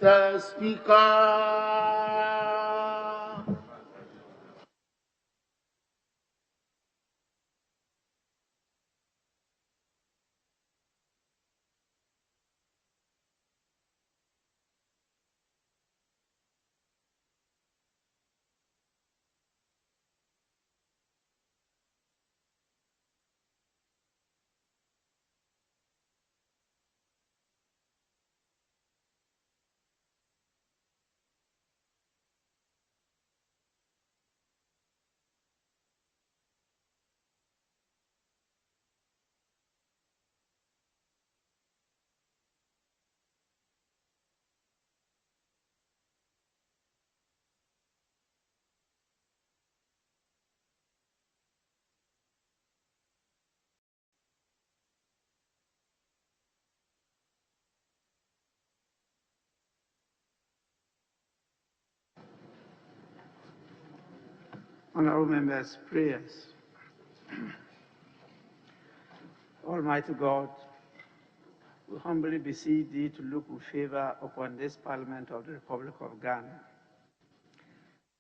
Mr. Speaker. Honorable members, prayers. Almighty God, we humbly beseech thee to look with favor upon this Parliament of the Republic of Ghana.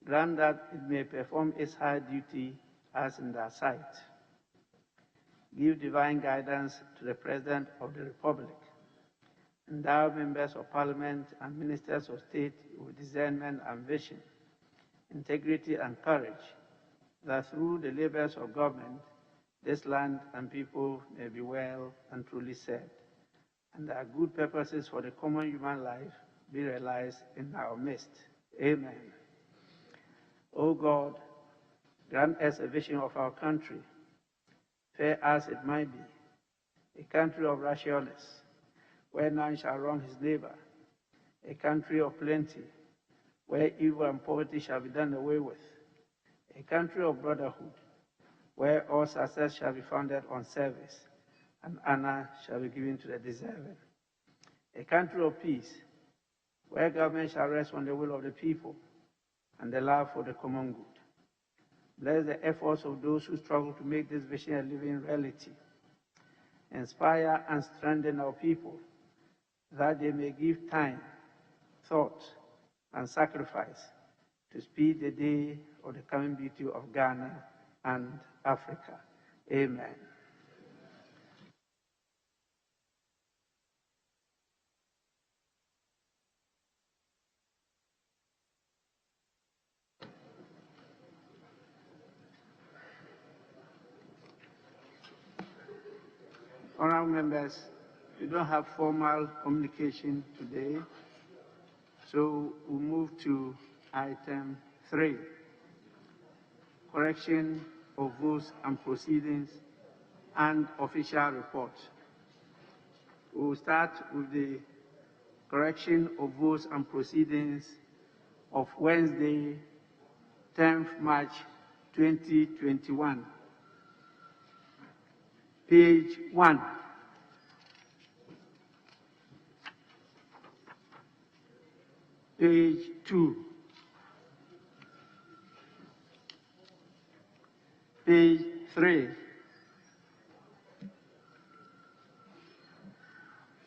Grant that it may perform its high duty as in thy sight. Give divine guidance to the President of the Republic. Endow members of Parliament and ministers of state with discernment and vision, integrity and courage, that through the labors of government, this land and people may be well and truly served, and that good purposes for the common human life be realized in our midst. Amen. O God, grant us a vision of our country, fair as it might be, a country of righteousness, where none shall wrong his neighbor, a country of plenty, where evil and poverty shall be done away with, a country of brotherhood, where all success shall be founded on service, and honor shall be given to the deserving. A country of peace, where government shall rest on the will of the people, and the love for the common good. Bless the efforts of those who struggle to make this vision a living reality. Inspire and strengthen our people, that they may give time, thought, and sacrifice to speed the day of the coming beauty of Ghana and Africa. Amen. Honorable members, we don't have formal communication today, so we'll move to item 3, correction of votes and proceedings and official report. We will start with the correction of votes and proceedings of Wednesday, 10th March 2021. Page 1. Page 2. Page 3.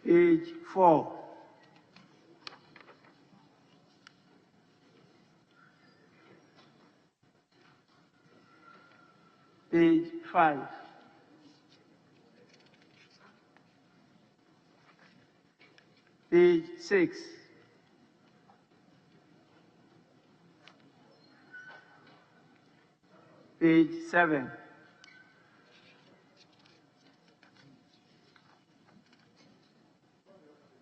Page 4. Page 5. Page 6. Page 7.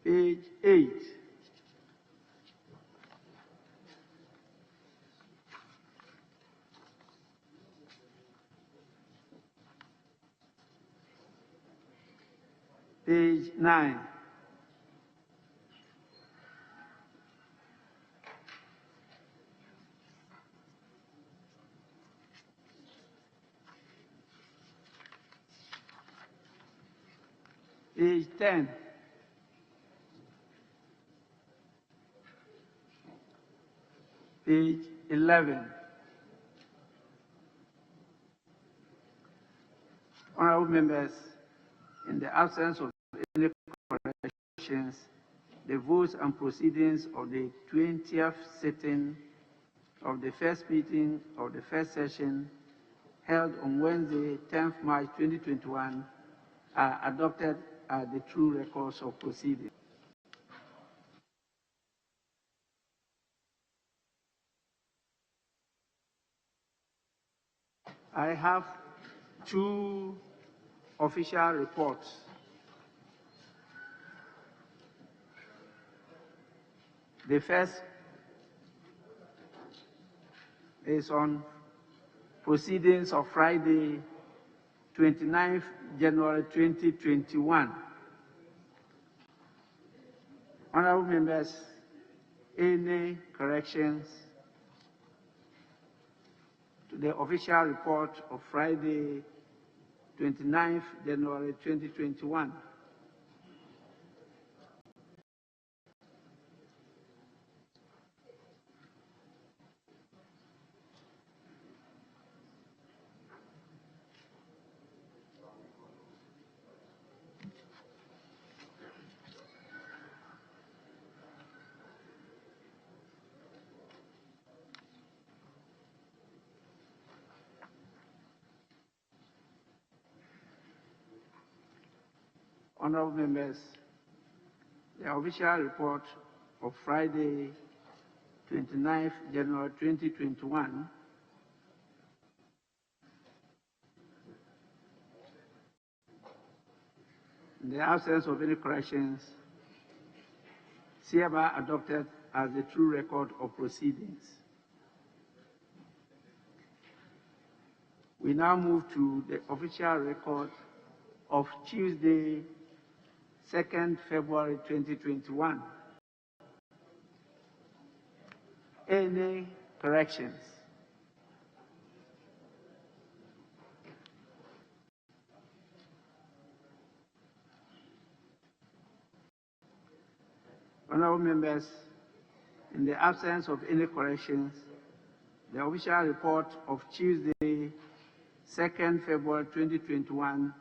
Page 8. Page 9. Page 10. Page 11. Honorable members, in the absence of any corrections, the votes and proceedings of the 20th sitting of the first meeting of the first session held on Wednesday, 10th March 2021, are adopted as the true records of proceedings. I have two official reports. The first is on proceedings of Friday, 29th January 2021. Honorable members, any corrections to the official report of Friday, 29th January 2021? Honorable members, the official report of Friday, 29th January 2021 in the absence of any corrections, is hereby adopted as the true record of proceedings. We now move to the official record of Tuesday, 2nd February 2021. Any corrections? Honorable members, in the absence of any corrections, the official report of Tuesday, 2nd February 2021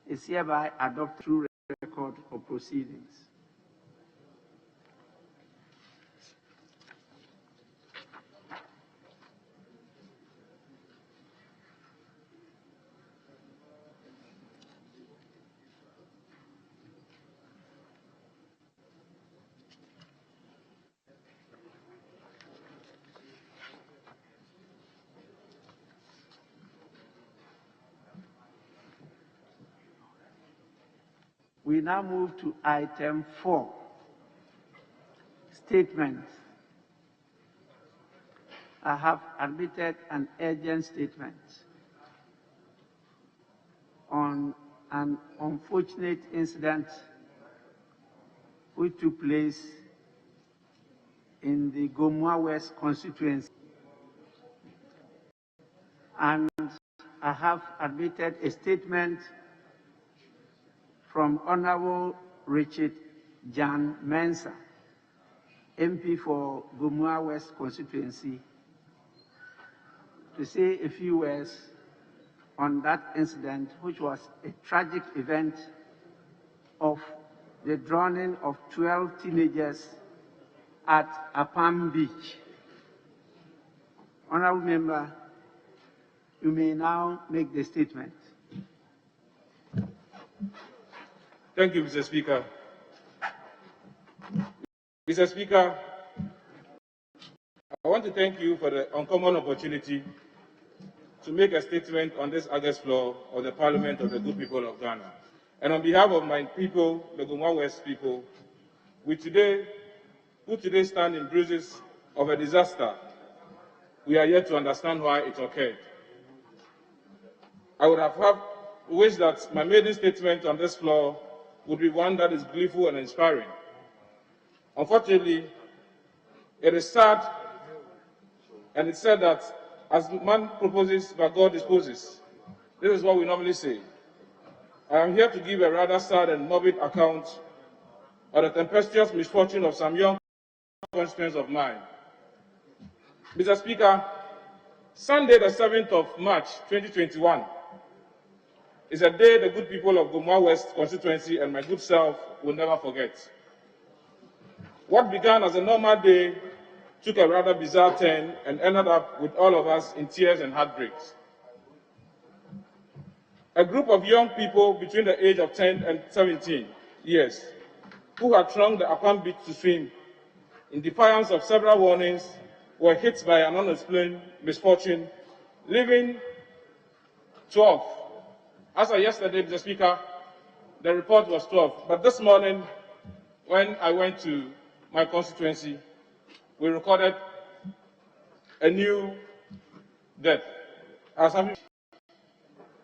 is hereby adopted through record of proceedings. We now move to item 4, statements. I have admitted an urgent statement on an unfortunate incident which took place in the Gomua West constituency. And I have admitted a statement from Honorable Richard Jan Mensah, MP for Gomua West constituency, to say a few words on that incident, which was a tragic event of the drowning of 12 teenagers at Apam Beach. Honorable Member, you may now make the statement. Thank you, Mr. Speaker. Mr. Speaker, I want to thank you for the uncommon opportunity to make a statement on this August floor of the Parliament of the good people of Ghana. And on behalf of my people, the Gomua West people, who today stand in bruises of a disaster, we are yet to understand why it occurred. I would have wished that my maiden statement on this floor would be one that is gleeful and inspiring. Unfortunately, it is sad, and it's said that as man proposes, but God disposes. This is what we normally say. I am here to give a rather sad and morbid account of the tempestuous misfortune of some young constituents of mine. Mr. Speaker, Sunday, the 7th of March, 2021, is a day the good people of Gomua West constituency and my good self will never forget. what began as a normal day took a rather bizarre turn and ended up with all of us in tears and heartbreaks. A group of young people between the age of 10 and 17 years who had thronged the Apam beach to swim in defiance of several warnings were hit by an unexplained misfortune, leaving 12. As of yesterday, Mr. Speaker, the report was 12. But this morning, when I went to my constituency, we recorded a new death.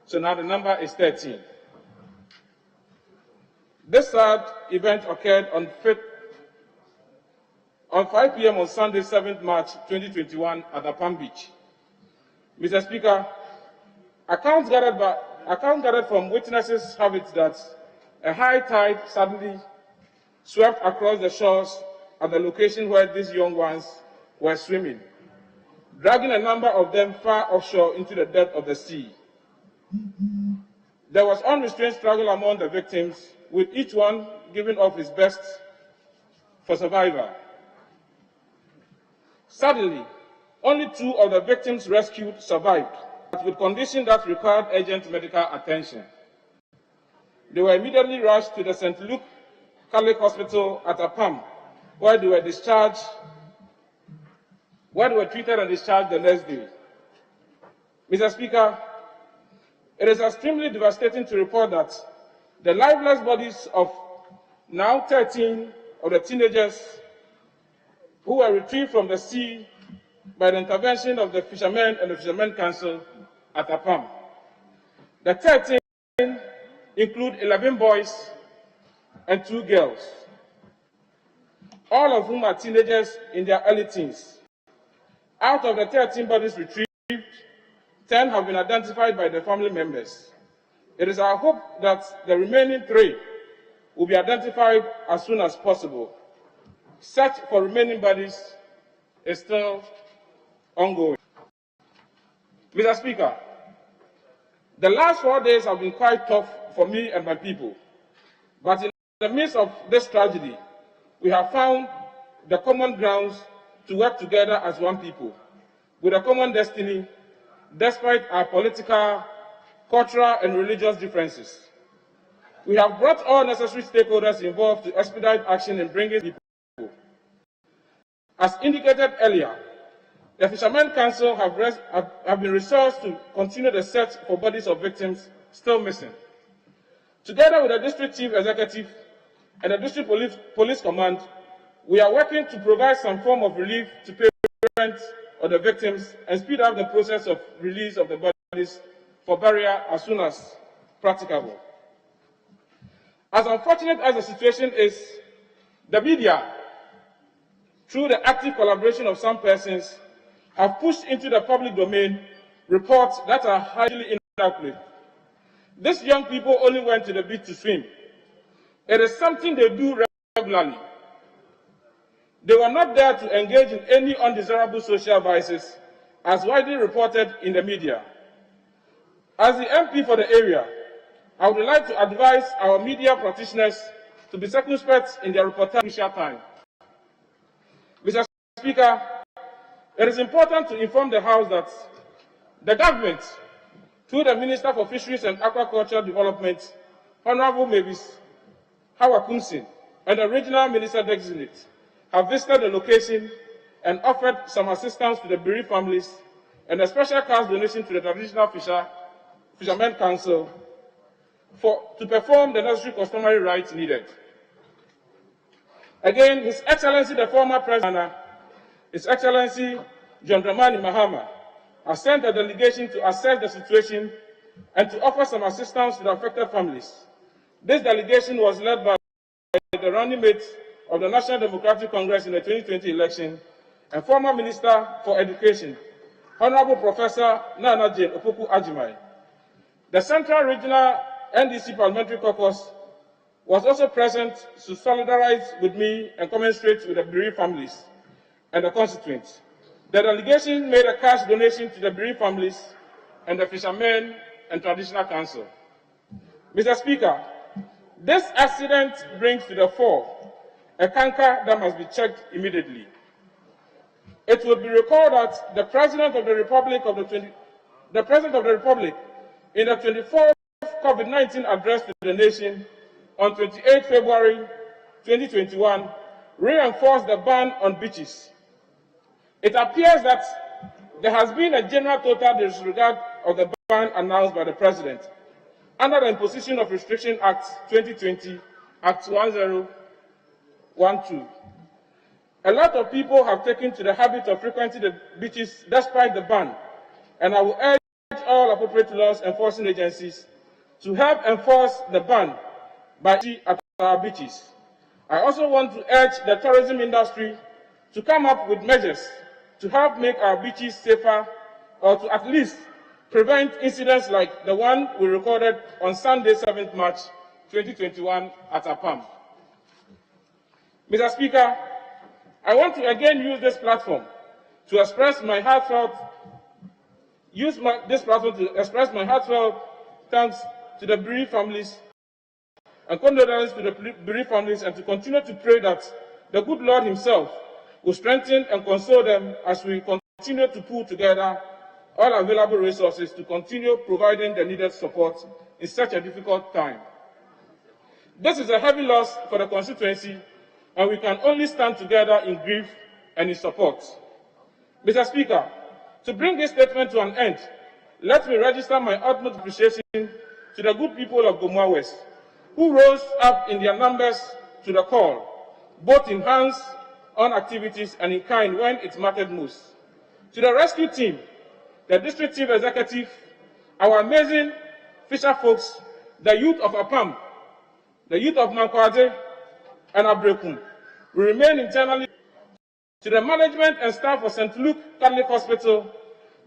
So now the number is 13. This sad event occurred on 5 p.m. on Sunday, 7th March 2021 at Apam Beach. Mr. Speaker, accounts gathered from witnesses have it that a high tide suddenly swept across the shores at the location where these young ones were swimming, dragging a number of them far offshore into the depth of the sea. There was unrestrained struggle among the victims, with each one giving up his best for survival. Sadly, only 2 of the victims rescued survived, but with conditions that required urgent medical attention. They were immediately rushed to the St. Luke Catholic Hospital at Apam, where they were treated and discharged the next day. Mr. Speaker, it is extremely devastating to report that the lifeless bodies of now 13 of the teenagers who were retrieved from the sea by the intervention of the fishermen and the Fishermen Council at Apam. The 13 include 11 boys and 2 girls, all of whom are teenagers in their early teens. Out of the 13 bodies retrieved, 10 have been identified by the family members. It is our hope that the remaining 3 will be identified as soon as possible. Search for remaining bodies is still ongoing. Mr. Speaker, the last 4 days have been quite tough for me and my people. But in the midst of this tragedy, we have found the common grounds to work together as one people, with a common destiny, despite our political, cultural, and religious differences. We have brought all necessary stakeholders involved to expedite action in bringing people. As indicated earlier, the Fishermen Council have been resourced to continue the search for bodies of victims still missing. Together with the District Chief Executive and the District Police Command, we are working to provide some form of relief to parents of the victims and speed up the process of release of the bodies for burial as soon as practicable. As unfortunate as the situation is, the media, through the active collaboration of some persons, have pushed into the public domain reports that are highly inaccurate. These young people only went to the beach to swim. It is something they do regularly. They were not there to engage in any undesirable social vices, as widely reported in the media. As the MP for the area, I would like to advise our media practitioners to be circumspect in their reportage crucial time. Mr. Speaker, it is important to inform the House that the government, through the Minister for Fisheries and Aquaculture Development, Honorable Mavis Hawakunsin, and the Regional Minister Designate, have visited the location and offered some assistance to the bereaved families and a special cash donation to the Traditional Fishermen Council to perform the necessary customary rites needed. Again, His Excellency the former President, His Excellency John Dramani Mahama, has sent a delegation to assess the situation and to offer some assistance to the affected families. This delegation was led by the running mate of the National Democratic Congress in the 2020 election and former Minister for Education, Honorable Professor Nana Jane Opoku Ajimai. The Central Regional NDC Parliamentary Caucus was also present to solidarize with me and commiserate with the bereaved families and the constituents. The delegation made a cash donation to the bereaved families and the Fishermen and Traditional Council. Mr. Speaker, this accident brings to the fore a canker that must be checked immediately. It would be recalled that the President of the Republic in the 24th COVID-19 address to the nation on 28 February 2021 reinforced the ban on beaches. It appears that there has been a general total disregard of the ban announced by the President under the Imposition of Restriction Act 2020, Act 1012. A lot of people have taken to the habit of frequenting the beaches despite the ban, and I will urge all appropriate laws enforcing agencies to help enforce the ban by at our beaches. I also want to urge the tourism industry to come up with measures to help make our beaches safer, or to at least prevent incidents like the one we recorded on Sunday, 7th March 2021 at Apam. Mr. Speaker, I want to again use this platform to express my heartfelt thanks to the bereaved families and condolences to the bereaved families, and to continue to pray that the good Lord Himself will strengthen and console them as we continue to pull together all available resources to continue providing the needed support in such a difficult time. This is a heavy loss for the constituency, and we can only stand together in grief and in support. Mr. Speaker, to bring this statement to an end, let me register my utmost appreciation to the good people of Gomoa West, who rose up in their numbers to the call, both in hands-on activities and in kind when it mattered most. To the rescue team, the district chief executive, our amazing fisher folks, the youth of Apam, the youth of Mankwade, and Abrekum, we remain internally. To the management and staff of St. Luke Catholic Hospital,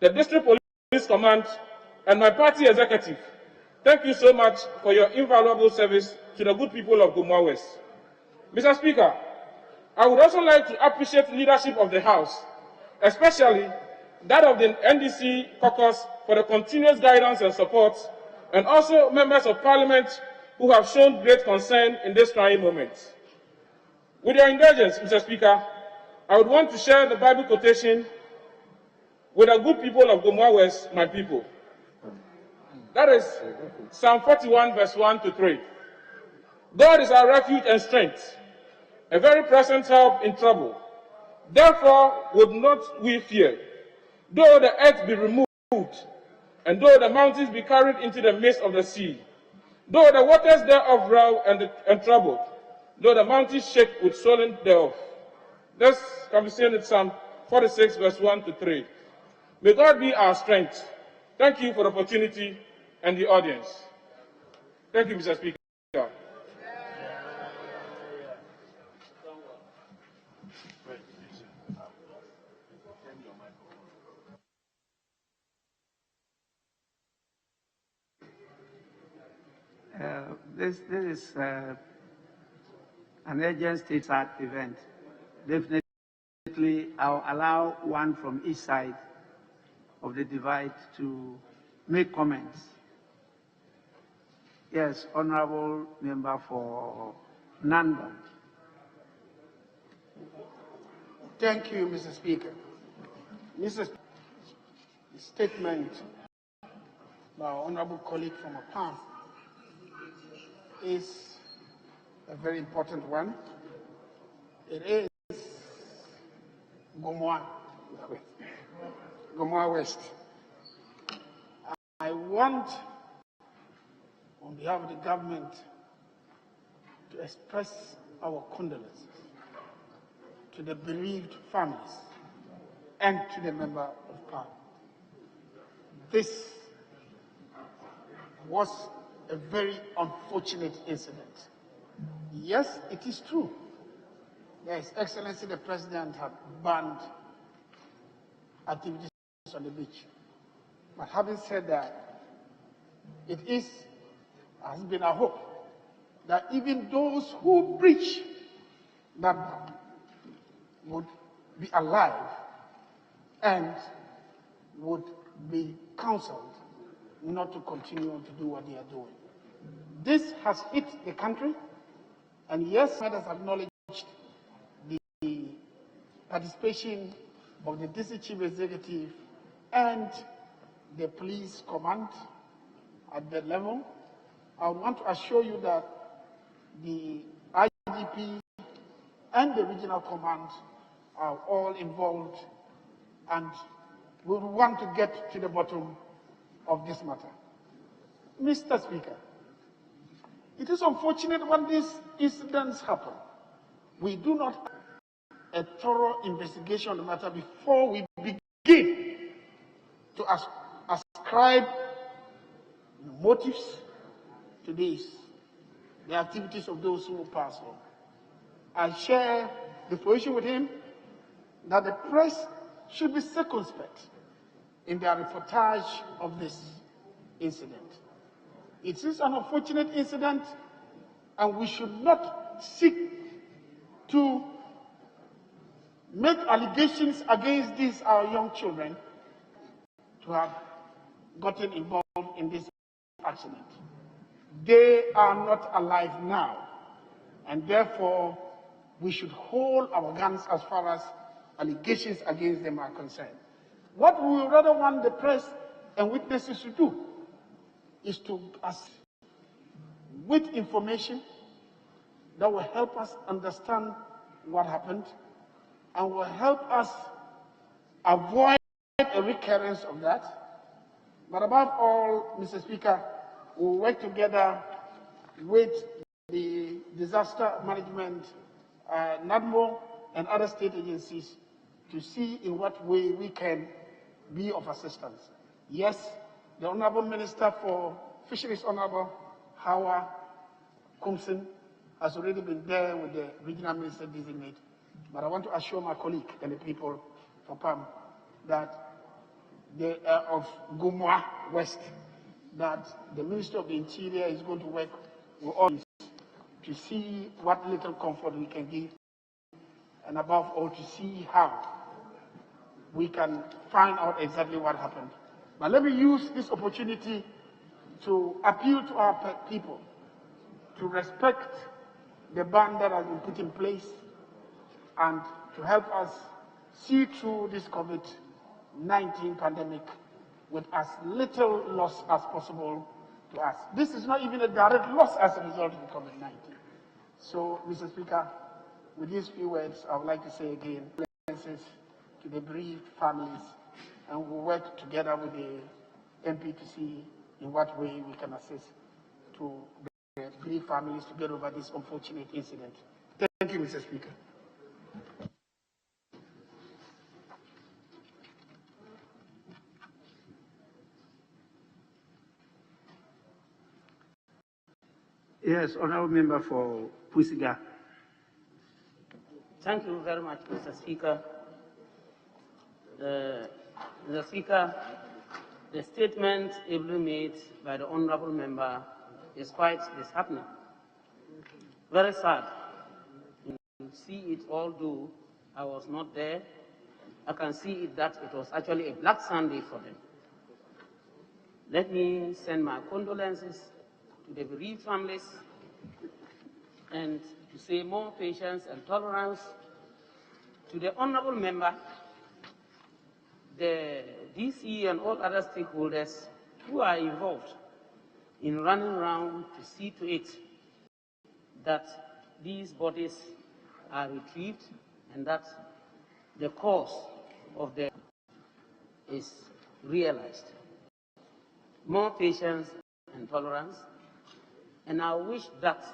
the District Police Command, and my party executive, thank you so much for your invaluable service to the good people of Gomoa West. Mr. Speaker, I would also like to appreciate the leadership of the House, especially that of the NDC caucus, for the continuous guidance and support, and also members of Parliament who have shown great concern in this trying moment. With your indulgence, Mr. Speaker, I would want to share the Bible quotation with the good people of Gomoa West, my people. That is Psalm 41, verse 1 to 3. God is our refuge and strength, a very present help in trouble. Therefore would not we fear, though the earth be removed, and though the mountains be carried into the midst of the sea, though the waters thereof roar and troubled, though the mountains shake with swelling thereof. This can be seen in Psalm 46, verse 1 to 3. May God be our strength. Thank you for the opportunity and the audience. Thank you, Mr. Speaker. This is an urgent state act event. Definitely, I'll allow one from each side of the divide to make comments. Yes, Honorable Member for Nanda. Thank you, Mr. Speaker. Mr. Speaker, the statement by our honorable colleague from Apam is a very important one. It is Gomoa West. I want, on behalf of the government, to express our condolences to the bereaved families and to the member of Parliament. This was a very unfortunate incident. Yes, it is true. His Excellency the President had banned activities on the beach. But having said that, it has been our hope that even those who breach that ban would be alive and would be counseled not to continue to do what they are doing. This has hit the country, and yes, others have acknowledged participation of the DC Chief Executive and the police command at that level. I would want to assure you that the IGP and the regional command are all involved, and we want to get to the bottom of this matter. Mr. Speaker, it is unfortunate when these incidents happen, we do not have a thorough investigation of the matter before we begin to ascribe motives to the activities of those who pass on. I share the position with him that the press should be circumspect in their reportage of this incident. It is an unfortunate incident, and we should not seek to make allegations against these our young children to have gotten involved in this accident. They are not alive now, and therefore we should hold our guns as far as allegations against them are concerned. What we would rather want the press and witnesses to do is to assist with information that will help us understand what happened and will help us avoid a recurrence of that. But above all, Mr. Speaker, we'll work together with the disaster management, NADMO, and other state agencies to see in what way we can be of assistance. Yes, the Honorable Minister for Fisheries, Honorable Hawa Kumsin, has already been there with the Regional Minister designate. But I want to assure my colleague and the people for PAM that they are of Gumwa West, that the Minister of the Interior is going to work with all to see what little comfort we can give, and above all to see how we can find out exactly what happened. But let me use this opportunity to appeal to our people to respect the ban that has been put in place and to help us see through this COVID-19 pandemic with as little loss as possible to us. This is not even a direct loss as a result of COVID-19. So, Mr. Speaker, with these few words, I would like to say again, condolences to the bereaved families, and we'll work together with the MP to see in what way we can assist to the bereaved families to get over this unfortunate incident. Thank you, Mr. Speaker. Yes, Honourable Member for Pusiga. Thank you very much, Mr. Speaker. Mr. Speaker, the statement ably made by the Honourable Member is quite disheartening. Very sad. You see it, although I was not there, I can see it that it was actually a Black Sunday for them. Let me send my condolences to the bereaved families and to say more patience and tolerance to the Honourable Member, the DC and all other stakeholders who are involved in running around to see to it that these bodies are retrieved and that the cause of death is realized. More patience and tolerance, and I wish that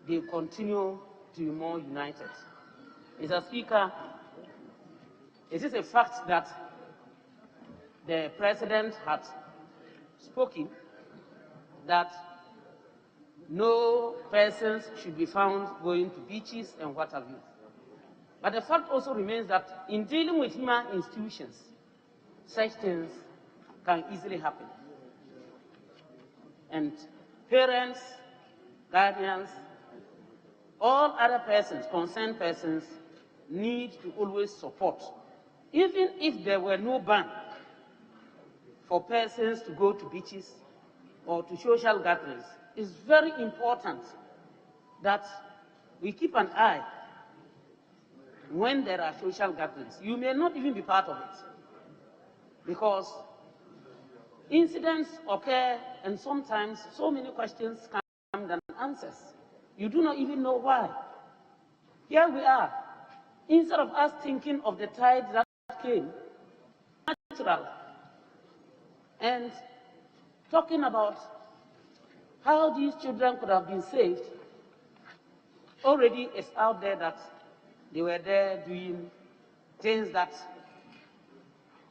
they continue to be more united. Mr. Speaker, it is a fact that the President had spoken that no persons should be found going to beaches and what have you. But the fact also remains that in dealing with human institutions, such things can easily happen. And parents, guardians, all other persons, concerned persons, need to always support. Even if there were no ban for persons to go to beaches or to social gatherings, it's very important that we keep an eye when there are social gatherings. You may not even be part of it, because incidents occur and sometimes so many questions come than answers. You do not even know why. Here we are. Instead of us thinking of the tide that came, natural, and talking about how these children could have been saved, already it's out there that they were there doing things that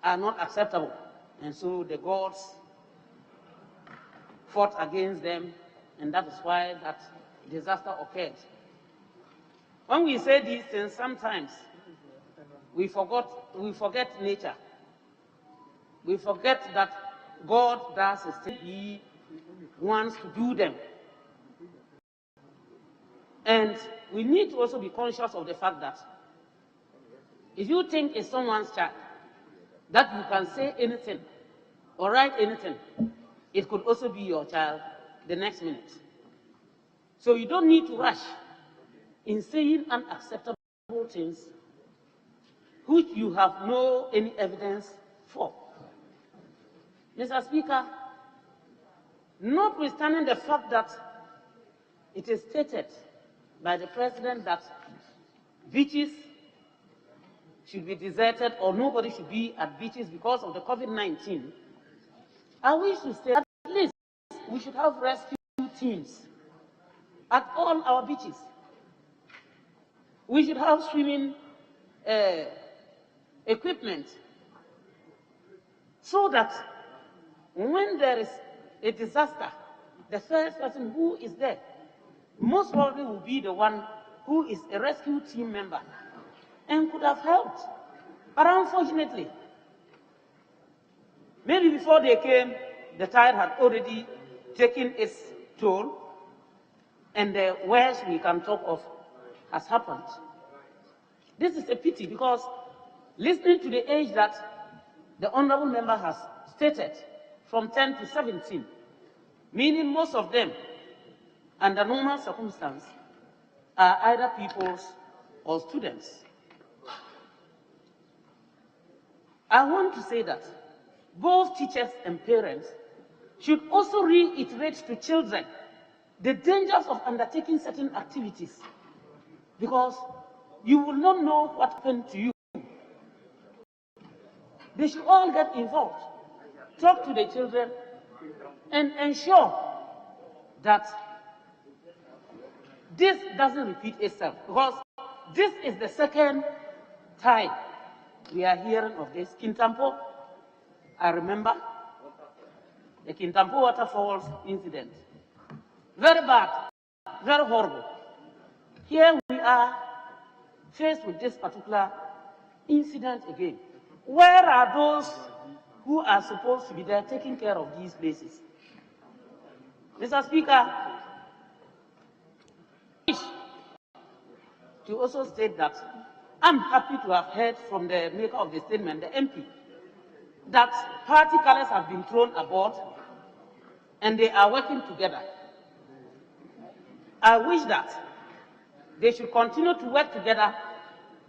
are not acceptable. And so the gods fought against them, and that is why that disaster occurred. When we say these things, sometimes we forget nature. We forget that God does his thing. He wants to do them. And we need to also be conscious of the fact that if you think it's someone's child, that you can say anything or write anything, it could also be your child the next minute. So you don't need to rush in saying unacceptable things which you have no any evidence for. Mr. Speaker, notwithstanding the fact that it is stated by the President that beaches should be deserted or nobody should be at beaches because of the COVID-19, I wish to say that at least we should have rescue teams at all our beaches. We should have swimming equipment so that when there is a disaster, the first person who is there most probably will be the one who is a rescue team member and could have helped. But unfortunately, maybe before they came, the tide had already taken its toll, and the worst we can talk of has happened. This is a pity, because listening to the age that the honorable member has stated, from 10 to 17, meaning most of them, under normal circumstances, are either pupils or students. I want to say that both teachers and parents should also reiterate to children the dangers of undertaking certain activities, because you will not know what happened to you. They should all get involved, talk to the children, and ensure that this doesn't repeat itself, because this is the second time we are hearing of this. Kintampo, I remember the Kintampo waterfalls incident. Very bad, very horrible. Here we are faced with this particular incident again. Where are those who are supposed to be there taking care of these places? Mr. Speaker, I wish to also state that I'm happy to have heard from the maker of the statement, the MP, that party colors have been thrown aboard and they are working together. I wish that they should continue to work together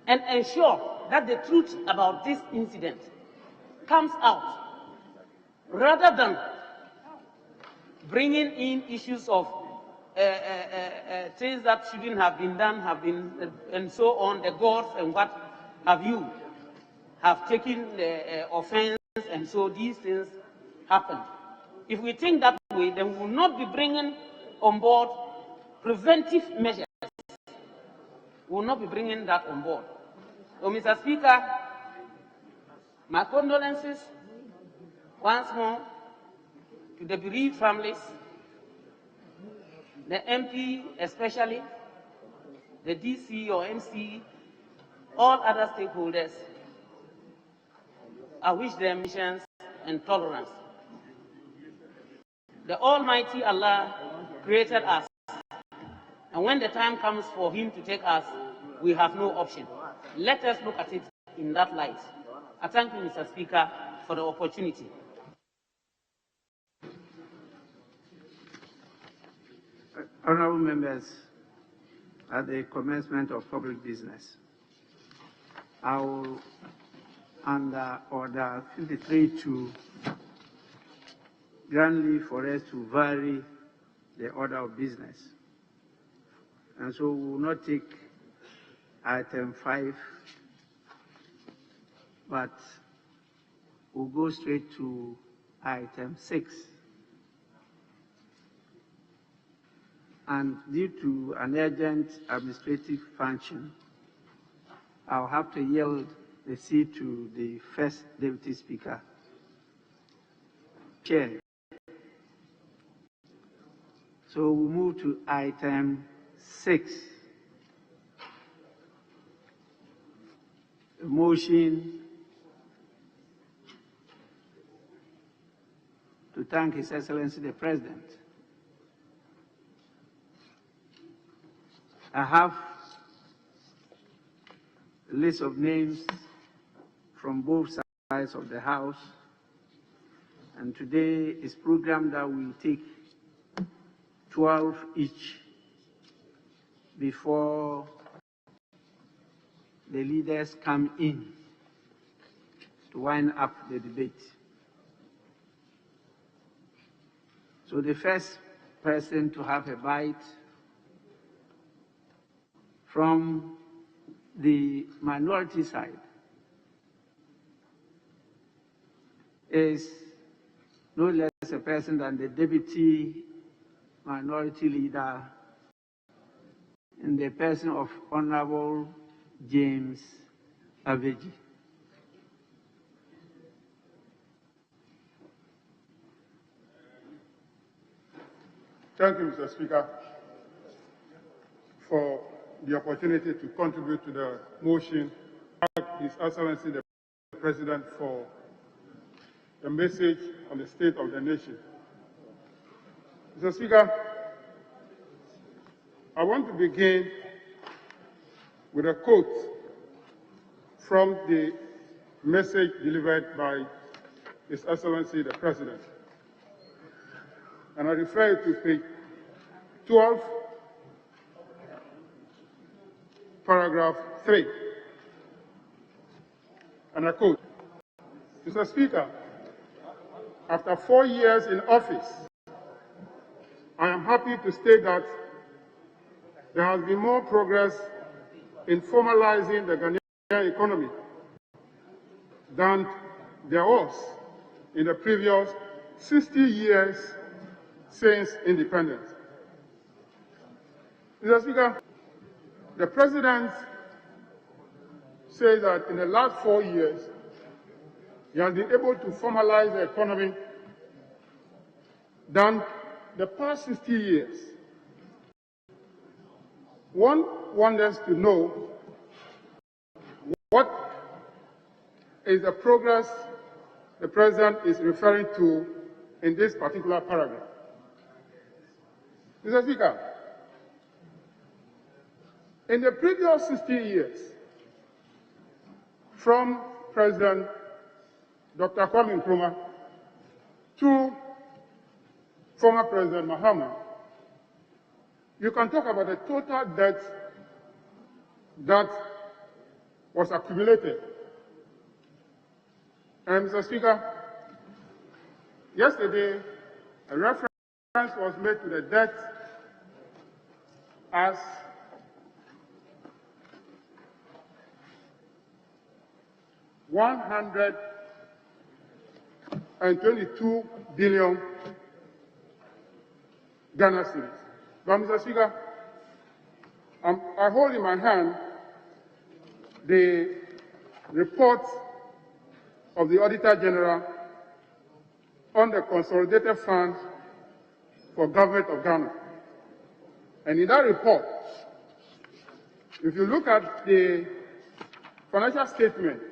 and ensure that the truth about this incident comes out, rather than bringing in issues of things that shouldn't have been done, and so on. The gods and what have you have taken offense, and so these things happened. If we think that way, then we will not be bringing on board preventive measures. We will not be bringing that on board. So, Mr. Speaker, my condolences once more to the bereaved families, the MP especially, the DC or MC, all other stakeholders. I wish them patience and tolerance. The Almighty Allah created us, and when the time comes for Him to take us, we have no option. Let us look at it in that light. I thank you, Mr. Speaker, for the opportunity. Honourable members, at the commencement of public business, I will, under Order 53, to grant leave for us to vary the order of business. And so we will not take item 5, but we'll go straight to item 6. And due to an urgent administrative function, I'll have to yield the seat to the First Deputy Speaker. Chair. So we move to item 6. A motion to thank His Excellency the President. I have a list of names from both sides of the House, and today is programmed that we take 12 each before the leaders come in to wind up the debate. So the first person to have a bite from the minority side is no less a person than the Deputy Minority Leader in the person of Honorable James Aveji. Thank you, Mr. Speaker, for the opportunity to contribute to the motion. Thank His Excellency the President for the message on the state of the nation. Mr. Speaker, I want to begin with a quote from the message delivered by His Excellency the President. And I refer to page 12, paragraph 3. And I quote, Mr. Speaker, after 4 years in office, I am happy to state that there has been more progress in formalizing the Ghanaian economy than there was in the previous 60 years since independence. Mr. Speaker, the President says that in the last 4 years, he has been able to formalize the economy than the past 60 years. One wants to know what is the progress the President is referring to in this particular paragraph. Mr. Speaker, in the previous 60 years, from President Dr. Kwame Nkrumah to former President Mahama, you can talk about the total debt that was accumulated. And Mr. Speaker, yesterday a reference was made to the debt as $122 billion Ghana cedis. But Mr. Speaker, I hold in my hand the report of the Auditor General on the Consolidated Fund for Government of Ghana. And in that report, if you look at the financial statement,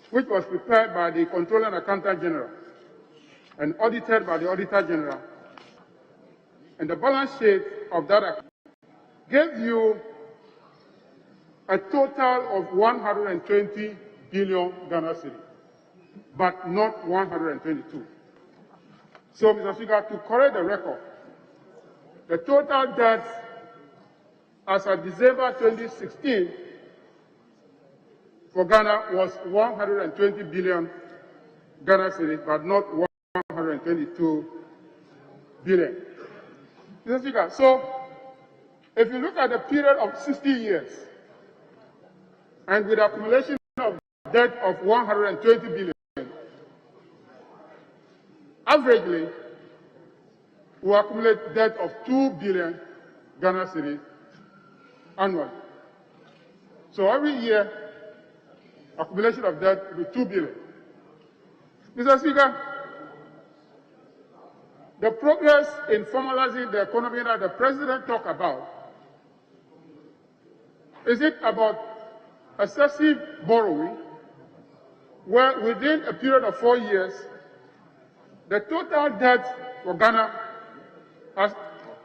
which was prepared by the Comptroller and Accountant General and audited by the Auditor General, and the balance sheet of that account gave you a total of 120 billion Ghana cedis, but not 122. So, Mr. Speaker, to correct the record, the total debt as of December 2016 for Ghana was 120 billion Ghana cedis, but not 122 billion. Mr. Speaker, so if you look at the period of 60 years, and with accumulation of debt of 120 billion, averagely, we accumulate debt of 2 billion Ghana cedis annually. So every year, accumulation of debt will be 2 billion. Mr. Speaker, the progress in formalizing the economy that the President talked about, is it about excessive borrowing, where within a period of 4 years, the total debt for Ghana has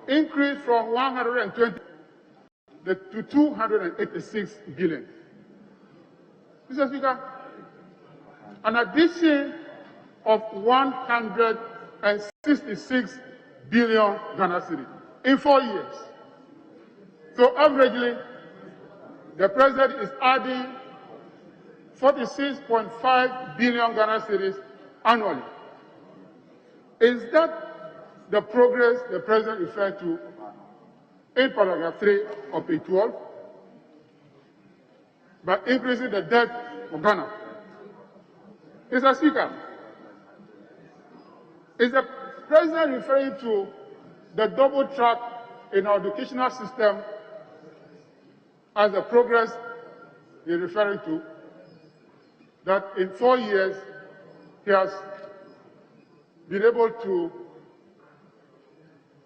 increased from 120 to 286 billion. Mr. Speaker, an addition of 166 billion Ghana cedis in 4 years. So averagely, the President is adding 46.5 billion Ghana cedis annually. Is that the progress the President referred to in paragraph 3 of page 12? By increasing the debt for Ghana. Mr. Speaker, is the President referring to the double track in our educational system as the progress he is referring to? That in 4 years he has been able to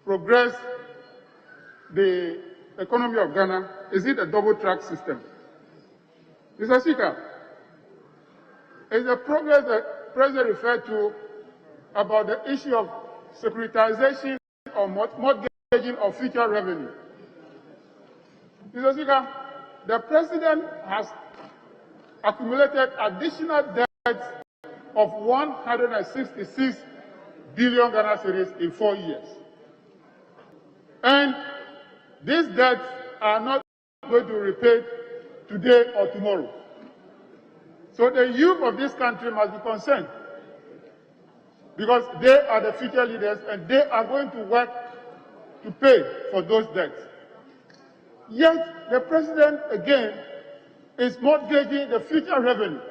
progress the economy of Ghana? Is it a double track system? Mr. Speaker, is the progress the President referred to about the issue of securitization or mortgaging of future revenue? Mr. Speaker, the President has accumulated additional debt of 166 billion Ghana cedis in 4 years. And these debts are not going to be repaid today or tomorrow. So the youth of this country must be concerned, because they are the future leaders and they are going to work to pay for those debts. Yet the President again is mortgaging the future revenue.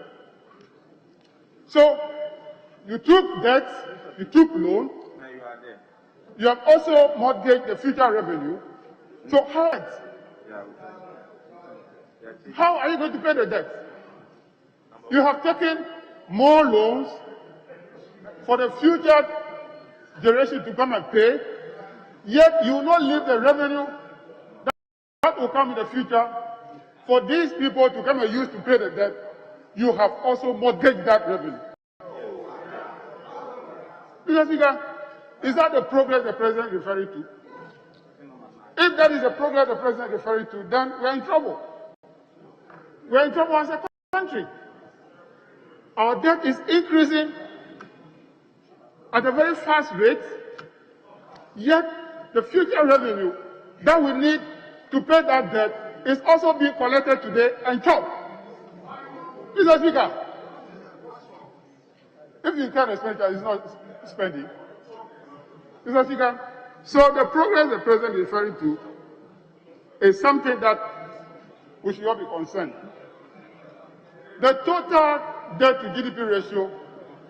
So you took debts, you took loan, you have also mortgaged the future revenue. So how are you going to pay the debt? You have taken more loans for the future generation to come and pay, yet you will not leave the revenue that will come in the future for these people to come and use to pay the debt. You have also mortgaged that revenue. Mr. Speaker, is that the progress the President is referring to? If that is the progress the President is referring to, then we are in trouble. We are in trouble as a country. Our debt is increasing at a very fast rate, yet the future revenue that we need to pay that debt is also being collected today and chopped. Mr. Speaker, if you can't expenditure is not spending. Mr. Speaker, so the progress the President is referring to is something that we should all be concerned. The total debt to GDP ratio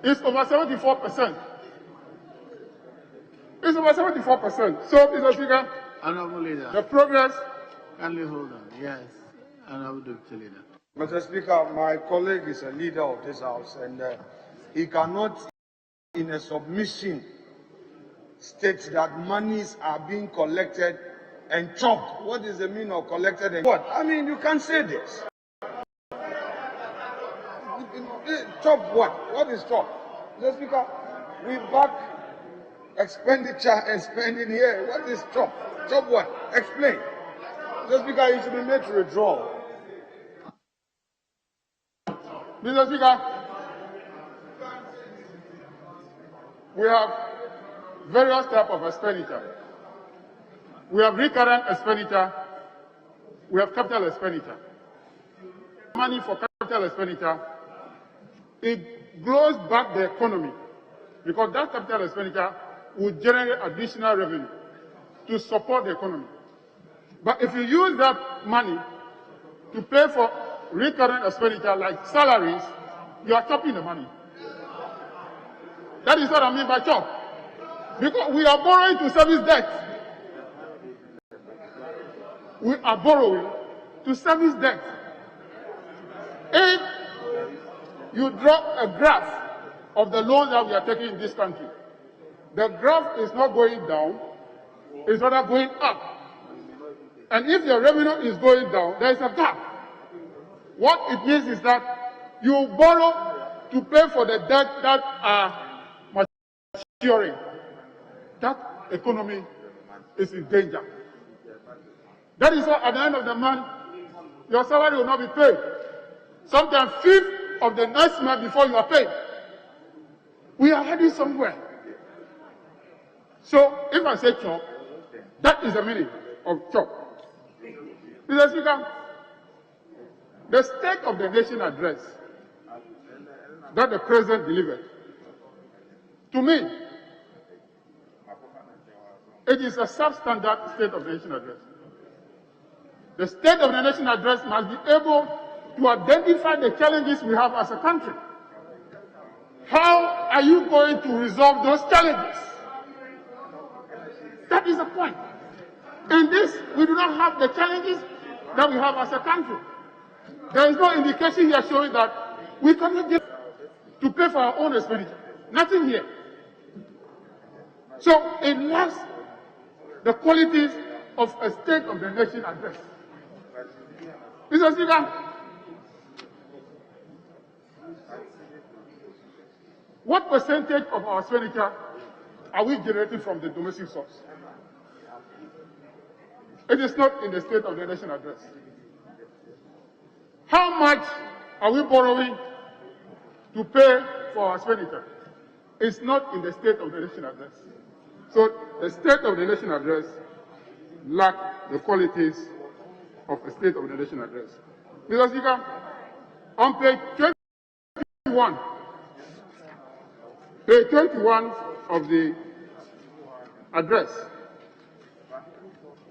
is over 74%. It's over 74%. So, Mr. Speaker, Honorable Leader, the progress. kindly hold on. Yes, Honorable Deputy Leader. Mr. Speaker, my colleague is a leader of this House, and he cannot, in a submission, state that monies are being collected and chopped. What is the meaning of collected and what? I mean, you can't say this. Chop what? What is chop? Mr. Speaker, we back expenditure and spending here. What is chop? Chop what? Explain. Mr. Speaker, you should be made to withdraw. Mr. Speaker, we have various types of expenditure. We have recurrent expenditure, we have capital expenditure. Money for capital expenditure, it grows back the economy, because that capital expenditure will generate additional revenue to support the economy. But if you use that money to pay for recurrent expenditure like salaries, you are chopping the money. That is what I mean by chop. Because we are borrowing to service debt. We are borrowing to service debt. If you draw a graph of the loans that we are taking in this country, the graph is not going down, it's rather going up. And if your revenue is going down, there is a gap. What it means is that you borrow to pay for the debt that are maturing. That economy is in danger. That is why at the end of the month, your salary will not be paid. Sometimes 5th of the next month before you are paid. We are heading somewhere. So if I say chop, that is the meaning of chop. Mr. Speaker, the State of the Nation address that the President delivered, to me, it is a substandard State of the Nation address. The State of the Nation address must be able to identify the challenges we have as a country. How are you going to resolve those challenges? That is the point. In this, we do not have the challenges that we have as a country. There is no indication here showing that we cannot get to pay for our own expenditure. Nothing here. So it lacks the qualities of a State of the Nation address. Mr. Speaker, what percentage of our expenditure are we generating from the domestic source? It is not in the State of the Nation address. How much are we borrowing to pay for our expenditure? It's not in the State of the Nation address. So the State of the Nation address lacks the qualities of a State of the Nation address. Mr. Speaker, on page 21 of the address,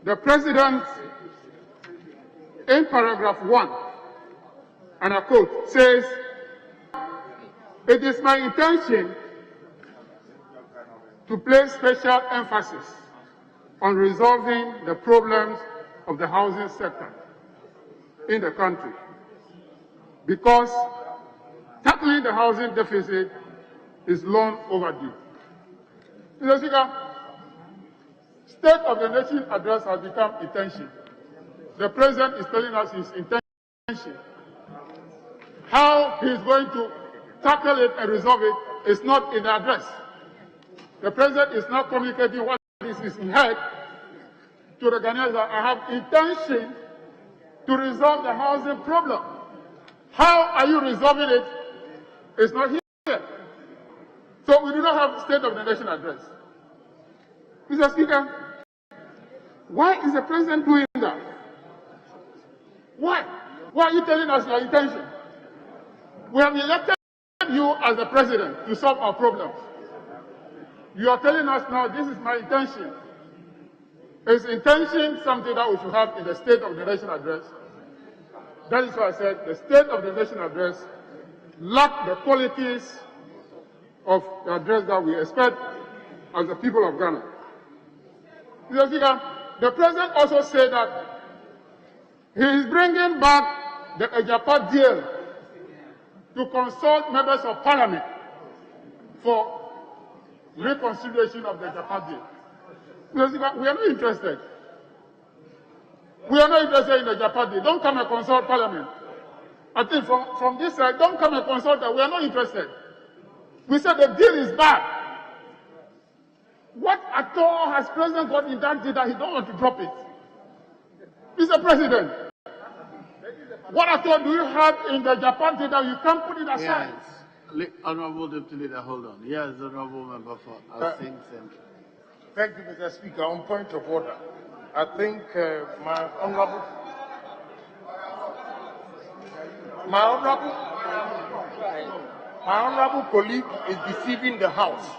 the President, in paragraph 1, and I quote, says, "It is my intention to place special emphasis on resolving the problems of the housing sector in the country, because tackling the housing deficit is long overdue." Mr. Speaker, State of the Nation address has become intention. The President is telling us his intention. How he is going to tackle it and resolve it is not in the address. The President is not communicating what is in his head to the Ghanaians that I have intention to resolve the housing problem. How are you resolving it? It's not here. So we do not have State of the Nation address. Mr. Speaker, why is the President doing that? Why? Why are you telling us your intention? We have elected you as the President to solve our problems. You are telling us now, this is my intention. Is intention something that we should have in the State of the Nation address? That is why I said the State of the Nation address lacks the qualities of the address that we expect as the people of Ghana. Mr. Speaker, the President also said that he is bringing back the Adjournment deal to consult members of Parliament for reconsideration of the Adjournment deal. Mr. Speaker, we are not interested. We are not interested in the Adjournment deal. Don't come and consult Parliament. I think from this side, don't come and consult us. We are not interested. We said the deal is bad. What at all has President got in that deal that he don't want to drop it? Mr. President, what at all do you have in the Japan deal that you can't put it aside? Yes. Honorable Deputy Leader, hold on. Yes, Honorable Member for Asing Central. Thank you, Mr. Speaker. On point of order, I think my honorable My honorable colleague is deceiving the House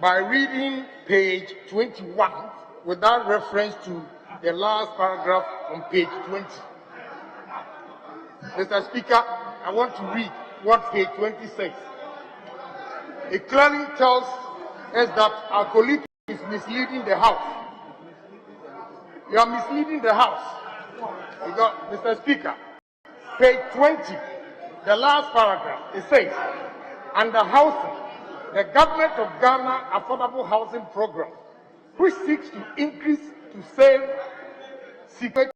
by reading page 21 without reference to the last paragraph on page 20. Mr. Speaker, I want to read what page 20 says. It clearly tells us that our colleague is misleading the House. You are misleading the House. Because, Mr. Speaker, page 20, the last paragraph, it says, under housing, the government of Ghana Affordable Housing Program, which seeks to increase to save, secure,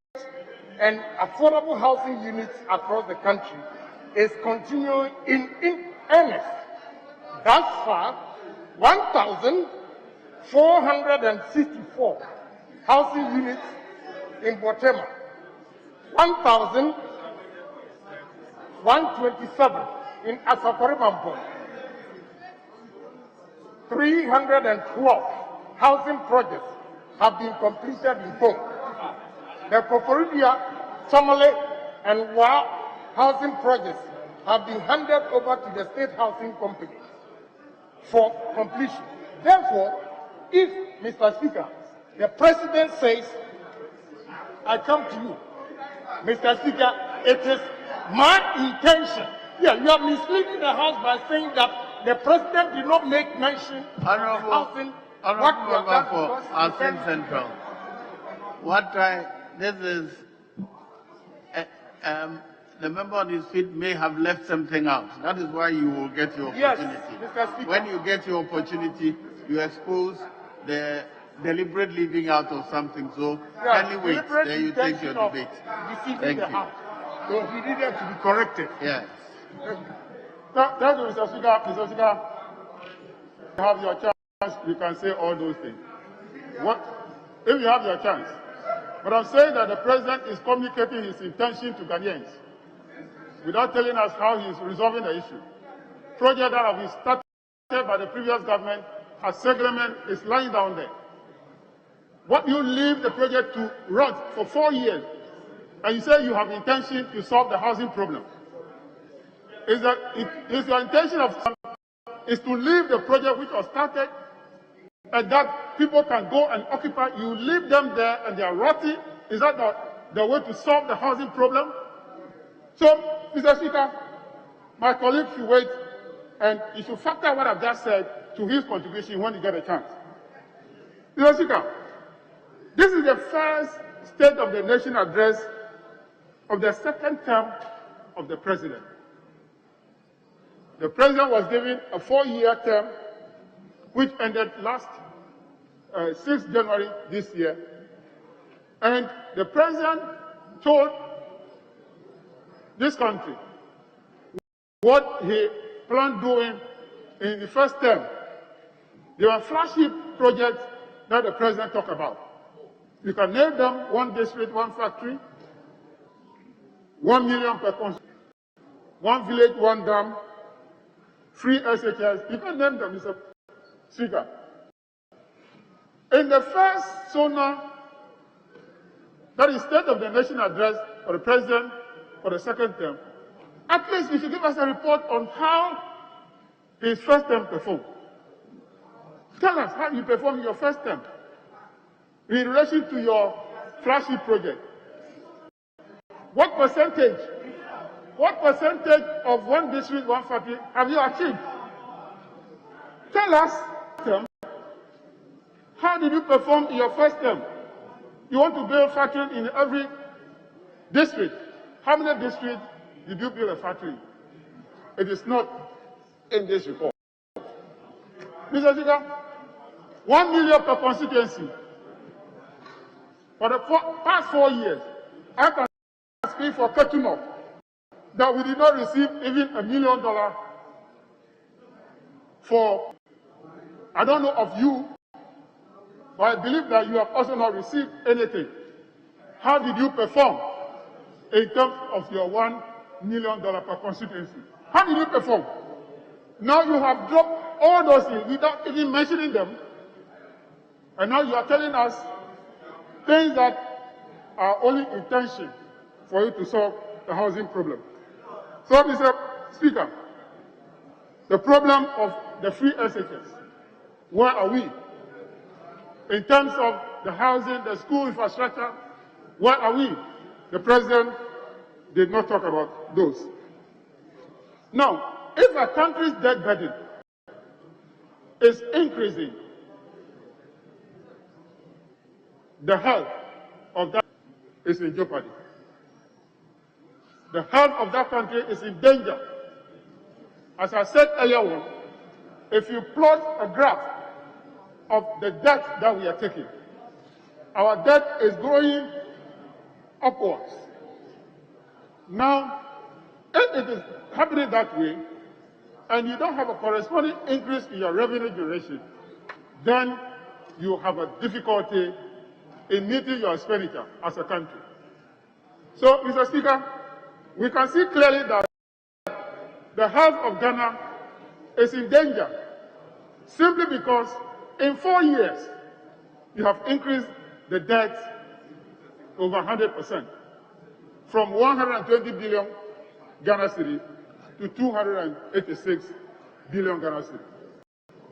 and affordable housing units across the country, is continuing in earnest. Thus far, 1,464 housing units in Botema, 1,127 in Asafaribampo, 312 housing projects have been completed in Congo. The Koforidua, Somale, and Wa housing projects have been handed over to the state housing company for completion. Therefore, if, Mr. Speaker, the President says, I come to you, Mr. Speaker, it is my intention. Yeah, you are misleading the House by saying that the President did not make mention of the housing. Honorable Member for Asin Central. This is, the member on his feet may have left something out. That is why you will get your opportunity. Yes, Mr. Speaker. When you get your opportunity, you expose the deliberate leaving out of something. So kindly wait, then you take your debate. Thank you. So he needed to be corrected. Yes. Thank you, Mr. Speaker. Mr. Speaker, you have your chance, you can say all those things. What if you have your chance? But I'm saying that the President is communicating his intention to Ghanaians without telling us how he is resolving the issue. Project that have been started by the previous government as settlement is lying down there. What you leave the project to rot for 4 years, and you say you have intention to solve the housing problem. Is your intention is to leave the project which was started and that people can go and occupy? You leave them there and they are rotting? Is that the way to solve the housing problem? So, Mr. Speaker, my colleague should wait and he should factor what I've just said to his contribution when he gets a chance. Mr. Speaker, this is the first State of the Nation address of the second term of the President. The President was given a 4-year term which ended last 6th January this year. And the President told this country what he planned doing in the first term. There were flagship projects that the President talked about. You can name them: 1 district, 1 factory, 1 million per consumer, 1 village, 1 dam, free SHS. You can name them, Mr. Speaker. In the first SONA, that is State of the Nation address for the President for the second term, at least you should give us a report on how his first term performed. Tell us how you performed your first term in relation to your flagship project. What percentage of 1 district, 1 factory have you achieved? Tell us, how did you perform in your first term? You want to build factories in every district. How many districts did you build a factory? It is not in this report. Mr. Speaker, 1 million per constituency. For the past 4 years, I can speak for Ketuno that we did not receive even $1 million for, I don't know of you, but I believe that you have also not received anything. How did you perform in terms of your $1 million per constituency? How did you perform? Now you have dropped all those things without even mentioning them, and now you are telling us things that are only intention for you to solve the housing problem. So, Mr. Speaker, the problem of the free SHS, where are we? In terms of the housing, the school infrastructure, where are we? The President did not talk about those. Now, if a country's debt burden is increasing, the health of that is in jeopardy. The health of that country is in danger. As I said earlier on, if you plot a graph of the debt that we are taking, our debt is growing upwards. Now, if it is happening that way, and you don't have a corresponding increase in your revenue generation, then you have a difficulty in meeting your expenditure as a country. So, Mr. Speaker, we can see clearly that the health of Ghana is in danger simply because in 4 years you have increased the debt over 100%, from 120 billion Ghana cedis to 286 billion Ghana cedis.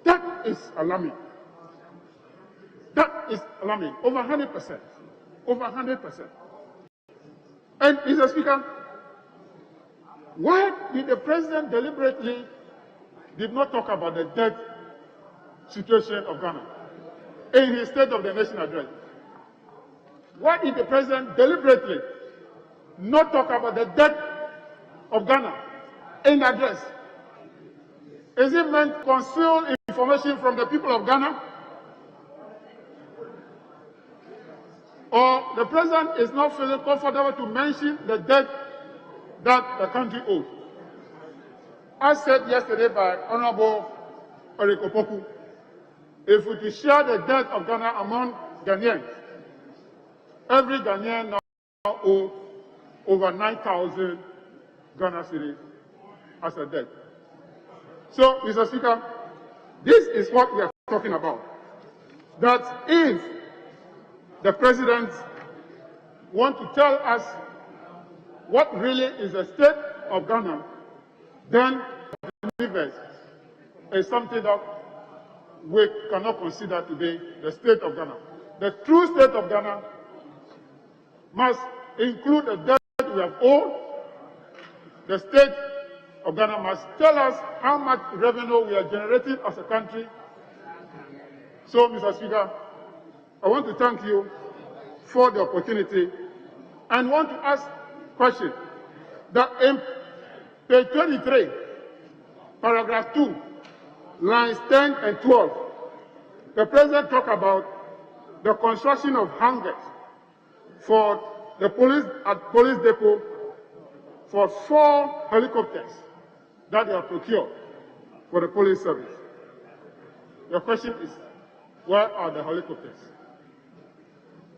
That is alarming. That is alarming. Over 100%. Over 100%. And, Mr. Speaker, why did the President deliberately did not talk about the debt situation of Ghana in his State of the Nation address? Why did the President deliberately not talk about the debt of Ghana in the address? Is it meant to conceal information from the people of Ghana? Or the President is not feeling comfortable to mention the debt that the country owes? As said yesterday by Honorable Orikopoku, if we share the debt of Ghana among Ghanaians, every Ghanaian now owes over 9,000 Ghana cedis as a debt. So, Mr. Speaker, this is what we are talking about. That if the President wants to tell us what really is the state of Ghana, then believers is something that we cannot consider today the state of Ghana. The true state of Ghana must include the debt we have owed. The state of Ghana must tell us how much revenue we are generating as a country. So, Mr. Speaker, I want to thank you for the opportunity and want to ask a question that in page 23, paragraph 2, lines 10 and 12, the President talked about the construction of hangars for the police at police depot for 4 helicopters that they have procured for the police service. The question is, where are the helicopters?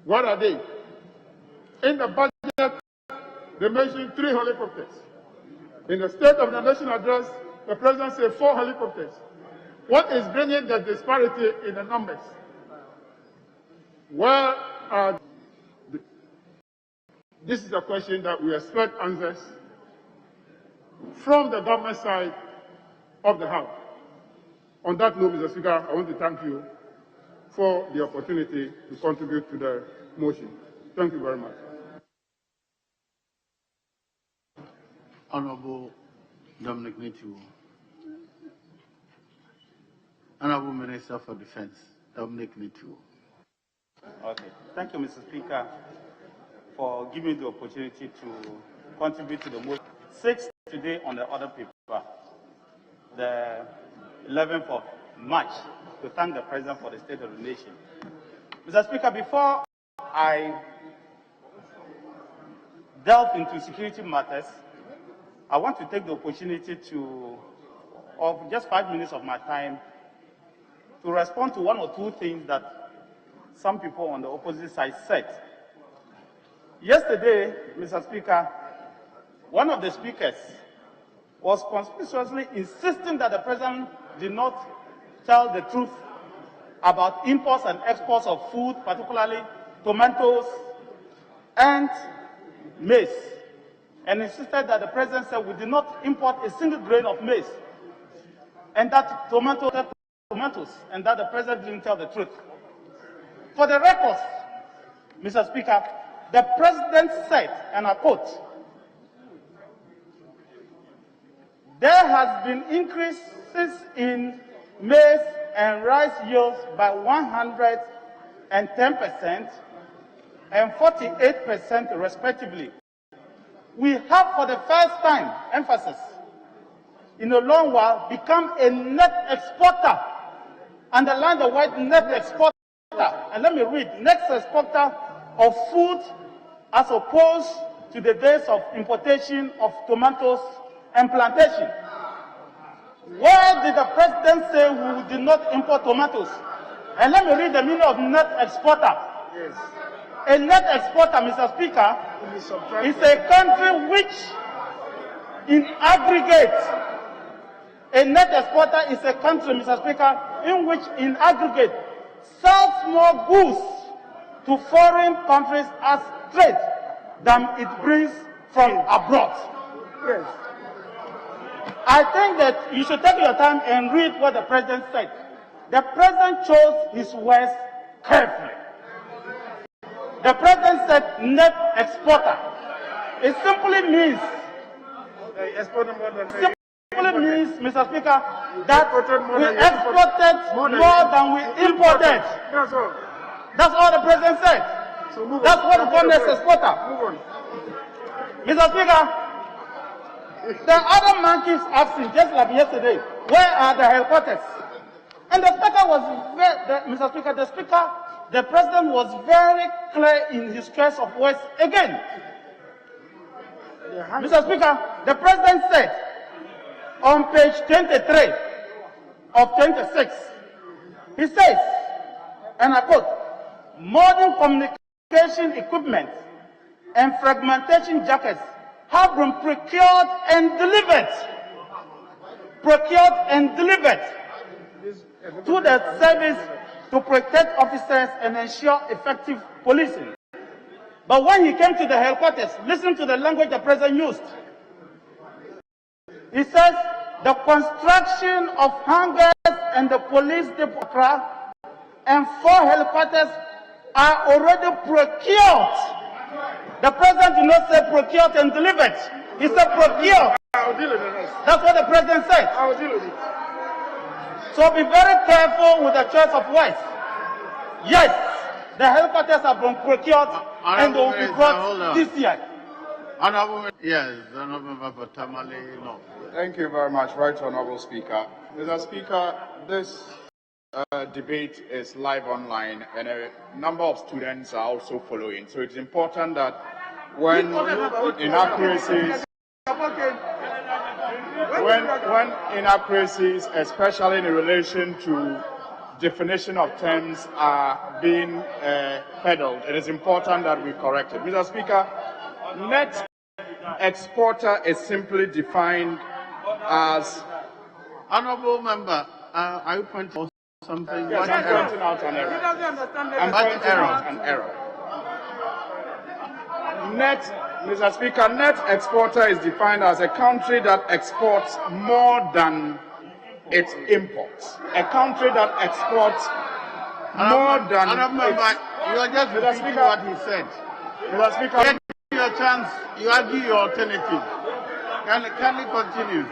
What are they? In the budget, they mentioned 3 helicopters. In the State of the Nation address, the President said 4 helicopters. What is bringing the disparity in the numbers? Where are This is a question that we expect answers from the government side of the House. On that note, Mr. Speaker, I want to thank you for the opportunity to contribute to the motion. Thank you very much. Honorable Dominic Netu. Honorable Minister for Defense, Dominic Netu. Okay. Thank you, Mr. Speaker, for giving me the opportunity to contribute to the motion. 6 today on the other paper, the 11th of March, to thank the President for the State of the Nation. Mr. Speaker, before I delve into security matters, I want to take the opportunity of just 5 minutes of my time to respond to 1 or 2 things that some people on the opposite side said. Yesterday, Mr. Speaker, one of the speakers was conspicuously insisting that the President did not tell the truth about imports and exports of food, particularly tomatoes and maize. and insisted that the president said we did not import a single grain of maize, and that tomatoes, and that the president didn't tell the truth. For the records, Mr. Speaker, the president said, and I quote, "There has been increases in maize and rice yields by 110% and 48% respectively. We have for the first time, emphasis, in a long while, become a net exporter." Underline the word net exporter. And let me read, net exporter of food as opposed to the days of importation of tomatoes and plantation. Where did the president say we did not import tomatoes? And let me read the meaning of net exporter. Yes. A net exporter, Mr. Speaker, is a country which, in aggregate, a net exporter is a country, Mr. Speaker, in which, in aggregate, sells more goods to foreign countries as trade than it brings from abroad. Yes. I think that you should take your time and read what the president said. The president chose his words carefully. The president said net exporter. It simply means, Mr. Speaker, that we exported more than we imported. That's all. That's all the president said. So move That's on. what we call net exporter. Move on. Mr. Speaker, the other man keeps asking, just like yesterday, where are the headquarters? And the speaker was Mr. Speaker, the president was very clear in his choice of words again. Mr. Speaker, the president said on page 23 of 26, he says, and I quote, "Modern communication equipment and fragmentation jackets have been procured and delivered to the service to protect officers and ensure effective policing." But when he came to the headquarters, listen to the language the president used. He says, "The construction of hangars and the police depot and 4 helicopters are already procured." The president did not say procured and delivered. He said procured. I'll deal with it. That's what the president said. I'll deal with it. So be very careful with the choice of words. Yes, the helicopters have been procured and they will be brought this year. Yes, Honorable Member for Tamale, no. Thank you very much, Right Honorable Speaker. Mr. Speaker, this debate is live online and a number of students are also following. So it's important that when inaccuracies, especially in relation to definition of terms, are being peddled, it is important that we correct it. Mr. Speaker, net exporter is simply defined as... Honorable Member, are you pointing out something? Yes, I'm pointing out an error. I'm pointing out an error. Mr. Speaker, net exporter is defined as a country that exports more than it imports. A country that exports more than... Honorable Member, you are just repeating what he said. Mr. Speaker, get your chance, you argue your alternative. Can we continue?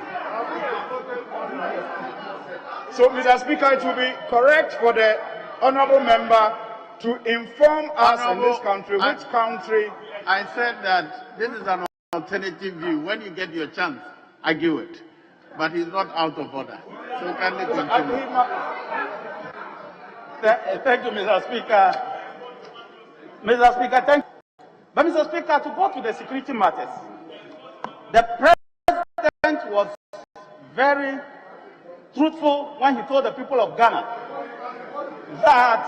So, Mr. Speaker, it will be correct for the honourable member to inform us in this country which country... I said that this is an alternative view. When you get your chance, argue it. But he's not out of order. So can we continue? Thank you, Mr. Speaker. Mr. Speaker, thank you. But, Mr. Speaker, to go to the security matters, the president was very truthful when he told the people of Ghana that,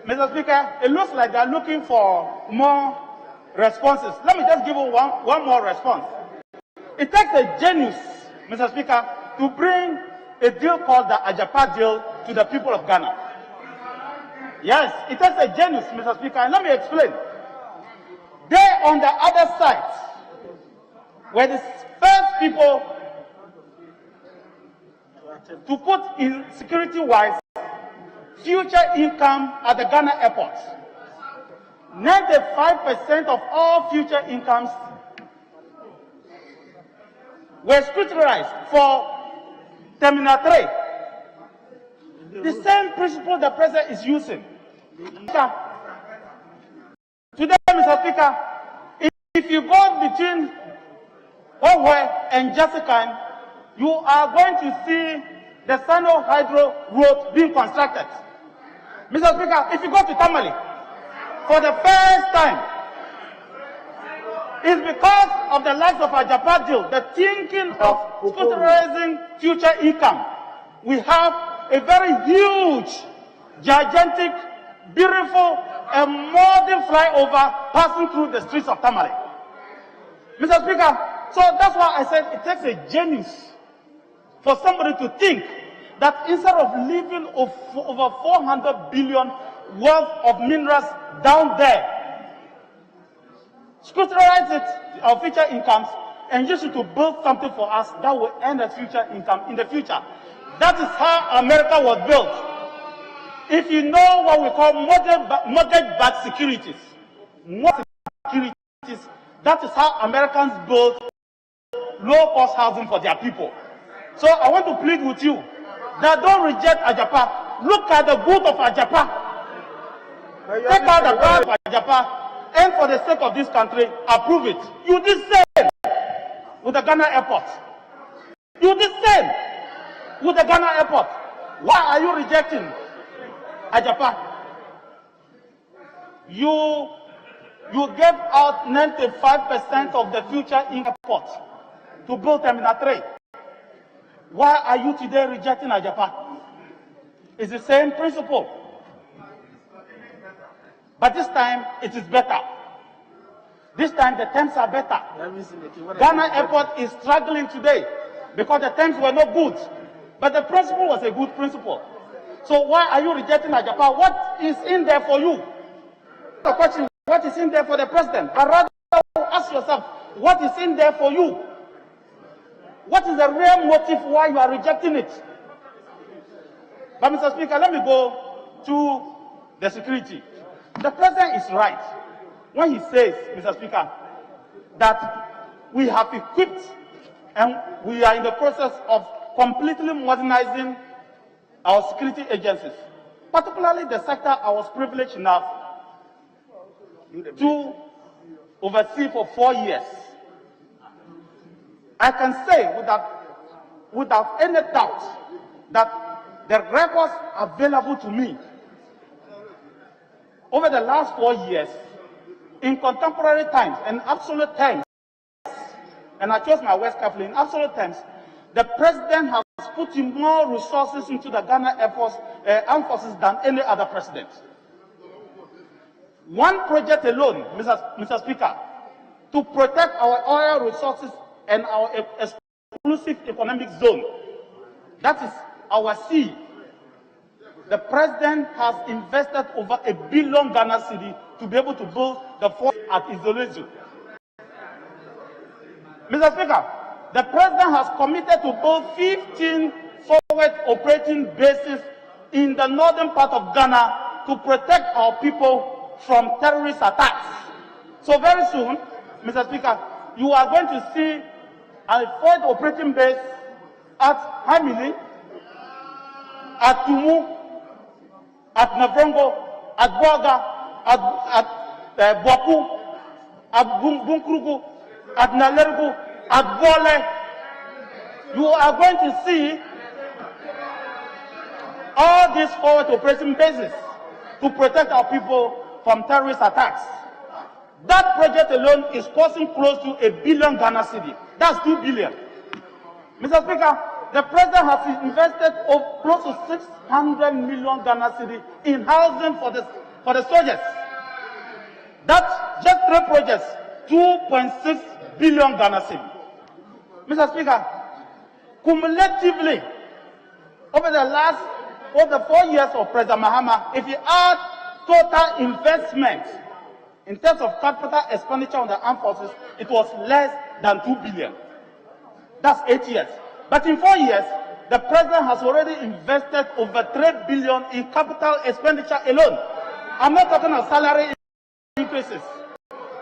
Mr. Speaker, it looks like they're looking for more responses. Let me just give you one more response. It takes a genius, Mr. Speaker, to bring a deal called the Ajapa deal to the people of Ghana. Yes, it takes a genius, Mr. Speaker, and let me explain. They on the other side were the first people to put in security-wise future income at the Ghana airport. 95% of all future incomes were scrutinized for Terminal 3. The same principle the president is using. Today, Mr. Speaker, if you go between Owe and Jessica, you are going to see the Sano Hydro Road being constructed. Mr. Speaker, if you go to Tamale, for the first time, it's because of the likes of Ajapa deal, the thinking of scrutinizing future income. We have a very huge, gigantic, beautiful, and modern flyover passing through the streets of Tamale. Mr. Speaker, so that's why I said it takes a genius for somebody to think that instead of leaving over 400 billion worth of minerals down there, scrutinize it, our future incomes, and use it to build something for us that will end the future income in the future. That is how America was built. If you know what we call mortgage-backed securities, that is how Americans build low-cost housing for their people. So I want to plead with you that don't reject Ajapa. Look at the good of Ajapa. Take out the bad of Ajapa, and for the sake of this country, approve it. You did same with the Ghana airport. You did same with the Ghana airport. Why are you rejecting Ajapa? You gave out 95% of the future in airport to build Terminal 3. Why are you today rejecting Ajapa? It's the same principle. But this time, it is better. This time, the terms are better. Ghana airport is struggling today because the terms were not good. But the principle was a good principle. So why are you rejecting Ajapa? What is in there for you? The question, what is in there for the president? But rather ask yourself, what is in there for you? What is the real motive why you are rejecting it? But Mr. Speaker, let me go to the security. The president is right when he says, Mr. Speaker, that we have equipped and we are in the process of completely modernizing our security agencies, particularly the sector I was privileged enough to oversee for 4 years. I can say without any doubt that the records available to me over the last 4 years, in contemporary times and absolute terms, and I chose my words carefully, in absolute terms, the president has put in more resources into the Ghana Air Force, Armed Forces than any other president. One project alone, Mr. Speaker, to protect our oil resources and our exclusive economic zone, that is our sea. The president has invested over $1 billion Ghana cedi to be able to build the fort at Izolezu. Mr. Speaker, the president has committed to build 15 forward operating bases in the northern part of Ghana to protect our people from terrorist attacks. So very soon, Mr. Speaker, you are going to see a forward operating base at Hamili, at Tumu, at Navrongo, at Boaga, at Boaku, at Bunkrugu, at Nalergu, at Bole. You are going to see all these forward operating bases to protect our people from terrorist attacks. That project alone is costing close to $1 billion Ghana cedi. That's 2 billion. Mr. Speaker, the president has invested close to 600 million Ghana cedi in housing for the soldiers. That's just 3 projects, 2.6 billion Ghana cedi. Mr. Speaker, cumulatively, over the 4 years of President Mahama, if you add total investment In terms of capital expenditure on the armed forces, it was less than 2 billion. That's 8 years. But in 4 years, the president has already invested over 3 billion in capital expenditure alone. I'm not talking of salary increases.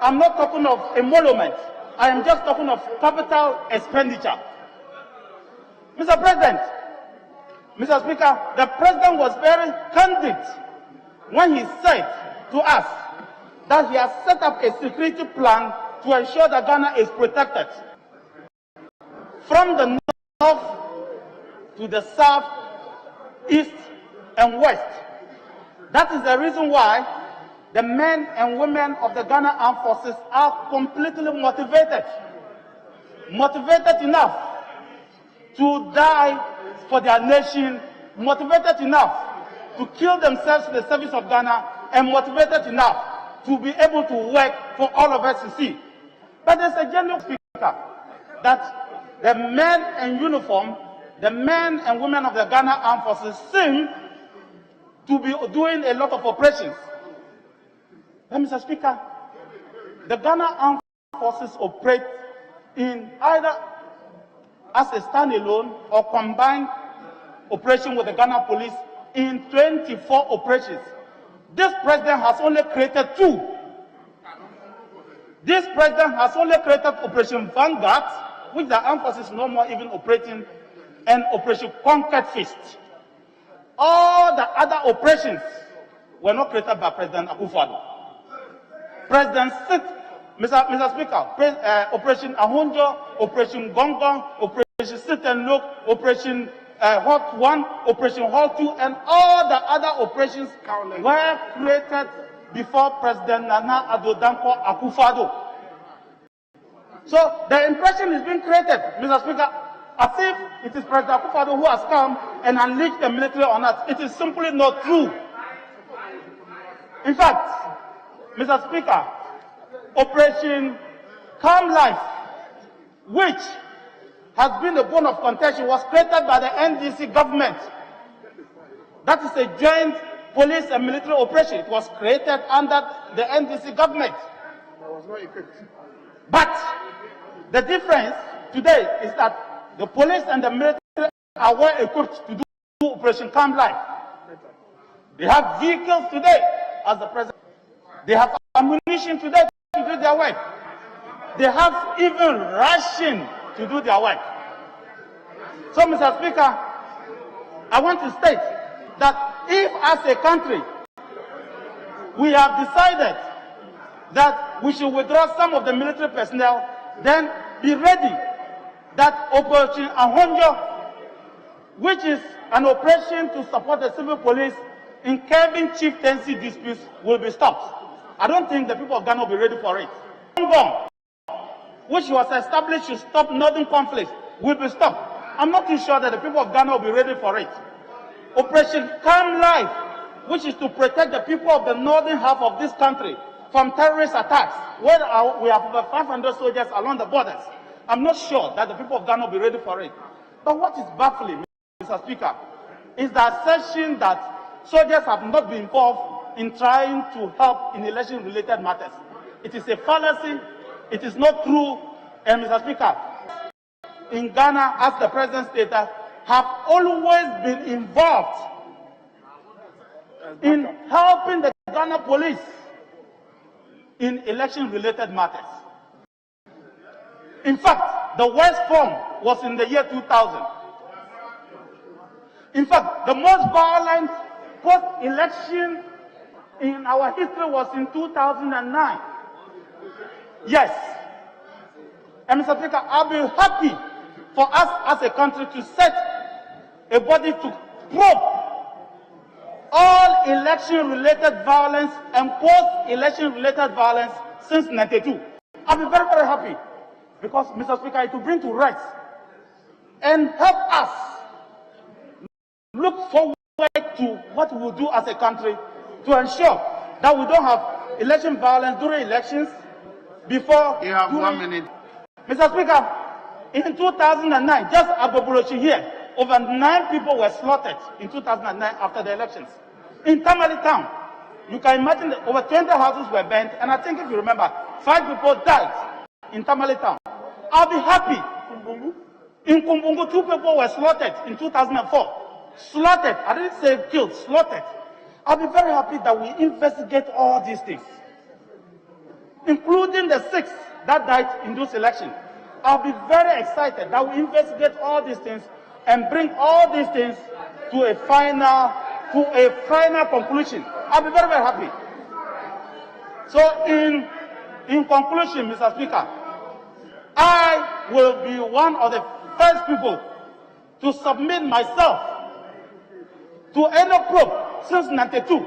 I'm not talking of emolument. I am just talking of capital expenditure. Mr. President, Mr. Speaker, the president was very candid when he said to us that he has set up a security plan to ensure that Ghana is protected. From the north to the south, east, and west. That is the reason why the men and women of the Ghana Armed Forces are completely motivated. Motivated enough to die for their nation, motivated enough to kill themselves in the service of Ghana, and motivated enough to be able to work for all of us to see. But there's a general speaker that the men in uniform, the men and women of the Ghana Armed Forces seem to be doing a lot of operations. But Mr. Speaker, the Ghana Armed Forces operate in either as a standalone or combined operation with the Ghana Police in 24 operations. This president has only created 2. This president has only created Operation Vanguard, which the armed forces no more even operating, and Operation Conquered Fist. All the other operations were not created by President Akufo-Addo. President Mr. Speaker, Operation Ahunjo, Operation Gongong, Operation Sit and Look, Operation Hot 1, Operation Hot 2, and all the other operations were created before President Nana Addo Dankwa Akufo-Addo. So the impression is being created, Mr. Speaker, as if it is President Akufo-Addo who has come and unleashed the military on us. It is simply not true. In fact, Mr. Speaker, Operation Calm Life, which has been a bone of contention, was created by the NDC government. That is a joint police and military operation. It was created under the NDC government. But the difference today is that the police and the military are well equipped to do Operation Calm Life. They have vehicles today, as the president. They have ammunition today to do their work. They have even ration to do their work. So, Mr. Speaker, I want to state that if as a country we have decided that we should withdraw some of the military personnel, then be ready that Operation Ahunjo, which is an operation to support the civil police in curbing chieftaincy disputes, will be stopped. I don't think the people of Ghana will be ready for it. Gongong, which was established to stop northern conflicts, will be stopped. I'm not too sure that the people of Ghana will be ready for it. Operation Calm Life, which is to protect the people of the northern half of this country from terrorist attacks, where we have over 500 soldiers along the borders. I'm not sure that the people of Ghana will be ready for it. But what is baffling, Mr. Speaker, is the assertion that soldiers have not been involved in trying to help in election-related matters. It is a fallacy. It is not true. And Mr. Speaker, in Ghana, as the president stated, have always been involved in helping the Ghana police in election-related matters. In fact, the worst form was in the year 2000. In fact, the most violent post-election in our history was in 2009. Yes. And Mr. Speaker, I'll be happy for us as a country to set a body to probe all election-related violence and post-election-related violence since 1992. I'll be very, very happy because, Mr. Speaker, it will bring to rest and help us look forward to what we will do as a country to ensure that we don't have election violence during elections, before. You have 1 minute. Mr. Speaker, in 2009, just at Bobolochi here, over 9 people were slaughtered in 2009 after the elections. In Tamale Town, You can imagine that over 20 houses were burnt, and I think if you remember, 5 people died in Tamale town. I'll be happy. In Kumbungu, 2 people were slaughtered in 2004. Slaughtered. I didn't say killed, slaughtered. I'll be very happy that we investigate all these things, including the 6 that died in those elections. I'll be very excited that we investigate all these things and bring all these things to a final conclusion. I'll be very, very happy. So in conclusion, Mr. Speaker, I will be one of the first people to submit myself to any probe since 92,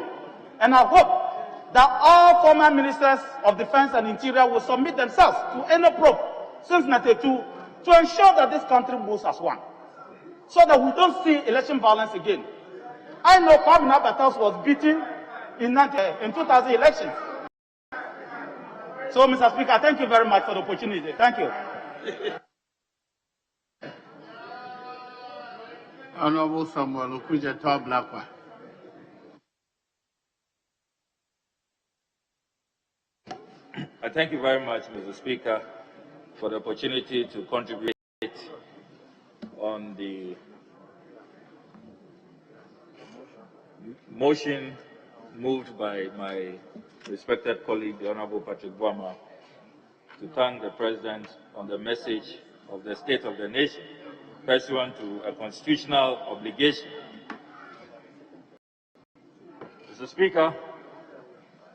and I hope that all former ministers of defense and interior will submit themselves to any probe since 92 to ensure that this country moves as one, so that we don't see election violence again. I know Kwame Battles was beaten in 2000 elections. So, Mr. Speaker, thank you very much for the opportunity. Thank you. Honorable Samuel Okujeto Blakwa. I thank you very much, Mr. Speaker, for the opportunity to contribute on the motion moved by my respected colleague, the Honorable Patrick Boama, to thank the President on the message of the State of the Nation, pursuant to a constitutional obligation. Mr. Speaker,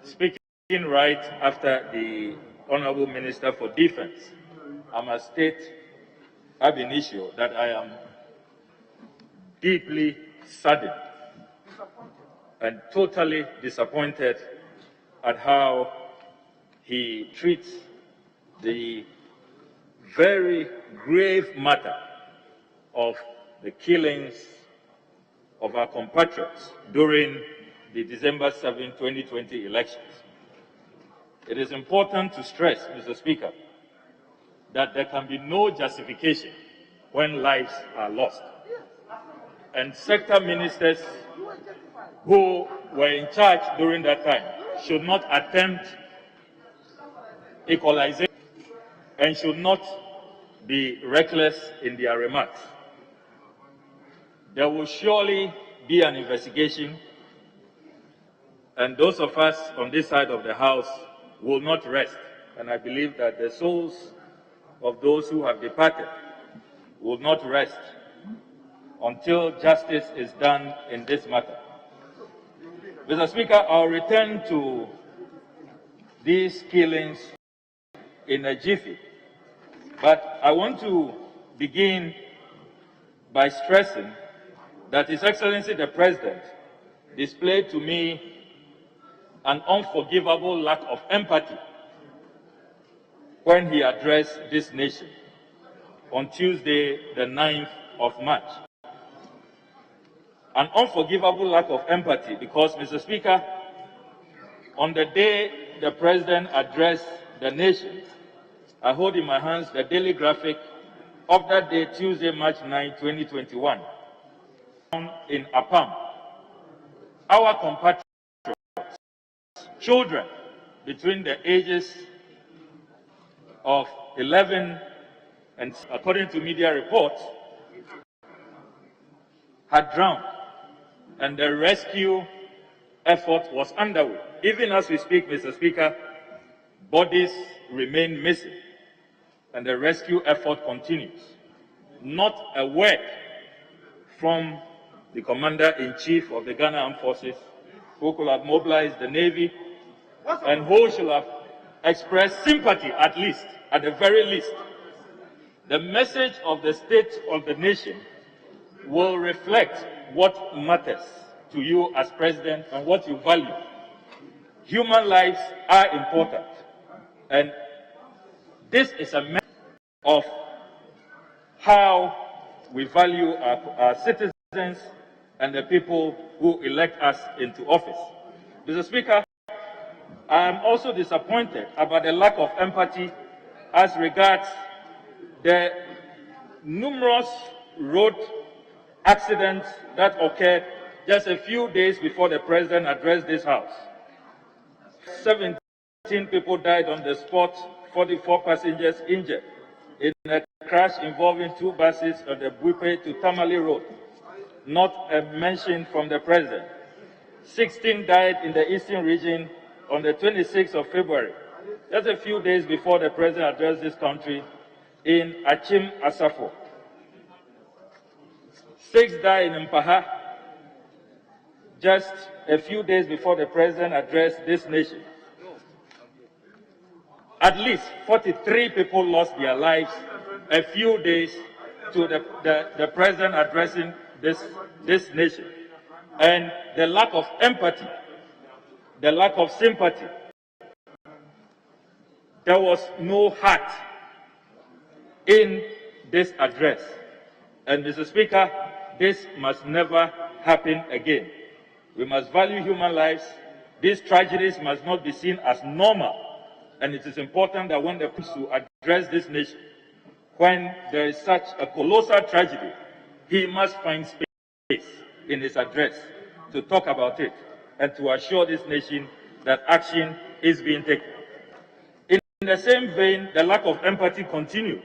speaking right after the Honorable Minister for Defense, I must state ab initio that I am deeply saddened and totally disappointed at how he treats the very grave matter of the killings of our compatriots during the December 7, 2020 elections. It is important to stress, Mr. Speaker, that there can be no justification when lives are lost. And sector ministers who were in charge during that time should not attempt equalization and should not be reckless in their remarks. There will surely be an investigation, and those of us on this side of the House will not rest. And I believe that the souls of those who have departed will not rest until justice is done in this matter. Mr. Speaker, I'll return to these killings in a jiffy, but I want to begin by stressing that His Excellency the President displayed to me an unforgivable lack of empathy when he addressed this nation on Tuesday, the 9th of March. An unforgivable lack of empathy because, Mr. Speaker, on the day the President addressed the nation, I hold in my hands the daily graphic of that day, Tuesday, March 9, 2021. In Apam, our compatriots, children between the ages of 11 and, according to media reports, had drowned, and the rescue effort was underway. Even as we speak, Mr. Speaker, bodies remain missing, and the rescue effort continues. Not a word from the Commander-in-Chief of the Ghana Armed Forces, who could have mobilized the Navy, and who should have expressed sympathy, at least, at the very least. The message of the State of the Nation will reflect what matters to you as President and what you value. Human lives are important, and this is a message of how we value our citizens and the people who elect us into office. Mr. Speaker, I am also disappointed about the lack of empathy as regards the numerous road accidents that occurred just a few days before the President addressed this House. 17 people died on the spot, 44 passengers injured in a crash involving 2 buses on the Buipe to Tamale Road. Not a mention from the president. 16 died in the eastern region on the 26th of February, just a few days before the president addressed this country in Achim Asafo. 6 died in Mpaha, just a few days before the president addressed this nation. At least 43 people lost their lives a few days to the president addressing this nation. And the lack of empathy, the lack of sympathy. There was no heart in this address. And Mr. Speaker, this must never happen again. We must value human lives. These tragedies must not be seen as normal. And it is important that when the to address this nation, when there is such a colossal tragedy, he must find space in his address to talk about it and to assure this nation that action is being taken. In the same vein, the lack of empathy continued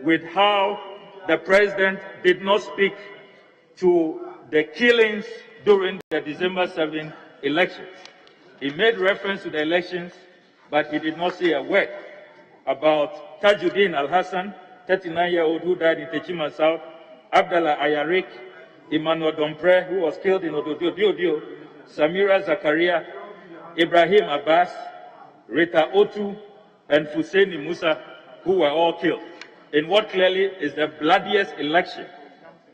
with how the president did not speak to the killings during the December 7 elections. He made reference to the elections, but he did not say a word about Tajuddin Al-Hassan, 39-year-old who died in Techima South, Abdallah Ayarik, Emmanuel Dompre, who was killed in Ododio, Samira Zakaria, Ibrahim Abbas, Rita Otu, and Husseini Musa, who were all killed in what clearly is the bloodiest election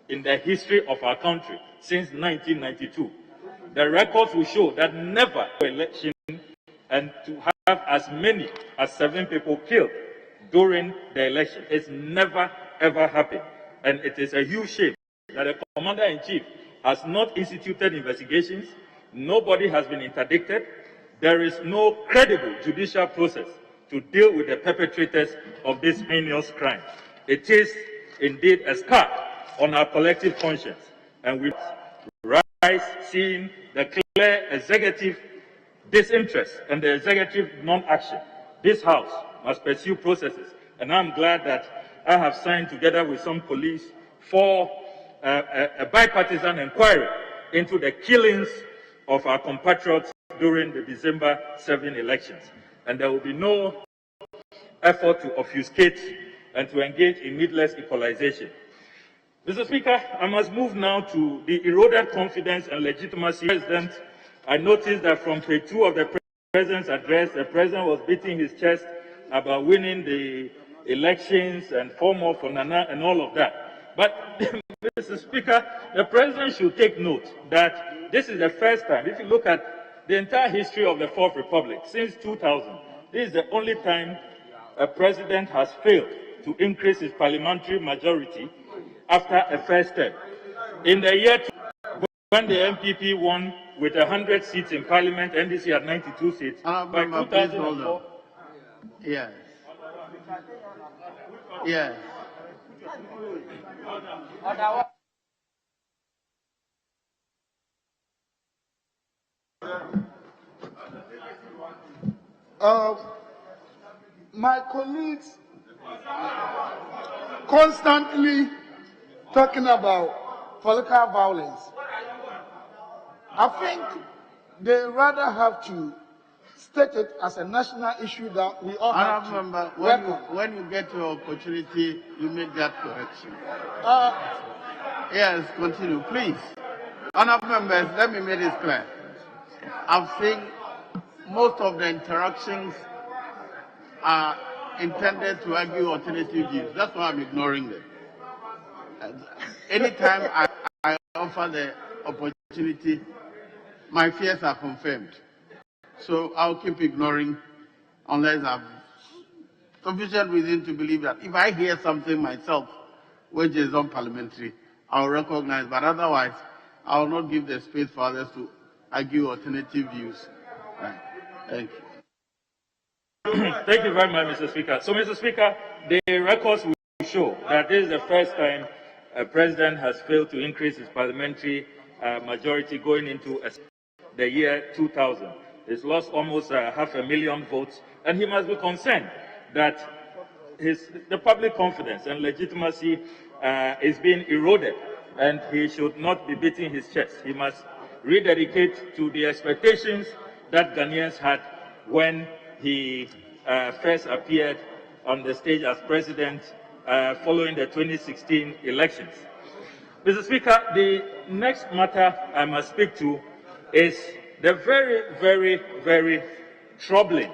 in the history of our country since 1992. The records will show that never election and to have as many as 7 people killed during the election. It's never ever happened. And it is a huge shame that the Commander-in-Chief has not instituted investigations. Nobody has been interdicted. There is no credible judicial process to deal with the perpetrators of this heinous crime. It is indeed a scar on our collective conscience. And we rise seeing the clear executive disinterest and the executive non-action. This House must pursue processes. And I'm glad that I have signed together with some colleagues for a bipartisan inquiry into the killings of our compatriots during the December 7 elections. And there will be no effort to obfuscate and to engage in needless equalization. Mr. Speaker, I must move now to the eroded confidence and legitimacy. President, I noticed that from page 2 of the President's address, the President was beating his chest about winning the elections and 4 more for Nana and all of that. But, Mr. Speaker, the President should take note that this is the first time, if you look at the entire history of the 4th Republic, since 2000, this is the only time a President has failed to increase his parliamentary majority after a first term. In the year when the MPP won with 100 seats in Parliament, NDC had 92 seats. By 2004, yes. Yes. My colleagues constantly talking about political violence. I think they rather have to state it as a national issue that we all have to Remember, when you get your opportunity, you make that correction. Yes, continue, please. Honourable members, let me make this clear. I've seen most of the interactions are intended to argue alternative views. That's why I'm ignoring them. Anytime I offer the opportunity, my fears are confirmed. So I'll keep ignoring unless I've sufficient reason to believe that if I hear something myself which is unparliamentary, I'll recognize, but otherwise I will not give the space for others to argue alternative views. Right. Thank you. Thank you very much, Mr. Speaker. So, Mr. Speaker, the records will show that this is the first time a president has failed to increase his parliamentary majority going into the year 2000. He's lost almost 500,000 votes, and he must be concerned that the public confidence and legitimacy is being eroded, and he should not be beating his chest. He must rededicate to the expectations that Ghanaians had when he first appeared on the stage as president following the 2016 elections. Mr. Speaker, the next matter I must speak to is the very, very, very troubling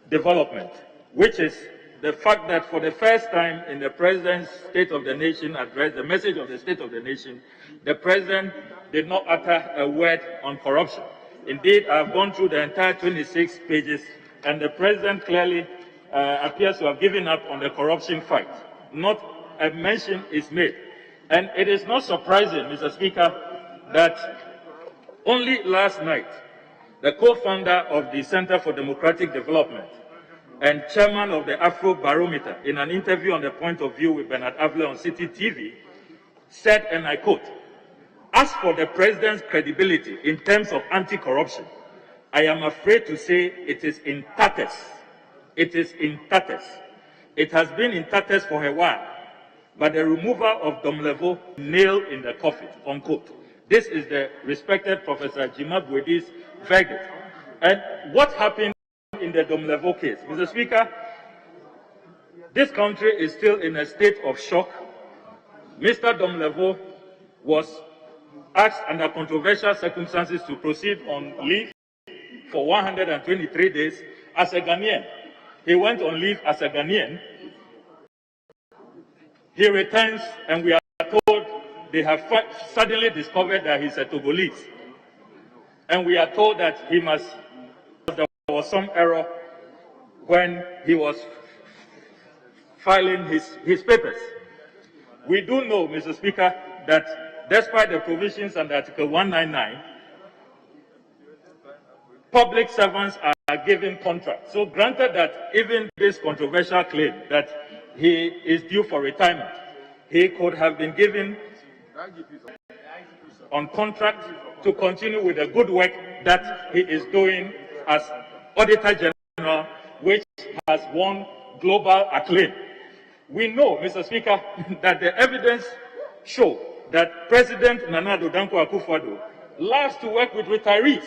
development, which is the fact that for the first time in the President's State of the Nation address, the message of the State of the Nation, the President did not utter a word on corruption. Indeed, I've gone through the entire 26 pages, and the President clearly appears to have given up on the corruption fight. Not a mention is made. And it is not surprising, Mr. Speaker, that only last night, the co-founder of the Center for Democratic Development and chairman of the Afro Barometer, in an interview on the Point of View with Bernard Avle on City TV, said, and I quote, "As for the President's credibility in terms of anti-corruption, I am afraid to say it is in tatters. It is in tatters. It has been in tatters for a while, but the removal of Domlevo, nail in the coffin," unquote. This is the respected Professor Jima Buedi's verdict. And what happened in the Domlevo case? Mr. Speaker, this country is still in a state of shock. Mr. Domlevo was asked under controversial circumstances to proceed on leave for 123 days as a Ghanaian. He went on leave as a Ghanaian. He returns, and we are told they have suddenly discovered that he's a Togolese. And we are told that there was some error when he was filing his papers. We do know, Mr. Speaker, that despite the provisions under Article 199, public servants are given contracts. So granted that even this controversial claim that he is due for retirement, he could have been given on contract to continue with the good work that he is doing as Auditor General, which has won global acclaim. We know, Mr. Speaker, that the evidence shows that President Nana Addo Dankwa Akufo-Addo loves to work with retirees.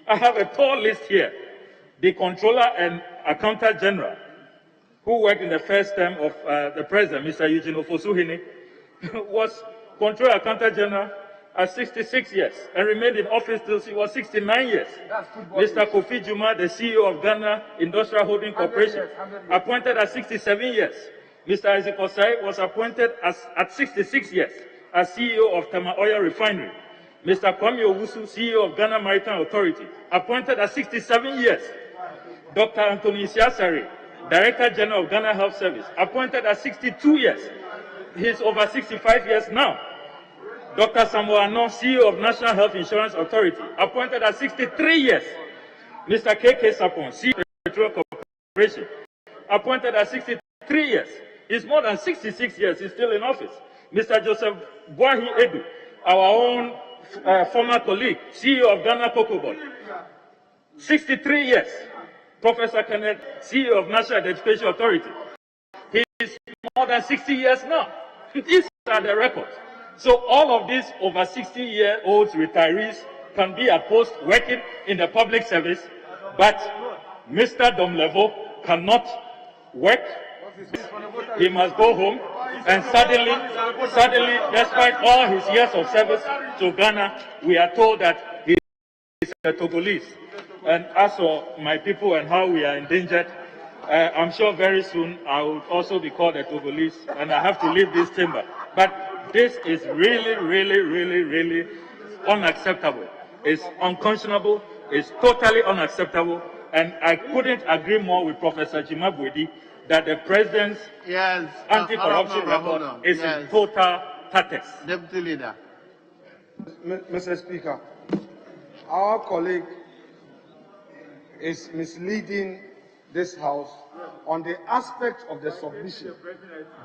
I have a tall list here. The Controller and Accountant General, who worked in the first term of the President, Mr. Eugene Ofosuhene, was Controller Accountant General at 66 years and remained in office till he was 69 years. Mr. Kofi Juma, the CEO of Ghana Industrial Holding Corporation, appointed at 67 years. Mr. Isaac Osai was appointed at 66 years as CEO of Tama Oil Refinery. Mr. Kwame Owusu, CEO of Ghana Maritime Authority, appointed at 67 years. Dr. Anthony Siasari, Director General of Ghana Health Service, appointed at 62 years. He's over 65 years now. Dr. Samuel Ano, CEO of National Health Insurance Authority, appointed at 63 years. Mr. KK Sapon, CEO of Petroleum Corporation, appointed at 63 years. He's more than 66 years, he's still in office. Mr. Joseph Boahi Edu, our own former colleague, CEO of Ghana Cocoa Board, 63 years. Professor Kenneth, CEO of National Education Authority, he's more than 60 years now. These are the records. So all of these over 60-year-olds retirees can be at post working in the public service, but Mr. Domlevo cannot work. He must go home, and suddenly, despite all his years of service to Ghana, we are told that he is a Togolese. And as for my people and how we are endangered, I'm sure very soon I will also be called a Togolese, and I have to leave this chamber. But this is really, really, really, really unacceptable. It's unconscionable. It's totally unacceptable. And I couldn't agree more with Professor Jima Buedi that the President's anti-corruption record is in total tatters. Deputy Leader. Mr. Speaker, our colleague is misleading this House on the aspect of the submission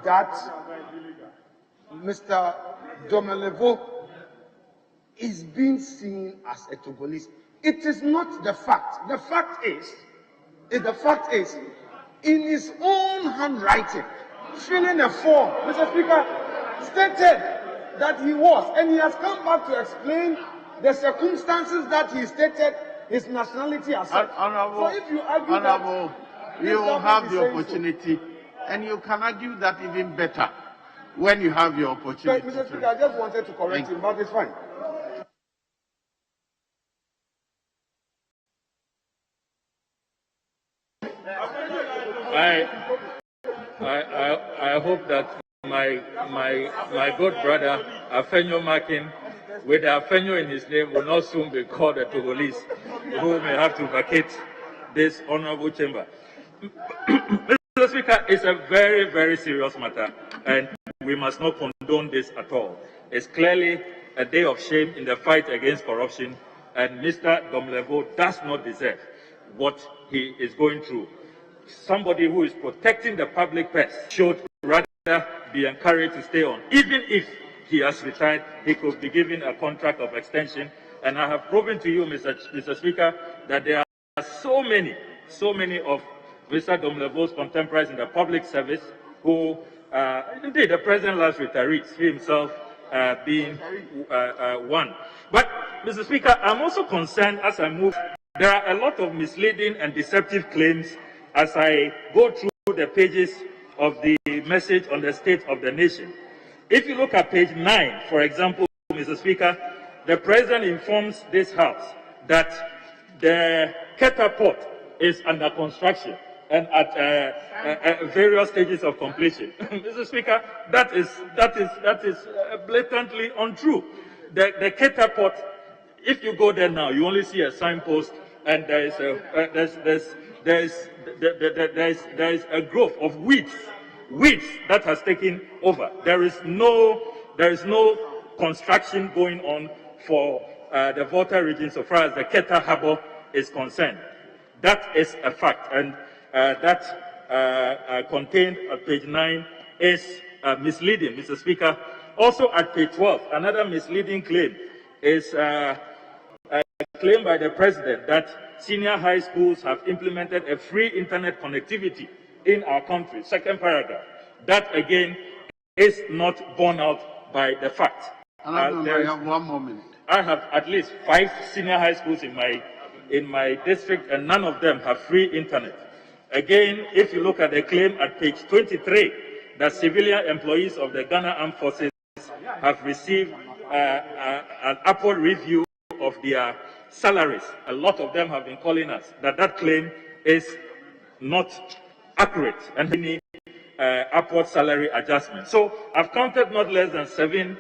that Mr. Domelevo is being seen as a Togolese. It is not the fact. The fact is, in his own handwriting, filling a form, Mr. Speaker, stated that he was, and he has come back to explain the circumstances that he stated his nationality as such. Honorable, so if you argue Honorable, that you will have the saying opportunity, and you can argue that even better when you have your opportunity. But, Mr. Speaker, I just wanted to correct him, but it's fine. I hope that my good brother Afenyo Makin, with Afenyo in his name, will not soon be called a Togolese, who may have to vacate this honorable chamber. Mr. Speaker, it's a very, very serious matter, and we must not condone this at all. It's clearly a day of shame in the fight against corruption, and Mr. Domlevo does not deserve what he is going through. Somebody who is protecting the public purse should rather be encouraged to stay on. Even if he has retired, he could be given a contract of extension. And I have proven to you, Mr. Speaker, that there are so many of Mr. Domlevo's contemporaries in the public service who, indeed, the president last retirees, he himself being one. But, Mr. Speaker, I'm also concerned as I move. There are a lot of misleading and deceptive claims as I go through the pages of the message on the state of the nation. If you look at page 9, for example, Mr. Speaker, the president informs this House that the catapult is under construction and at various stages of completion. Mr. Speaker, that is blatantly untrue. The catapult, if you go there now, you only see a signpost, and there is a growth of weeds that has taken over. There is no construction going on for the Volta region so far as the Keta Harbour is concerned. That is a fact, and that contained at page 9 is misleading, Mr. Speaker. Also at page 12, another misleading claim is a claim by the president that senior high schools have implemented a free internet connectivity in our country. Second paragraph. That again is not borne out by the fact. I have 1 moment. I have at least 5 senior high schools in my district, and none of them have free internet. Again, if you look at the claim at page 23, that civilian employees of the Ghana Armed Forces have received an upward review of their salaries. A lot of them have been calling us that claim is not accurate and they need upward salary adjustment. So I've counted not less than 7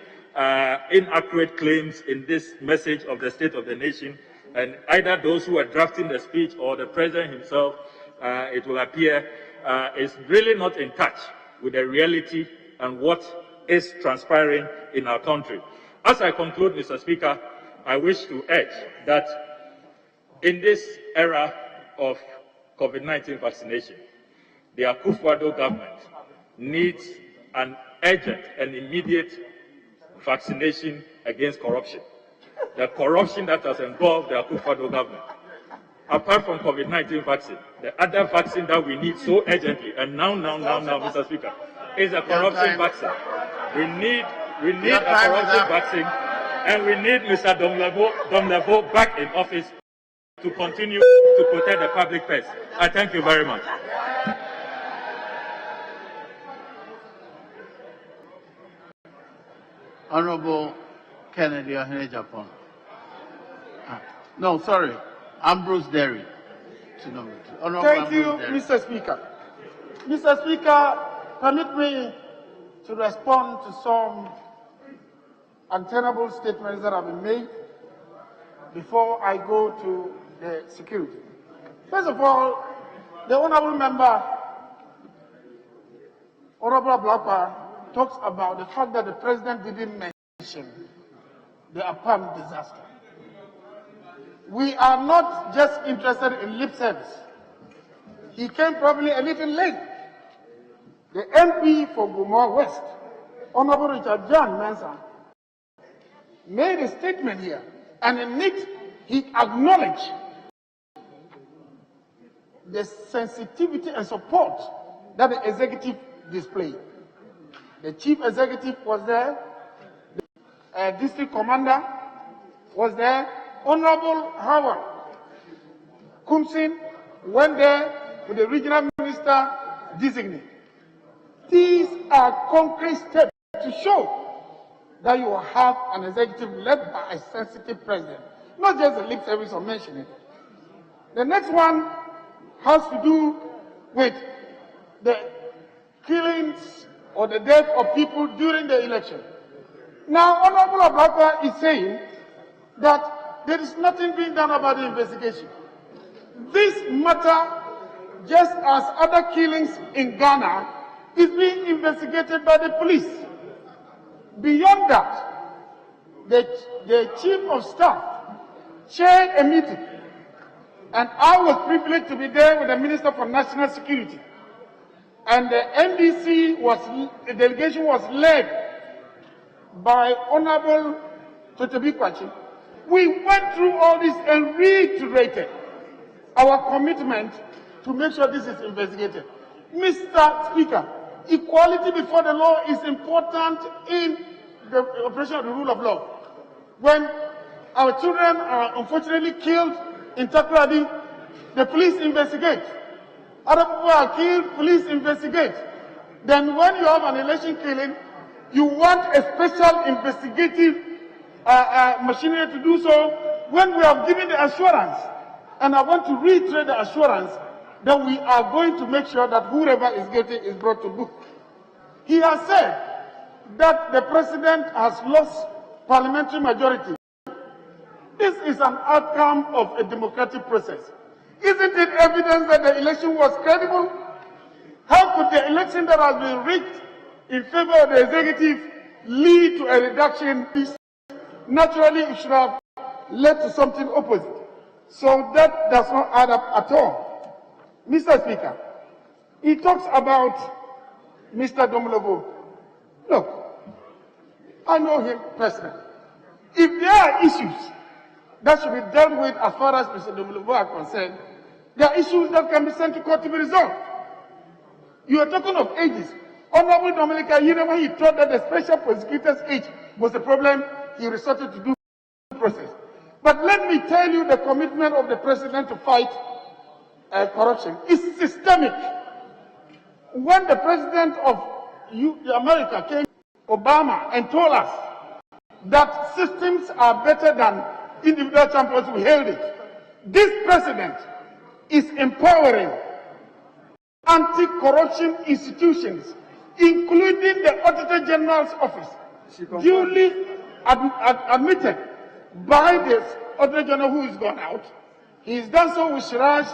inaccurate claims in this message of the state of the nation, and either those who are drafting the speech or the president himself, it will appear, is really not in touch with the reality and what is transpiring in our country. As I conclude, Mr. Speaker, I wish to urge that in this era of COVID-19 vaccination, the Akufo-Addo government needs an urgent and immediate vaccination against corruption. The corruption that has engulfed the Akufo-Addo government. Apart from COVID-19 vaccine, the other vaccine that we need so urgently, and now, Mr. Speaker, is a corruption vaccine. We need a corruption vaccine, and we need Mr. Domlevo back in office to continue to protect the public purse. I thank you very much. Honorable Kennedy Ohene Japan. No, sorry. Ambrose Derry. Thank you, Mr. Speaker. Mr. Speaker, permit me to respond to some untenable statements that have been made before I go to the security. First of all, the honorable member, Honorable Blakwa, talks about the fact that the president didn't mention the APAM disaster. We are not just interested in lip service. He came probably a little late. The MP for Gumor West, Honorable Richard John Mensah, made a statement here, and in it he acknowledged the sensitivity and support that the executive displayed. The chief executive was there, the district commander was there, Honorable Howard Kunsin went there with the regional minister designate. These are concrete steps to show that you have an executive led by a sensitive president, not just the lip service of mentioning it. The next one has to do with the killings or the death of people during the election. Now, Honorable Abaka is saying that there is nothing being done about the investigation. This matter, just as other killings in Ghana, is being investigated by the police. Beyond that, the chief of staff chaired a meeting, and I was privileged to be there with the Minister for National Security. And the NDC the delegation was led by Honorable Totobikwachi. We went through all this and reiterated our commitment to make sure this is investigated. Mr. Speaker, equality before the law is important in the operation of the rule of law. When our children are unfortunately killed in Takoradi, the police investigate. Other people are killed, police investigate. Then when you have an election killing, you want a special investigative machinery to do so. When we have given the assurance, and I want to reiterate the assurance, that we are going to make sure that whoever is guilty is brought to book. He has said that the president has lost parliamentary majority. This is an outcome of a democratic process. Isn't it evidence that the election was credible? How could the election that has been rigged in favor of the executive lead to a reduction? Naturally, it should have led to something opposite. So that does not add up at all. Mr. Speaker, he talks about Mr. Domolovo. Look, I know him personally. If there are issues that should be dealt with as far as Mr. Domolovo are concerned, there are issues that can be sent to court to be resolved. You are talking of ages. Honorable Dominica, when he thought that the special prosecutor's age was a problem, he resorted to due process. But let me tell you, the commitment of the president to fight corruption is systemic. When the president of America came, Obama, and told us that systems are better than individual champions, we held it. This president is empowering anti-corruption institutions, including the Auditor General's office, duly admitted by the Auditor General who is gone out. He's done so with Siraj,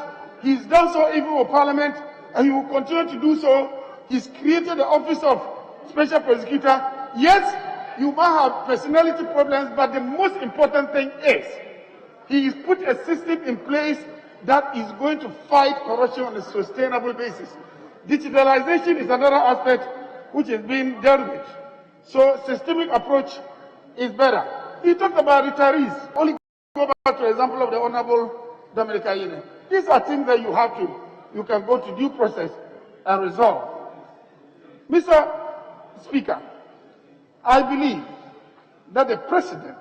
he's done so even with Parliament, and he will continue to do so. He's created the office of Special Prosecutor. Yes, you might have personality problems, but the most important thing is he has put a system in place that is going to fight corruption on a sustainable basis. Digitalization is another aspect which is being dealt with. So systemic approach is better. He talked about retirees. Only go back to the example of the Honorable Dominica Yene. These are things that you can go to due process and resolve. Mr. Speaker, I believe that the President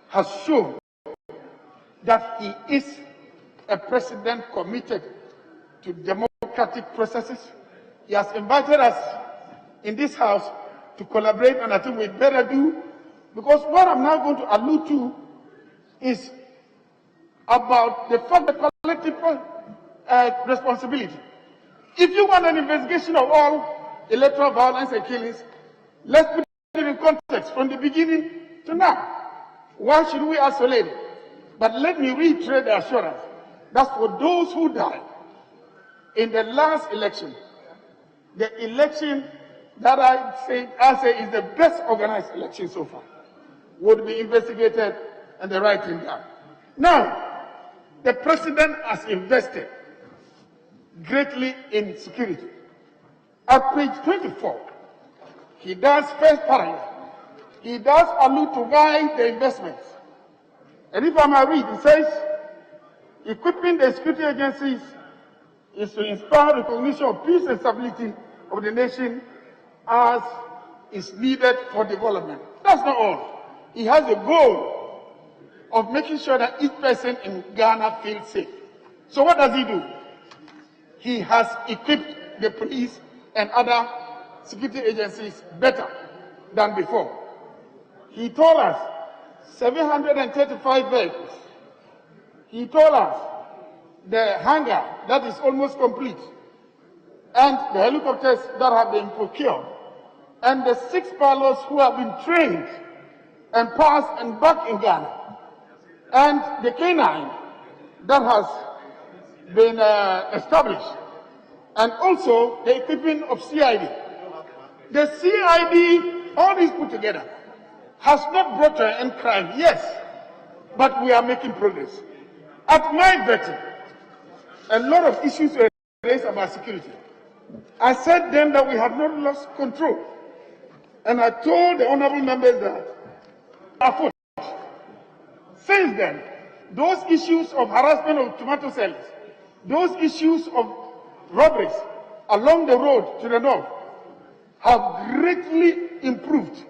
has shown that he is a President committed to democratic processes. He has invited us in this House to collaborate, and I think we better do, because what I'm now going to allude to is about the fact that collective responsibility. If you want an investigation of all electoral violence and killings, let's put it in context from the beginning to now. Why should we isolate it? But let me reiterate the assurance that for those who died in the last election, the election that I say is the best organized election so far, would be investigated and the right thing done. Now, the president has invested greatly in security. At page 24, he does first paragraph. He does allude to why the investments. And if I may read, it says, equipping the security agencies is to inspire recognition of peace and stability of the nation as is needed for development. That's not all. He has a goal of making sure that each person in Ghana feels safe. So what does he do? He has equipped the police and other security agencies better than before. He told us 735 vehicles. He told us the hangar that is almost complete, and the helicopters that have been procured, and the 6 pilots who have been trained and passed and back in Ghana, and the K9 that has been established, and also the equipping of CID. The CID, all these put together, has not brought to an end crime, yes, but we are making progress. At my vetting, a lot of issues were raised about security. I said then that we have not lost control. And I told the honorable members that afoot. Since then, those issues of harassment of tomato sellers, those issues of robberies along the road to the north have greatly improved,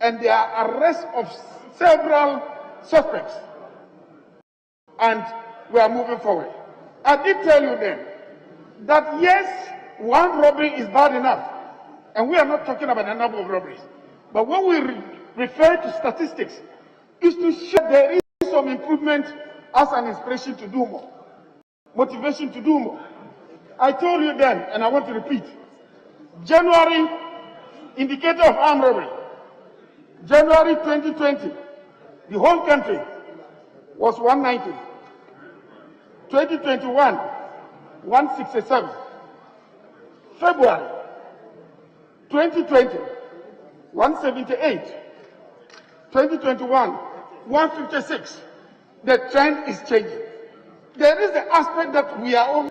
and there are arrests of several suspects, and we are moving forward. I did tell you then that yes, one robbery is bad enough, and we are not talking about the number of robberies, but when we refer to statistics, is to show there is some improvement as an inspiration to do more, motivation to do more. I told you then, and I want to repeat, January indicator of armed robbery, January 2020, the whole country was 190. 2021, 167. February 2020, 178. 2021, 156. The trend is changing. There is the aspect that we are all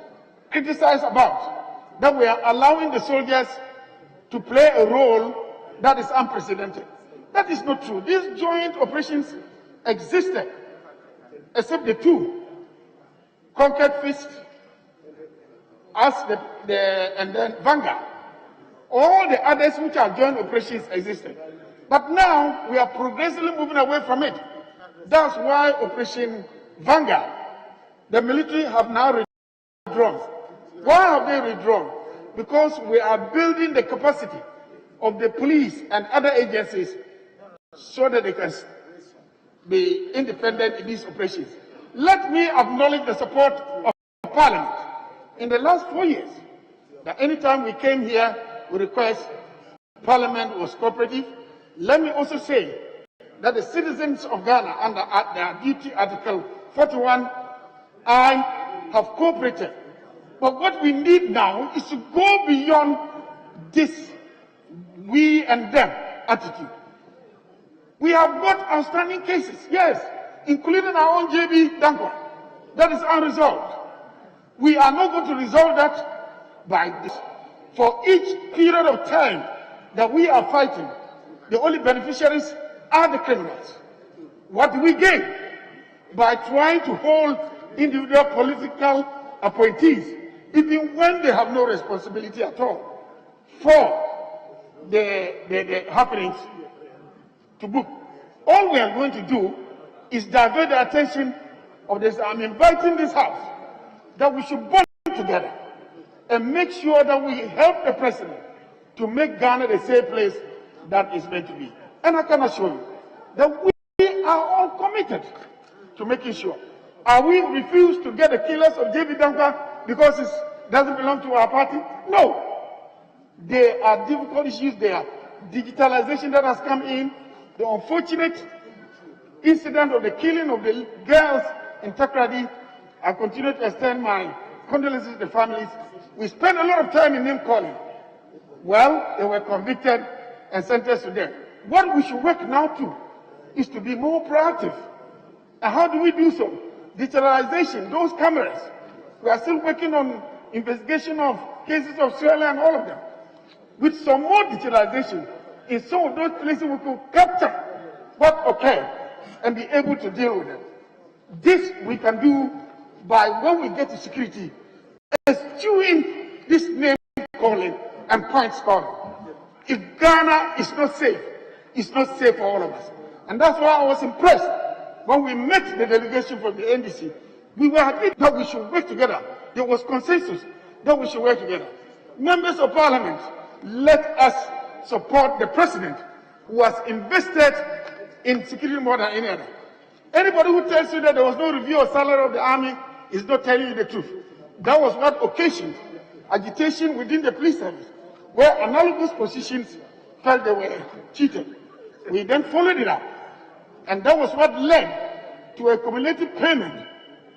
criticized about, that we are allowing the soldiers to play a role that is unprecedented. That is not true. These joint operations existed, except the two, Conquered Fist, as and then Vanguard. All the others which are joint operations existed. But now we are progressively moving away from it. That's why Operation Vanguard, the military have now withdrawn. Why have they withdrawn? Because we are building the capacity of the police and other agencies so that they can be independent in these operations. Let me acknowledge the support of Parliament. In the last 4 years, that anytime we came here, we request Parliament was cooperative. Let me also say that the citizens of Ghana, under their duty Article 41, I have cooperated. But what we need now is to go beyond this we and them attitude. We have got outstanding cases, yes, including our own JB Dankwa. That is unresolved. We are not going to resolve that by this. For each period of time that we are fighting, the only beneficiaries are the criminals. What do we gain by trying to hold individual political appointees, even when they have no responsibility at all, for the happenings to book? All we are going to do is divert the attention of this. I'm inviting this House that we should bond together and make sure that we help the President to make Ghana the safe place that is meant to be. And I can assure you that we are all committed to making sure. Are we refused to get the killers of JB Dankwa because it doesn't belong to our party? No. There are difficult issues there. Digitalization that has come in, the unfortunate incident of the killing of the girls in Takrady. I continue to extend my condolences to the families. We spent a lot of time in name calling. Well, they were convicted and sentenced to death. What we should work now to is to be more proactive. And how do we do so? Digitalization, those cameras. We are still working on investigation of cases of Sierra and all of them. With some more digitalization, in some of those places we could capture what occurred and be able to deal with it. This we can do by, when we get to security, eschewing this name calling and points calling. If Ghana is not safe, it's not safe for all of us. And that's why I was impressed when we met the delegation from the NDC. We were agreed that we should work together. There was consensus that we should work together. Members of Parliament, let us support the President, who has invested in security more than any other. Anybody who tells you that there was no review of salary of the army is not telling you the truth. That was what occasioned agitation within the police service, where analogous positions felt they were cheated. We then followed it up, and that was what led to a cumulative payment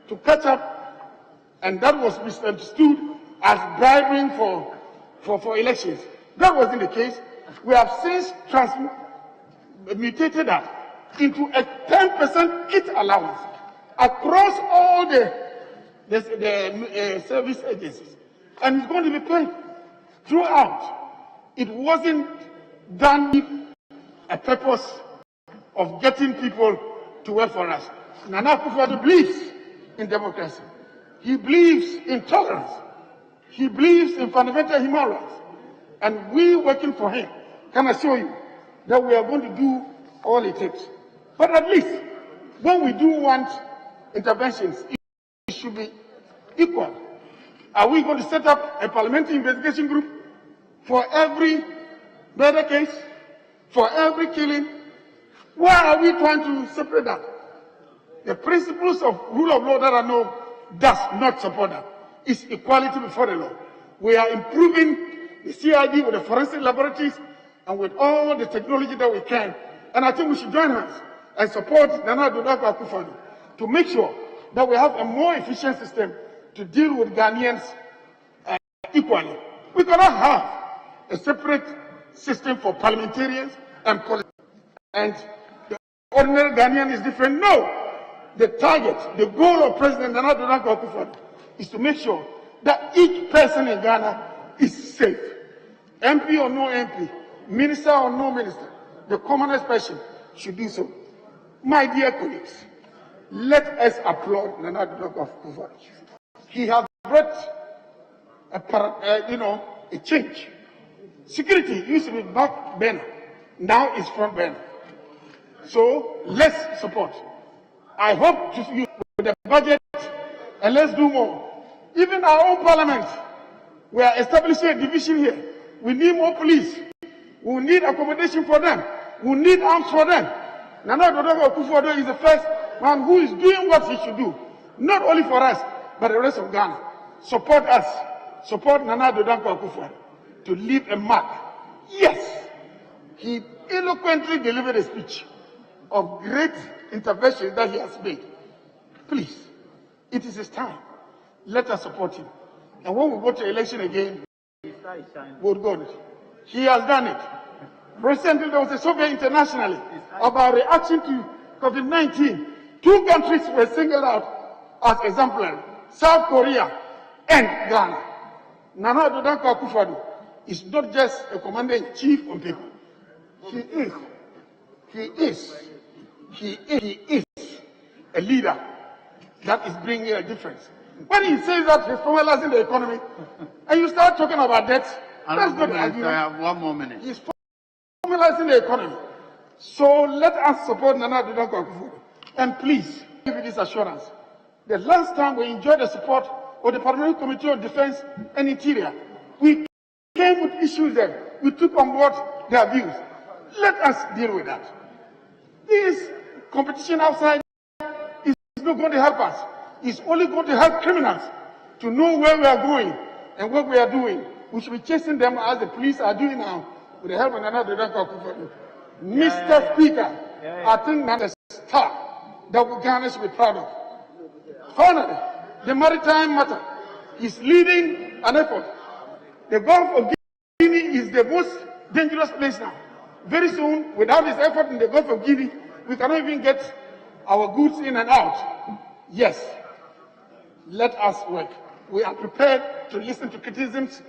to catch up, and that was misunderstood as bribing for elections. That wasn't the case. We have since mutated that into a 10% kit allowance across all the service agencies, and it's going to be paid throughout. It wasn't done with a purpose of getting people to work for us. Nana Akufo-Addo believes in democracy. He believes in tolerance. He believes in fundamental human rights. And we working for him can assure you that we are going to do all it takes. But at least when we do want interventions, it should be equal. Are we going to set up a parliamentary investigation group for every murder case, for every killing? Why are we trying to separate that? The principles of rule of law that I know does not support that. It's equality before the law. We are improving the CID with the forensic laboratories and with all the technology that we can. And I think we should join hands and support Nana Akufo-Addo to make sure that we have a more efficient system to deal with Ghanaians equally. We cannot have a separate system for parliamentarians and politicians. And the ordinary Ghanaian is different. No. The target, the goal of President Nana Akufo-Addo is to make sure that each person in Ghana is safe. MP or no MP, minister or no minister, the commonest person should do so. My dear colleagues, let us applaud Nana Akufo-Addo. He has brought a change. Security used to be back burner, now it's front burner. So let's support. I hope to use the budget, and let's do more. Even our own parliament, we are establishing a division here. We need more police. We need accommodation for them. We need arms for them. Nana Akufo-Addo is the first man who is doing what he should do, not only for us, but the rest of Ghana. Support us. Support Nana Akufo-Addo to leave a mark. Yes, he eloquently delivered a speech of great intervention that he has made. Please, it is his time. Let us support him. And when we go to election again, we'll go. He has done it. Recently, there was a survey internationally about reaction to COVID-19. 2 countries were singled out as exemplary: South Korea and Ghana. Nana Akufo-Addo is not just a commander-in-chief on paper. He is a leader that is bringing a difference. When he says that he's formalizing the economy, and you start talking about debt, that's not the argument. I have 1 more minute. He's formalizing the economy. So let us support Nana Akufo-Addo. And please, give me this assurance. The last time we enjoyed the support of the Parliamentary Committee on Defense and Interior, we came with issues there. We took on board their views. Let us deal with that. This competition outside is not going to help us. It's only going to help criminals to know where we are going and what we are doing. We should be chasing them as the police are doing now with the help of Nana Akufo-Addo. Mr. Speaker, I think that's a start that Ghana should be proud of. Finally, the maritime matter is leading an effort. The Gulf of Guinea is the most dangerous place now. Very soon, without this effort in the Gulf of Guinea, we cannot even get our goods in and out. Yes, let us work. We are prepared to listen to criticisms,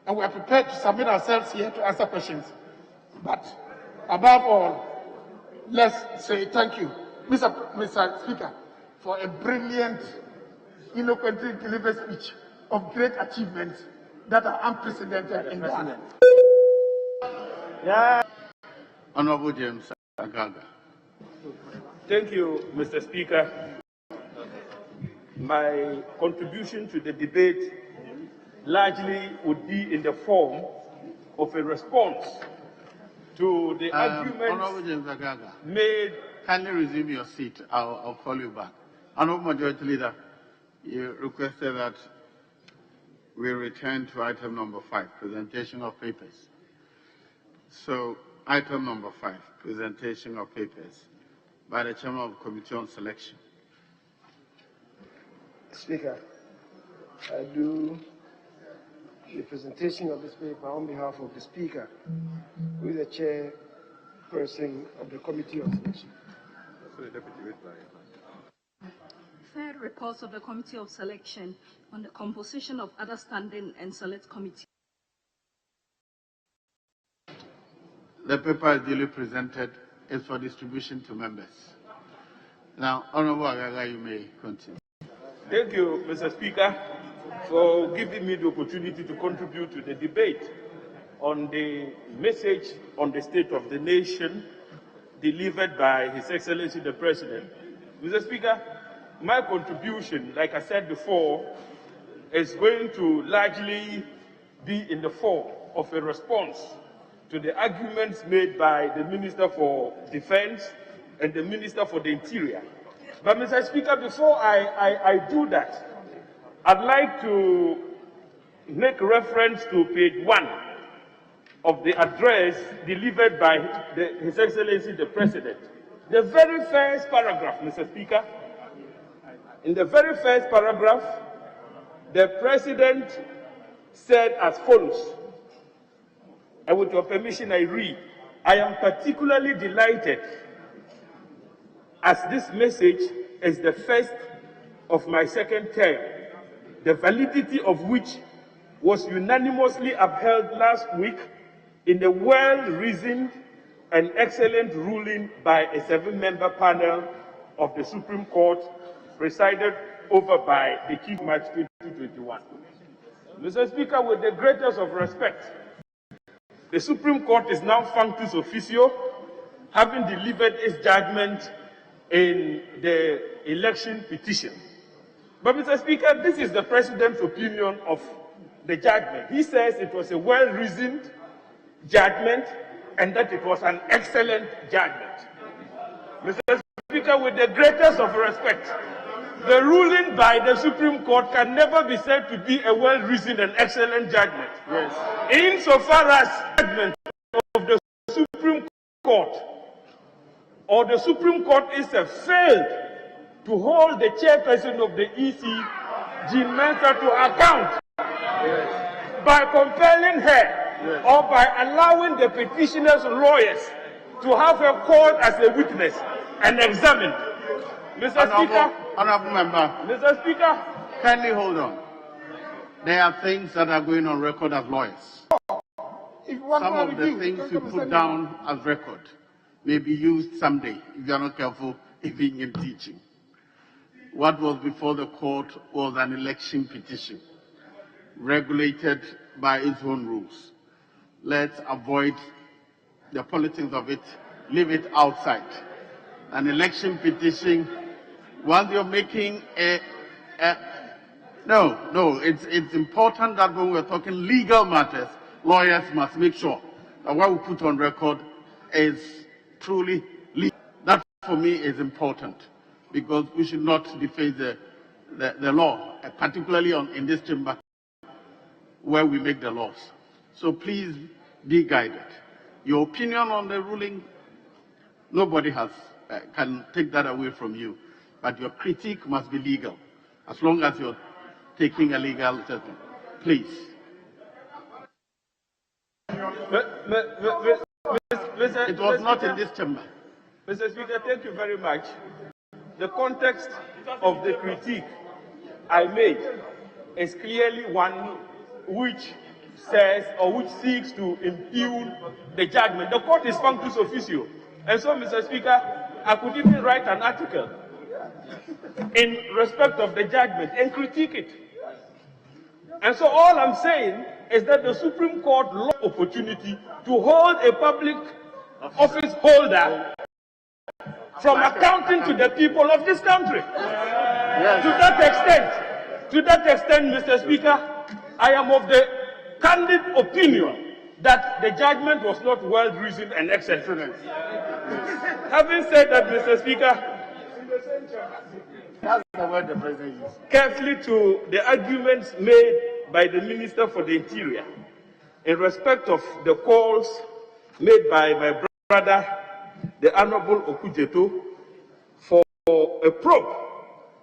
and we are prepared to submit ourselves here to answer questions. But above all, let's say thank you, Mr. Speaker, for a brilliant, eloquently delivered speech of great achievements that are unprecedented in Ghana. Yeah. Honorable James Agaga. Thank you, Mr. Speaker. My contribution to the debate largely would be in the form of a response to the Honorable arguments James Agaga, made. kindly resume your seat. I'll call you back. Honorable Majority Leader, you requested that we return to item number 5, presentation of papers. So, item number 5, presentation of papers by the Chairman of the Committee on Selection. Speaker, I do the presentation of this paper on behalf of the Speaker, who is the chairperson of the Committee on Selection. Third, reports of the Committee of Selection on the composition of other standing and select committees. The paper is duly presented. Is for distribution to members. Now, Honorable Agaga, you may continue. Thank you, Mr. Speaker, for giving me the opportunity to contribute to the debate on the message on the state of the nation delivered by His Excellency the President. Mr. Speaker, my contribution, like I said before, is going to largely be in the form of a response to the arguments made by the Minister for Defense and the Minister for the Interior. But, Mr. Speaker, before I do that, I'd like to make reference to page 1 of the address delivered by His Excellency the President. The very first paragraph, Mr. Speaker, in the very first paragraph, the President said as follows, and with your permission I read, I am particularly delighted as this message is the first of my second term, the validity of which was unanimously upheld last week in a well-reasoned and excellent ruling by a 7-member panel of the Supreme Court presided over by the Chief March 2021. Mr. Speaker, with the greatest of respect, the Supreme Court is now functus officio, having delivered its judgment in the election petition. But, Mr. Speaker, this is the President's opinion of the judgment. He says it was a well-reasoned judgment and that it was an excellent judgment. Mr. Speaker, with the greatest of respect, the ruling by the Supreme Court can never be said to be a well-reasoned and excellent judgment. Yes. Insofar as judgment of the Supreme Court or the Supreme Court is failed to hold the chairperson of the EC, Jean Mensa, to account by compelling her or by allowing the petitioner's lawyers to have her called as a witness and examined. Mr. Speaker, Honorable Member, Mr. Speaker, kindly hold on. There are things that are going on record as lawyers. Some of the things you put down as record may be used someday, if you are not careful, even in teaching. What was before the court was an election petition, regulated by its own rules. Let's avoid the politics of it, leave it outside. An election petition, while you're making it's important that when we're talking legal matters, lawyers must make sure that what we put on record is truly legal. That for me is important, because we should not deface the law, particularly in this chamber where we make the laws. So please be guided. Your opinion on the ruling, nobody can take that away from you, but your critique must be legal, as long as you're taking a legal judgment. Please. It was not in this chamber. Mr. Speaker, thank you very much. The context of the critique I made is clearly one which says or which seeks to impugn the judgment. The court is functus officio. And so, Mr. Speaker, I could even write an article in respect of the judgment and critique it. And so all I'm saying is that the Supreme Court lost opportunity to hold a public office holder from accounting to the people of this country. Yes. To that extent, Mr. Speaker, I am of the candid opinion that the judgment was not well reasoned and excellent. Having said that, Mr. Speaker, that's the word the president used. Carefully to the arguments made by the Minister for the Interior in respect of the calls made by my brother, the Honorable Okujeto, for a probe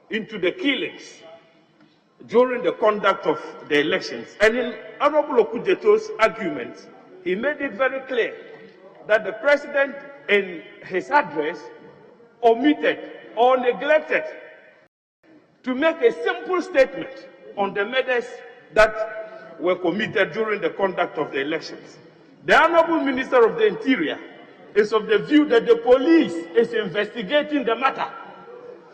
into the killings during the conduct of the elections. And in Honorable Okujeto's arguments, he made it very clear that the President, in his address, omitted or neglected to make a simple statement on the murders that were committed during the conduct of the elections. The Honorable Minister of the Interior is of the view that the police is investigating the matter.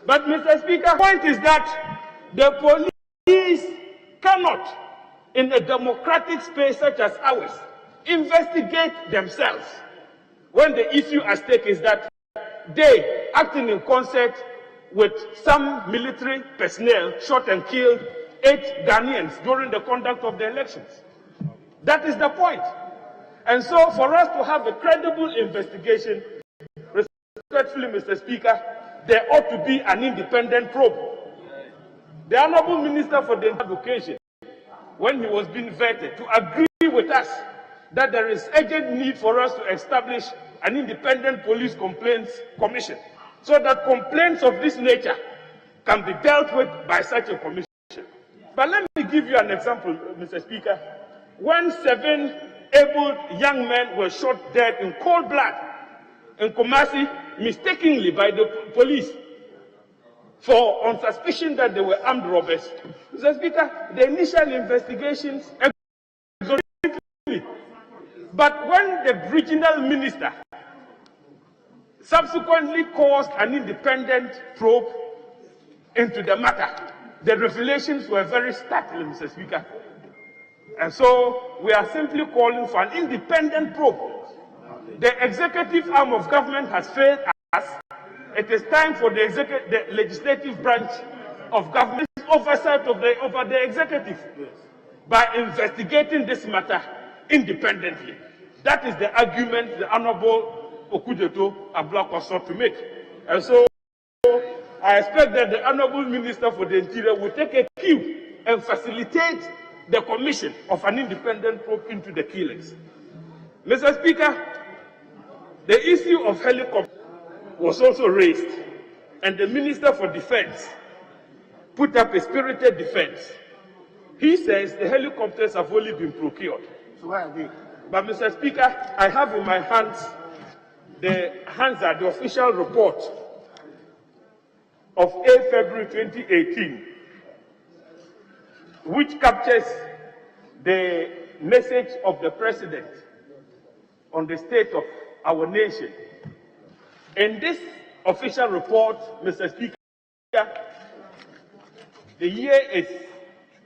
But, Mr. Speaker, the point is that the police cannot, in a democratic space such as ours, investigate themselves when the issue at stake is that they, acting in concert with some military personnel, shot and killed 8 Ghanaians during the conduct of the elections. That is the point. And so, for us to have a credible investigation, respectfully, Mr. Speaker, there ought to be an independent probe. The Honorable Minister for the Education, when he was being vetted, to agree with us that there is urgent need for us to establish an independent police complaints commission, so that complaints of this nature can be dealt with by such a commission. But let me give you an example, Mr. Speaker. When 7 able young men were shot dead in cold blood in Kumasi, mistakenly by the police, on suspicion that they were armed robbers, Mr. Speaker, the initial investigations exorbitantly. But when the regional minister subsequently caused an independent probe into the matter, the revelations were very startling, Mr. Speaker. And so we are simply calling for an independent probe. The executive arm of government has failed us. It is time for the legislative branch of government oversight over the executive by investigating this matter independently. That is the argument the Honorable Okujeto Ablakwa sought to make. And so I expect that the Honorable Minister for the Interior will take a cue and facilitate the commission of an independent probe into the killings. Mr. Speaker, the issue of helicopters was also raised, and the Minister for Defense put up a spirited defense. He says the helicopters have only been procured. So why are they? But, Mr. Speaker, I have in my hands the official report of 8 February 2018, which captures the message of the President on the state of our nation. In this official report, Mr. Speaker, the year is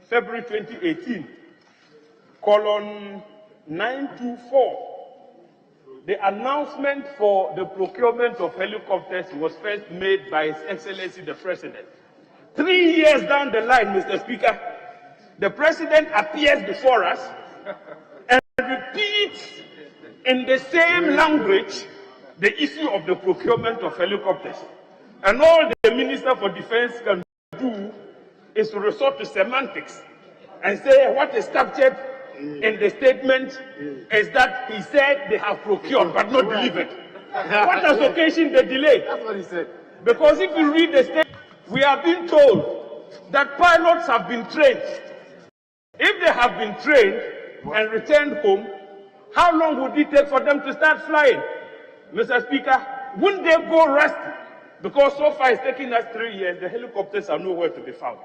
February 2018, colon 924. The announcement for the procurement of helicopters was first made by His Excellency the President. 3 years down the line, Mr. Speaker, the President appears before us and repeats in the same language the issue of the procurement of helicopters. And all the Minister for Defense can do is to resort to semantics and say what is captured in the statement is that he said they have procured but not delivered. What has occasioned the delay? That's what he said. Because if you read the statement, we are being told that pilots have been trained. If they have been trained and returned home, how long would it take for them to start flying? Mr. Speaker, wouldn't they go rest? Because so far it's taking us 3 years, the helicopters are nowhere to be found.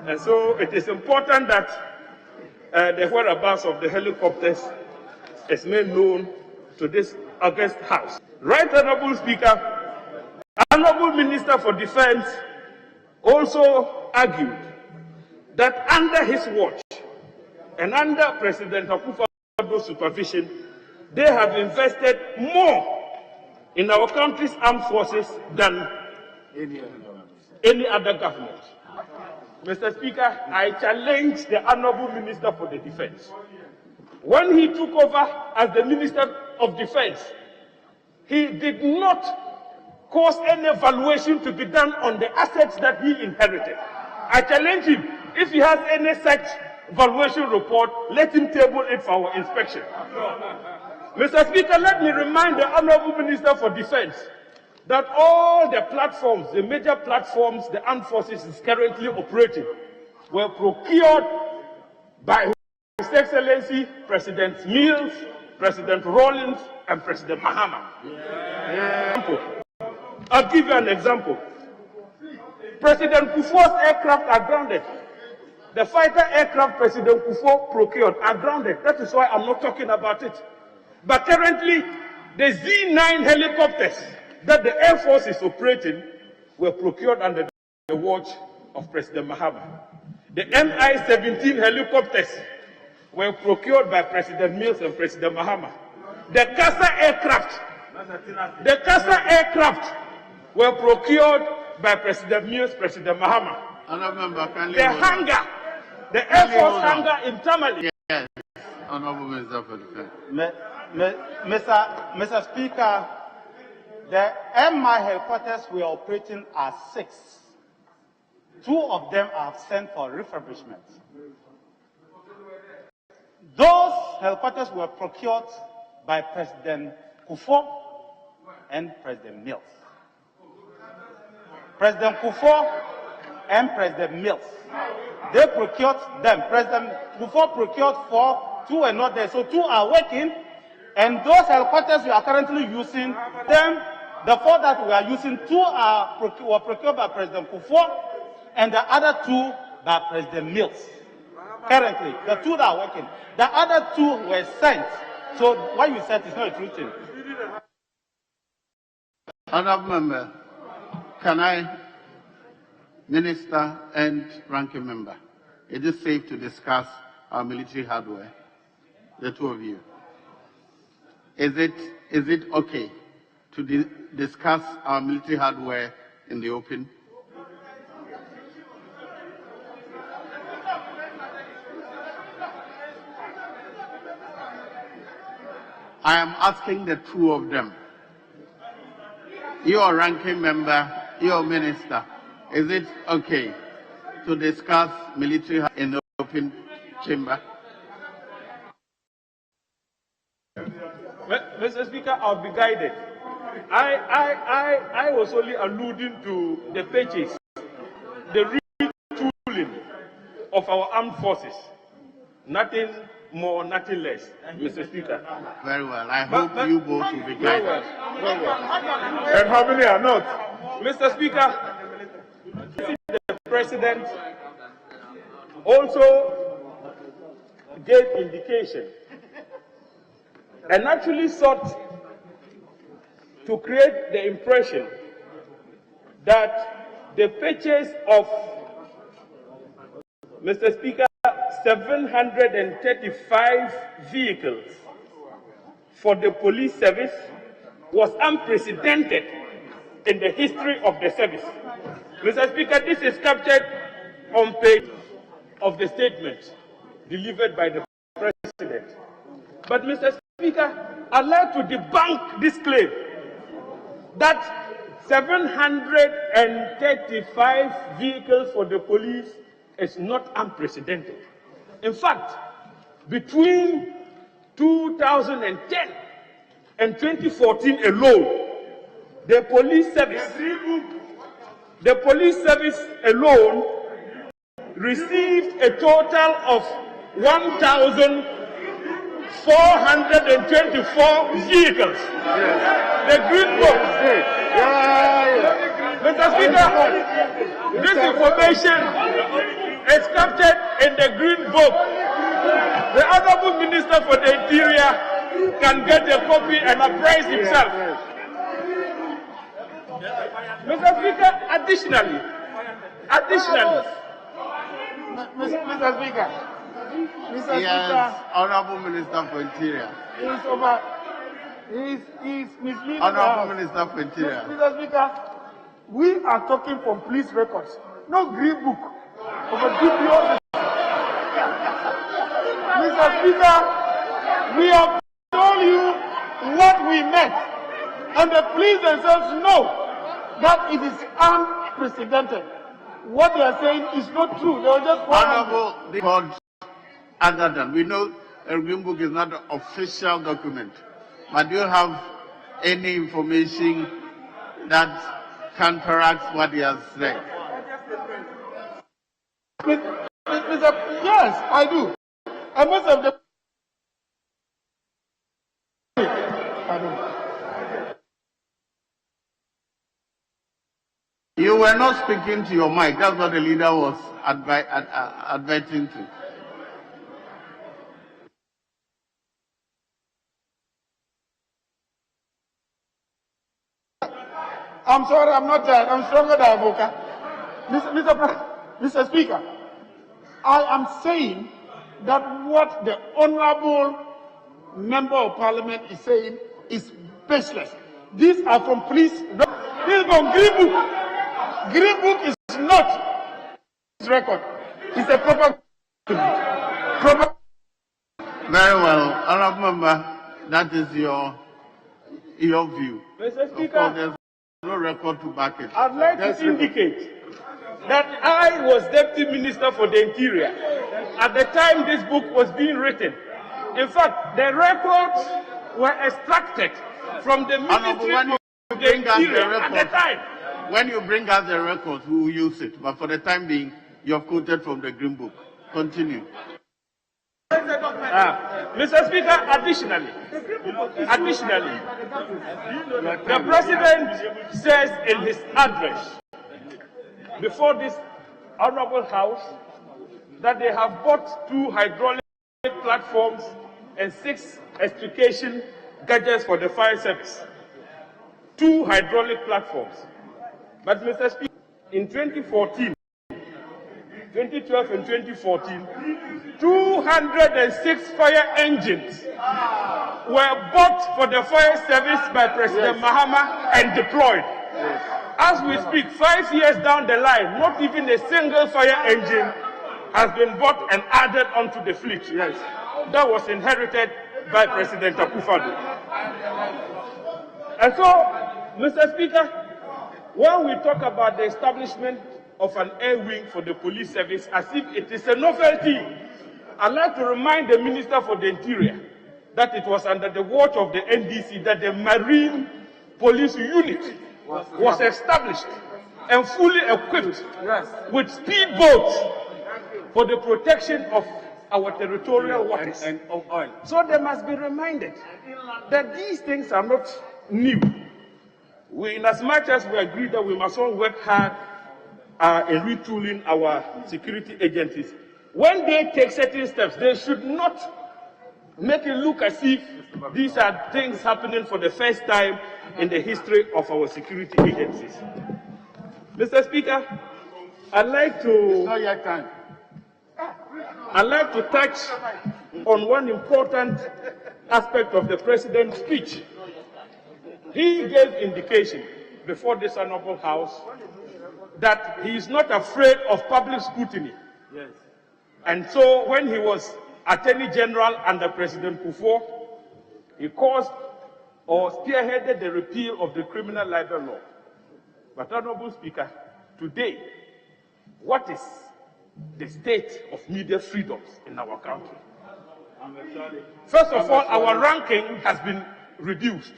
And so it is important that the whereabouts of the helicopters is made known to this august House. Right Honorable Speaker, Honorable Minister for Defense also argued that under his watch and under President Akufo-Addo's supervision, they have invested more in our country's armed forces than any other government. Mr. Speaker, I challenge the Honorable Minister for the Defense. When he took over as the Minister of Defense, he did not cause any evaluation to be done on the assets that he inherited. I challenge him, if he has any such valuation report, let him table it for our inspection. Mr. Speaker, let me remind the Honorable Minister for Defense that all the platforms, the major platforms the armed forces is currently operating, were procured by His Excellency President Mills, President Rawlings, and President Mahama. I'll give you an example. President Kufuor's aircraft are grounded. The fighter aircraft President Kufuor procured are grounded. That is why I'm not talking about it. But currently, the Z-9 helicopters that the Air Force is operating were procured under the watch of President Mahama. The Mi-17 helicopters were procured by President Mills and President Mahama. The Casa aircraft were procured by President Mills, President Mahama. The hangar, the Air Force hangar in Tamale. Yes, Honorable Minister for Defense. Mr. Speaker, the MI helicopters we are operating are 6. 2 of them are sent for refurbishment. Those helicopters were procured by President Kufuor and President Mills. President Kufuor and President Mills, they procured them. President Kufuor procured 4, 2 are not there, so 2 are working. And those helicopters we are currently using, them, the 4 that we are using, 2 were procured by President Kufuor, and the other 2 by President Mills. Currently, the 2 that are working. The other 2 were sent. So what you said is not a true thing. Honorable Member, can I, Minister and Ranking Member, is it safe to discuss our military hardware, the 2 of you? Is it okay to discuss our military hardware in the open? I am asking the 2 of them. Your Ranking Member, your Minister, is it okay to discuss military in the open chamber? Mr. Speaker, I'll be guided. I was only alluding to the purchase, the retooling of our armed forces. Nothing more, nothing less, Mr. Speaker. Very well. I hope you both will be guided. Very well. And how many are not? Mr. Speaker, the President also gave indication and actually sought to create the impression that the purchase of, Mr. Speaker, 735 vehicles for the police service was unprecedented in the history of the service. Mr. Speaker, this is captured on page of the statement delivered by the President. But, Mr. Speaker, I'd like to debunk this claim that 735 vehicles for the police is not unprecedented. In fact, between 2010 and 2014 alone, the police service alone received a total of 1,424 vehicles. The Green Book. Mr. Speaker, this information is captured in the Green Book. The Honorable Minister for the Interior can get a copy and apprise himself. Mr. Speaker, additionally, Additionally, Mr. Speaker. Mr. Yes, Speaker, Honorable Minister for Interior. he's misleading Honorable us. Minister for Interior. Mr. Speaker, we are talking from police records, no green book of a DPO. Mr. Speaker, we have told you what we meant, and the police themselves know that it is unprecedented. What they are saying is not true. They were just Honorable, the court, other than we know a green book is not an official document, but do you have any information that counteracts what he has said? Yes, I do. I must have the. You were not speaking to your mic. That's what the leader was adverting to. I'm sorry, I'm not tired. I'm stronger than Avoka. Mr. Speaker, I am saying that what the Honorable Member of Parliament is saying is baseless. These are from police. This is from Green Book. Green Book is not his record. It's a proper. Very well, Honorable Member, that is your view. Mr. Speaker, of course, there's no record to back it. I'd like to indicate that I was Deputy Minister for the Interior at the time this book was being written. In fact, the records were extracted from the Ministry of the Interior at the time. When you bring us the records, we will use it. But for the time being, you have quoted from the Green Book. Continue. Mr. Speaker, additionally, the President says in his address before this Honorable House that they have bought 2 hydraulic platforms and 6 extrication gadgets for the fire service. 2 hydraulic platforms. But Mr. Speaker, in 2012 and 2014, 206 fire engines were bought for the fire service by President Mahama and deployed. As we speak, 5 years down the line, not even a single fire engine has been bought and added onto the fleet. That was inherited by President Akufo-Addo. And so, Mr. Speaker, when we talk about the establishment of an air wing for the police service as if it is a novelty, I'd like to remind the Minister for the Interior that it was under the watch of the NDC that the Marine Police Unit was established and fully equipped with speedboats for the protection of our territorial waters. And of oil. So they must be reminded that these things are not new. We, in as much as we agree that we must all work hard in retooling our security agencies, when they take certain steps, they should not make it look as if these are things happening for the first time in the history of our security agencies. Mr. Speaker, I'd like to touch on one important aspect of the President's speech. He gave indication before this Honorable House that he is not afraid of public scrutiny. And so when he was Attorney General under President Kufuor, he caused or spearheaded the repeal of the criminal libel law. But Honorable Speaker, today, what is the state of media freedoms in our country? First of all, our ranking has been reduced.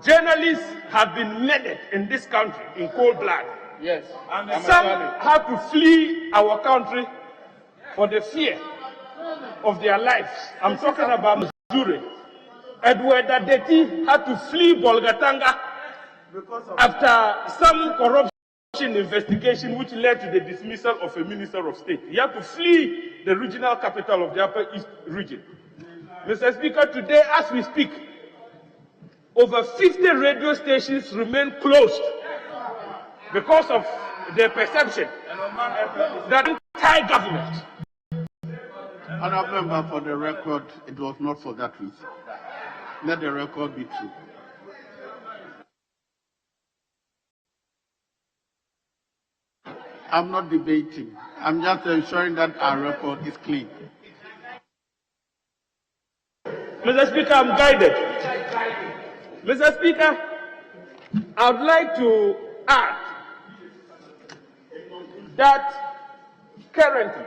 Journalists have been murdered in this country in cold blood. Some had to flee our country for the fear of their lives. I'm talking about Missouri. Edward Adeti had to flee Bolgatanga after some corruption investigation which led to the dismissal of a minister of state. He had to flee the regional capital of the Upper East region. Mr. Speaker, today as we speak, over 50 radio stations remain closed because of the perception that anti-government. Honourable Member, for the record, it was not for that reason. Let the record be true. I'm not debating. I'm just ensuring that our record is clean. Mr. Speaker, I'm guided. Mr. Speaker, I would like to add that currently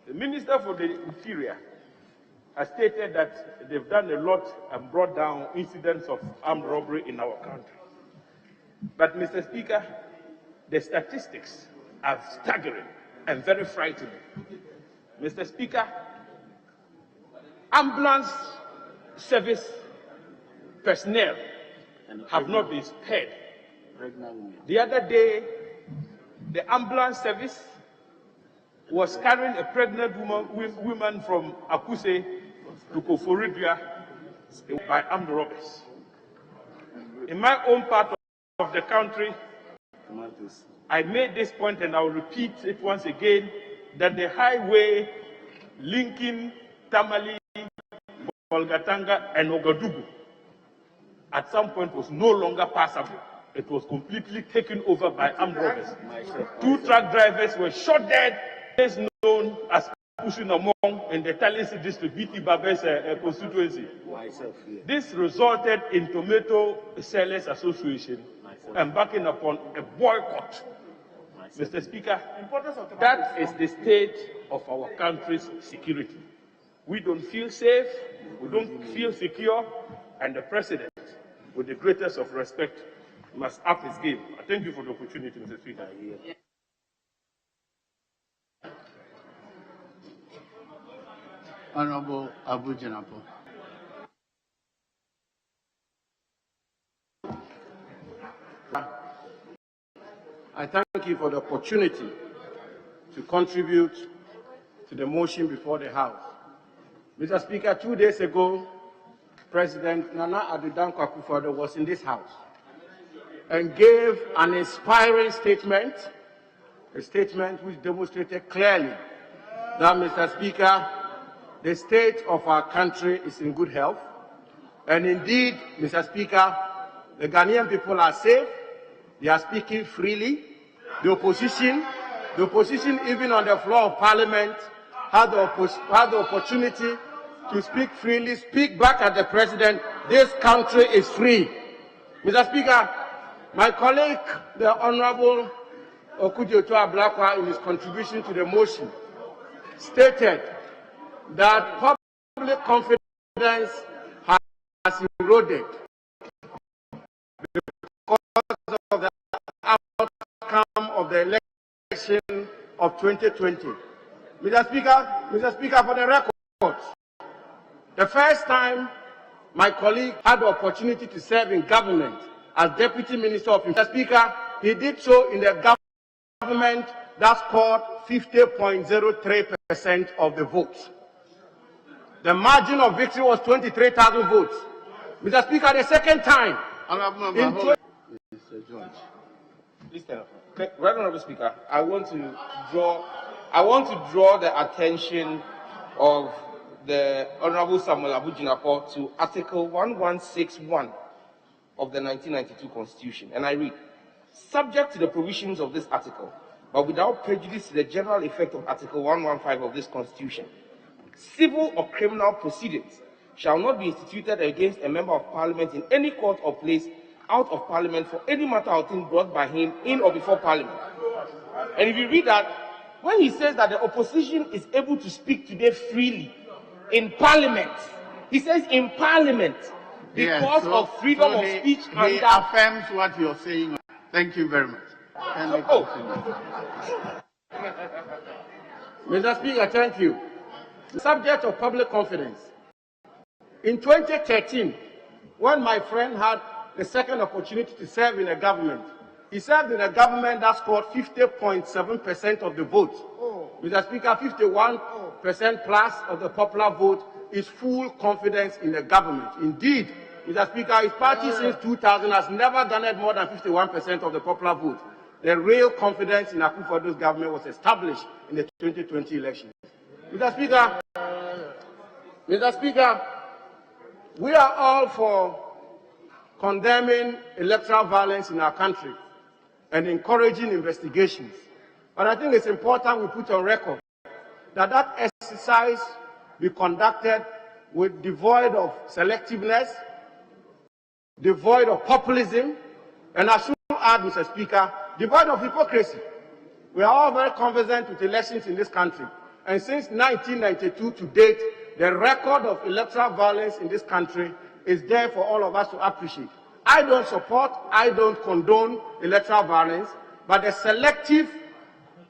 the Minister for the Interior has stated that they've done a lot and brought down incidents of armed robbery in our country. But, Mr. Speaker, the statistics are staggering and very frightening. Mr. Speaker, ambulance service personnel have not been spared. The other day, the ambulance service was carrying a pregnant woman from Akuse to Koforidua by armed robbers. In my own part of the country, I made this point and I will repeat it once again, that the highway linking Tamale, Bolgatanga and Ogadugu at some point was no longer passable. It was completely taken over by armed robbers. 2 truck drivers were shot dead, is known as Pushunamong in the Talisi district, BT Babes constituency. This resulted in Tomato Sellers Association embarking upon a boycott. Mr. Speaker, that is the state of our country's security. We don't feel safe, we don't feel secure, and the President, with the greatest of respect, must up his game. I thank you for the opportunity, Mr. Speaker. Honourable Abu-Jinapo. I thank you for the opportunity to contribute to the motion before the House. Mr. Speaker, 2 days ago, President Nana Addo Dankwa Akufo-Addo was in this House and gave an inspiring statement, a statement which demonstrated clearly that, Mr. Speaker, the state of our country is in good health. And indeed, Mr. Speaker, the Ghanaian people are safe. They are speaking freely. The opposition even on the floor of Parliament had the opportunity to speak freely, speak back at the President. This country is free. Mr. Speaker, my colleague, the Honourable Okudioto Ablakwa, in his contribution to the motion, stated that public confidence has eroded because of the outcome of the election of 2020. Mr. Speaker, for the record, the first time my colleague had the opportunity to serve in government as Deputy Minister of Mr. Speaker, he did so in the government that scored 50.03% of the votes. The margin of victory was 23,000 votes. Mr. Speaker, the second time. Mr. George. Please stand up. Right Honourable Speaker, I want to draw the attention of the Honourable Samuel Abu-Jinapo to Article 1161 of the 1992 Constitution, and I read, subject to the provisions of this article, but without prejudice to the general effect of Article 115 of this Constitution, civil or criminal proceedings shall not be instituted against a member of Parliament in any court or place out of Parliament for any matter or thing brought by him in or before Parliament. And if you read that, when he says that the opposition is able to speak today freely in Parliament, he says in Parliament because of freedom of speech. He affirms what you're saying. Thank you very much. Mr. Speaker, thank you. Subject of public confidence. In 2013, when my friend had the second opportunity to serve in a government, he served in a government that scored 50.7% of the vote. Mr. Speaker, 51% plus of the popular vote is full confidence in the government. Indeed, Mr. Speaker, his party since 2000 has never garnered more than 51% of the popular vote. the real confidence in Akufo-Addo's government was established in the 2020 elections. Mr. Speaker, we are all for condemning electoral violence in our country and encouraging investigations. But I think it's important we put on record that that exercise be conducted with devoid of selectiveness, devoid of populism, and I should add, Mr. Speaker, devoid of hypocrisy. We are all very conversant with elections in this country. And since 1992 to date, the record of electoral violence in this country is there for all of us to appreciate. I don't support, I don't condone electoral violence, but the selective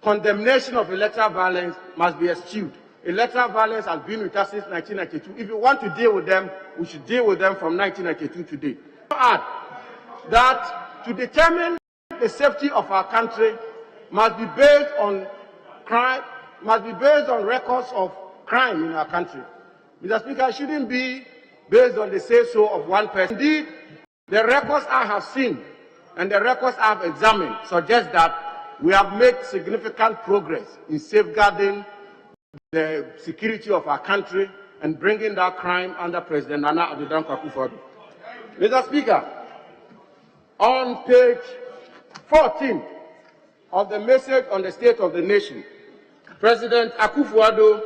condemnation of electoral violence must be eschewed. Electoral violence has been with us since 1992. If you want to deal with them, we should deal with them from 1992 to date. Add that to determine the safety of our country must be based on crime, must be based on records of crime in our country. Mr. Speaker, it shouldn't be based on the say-so of one person. Indeed, the records I have seen and the records I have examined suggest that we have made significant progress in safeguarding the security of our country and bringing that crime under President Nana Addo Dankwa Akufo-Addo. Mr. Speaker, on page 14 of the message on the state of the nation, President Akufo-Addo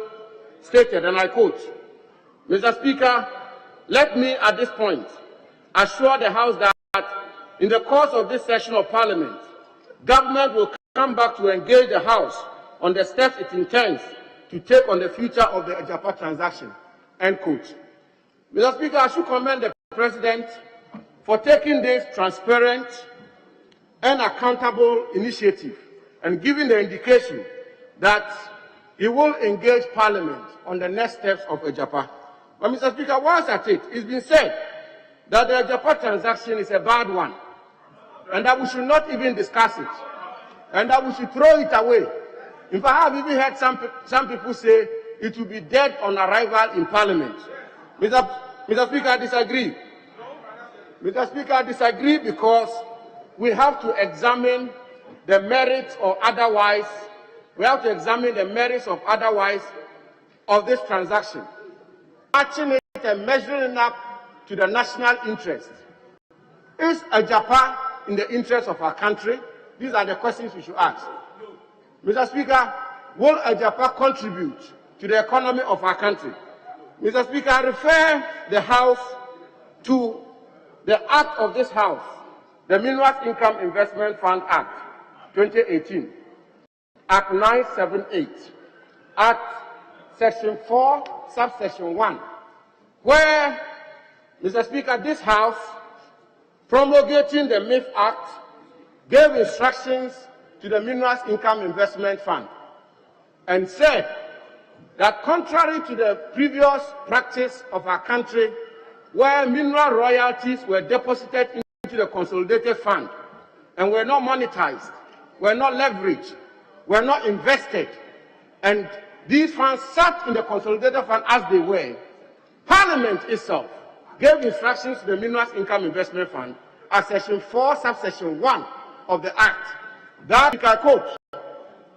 stated, and I quote, "Mr. Speaker, let me at this point assure the House that in the course of this session of Parliament, government will come back to engage the House on the steps it intends to take on the future of the Ajapa transaction." End quote. Mr. Speaker, I should commend the President for taking this transparent and accountable initiative and giving the indication that he will engage Parliament on the next steps of Ajapa. But Mr. Speaker, once at it, it's been said that the Ajapa transaction is a bad one and that we should not even discuss it and that we should throw it away. In fact, I've even heard some people say it will be dead on arrival in Parliament. Mr. Speaker, I disagree. Mr. Speaker, I disagree because we have to examine the merits or otherwise, we have to examine the merits of otherwise of this transaction. Matching it and measuring up to the national interest. Is Ajapa in the interest of our country? These are the questions we should ask. Mr. Speaker, will Ajapa contribute to the economy of our country? Mr. Speaker, I refer the House to the act of this House, the Minerals Income Investment Fund Act 2018, Act 978, Act Section 4, Subsection 1, where, Mr. Speaker, this House, promulgating the MIF Act, gave instructions to the Minerals Income Investment Fund and said that contrary to the previous practice of our country, where mineral royalties were deposited into the consolidated fund and were not monetized, were not leveraged, were not invested, and these funds sat in the consolidated fund as they were, Parliament itself gave instructions to the Minerals Income Investment Fund as Section 4, Subsection 1 of the Act, that, I quote,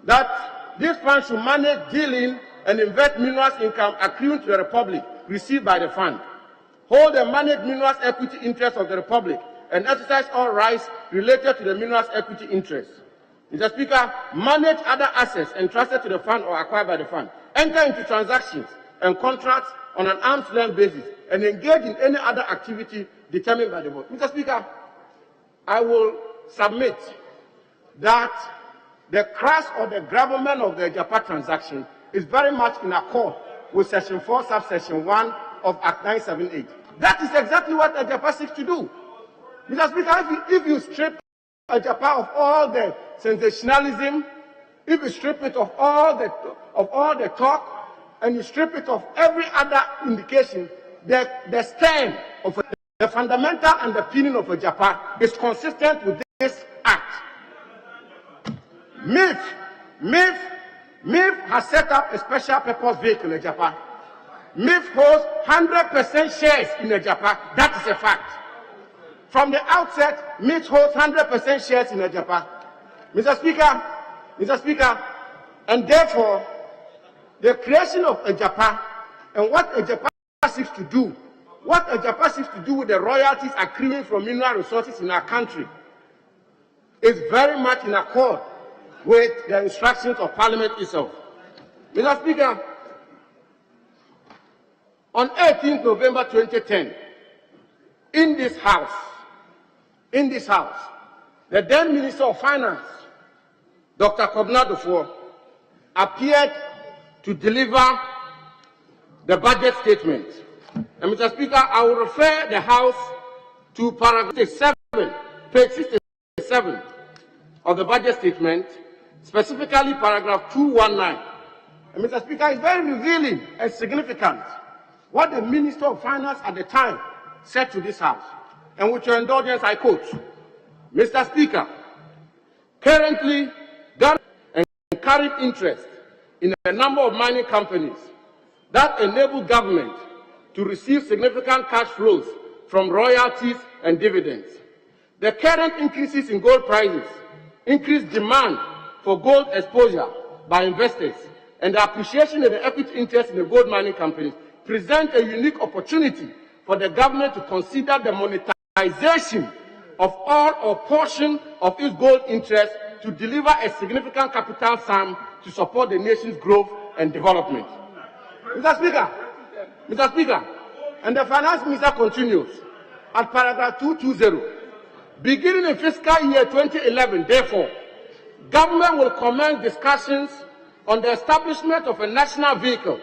that this fund should manage, dealing, and invest minerals income accruing to the Republic received by the fund, hold and manage minerals equity interests of the Republic, and exercise all rights related to the minerals equity interests. Mr. Speaker, manage other assets entrusted to the fund or acquired by the fund, enter into transactions and contracts on an arm's length basis, and engage in any other activity determined by the board. Mr. Speaker, I will submit that the crash or the gravamen of the Ajapa transaction is very much in accord with Section 4, Subsection 1 of Act 978. That is exactly what Ajapa seeks to do. Mr. Speaker, if you strip Ajapa of all the sensationalism, if you strip it of all the talk, and you strip it of every other indication, the stand of the fundamental underpinning of Ajapa is consistent with this act. MIF has set up a special purpose vehicle in Ajapa. MIF holds 100% shares in Ajapa. That is a fact. From the outset, MIF holds 100% shares in Ajapa. Mr. Speaker, and therefore, the creation of Ejapa and what Ejapa seeks to do, with the royalties accruing from mineral resources in our country is very much in accord with the instructions of Parliament itself. Mr. Speaker, on 18th November 2010, in this House, the then Minister of Finance, Dr. Kobna Dufo, appeared to deliver the budget statement. And Mr. Speaker, I will refer the House to paragraph 7, page 67 of the budget statement, specifically paragraph 219. And Mr. Speaker, it's very revealing and significant what the Minister of Finance at the time said to this House. And with your indulgence, I quote, Mr. Speaker, currently, government and carried interest in a number of mining companies that enable government to receive significant cash flows from royalties and dividends. The current increases in gold prices, increased demand for gold exposure by investors, and the appreciation of the equity interest in the gold mining companies present a unique opportunity for the government to consider the monetization of all or portion of its gold interest to deliver a significant capital sum to support the nation's growth and development. Mr. Speaker, and the Finance Minister continues at paragraph 220. Beginning in fiscal year 2011, therefore, government will commence discussions on the establishment of a national vehicle,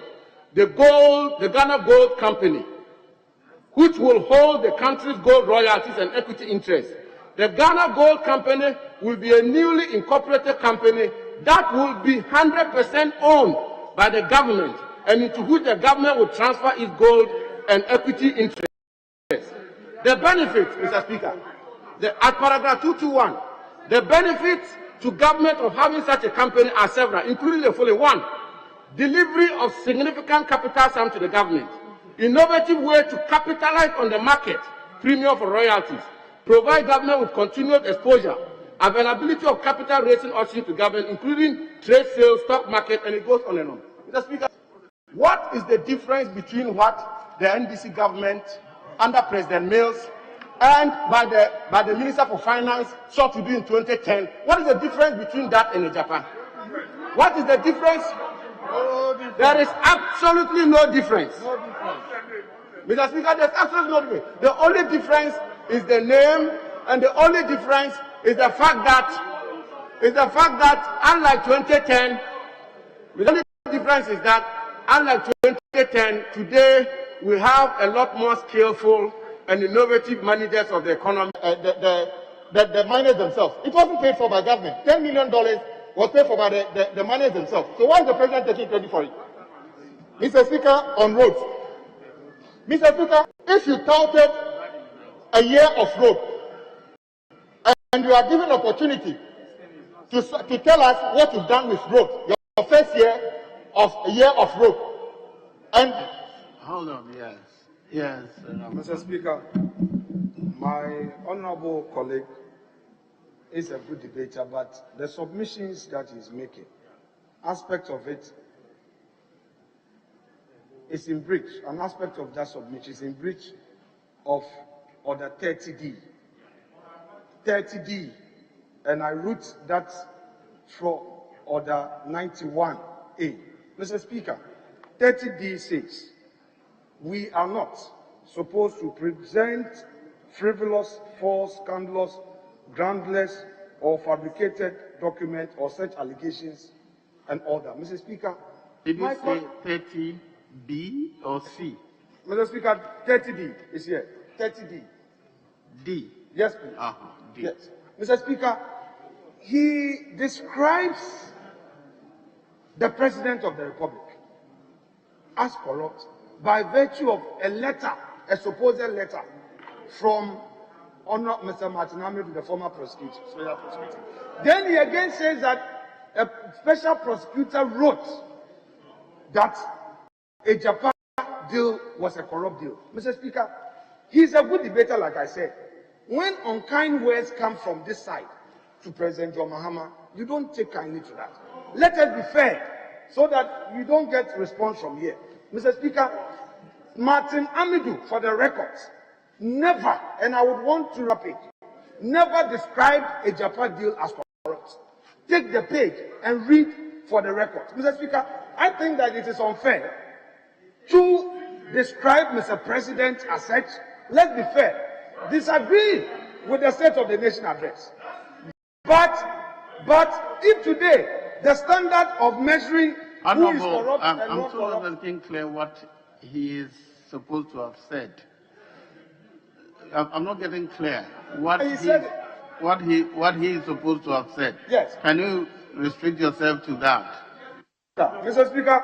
the Ghana Gold Company, which will hold the country's gold royalties and equity interests. The Ghana Gold Company will be a newly incorporated company that will be 100% owned by the government and into which the government will transfer its gold and equity interests. The benefits, Mr. Speaker, at paragraph 221, the benefits to government of having such a company are several, including the following. 1, delivery of significant capital sum to the government, innovative way to capitalize on the market premium for royalties, provide government with continued exposure, availability of capital raising options to government, including trade sales, stock market, and it goes on and on. Mr. Speaker, what is the difference between what the NDC government under President Mills and by the Minister for Finance sought to do in 2010? What is the difference between that and Japan? What is the difference? There is absolutely no difference. Mr. Speaker, there's absolutely no difference. The only difference is the name, and the only difference is the fact that unlike 2010, the only difference is that unlike 2010, today we have a lot more skillful and innovative managers of the economy. The miners themselves. It wasn't paid for by government. $10 million was paid for by the miners themselves. So why is the president taking credit for it? Mr. Speaker, on roads. Mr. Speaker, if you touted a year of road and you are given opportunity to tell us what you've done with road, your first year of road, and hold on, yes. Mr. Speaker, my honourable colleague is a good debater, but the submissions that he's making, aspect of it is in breach. An aspect of that submission is in breach of Order 30D. 30D, and I root that from Order 91A. Mr. Speaker, 30D says, we are not supposed to present frivolous, false, scandalous, groundless, or fabricated documents or such allegations and order. Mr. Speaker, did you say 30B or C? Mr. Speaker, 30D is here. 30D. D. Yes, please. D. Yes. Mr. Speaker, he describes the President of the Republic as corrupt by virtue of a letter, a supposed letter from Mr. Martin Ahmed to the former prosecutor. Then he again says that a special prosecutor wrote that a Japan deal was a corrupt deal. Mr. Speaker, he's a good debater, like I said. When unkind words come from this side to President John Mahama, You don't take kindly to that. Let us be fair so that you don't get response from here. Mr. Speaker, Martin Amidu, for the records, never, and I would want to repeat, never described a Japan deal as corrupt. Take the page and read for the records. Mr. Speaker, I think that it is unfair to describe Mr. President as such. Let's be fair. Disagree with the State of the Nation address. But if today the standard of measuring who is corrupt and I'm not still not corrupt, making clear what he is supposed to have said. I'm not getting clear what he is supposed to have said. Yes. Can you restrict yourself to that? Mr. Speaker,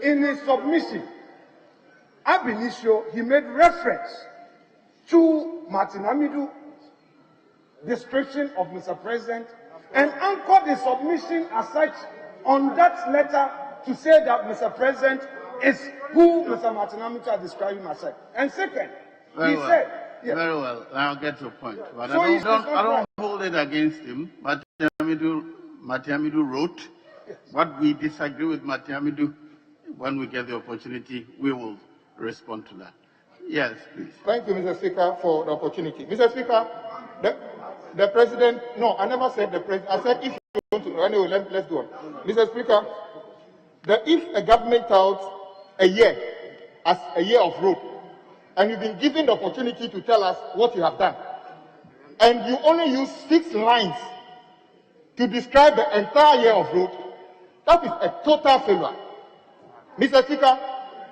in his submission, ab initio, he made reference to Martin Amidu description of Mr. President and anchored the submission as such on that letter to say that Mr. President is who Mr. Martin Amidu are describing as such. And second, he said, yes. Very well, I'll get your point. But So I don't hold it against him. Martin Amidu wrote. Yes. What we disagree with Martin Amidu, when we get the opportunity, we will respond to that. Yes, please. Thank you, Mr. Speaker, for the opportunity. Mr. Speaker, the President, no, I never said the President. I said if you want to, anyway, let's go on. Mr. Speaker, if a government touts a year as a year of road, and you've been given the opportunity to tell us what you have done, and you only use 6 lines to describe the entire year of road, that is a total failure. Mr. Speaker,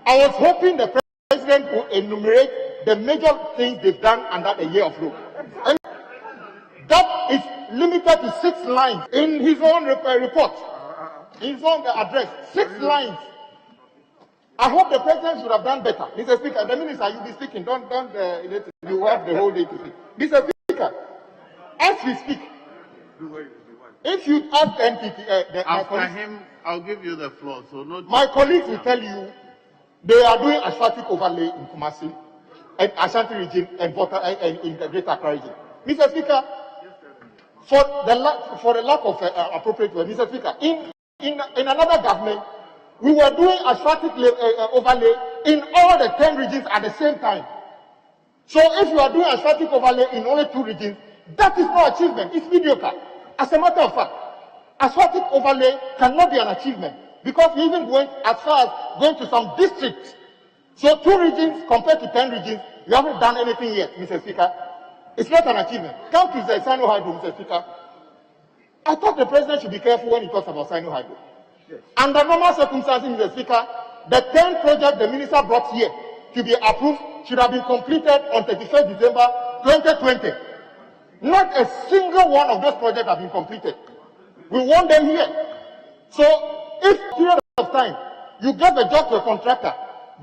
I was hoping the President would enumerate the major things they've done under a year of road. And that is limited to 6 lines in his own report, in his own address. 6 lines. I hope the President should have done better. Mr. Speaker, the minister, you'll be speaking. Don't you have the whole day to speak. Mr. Speaker, as we speak, if you ask NPP, After him, I'll give you the floor. So my colleagues will tell you they are doing asphaltic overlay in Kumasi, and Ashanti region, and in the Greater Accra region. Mr. Speaker, for the lack of appropriate word, Mr. Speaker, in another government, we were doing asphaltic overlay in all the 10 regions at the same time. So if you are doing asphaltic overlay in only 2 regions, that is not achievement. It's mediocre. As a matter of fact, asphaltic overlay cannot be an achievement because we even went as far as going to some districts. So 2 regions compared to 10 regions, you haven't done anything yet, Mr. Speaker. It's not an achievement. Come to the Sino Hydro, Mr. Speaker. I thought the President should be careful when he talks about Sino Hydro. Yes. Under normal circumstances, Mr. Speaker, the 10 projects the minister brought here to be approved should have been completed on 31st December 2020. Not a single one of those projects have been completed. We want them here. So, if period of time you gave a job to a contractor,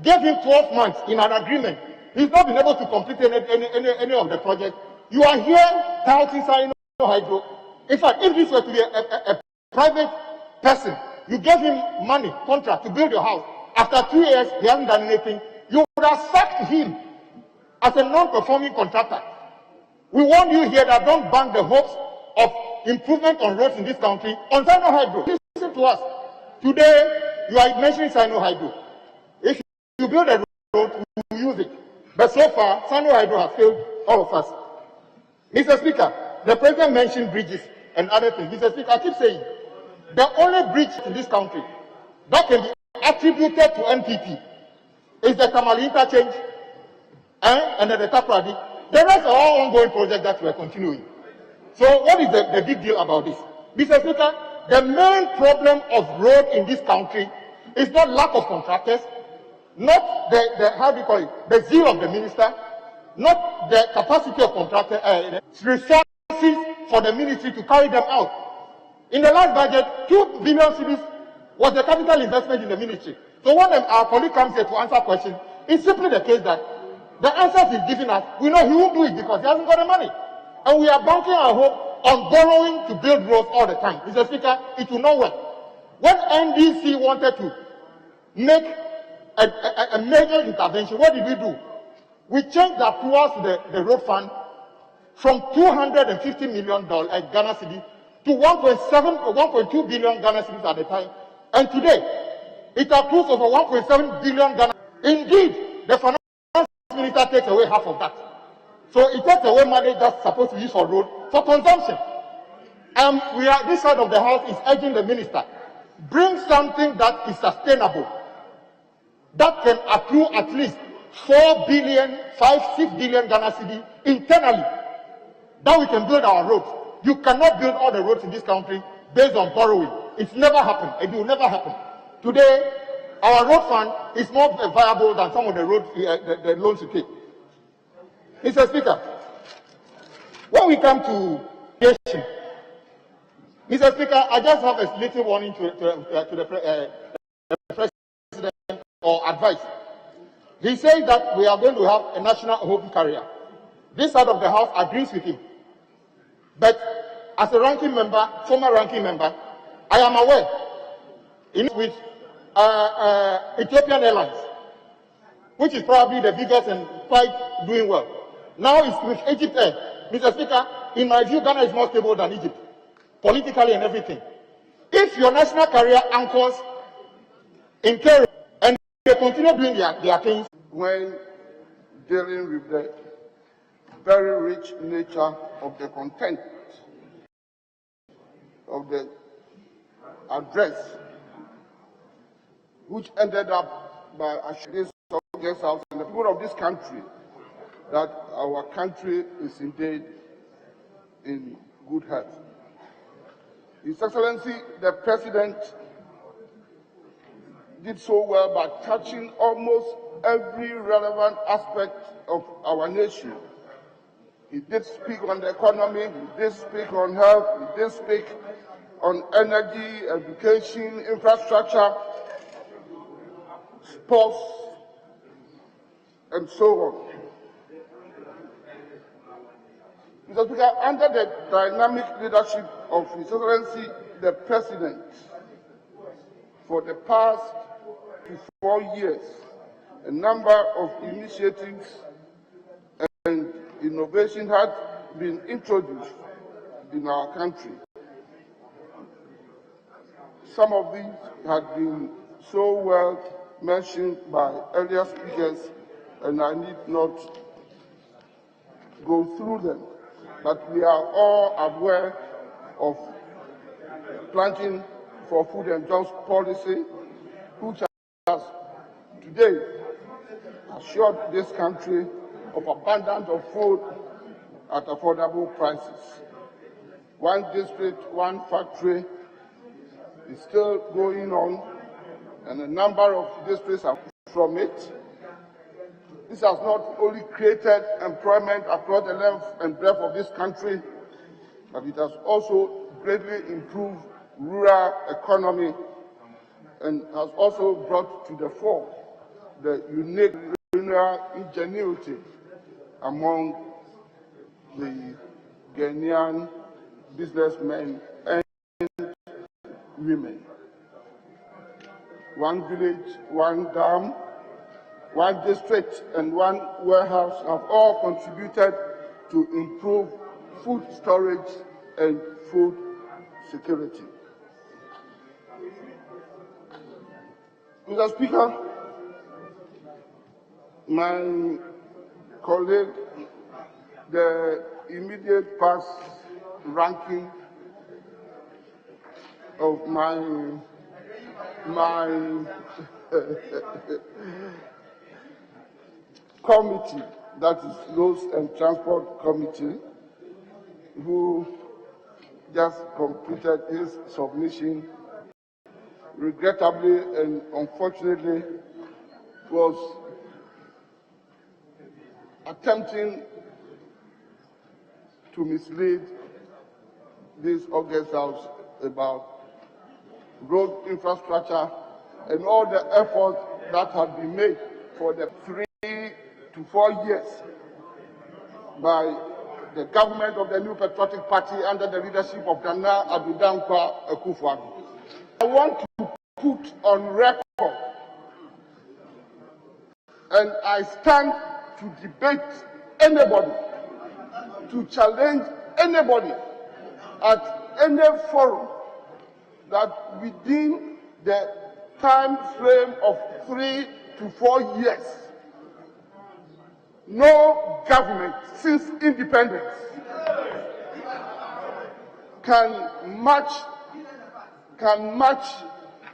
gave him 12 months in an agreement, he's not been able to complete any of the projects. You are here touting Sino Hydro. In fact, if this were to be a private person, you gave him money, contract to build your house. After 2 years, he hasn't done anything. You would have sacked him as a non-performing contractor. We warn you here that don't bank the hopes of improvement on roads in this country on Sino Hydro. Listen to us. Today, you are mentioning Sino Hydro. If you build a road, we will use it. But so far, Sino Hydro has failed all of us. Mr. Speaker, the President mentioned bridges and other things. Mr. Speaker, I keep saying, the only bridge in this country that can be attributed to NPP is the Tamale interchange and the Tapradi. The rest are all ongoing projects that we are continuing. So what is the big deal about this? Mr. Speaker, the main problem of road in this country is not lack of contractors, not the zeal of the minister, not the capacity of contractors, resources for the ministry to carry them out. In the last budget, 2 billion cedis was the capital investment in the ministry. So when our colleague comes here to answer questions, it's simply the case that the answers he's giving us, we know he won't do it because he hasn't got the money. And we are banking our hope on borrowing to build roads all the time. Mr. Speaker, it will not work. When NDC wanted to make a major intervention, what did we do? We changed the accruals to the road fund from $250 million Ghana cedi to 1.7 or 1.2 billion Ghana cedis at the time, and today it accrues over 1.7 billion Ghana. Indeed, the finance minister takes away half of that. So it takes away money that's supposed to be used for road for consumption. And this side of the house is urging the minister, bring something that is sustainable, that can accrue at least 4 billion, 6 billion Ghana cedi internally, that we can build our roads. You cannot build all the roads in this country based on borrowing. It's never happened. It will never happen. Today, our road fund is more viable than some of the roads, the loans you take. Mr. Speaker, when we come to education, Mr. Speaker, I just have a little warning to the President or advice. He says that we are going to have a national open career. This side of the house agrees with him. But as a ranking member, former ranking member, I am aware with Ethiopian Airlines, which is probably the biggest and quite doing well. Now it's with Egypt Air. Mr. Speaker, in my view, Ghana is more stable than Egypt, politically and everything. If your national career anchors in career and they continue doing their things. When dealing with the very rich nature of the content of the address, which ended up by assuring this house and the people of this country that our country is indeed in good health. His Excellency, the President, did so well by touching almost every relevant aspect of our nation. He did speak on the economy, he did speak on health, he did speak on energy, education, infrastructure, sports, and so on. Mr. Speaker, under the dynamic leadership of His Excellency the President, for the past 4 years, a number of initiatives and innovation had been introduced in our country. Some of these had been so well mentioned by earlier speakers, and I need not go through them. But we are all aware of planting for food and jobs policy, which has today assured this country of abundance of food at affordable prices. One district, one factory is still going on, and a number of districts are from it. This has not only created employment across the length and breadth of this country, but it has also greatly improved rural economy and has also brought to the fore the unique rural ingenuity among the Ghanaian businessmen and women. One village, one dam, one district, and one warehouse have all contributed to improve food storage and food security. Mr. Speaker, my colleague, the immediate past ranking of my committee, that is Roads and Transport Committee, who just completed his submission, regrettably and unfortunately was attempting to mislead this August House about road infrastructure and all the efforts that have been made for the 3 to 4 years by the government of the New Patriotic Party under the leadership of Nana Addo Dankwa Akufo-Addo. I want to put on record, and I stand to debate anybody, to challenge anybody at any forum that within the time frame of 3 to 4 years, no government since independence can match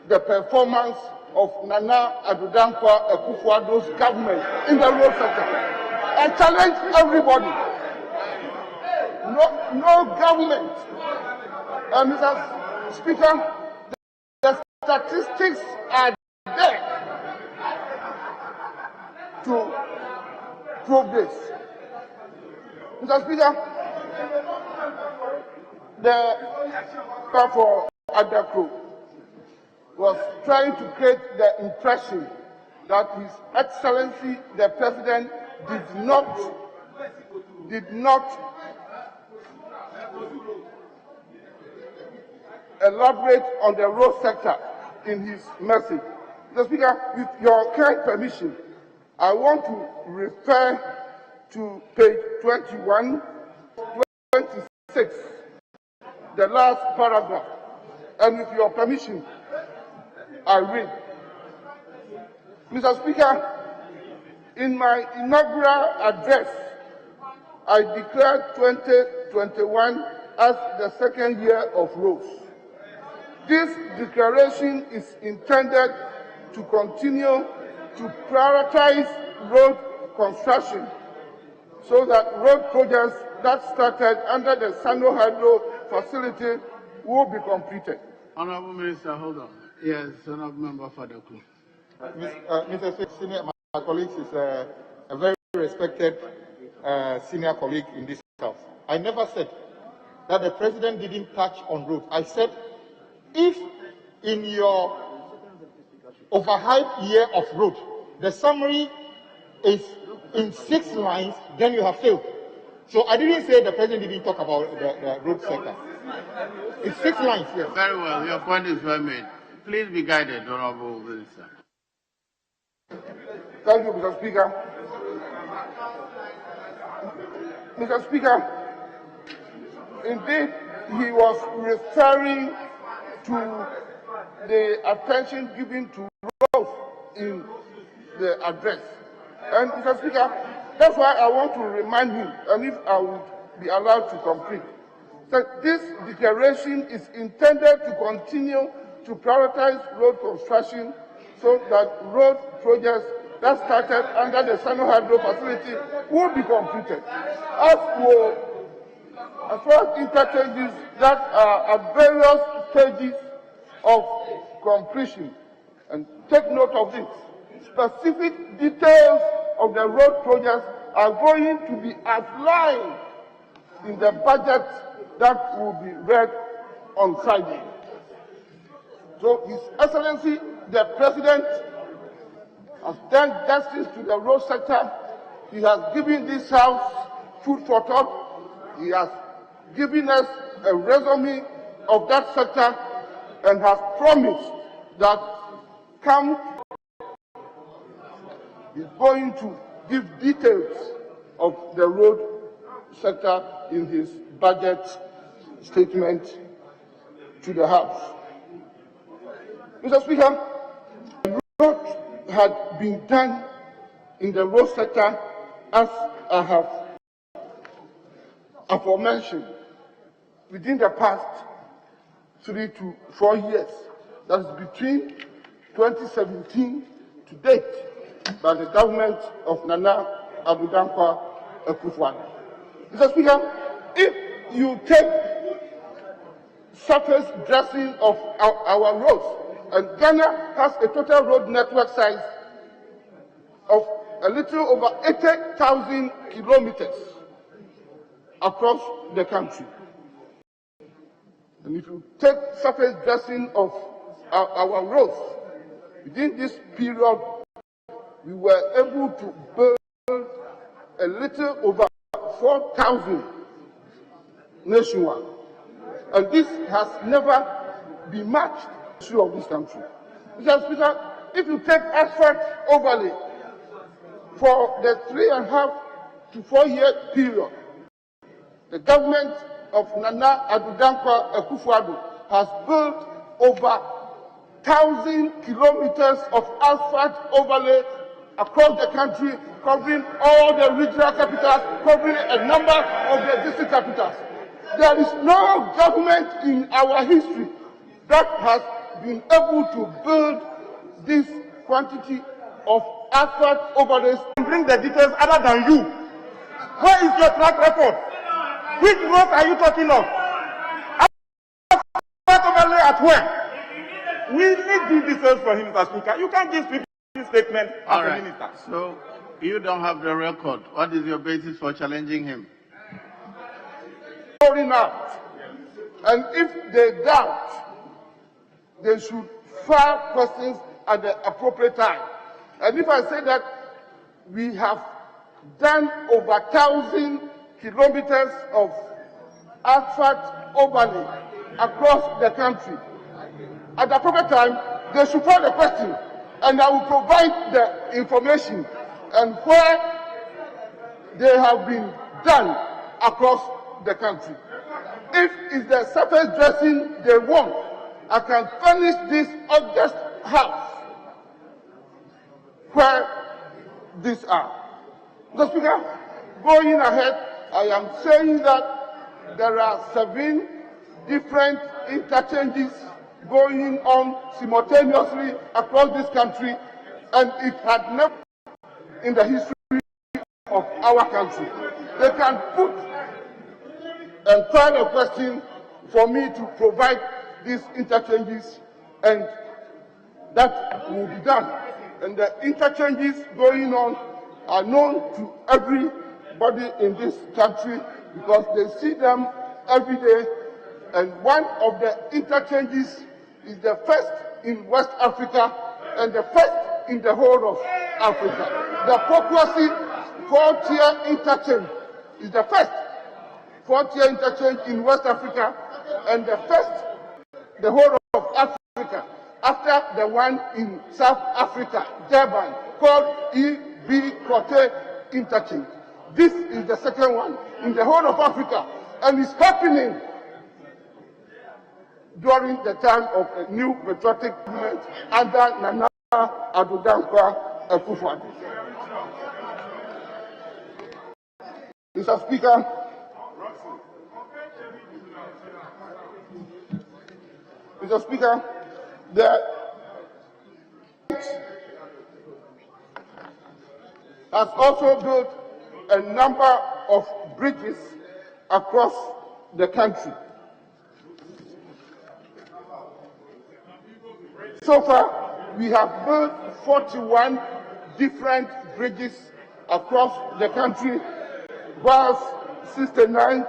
the performance of Nana Addo Dankwa Akufo-Addo's government in the road sector. I challenge everybody. No government. Mr. Speaker, the statistics are there to prove this. Mr. Speaker, the for Adakro was trying to create the impression that His Excellency the President did not elaborate on the road sector in his message. Mr. Speaker, with your kind permission, I want to refer to page 21, 26, the last paragraph, and with your permission, I read. Mr. Speaker, in my inaugural address, I declared 2021 as the second year of roads. This declaration is intended to continue to prioritize road construction so that road projects that started under the Sano Hydro facility will be completed. Honorable Minister, hold on. Yes, Honorable Member for the Club. Mr. Senior, my colleague is a very respected senior colleague in this House. I never said that the President didn't touch on roads. I said, if in your overhyped year of road, the summary is in 6 lines, then you have failed. So I didn't say the President didn't talk about the road sector. It's 6 lines, yes. Very well, your point is well made. Please be guided, Honorable Minister. Thank you, Mr. Speaker. Mr. Speaker, indeed, he was referring to the attention given to roads in the address. And Mr. Speaker, that's why I want to remind him, and if I would be allowed to complete, that this declaration is intended to continue to prioritize road construction so that road projects that started under the Sano Hydro facility will be completed. As far as interchanges that are at various stages of completion, and take note of this, specific details of the road projects are going to be outlined in the budget that will be read on Friday. So His Excellency, the President, has done justice to the road sector. He has given this House food for thought. He has given us a resume of that sector and has promised that he's going to give details of the road sector in his budget statement to the House. Mr. Speaker, a lot had been done in the road sector, as I have aforementioned, within the past 3 to 4 years. That is between 2017 to date, by the government of Nana Addo Dankwa Akufo-Addo. Mr. Speaker, if you take surface dressing of our roads, and Ghana has a total road network size of a little over 80,000 kilometers across the country. And if you take surface dressing of our roads, within this period, we were able to build a little over 4,000 nationwide. And this has never been matched of this country. Mr. Speaker, if you take asphalt overlay for the 3.5 to 4 year period, the government of Nana Addo Akufo-Addo has built over 1,000 kilometers of asphalt overlay across the country, covering all the regional capitals, covering a number of the district capitals. There is no government in our history that has been able to build this quantity of asphalt overlays. Bring the details other than you. Where is your track record? Which road are you talking of? Asphalt overlay at where? We need the details from him, Mr. Speaker. You can't give people this statement as a minister. So you don't have the record. What is your basis for challenging him? Out. And if they doubt, they should file questions at the appropriate time. And if I say that we have done over 1,000 kilometers of asphalt overlay across the country, at the appropriate time, they should file the question, and I will provide the information and where they have been done across the country. If it's the surface dressing they want, I can furnish this August house where these are. Mr. Speaker, going ahead, I am saying that there are 7 different interchanges going on simultaneously across this country, and it had never in the history of our country. They can put and file a question for me to provide these interchanges, and that will be done. And the interchanges going on are known to everybody in this country because they see them every day. And one of the interchanges is the first in West Africa and the first in the whole of Africa. The Pokwasi 4-tier interchange is the first 4-tier interchange in West Africa and the first the whole of Africa after the one in South Africa, Durban, called E.B. Kote interchange. This is the second one in the whole of Africa, and it's happening during the time of a new patriotic movement under Nana Addo Akufo-Addo. Mr. Speaker, the has also built a number of bridges across the country. So far, we have built 41 different bridges across the country, whilst 69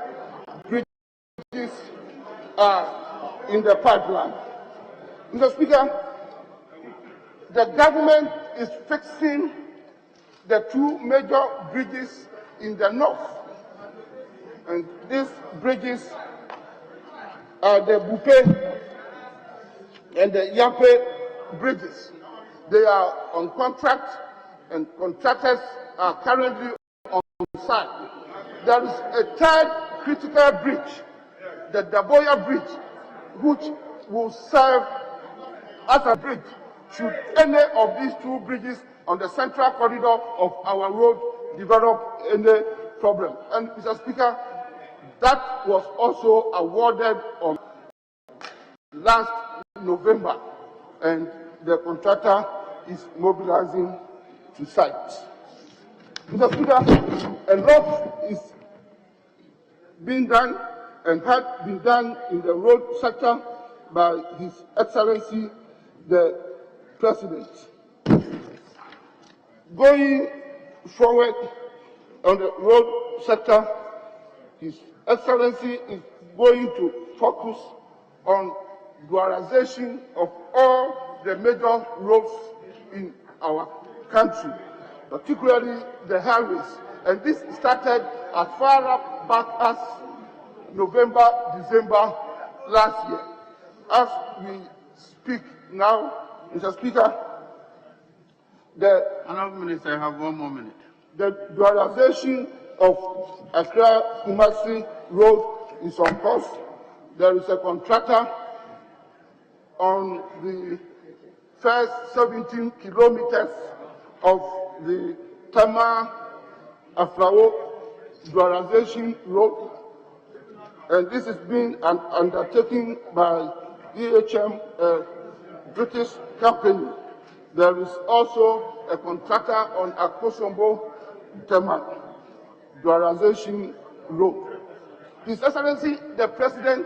bridges are in the pipeline. Mr. Speaker, the government is fixing the 2 major bridges in the north, and these bridges are the Bupe and the Yape bridges. They are on contract, and contractors are currently on site. There is a 3rd critical bridge, the Daboya Bridge, which will serve as a bridge should any of these 2 bridges on the central corridor of our road develop any problem. And Mr. Speaker, that was also awarded on last November, and the contractor is mobilizing to site. Mr. Speaker, a lot is being done and had been done in the road sector by His Excellency the President. Going forward on the road sector, His Excellency is going to focus on dualization of all the major roads in our country, particularly the highways. And this started as far back as November, December last year. As we speak now, Mr. Speaker, the Honourable Minister, I have 1 more minute. The dualization of Accra-Kumasi Road is on course. There is a contractor on the first 17 kilometers of the Tema-Afrawo dualization road, and this is being undertaken by DHM, a British company. There is also a contractor on Akosombo Tema dualization road. His Excellency, the President,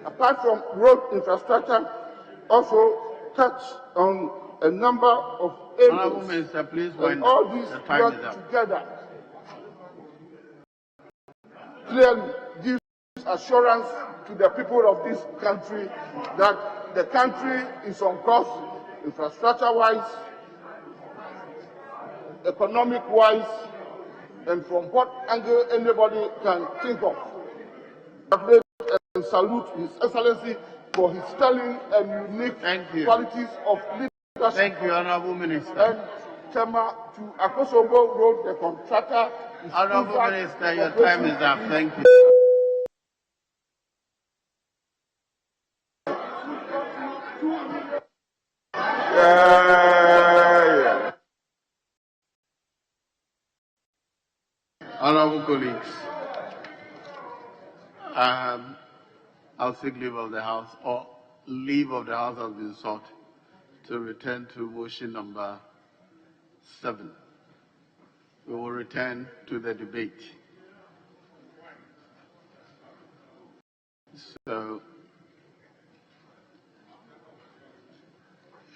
apart from road infrastructure, also touched on a number of areas. Honourable Minister, please and all these work together clearly gives assurance to the people of this country that the country is on course, infrastructure-wise, economic-wise, and from what angle anybody can think of. And salute His Excellency for his sterling and unique qualities of leadership. Thank you, Honourable Minister. And Tema to Akosombo Road, the contractor is Honourable Minister, your time is up. Thank you. Honourable colleagues, I'll seek leave of the House, or leave of the House has been sought to return to motion number 7. We will return to the debate. So,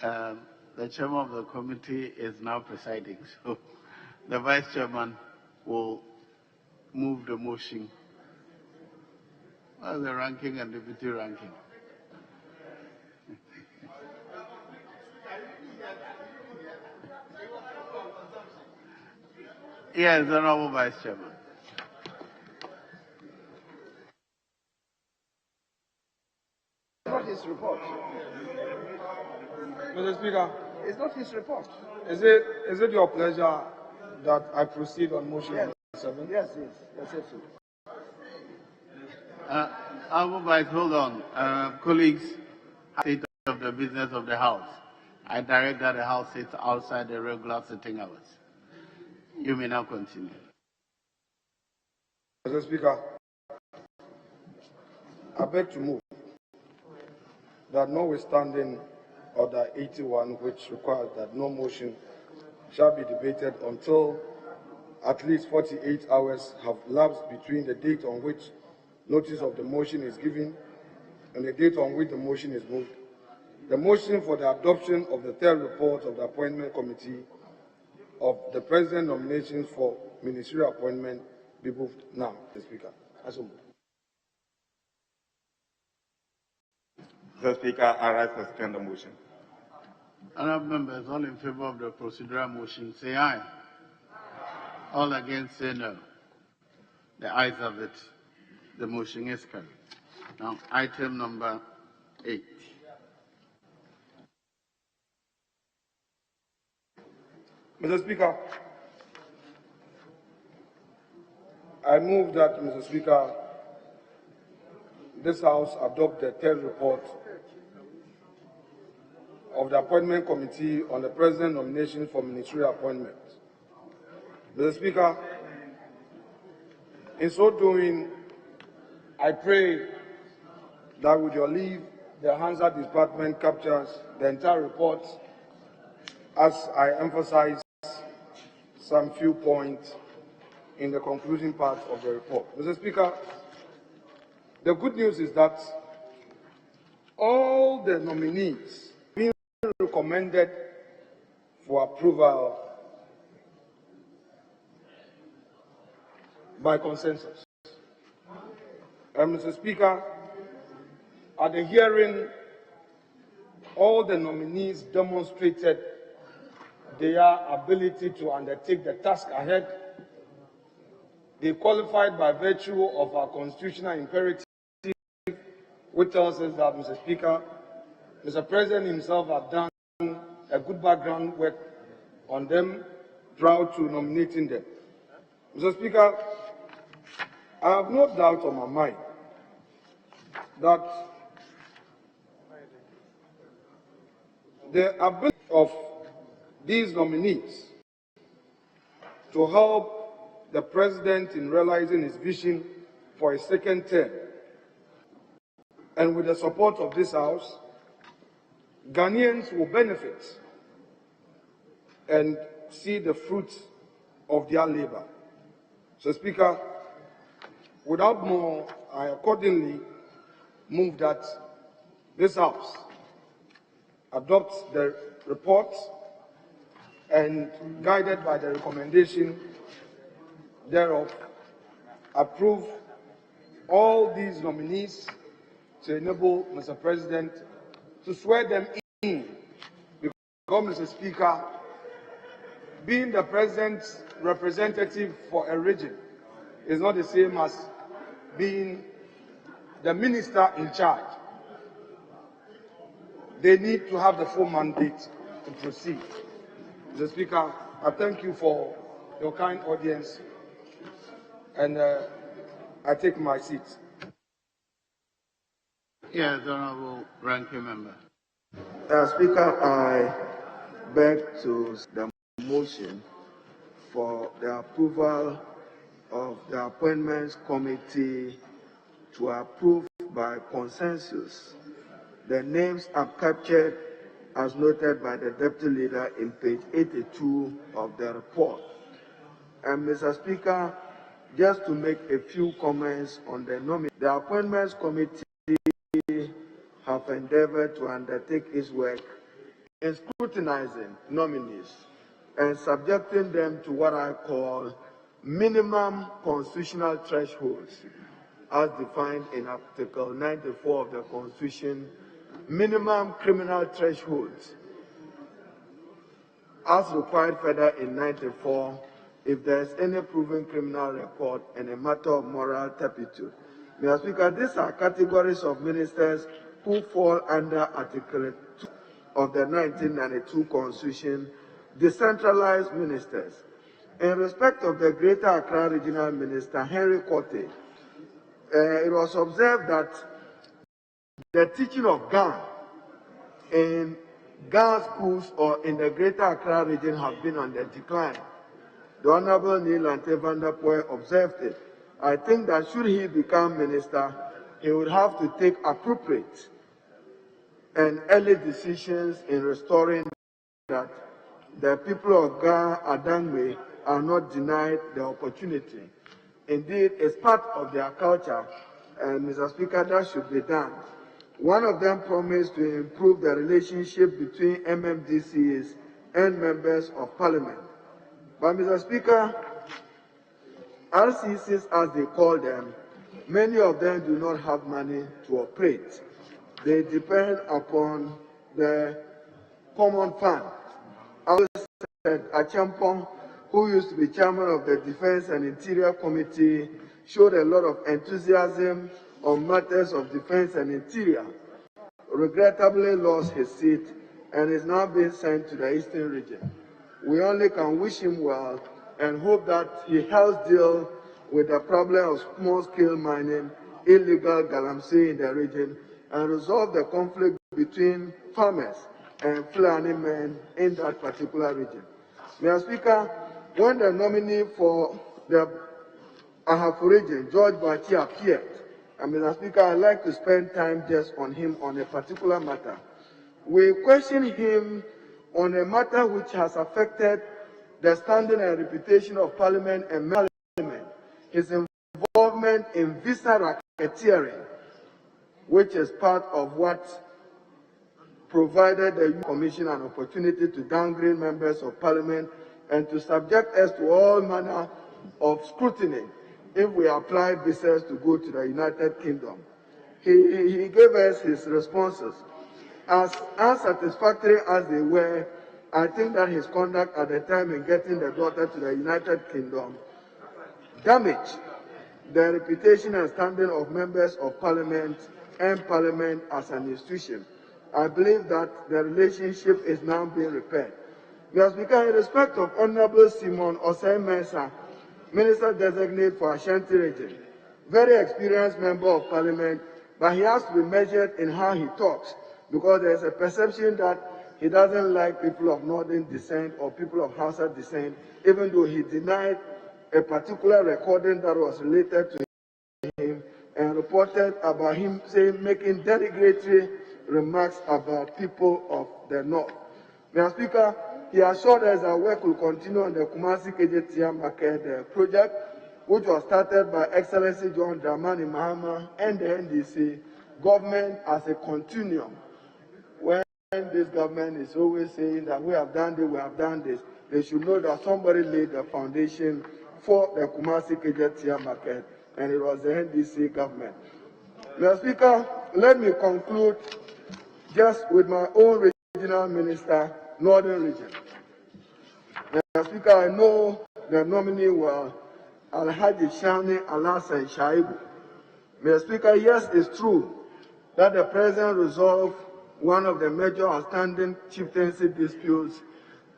the chairman of the committee is now presiding, so the vice chairman will move the motion. Well, the ranking and deputy ranking. Yes, Honourable Vice Chairman. It's not his report. Mr. Speaker, It's not his report. is it your pleasure that I proceed on motion number 7? Yes. Yes. Honourable Vice, hold on. Colleagues, state of the business of the House. I direct that the House sits outside the regular sitting hours. You may now continue. Mr. Speaker, I beg to move that notwithstanding Order 81, which requires that no motion shall be debated until at least 48 hours have elapsed between the date on which notice of the motion is given and the date on which the motion is moved. The motion for the adoption of the third report of the Appointment Committee of the President nominations for ministerial appointment be moved now, Mr. Speaker. I so move. Mr. Speaker, I rise to second the motion. Honourable members, all in favour of the procedural motion, say aye. All against, say no. The ayes have it. The motion is carried. Now, item number 8. Mr. Speaker, I move that, Mr. Speaker, this House adopt the third report of the Appointment Committee on the President nomination for ministerial appointment. Mr. Speaker, in so doing, I pray that with your leave, the Hansard Department captures the entire report as I emphasize some few points in the concluding part of the report. Mr. Speaker, the good news is that all the nominees being recommended for approval by consensus. And Mr. Speaker, at the hearing, all the nominees demonstrated their ability to undertake the task ahead. They qualified by virtue of our constitutional imperative, which tells us that, Mr. Speaker, Mr. President himself has done a good background work on them prior to nominating them. Mr. Speaker, I have no doubt on my mind that the ability of these nominees to help the president in realizing his vision for a second term, and with the support of this House, Ghanaians will benefit and see the fruits of their labor. So, Speaker, without more, I accordingly move that this House adopts the report and, guided by the recommendation thereof, approve all these nominees to enable Mr. President to swear them in. Because, Mr. Speaker, being the President's representative for a region is not the same as being the minister in charge. They need to have the full mandate to proceed. Mr. Speaker, I thank you for your kind audience, and I take my seat. Yes, Honorable Ranking Member. Speaker, I beg to the motion for the approval of the Appointments Committee to approve by consensus the names are captured as noted by the Deputy Leader in page 82 of the report. And Mr. Speaker, just to make a few comments on the nominee, the Appointments Committee have endeavored to undertake its work in scrutinizing nominees and subjecting them to what I call minimum constitutional thresholds as defined in Article 94 of the Constitution, minimum criminal thresholds as required further in 94 if there is any proven criminal record and a matter of moral turpitude. Mr. Speaker, these are categories of ministers who fall under Article 2 of the 1992 Constitution, decentralized ministers. In respect of the Greater Accra Regional Minister, Henry Kote, it was observed that the teaching of Ghana in Ghana schools or in the Greater Accra region have been on the decline. The Honorable Neil Ante van der Poel observed it. I think that should he become minister, he would have to take appropriate and early decisions in restoring that the people of Ghana Adangme are not denied the opportunity. Indeed, it's part of their culture, and Mr. Speaker, that should be done. One of them promised to improve the relationship between MMDCs and members of Parliament. But, Mr. Speaker, RCCs, as they call them, many of them do not have money to operate. They depend upon the common fund. I said Achampong, who used to be chairman of the Defense and Interior Committee, showed a lot of enthusiasm on matters of defense and interior, regrettably lost his seat and is now being sent to the Eastern region. We only can wish him well and hope that he helps deal with the problem of small-scale mining, illegal galamsey in the region, and resolve the conflict between farmers and Fulani men in that particular region. Mr. Speaker, when the nominee for the Ahafo region, George Bachi, appeared, and Mr. Speaker, I'd like to spend time just on him on a particular matter. We questioned him on a matter which has affected the standing and reputation of Parliament and Parliament, his involvement in visa racketeering, which is part of what provided the Youth Commission an opportunity to downgrade members of Parliament and to subject us to all manner of scrutiny if we apply visas to go to the United Kingdom. He gave us his responses. As unsatisfactory as they were, I think that his conduct at the time in getting the daughter to the United Kingdom damaged the reputation and standing of members of Parliament and Parliament as an institution. I believe that the relationship is now being repaired. Mr. Speaker, in respect of Honorable Simon Osei Mensah, Minister Designate for Ashanti Region, very experienced member of Parliament, but he has to be measured in how he talks, because there is a perception that he doesn't like people of Northern descent or people of Hausa descent, even though he denied a particular recording that was related to him and reported about him making derogatory remarks about people of the North. Mr. Speaker, he assured us that work will continue on the Kumasi KJTM market project, which was started by Excellency John Dramani Mahama and the NDC government as a continuum. When this government is always saying that we have done this, we have done this, they should know that somebody laid the foundation for the Kumasi KJTM market, and it was the NDC government. Mr. Speaker, let me conclude just with my own regional minister, Northern Region. Mr. Speaker, I know the nominee well, Alhaji Shani Alasan Shaibu. Mr. Speaker, yes, it's true that the president resolved one of the major outstanding chieftaincy disputes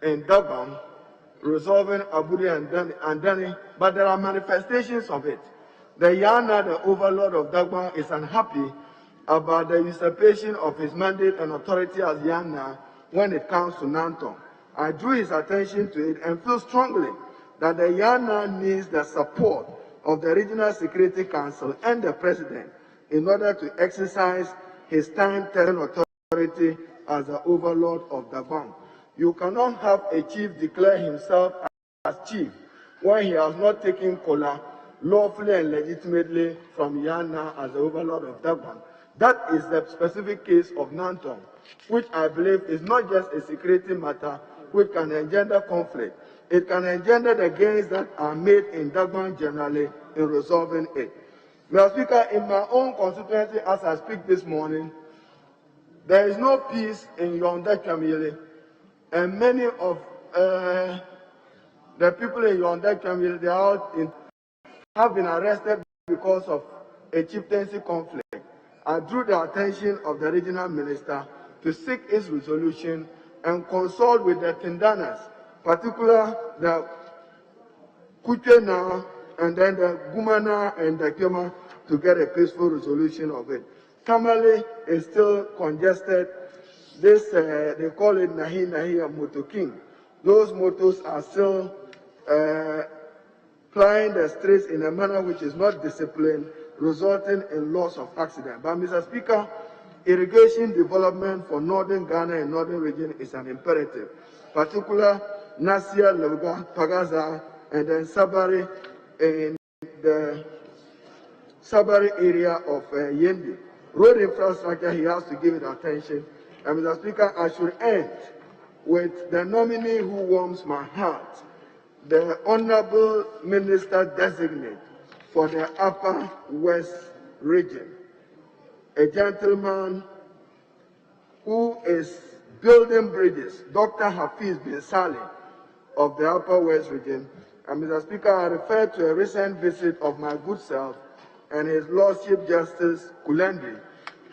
in Dagbam, resolving Abudi and Dani, but there are manifestations of it. The Yana, the overlord of Dagbam, is unhappy about the usurpation of his mandate and authority as Yana when it comes to Nanton. I drew his attention to it and feel strongly that the Yana needs the support of the Regional Security Council and the President in order to exercise his time-telling authority as the overlord of Dagbam. You cannot have a chief declare himself as chief when he has not taken Kola lawfully and legitimately from Yana as the overlord of Dagbam. That is the specific case of Nanton, which I believe is not just a security matter which can engender conflict. It can engender the gains that are made in Dagbam generally in resolving it. Mr. Speaker, in my own constituency, as I speak this morning, there is no peace in Yonda Kamili, and many of the people in Yonda Kamili, have been arrested because of a chieftaincy conflict. I drew the attention of the regional minister to seek its resolution and consult with the Tindanas, particularly the Kuchena and then the Gumana and the Kema, to get a peaceful resolution of it. Tamale is still congested. This, they call it Nahi Nahi and Moto King. Those motos are still plying the streets in a manner which is not disciplined, resulting in loss of accident. But Mr. Speaker, irrigation development for northern Ghana and northern region is an imperative. Particularly Nasia, Loga, Pagaza, and then Sabari in the Sabari area of Yendi. Road infrastructure, he has to give it attention. And Mr. Speaker, I should end with the nominee who warms my heart, the Honorable Minister Designate for the Upper West Region, a gentleman who is building bridges, Dr. Hafiz bin Saleh of the Upper West Region. And Mr. Speaker, I refer to a recent visit of my good self and His Lordship Justice Kulendi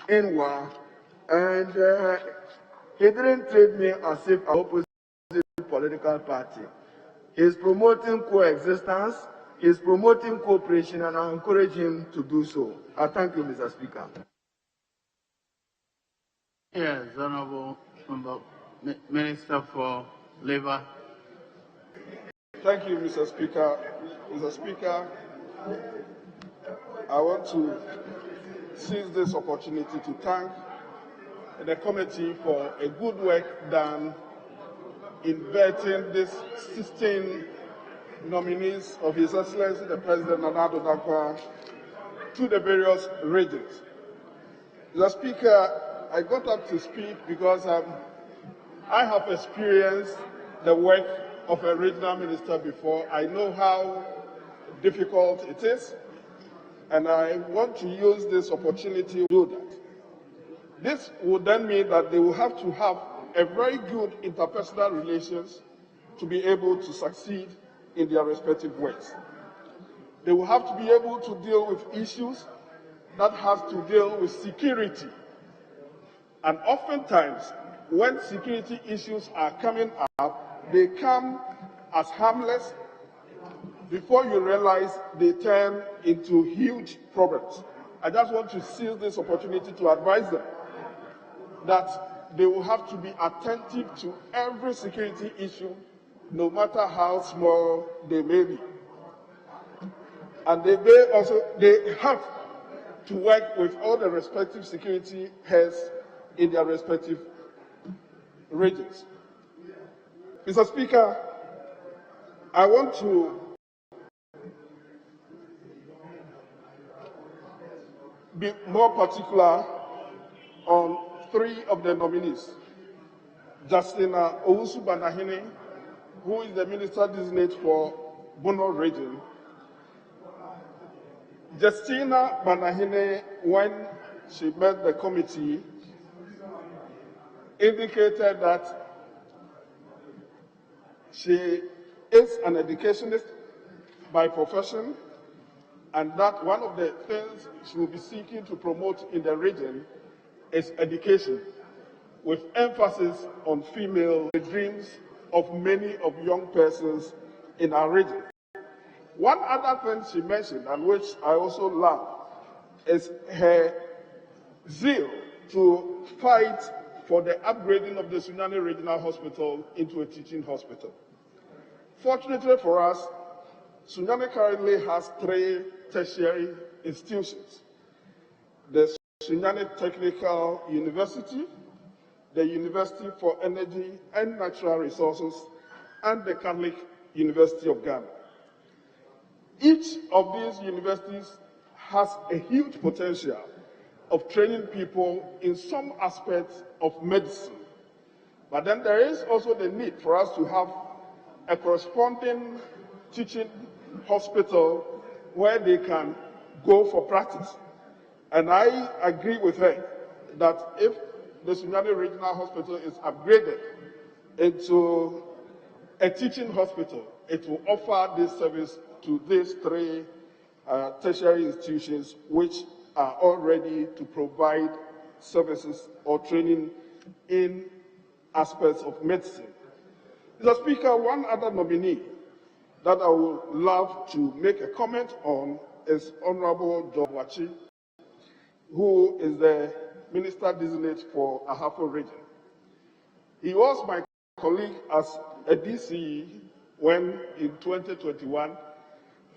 Inwa, and he didn't treat me as if an opposite political party. He's promoting coexistence, he's promoting cooperation, and I encourage him to do so. I thank you, Mr. Speaker. Yes, Honorable Minister for Labour. Thank you, Mr. Speaker. Mr. Speaker, I want to seize this opportunity to thank the committee for a good work done in vetting these 16 nominees of His Excellency the President Nana Addo Dankwa to the various regions. Mr. Speaker, I got up to speak because I have experienced the work of a regional minister before. I know how difficult it is, and I want to use this opportunity to do that. This would then mean that they will have to have a very good interpersonal relations to be able to succeed in their respective works. They will have to be able to deal with issues that have to deal with security. And oftentimes, when security issues are coming up, they come as harmless. Before you realize, they turn into huge problems. I just want to seize this opportunity to advise them that they will have to be attentive to every security issue, no matter how small they may be. And they have to work with all the respective security heads in their respective regions. Mr. Speaker, I want to be more particular on three of the nominees. Justina Owusu-Banahene, who is the Minister-designate for Bono region. Justina Banahene, when she met the committee, indicated that she is an educationist by profession, and that one of the things she will be seeking to promote in the region is education, with emphasis on female dreams of many of young persons in our region. One other thing she mentioned, and which I also love, is her zeal to fight for the upgrading of the Sunyani Regional Hospital into a teaching hospital. Fortunately for us, Sunyani currently has 3 tertiary institutions: the Sunyani Technical University, the University for Energy and Natural Resources, and the Catholic University of Ghana. Each of these universities has a huge potential of training people in some aspects of medicine. But then there is also the need for us to have a corresponding teaching hospital where they can go for practice. And I agree with her that if the Sunyani Regional Hospital is upgraded into a teaching hospital, it will offer this service to these 3 tertiary institutions, which are all ready to provide services or training in aspects of medicine. Mr. Speaker, one other nominee that I would love to make a comment on is Honorable Wachi, who is the Minister-designate for Ahafo region. He was my colleague as a DC when, in 2021,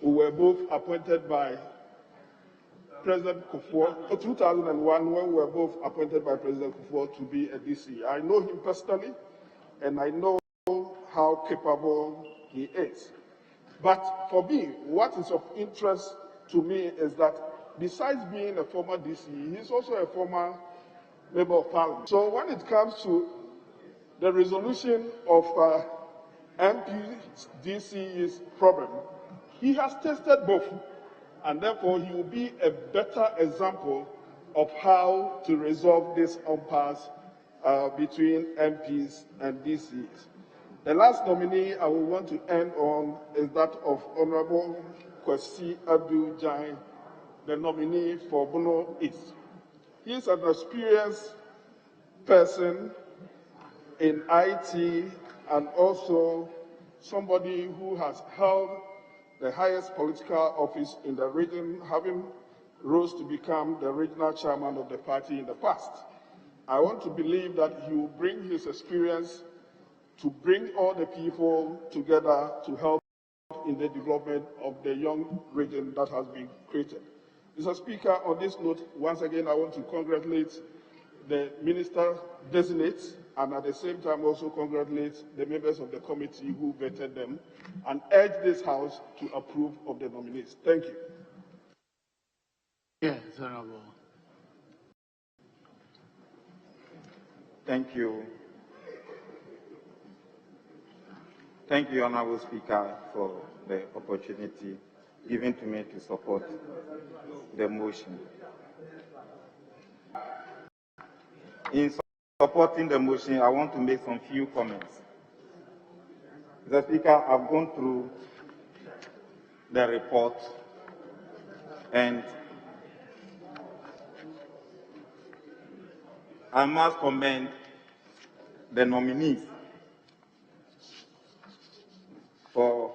we were both appointed by President Kufuor, 2001, when we were both appointed by President Kufuor to be a DC. I know him personally, and I know how capable he is. But for me, what is of interest to me is that besides being a former DC, he's also a former Member of Parliament. So when it comes to the resolution of MP DC's problem, he has tested both, and therefore he will be a better example of how to resolve this impasse between MPs and DCs. The last nominee I will want to end on is that of Honorable Kwesi Abdul-Jain, the nominee for Bono East. He is an experienced person in IT and also somebody who has held the highest political office in the region, having rose to become the regional chairman of the party in the past. I want to believe that he will bring his experience to bring all the people together to help in the development of the young region that has been created. Mr. Speaker, on this note, once again, I want to congratulate the Minister-designates and at the same time also congratulate the members of the committee who vetted them and urge this House to approve of the nominees. Thank you. Yes, Honorable. Thank you. Thank you, Honorable Speaker, for the opportunity given to me to support the motion. In supporting the motion, I want to make some few comments. Mr. Speaker, I've gone through the report and I must commend the nominees for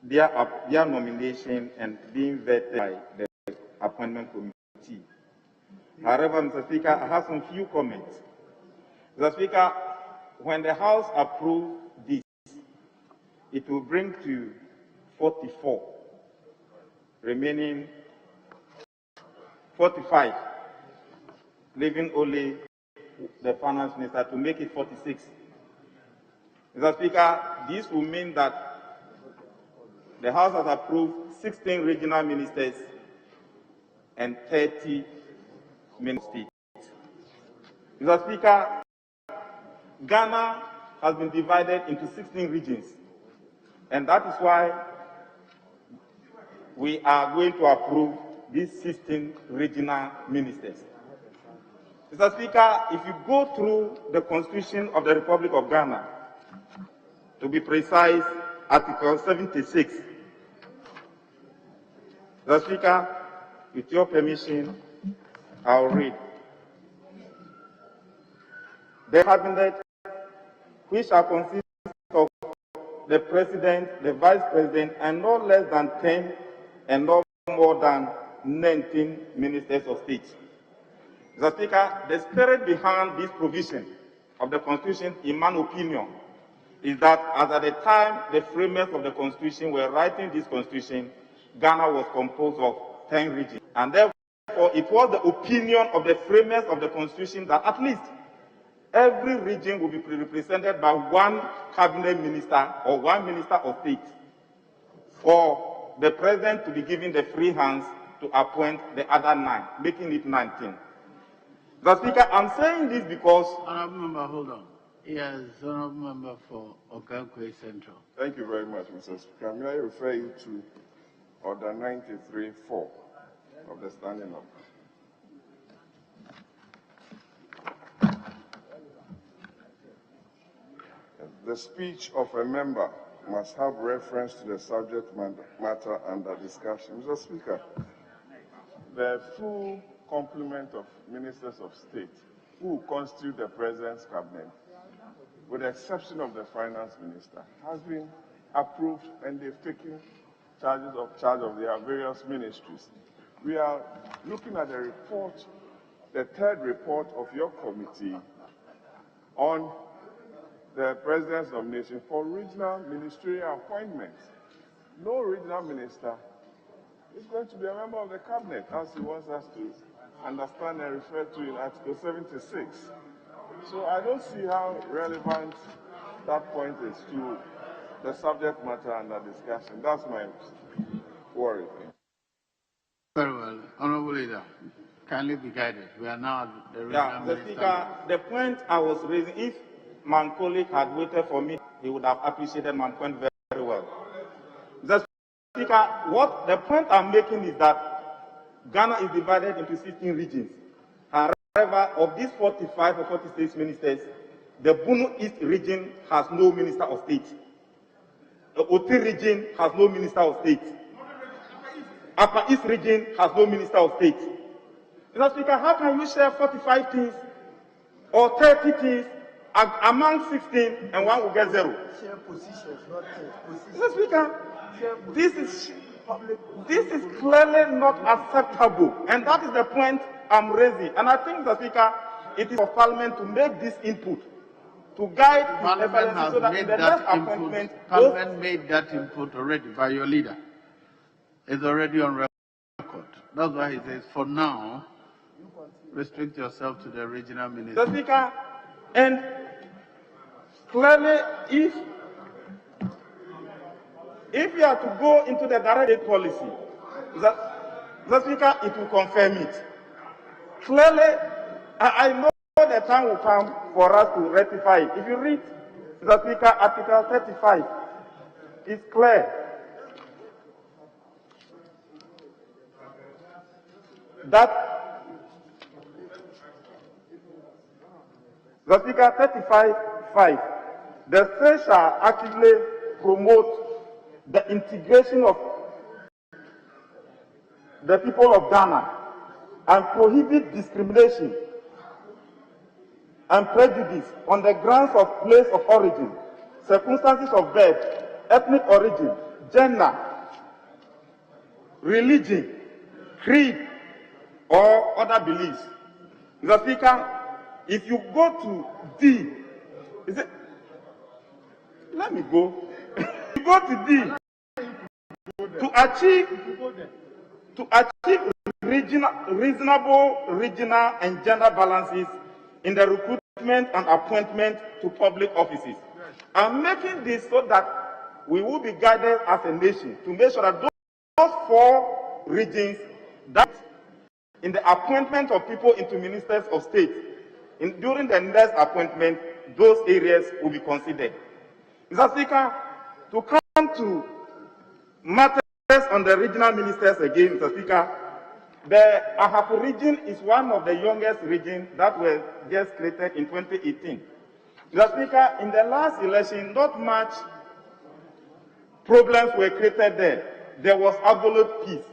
their nomination and being vetted by the appointment committee. However, Mr. Speaker, I have some few comments. Mr. Speaker, when the House approves this, it will bring to 44, remaining 45, leaving only the finance minister to make it 46. Mr. Speaker, this will mean that the House has approved 16 regional ministers and 30 ministers. Mr. Speaker, Ghana has been divided into 16 regions, and that is why we are going to approve these 16 regional ministers. Mr. Speaker, if you go through the Constitution of the Republic of Ghana, to be precise, Article 76, Mr. Speaker, with your permission, I'll read. The cabinet, which shall consist of the President, the Vice President, and no less than 10 and no more than 19 ministers of state. Mr. Speaker, the spirit behind this provision of the Constitution, in my opinion, is that as at the time the framers of the Constitution were writing this Constitution, Ghana was composed of 10 regions. And therefore, it was the opinion of the framers of the Constitution that at least every region will be represented by one cabinet minister or one minister of state, for the president to be given the free hands to appoint the other 9, making it 19. Mr. Speaker, I'm saying this because... Honourable Member, hold on. Yes, Honourable Member for Okankwe Central. Thank you very much, Mr. Speaker. May I refer you to Order 93.4 of the Standing Order. The speech of a member must have reference to the subject matter under discussion. Mr. Speaker, the full complement of ministers of state who constitute the President's cabinet, with the exception of the finance minister, has been approved, and they've taken charge of their various ministries. We are looking at the report, the third report of your committee on the President's nomination for regional ministerial appointments. No regional minister is going to be a member of the cabinet, as he wants us to understand and refer to in Article 76. So I don't see how relevant that point is to the subject matter under discussion. That's my worry. Very well. Honourable Leader, kindly be guided. We are now at the regional Mr. Speaker, the point I was raising, if my colleague had waited for me, he would have appreciated my point very well. Mr. Speaker, the point I'm making is that Ghana is divided into 16 regions. However, of these 45 or 46 ministers, the Bunu East region has no minister of state. The Oti region has no minister of state. Upper East region has no minister of state. Mr. Speaker, how can you share 45 things or 30 things among 16 and one will get 0? Share positions, not positions. Mr. Speaker, this is clearly not acceptable, and that is the point I'm raising. And I think, Mr. Speaker, it is for Parliament to make this input, to guide His Excellency so that in the next appointment... Parliament made that input already by your leader. It's already on record. That's why he says, for now, restrict yourself to the regional minister. Mr. Speaker, and clearly, if you are to go into the direct aid policy, Mr. Speaker, it will confirm it. Clearly, I know the time will come for us to rectify it. If you read, Mr. Speaker, Article 35, it's clear that the Speaker 35.5, the state shall actively promote the integration of the people of Ghana and prohibit discrimination and prejudice on the grounds of place of origin, circumstances of birth, ethnic origin, gender, religion, creed, or other beliefs. Mr. Speaker, if you go to D, is it? Let me go. You go to D. To achieve reasonable regional and gender balances in the recruitment and appointment to public offices. I'm making this so that we will be guided as a nation to make sure that those 4 regions that in the appointment of people into ministers of state, during the next appointment, those areas will be considered. Mr. Speaker, to come to matters on the regional ministers again, Mr. Speaker, the Ahafo region is one of the youngest regions that were just created in 2018. Mr. Speaker, in the last election, not much problems were created there. There was absolute peace.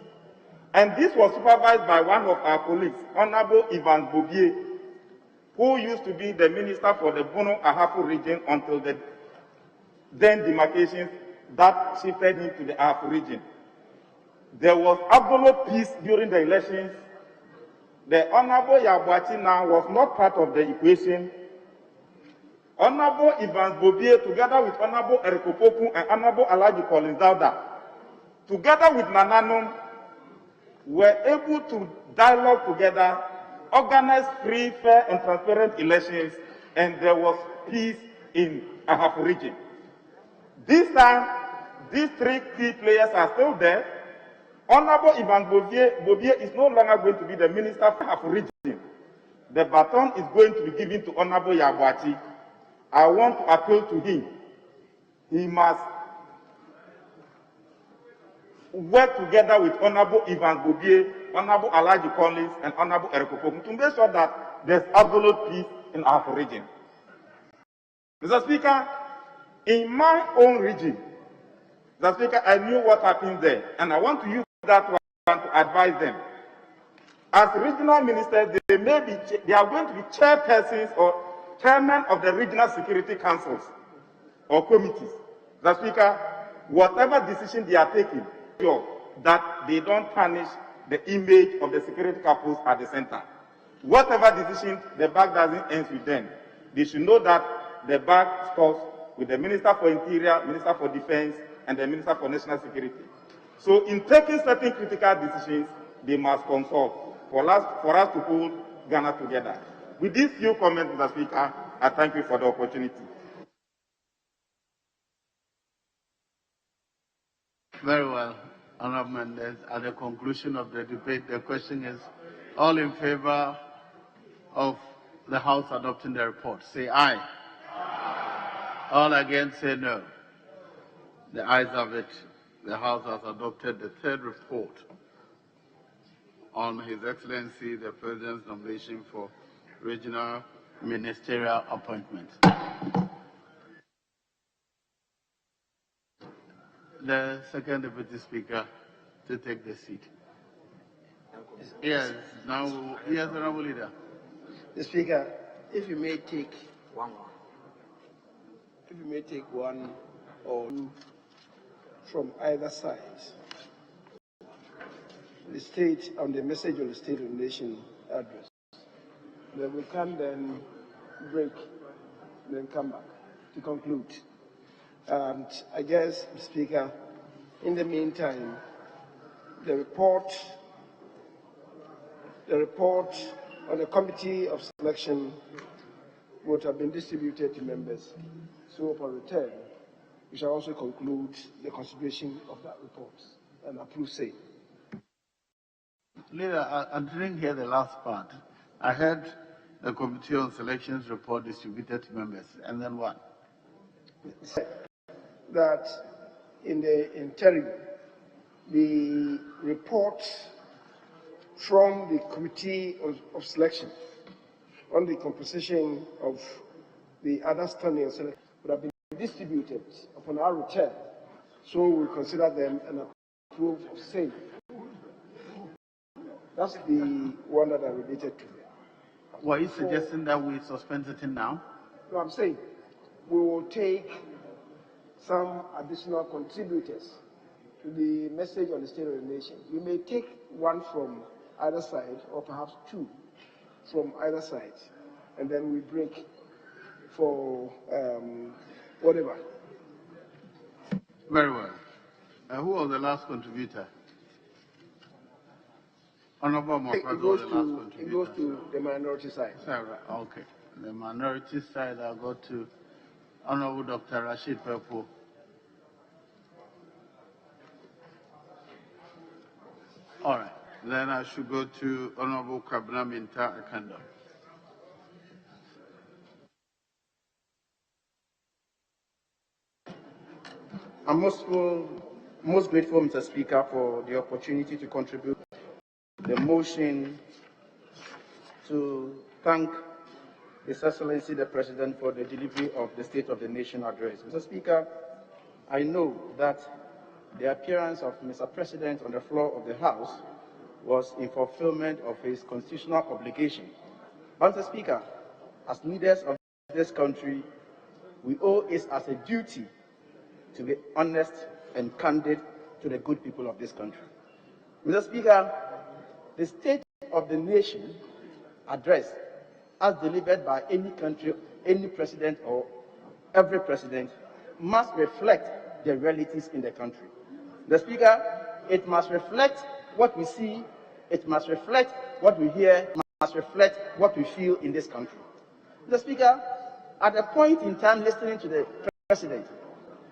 And this was supervised by one of our colleagues, Honorable Ivan Bobier, who used to be the minister for the Bono Ahafo region until the then demarcations that shifted him to the Ahafo region. There was absolute peace during the elections. The Honorable Yabwachi now was not part of the equation. Honorable Ivan Bobier, together with Honorable Erikopoku and Honorable Alaji Collins Dauda, together with Nananum, were able to dialogue together, organize free, fair, and transparent elections, and there was peace in Ahafo region. This time, these 3 key players are still there. Honorable Ivan Bobier is no longer going to be the minister for Ahafo region. The baton is going to be given to Honorable Yabwachi. I want to appeal to him. He must work together with Honorable Ivan Bobier, Honorable Alaji Collins, and Honorable Erikopoku to make sure that there's absolute peace in our region. Mr. Speaker, in my own region, Mr. Speaker, I knew what happened there, and I want to use that one to advise them. As regional ministers, they are going to be chairpersons or chairmen of the regional security councils or committees. Mr. Speaker, whatever decision they are taking, that they don't tarnish the image of the security corps at the center. Whatever decision, the bag doesn't end with them. They should know that the bag stops with the Minister for Interior, Minister for Defense, and the Minister for National Security. So in taking certain critical decisions, they must consult for us to hold Ghana together. With these few comments, Mr. Speaker, I thank you for the opportunity. Very well, Honourable Mendes. At the conclusion of the debate, the question is, all in favor of the House adopting the report, say aye. Aye. All against, say no. The ayes have it. The House has adopted the 3rd report on His Excellency the President's nomination for regional ministerial appointments. The second Deputy Speaker to take the seat. Yes, now, yes, Honourable Leader. The Speaker, if you may take one or two from either side. The state on the message of the State of the Nation address. Then we can then break, then come back to conclude. And I guess, Speaker, in the meantime, the report on the Committee of Selection would have been distributed to members. So upon return, we shall also conclude the consideration of that report and approve same. Leader, I didn't hear the last part. I heard the Committee on Selections report distributed to members, and then what? That in the interim, the report from the Committee of Selection on the composition of the other standing and selection would have been distributed upon our return, so we consider them and approve of same. That's the one that I related to. Were you suggesting that we suspend it now? No, I'm saying we will take some additional contributors to the message on the State of the Nation. We may take one from either side, or perhaps two, from either side, and then we break for whatever. Very well. Who was the last contributor? Honorable Mokwa was the last contributor. It goes to the minority side. Sarah, okay. The minority side, I'll go to Honorable Dr. Rashid Pepo. All right. Then I should go to Honorable Kabna Minta Akanda. I'm most grateful, Mr. Speaker, for the opportunity to contribute the motion to thank His Excellency the President for the delivery of the State of the Nation address. Mr. Speaker, I know that the appearance of Mr. President on the floor of the House was in fulfillment of his constitutional obligation. But, Mr. Speaker, as leaders of this country, we owe it as a duty to be honest and candid to the good people of this country. Mr. Speaker, the State of the Nation address, as delivered by any country, any president or every president, must reflect the realities in the country. The Speaker, it must reflect what we see, it must reflect what we hear, it must reflect what we feel in this country. The Speaker, at a point in time listening to the President,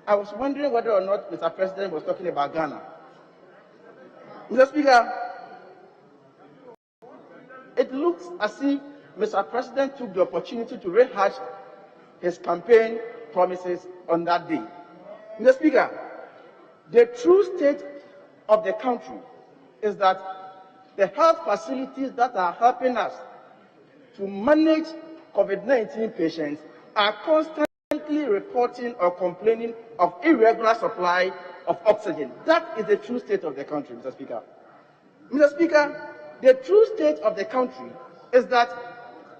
I was wondering whether or not Mr. President was talking about Ghana. Mr. Speaker, it looks as if Mr. President took the opportunity to rehash his campaign promises on that day. Mr. Speaker, the true state of the country is that the health facilities that are helping us to manage COVID-19 patients are constantly reporting or complaining of irregular supply of oxygen. That is the true state of the country, Mr. Speaker. Mr. Speaker, the true state of the country is that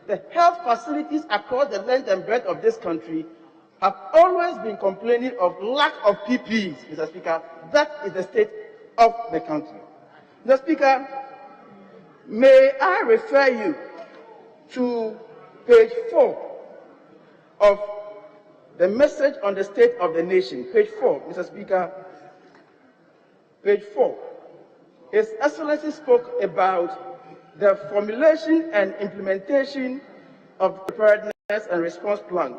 the health facilities across the length and breadth of this country have always been complaining of lack of PPEs, Mr. Speaker. That is the state of the country. Mr. Speaker, may I refer you to page 4 of the message on the state of the nation. Page 4, Mr. Speaker. Page 4. His Excellency spoke about the formulation and implementation of the preparedness and response plan,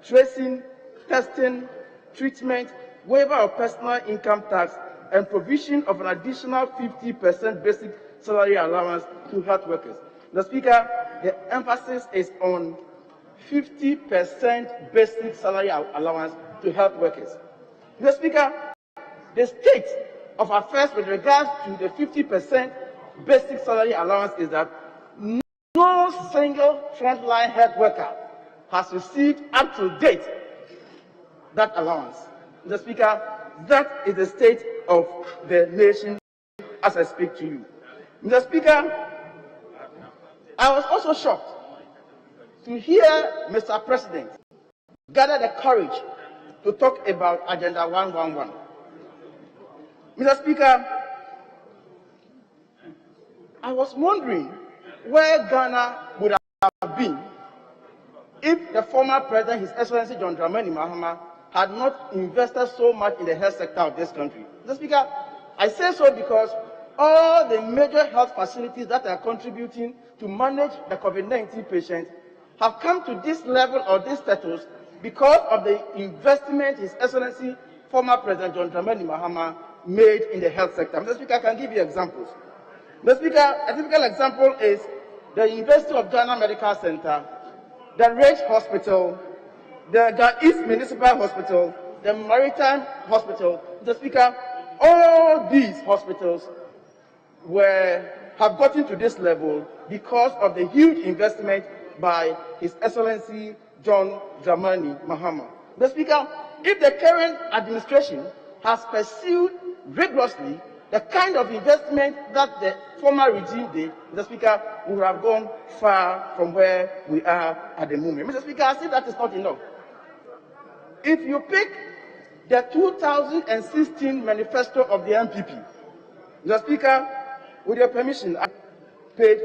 tracing, testing, treatment, waiver of personal income tax, and provision of an additional 50% basic salary allowance to health workers. Mr. Speaker, the emphasis is on 50% basic salary allowance to health workers. Mr. Speaker, the state of affairs with regards to the 50% basic salary allowance is that no single frontline health worker has received up to date that allowance. Mr. Speaker, that is the state of the nation as I speak to you. Mr. Speaker, I was also shocked to hear Mr. President gather the courage to talk about Agenda 111. Mr. Speaker, I was wondering where Ghana would have been if the former president, His Excellency John Dramani Mahama, had not invested so much in the health sector of this country. Mr. Speaker, I say so because all the major health facilities that are contributing to manage the COVID-19 patients have come to this level or this status because of the investment His Excellency former President John Dramani Mahama made in the health sector. Mr. Speaker, I can give you examples. Mr. Speaker, a typical example is the University of Ghana Medical Center, the Rage Hospital, the East Municipal Hospital, the Maritime Hospital. Mr. Speaker, all these hospitals have gotten to this level because of the huge investment by His Excellency John Dramani Mahama. Mr. Speaker, if the current administration has pursued rigorously the kind of investment that the former regime did, Mr. Speaker, we would have gone far from where we are at the moment. Mr. Speaker, I say that is not enough. If you pick the 2016 manifesto of the MPP, Mr. Speaker, with your permission, page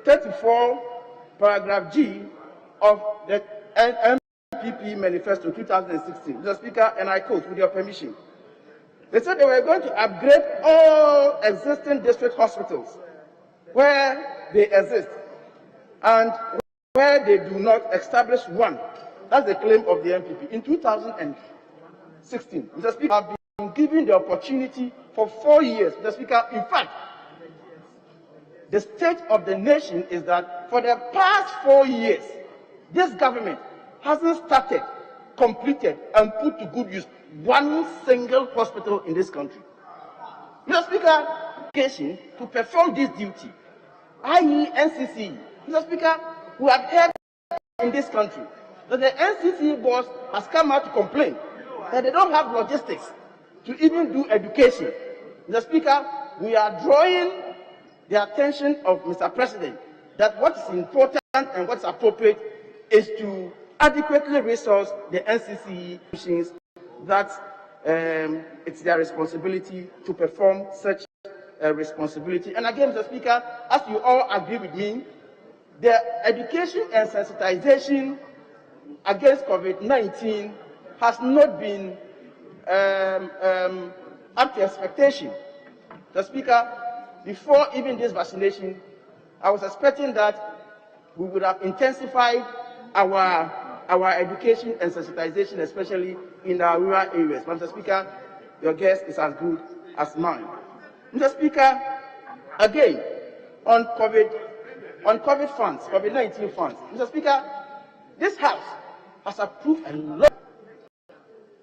34 paragraph G of the NPP Manifesto 2016. Mr. Speaker, and I quote, with your permission. They said they were going to upgrade all existing district hospitals where they exist and where they do not establish one. That's the claim of the NPP. In 2016, Mr. Speaker, I've been given the opportunity for 4 years. Mr. Speaker, in fact, the state of the nation is that for the past 4 years, this government hasn't started, completed, and put to good use one single hospital in this country. Mr. Speaker, to perform this duty, i.e. NCC. Mr. Speaker, we have heard in this country that the NCC boss has come out to complain that they don't have logistics to even do education. Mr. Speaker, we are drawing the attention of Mr. President that what is important and what's appropriate is to adequately resource the NCC machines, that it's their responsibility to perform such a responsibility. And again, Mr. Speaker, as you all agree with me, the education and sensitization against COVID-19 has not been up to expectation. Mr. Speaker, before even this vaccination, I was expecting that we would have intensified our education and sensitization, especially in our rural areas. Mr. Speaker, your guess is as good as mine. Mr. Speaker, again, on COVID funds, COVID-19 funds. Mr. Speaker, this House has approved a lot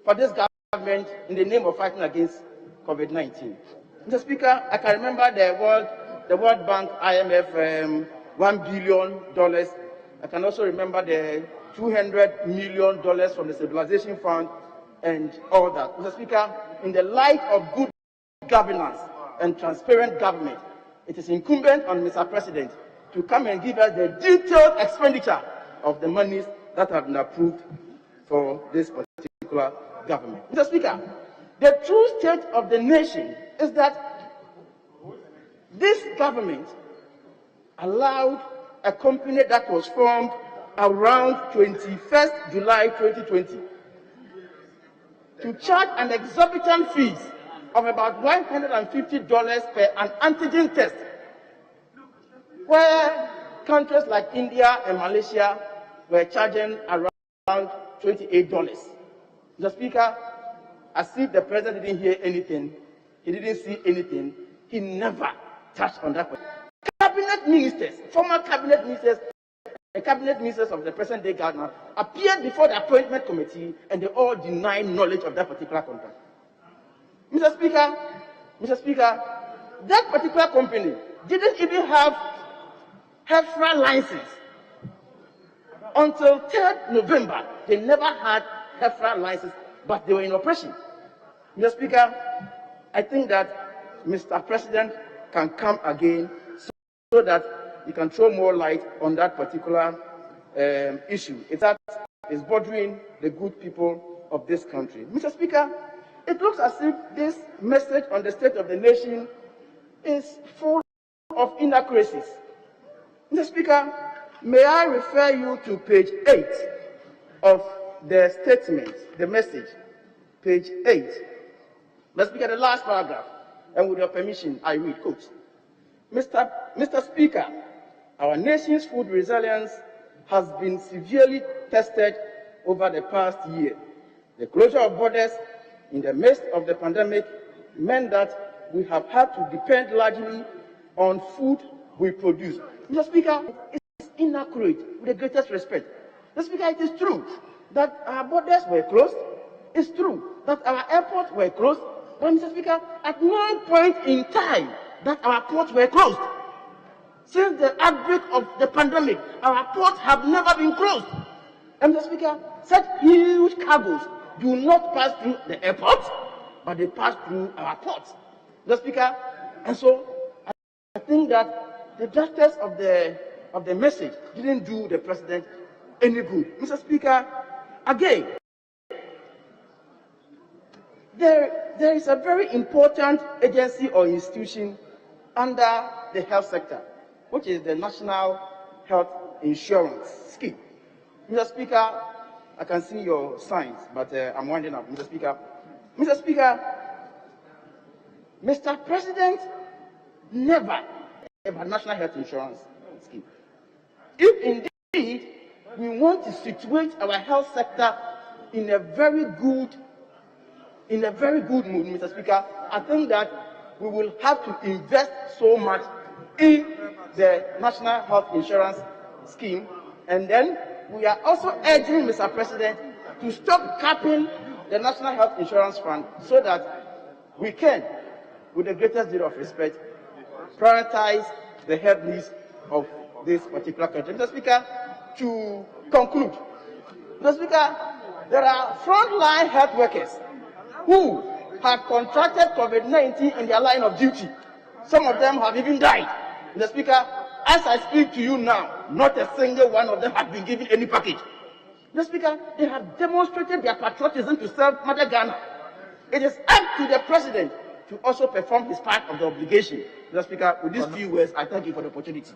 for this government in the name of fighting against COVID-19. Mr. Speaker, I can remember the World Bank, IMF, $1 billion. I can also remember the $200 million from the Stabilization Fund and all that. Mr. Speaker, in the light of good governance and transparent government, it is incumbent on Mr. President to come and give us the detailed expenditure of the monies that have been approved for this particular government. Mr. Speaker, the true state of the nation is that this government allowed a company that was formed around 21st July 2020 to charge an exorbitant fees of about $150 per an antigen test, where countries like India and Malaysia were charging around $28. Mr. Speaker, as if the president didn't hear anything, he didn't see anything, he never touched on that point. Cabinet ministers, former cabinet ministers, and cabinet ministers of the present-day government appeared before the appointment committee and they all denied knowledge of that particular contract. Mr. Speaker, that particular company didn't even have HEFRA license. Until 3rd November, they never had HEFRA license, but they were in operation. Mr. Speaker, I think that Mr. President can come again so that he can throw more light on that particular issue. It's bothering the good people of this country. Mr. Speaker, it looks as if this message on the state of the nation is full of inaccuracies. Mr. Speaker, may I refer you to page 8 of the statement, the message, page 8. Let's begin the last paragraph, and with your permission, I read, quote, Mr. Speaker, our nation's food resilience has been severely tested over the past year. The closure of borders in the midst of the pandemic meant that we have had to depend largely on food we produce. Mr. Speaker, it's inaccurate, with the greatest respect. Mr. Speaker, it is true that our borders were closed. It's true that our airports were closed. But, Mr. Speaker, at no point in time that our ports were closed. Since the outbreak of the pandemic, our ports have never been closed. And, Mr. Speaker, such huge cargoes do not pass through the airports, but they pass through our ports. Mr. Speaker, and so I think that the justice of the message didn't do the president any good. Mr. Speaker, again, there is a very important agency or institution under the health sector, which is the National Health insurance scheme. Mr. Speaker, I can see your signs, but I'm winding up, Mr. Speaker. Mr. Speaker, Mr. President never have a national health insurance scheme. If indeed we want to situate our health sector in a very good mood, Mr. Speaker, I think that we will have to invest so much in the national health insurance scheme, and then we are also urging Mr. President to stop capping the national health insurance fund so that we can, with the greatest deal of respect, prioritize the health needs of this particular country. Mr. Speaker, to conclude, Mr. Speaker, there are frontline health workers who have contracted COVID-19 in their line of duty. Some of them have even died. Mr. Speaker, as I speak to you now, not a single one of them has been given any package. Mr. Speaker, they have demonstrated their patriotism to serve Mother Ghana. It is up to the President to also perform his part of the obligation. Mr. Speaker, with these few words, I thank you for the opportunity.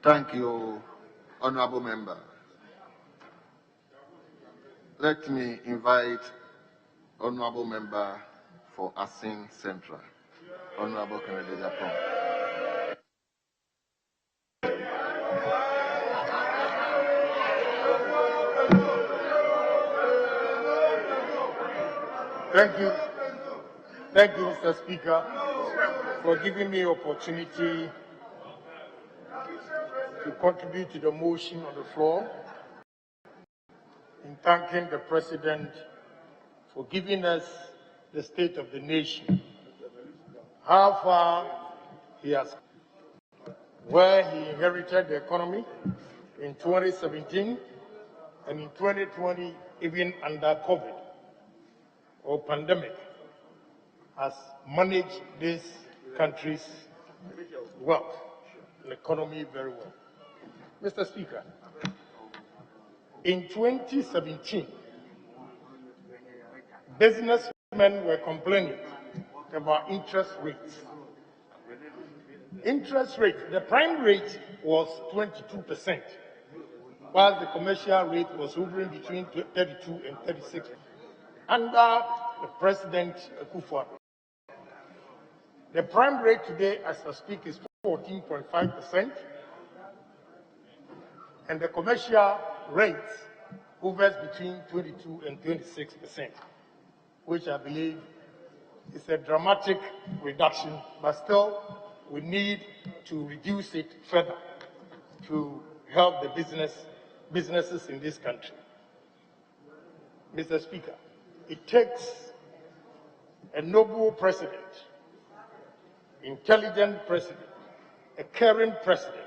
Thank you, Honourable Member. Let me invite Honourable Member for Asin Central, Honourable Kennedy Japon. Thank you, Mr. Speaker, for giving me opportunity to contribute to the motion on the floor, in thanking the President for giving us the state of the nation, how far he has, where he inherited the economy in 2017 and in 2020, even under COVID or pandemic, has managed this country's wealth and economy very well. Mr. Speaker, in 2017, businessmen were complaining about interest rates. Interest rate, the prime rate was 22%, while the commercial rate was hovering between 32 and 36%. Under the President Akufo-Addo, the prime rate today, as I speak, is 14.5%, and the commercial rate hovers between 22 and 26%, which I believe is a dramatic reduction, but still we need to reduce it further to help the businesses in this country. Mr. Speaker, it takes a noble president, intelligent president, a caring president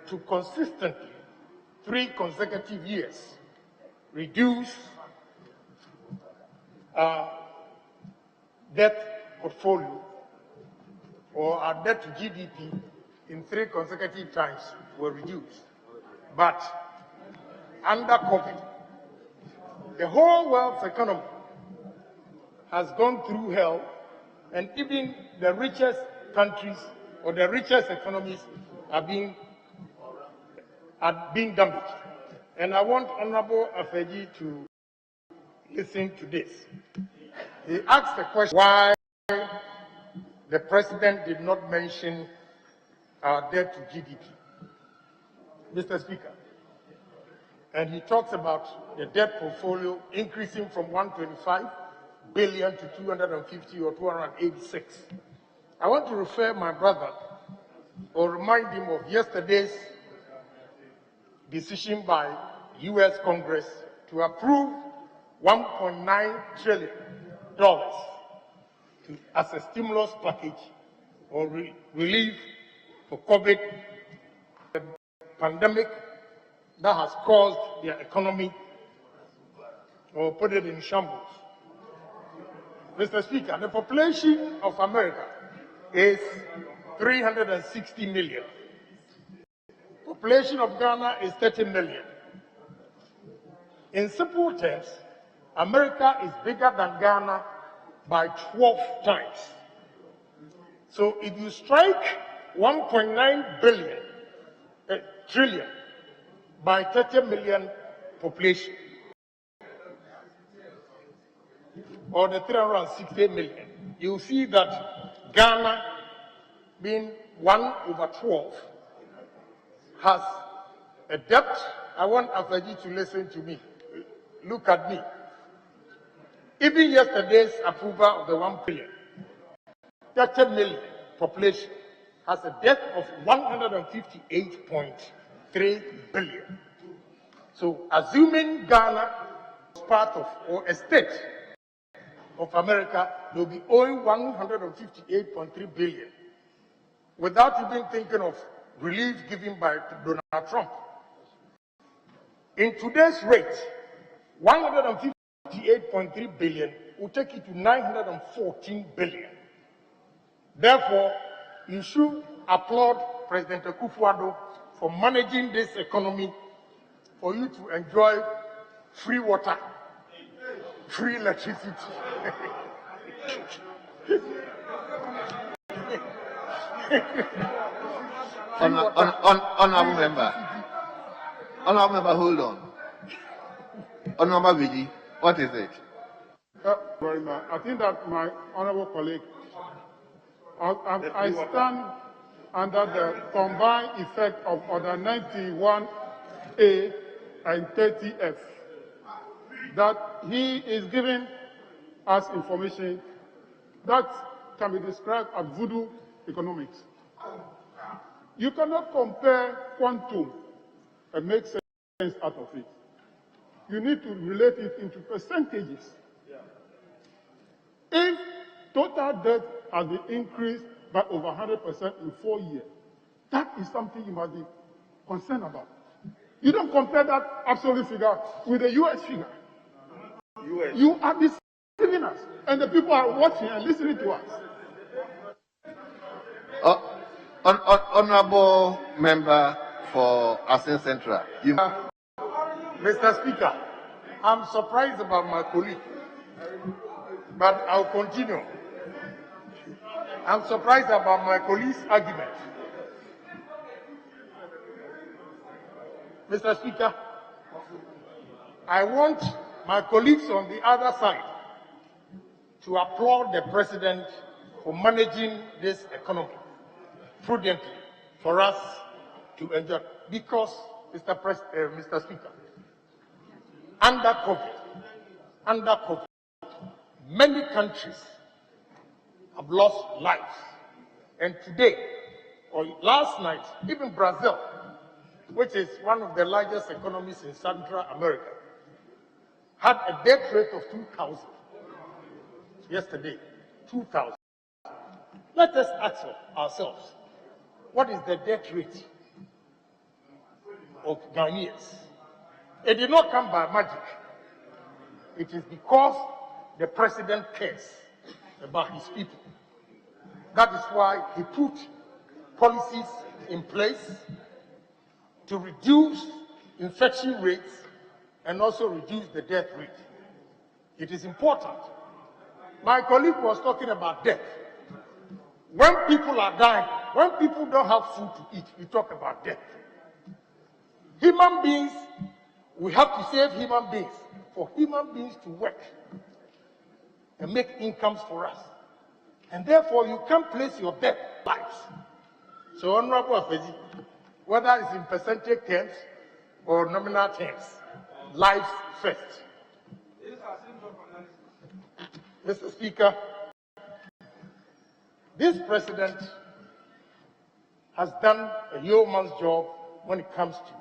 to consistently, 3 consecutive years, reduce our debt portfolio or our debt to GDP in 3 consecutive times were reduced. But under COVID, the whole world's economy has gone through hell, and even the richest countries or the richest economies are being damaged. And I want Honorable Afeji to listen to this. He asked the question why the President did not mention our debt to GDP. Mr. Speaker, and he talks about the debt portfolio increasing from 125 billion to 250 or 286. I want to refer my brother or remind him of yesterday's decision by U.S. Congress to approve $1.9 trillion as a stimulus package or relief for COVID pandemic that has caused their economy or put it in shambles. Mr. Speaker, the population of America is 360 million. Population of Ghana is 30 million. In simple terms, America is bigger than Ghana by 12 times. So if you strike 1.9 trillion by 30 million population, or the 360 million, you see that Ghana, being 1/12, has a debt. I want Afaji to listen to me. Look at me. Even yesterday's approval of the 1 billion, 30 million population has a debt of 158.3 billion. So assuming Ghana is part of or a state of America, they'll be owing 158.3 billion without even thinking of relief given by Donald Trump. In today's rate, 158.3 billion will take it to 914 billion. Therefore, you should applaud President Akufo-Addo for managing this economy for you to enjoy free water, free electricity. Honorable member, hold on. Honorable Viji, what is it? Very much. I think that my honorable colleague, I stand under the combined effect of Order 91A and 30F, that he is giving us information that can be described as voodoo economics. You cannot compare quantum and make sense out of it. You need to relate it into percentages. If total debt has been increased by over 100% in 4 years, that is something you must be concerned about. You don't compare that absolute figure with the US figure. You are deceiving us, and the people are watching and listening to us. Honorable member for Asin Central. Mr. Speaker, I'm surprised about my colleague, but I'll continue. I'm surprised about my colleague's argument. Mr. Speaker, I want my colleagues on the other side to applaud the President for managing this economy prudently for us to enjoy. Because, Mr. Speaker, under COVID, many countries have lost lives. And today, or last night, even Brazil, which is one of the largest economies in Central America, had a death rate of 2,000. Yesterday, 2,000. Let us ask ourselves, what is the death rate of Ghanaians? It did not come by magic. It is because the president cares about his people. That is why he put policies in place to reduce infection rates and also reduce the death rate. It is important. My colleague was talking about death. When people are dying, when people don't have food to eat, we talk about death. Human beings, we have to save human beings for human beings to work and make incomes for us. And therefore, you can't place your death lives. So, Honorable Afezi, whether it's in percentage terms or nominal terms, lives first. Mr. Speaker, this president has done a yeoman's job when it comes to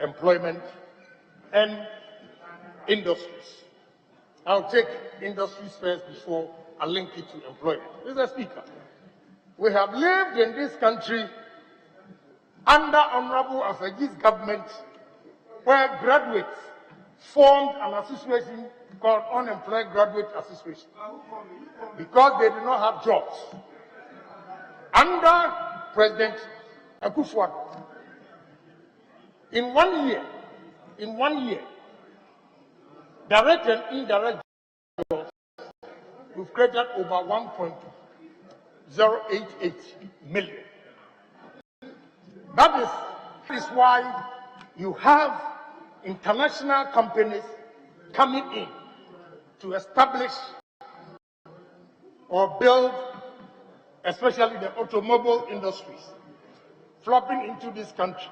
employment and industries. I'll take industries first before I link it to employment. Mr. Speaker, we have lived in this country under Honorable Afeji's government, where graduates formed an association called Unemployed Graduate Association because they did not have jobs. Under President Akufo-Addo, in 1 year, direct and indirect jobs, we've created over 0.088 million. That is why you have international companies coming in to establish or build, especially the automobile industries, flopping into this country.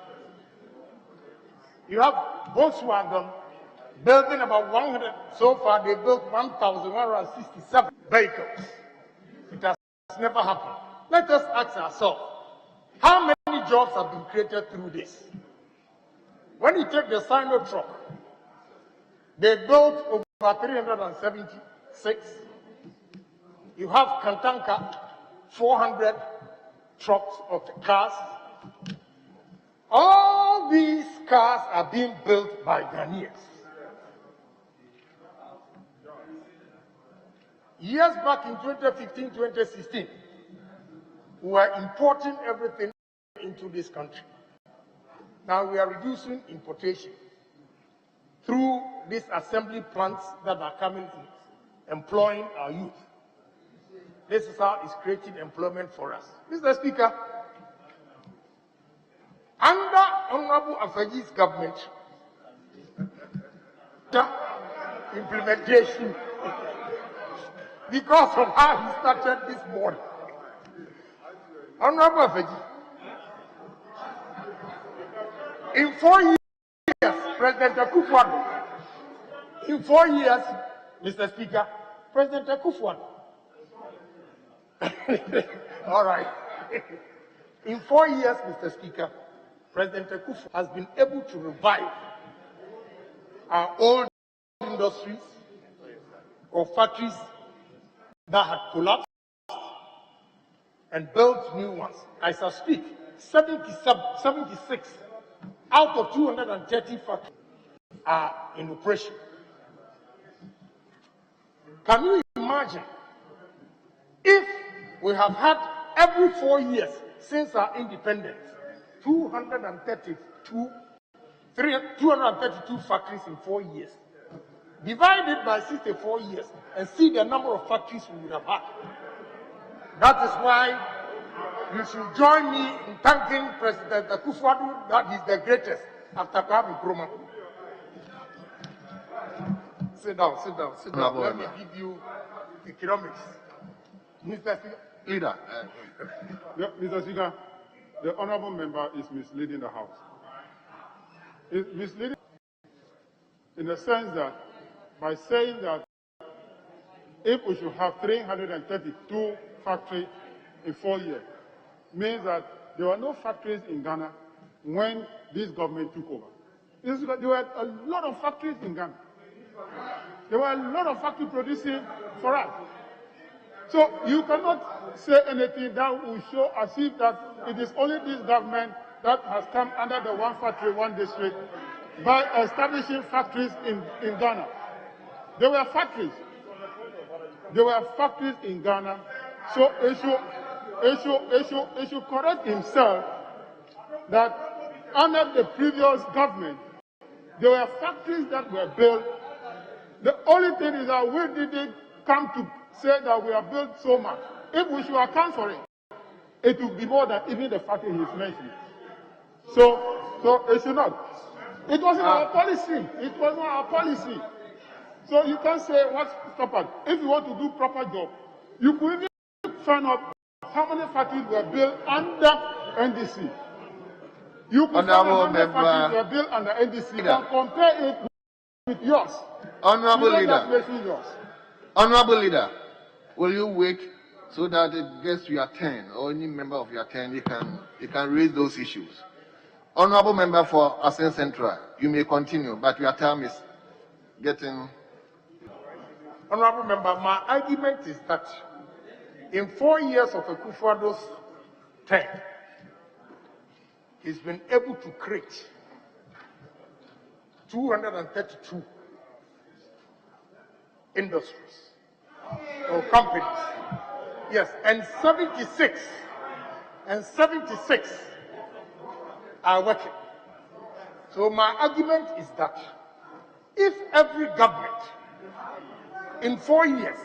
You have Volkswagen building about 100, so far they built 1,167 vehicles. It has never happened. Let us ask ourselves, how many jobs have been created through this? When you take the Sino truck, they built over 376. You have Kantanka, 400 trucks or cars. All these cars are being built by Ghanaians. Years back in 2015, 2016, we were importing everything into this country. Now we are reducing importation through these assembly plants that are coming in, employing our youth. This is how it's creating employment for us. Mr. Speaker, under Honorable Afaji's government, implementation, because of how he started this morning, Honorable Afaji, in 4 years, President Akufo-Addo, in 4 years, Mr. Speaker, President Akufo-Addo, all right. In 4 years, Mr. Speaker, President Akufo has been able to revive our old industries or factories that had collapsed and built new ones. As I speak, 76 out of 230 factories are in operation. Can you imagine if we have had every 4 years since our independence, 232 factories in 4 years, divided by 64 years, and see the number of factories we would have had. That is why you should join me in thanking President Akufo-Addo that he's the greatest after Kwame Nkrumah. Sit down, sit down, sit down. Let me give you economics. Mr. Leader. Mr. Speaker, the honorable member is misleading the House. It's misleading in the sense that by saying that if we should have 332 factories in 4 years, means that there were no factories in Ghana when this government took over. There were a lot of factories in Ghana. There were a lot of factories producing for us. So you cannot say anything that will show as if that it is only this government that has come under the one factory, one district by establishing factories in Ghana. There were factories. There were factories in Ghana. So he should correct himself that under the previous government, there were factories that were built. The only thing is that we didn't come to say that we have built so much. If we should account for it, it would be more than even the factory he's mentioning. So it should not. It wasn't our policy. It wasn't our policy. So you can't say what's stop us. If you want to do proper job, you could even find out how many factories were built under NDC. You could find out how many factories were built under NDC. You can compare it with yours. Honorable Leader. Yours. Honorable Leader, will you wait so that it gets to your turn, or any member of your turn, you can raise those issues. Honorable Member for Asen Central, you may continue, but your time is getting. Honorable Member, my argument is that in 4 years of Akufo-Addo's term, he's been able to create 232 industries or companies. Yes, and 76 are working. So my argument is that if every government in 4 years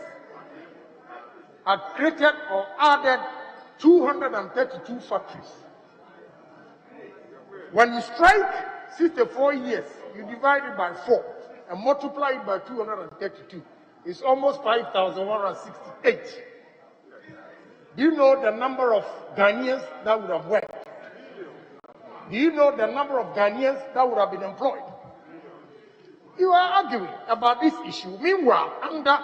had created or added 232 factories. When you strike 64 years, you divide it by 4 and multiply it by 232. It's almost 5,168. Do you know the number of Ghanaians that would have worked? Do you know the number of Ghanaians that would have been employed? You are arguing about this issue. Meanwhile, under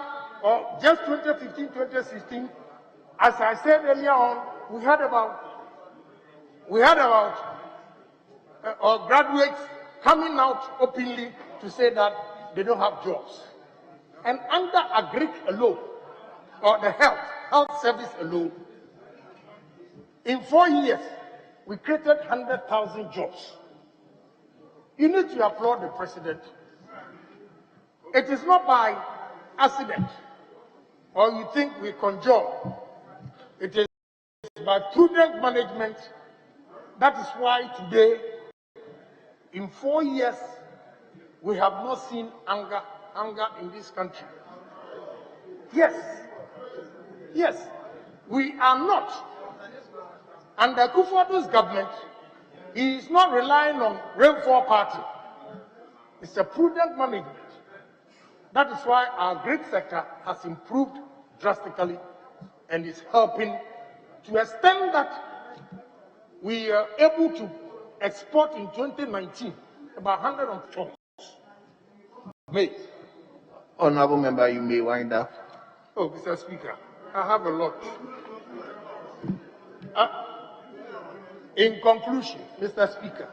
just 2015, 2016, as I said earlier on, we had about graduates coming out openly to say that they don't have jobs. And under Agric alone, or the health service alone, in 4 years, we created 100,000 jobs. You need to applaud the president. It is not by accident, or you think we conjure. It is by prudent management. That is why today, in 4 years, we have not seen anger in this country. Yes, we are not. Under Kufuor's government, he is not relying on rainfall party. It's a prudent management. That is why our grain sector has improved drastically and is helping to the extent that we are able to export in 2019 about 100 tons. Honorable member, you may wind up. Oh, Mr. Speaker, I have a lot. In conclusion, Mr. Speaker,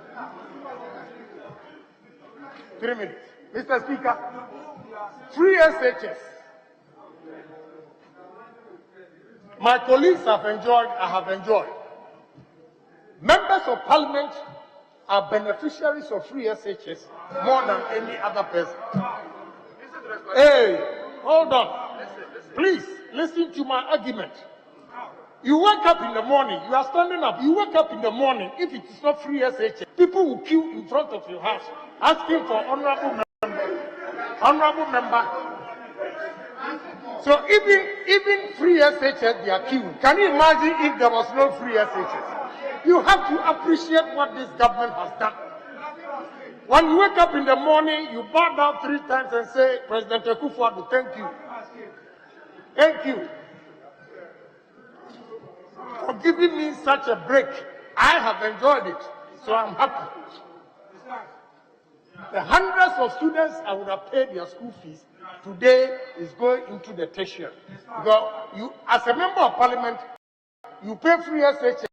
3 minutes. Mr. Speaker, free SHS. My colleagues have enjoyed, I have enjoyed. Members of Parliament are beneficiaries of free SHS more than any other person. Hey, hold on. Please, listen to my argument. You wake up in the morning, you are standing up, you wake up in the morning, if it is not free SHS, people will queue in front of your house asking for honorable member. So even free SHS, they are queuing. Can you imagine if there was no free SHS? You have to appreciate what this government has done. When you wake up in the morning, you bow down 3 times and say, President Kufuor, thank you. Thank you for giving me such a break. I have enjoyed it, so I'm happy. The hundreds of students I would have paid their school fees today is going into the tertiary. Because you, as a member of Parliament, you pay free SHS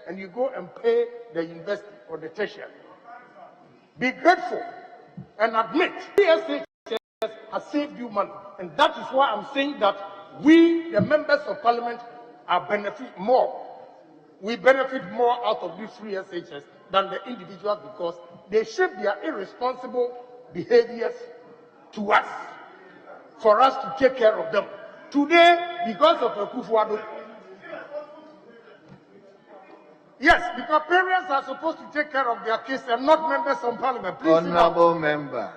and you go and pay the university or the tertiary. Be grateful and admit free SHS has saved you money, and that is why I'm saying that we, the members of Parliament, benefit more. We benefit more out of these free SHS than the individuals because they shape their irresponsible behaviors to us, for us to take care of them. Today, because of Kufuor, yes, because parents are supposed to take care of their kids and not members of Parliament. Please Honorable member.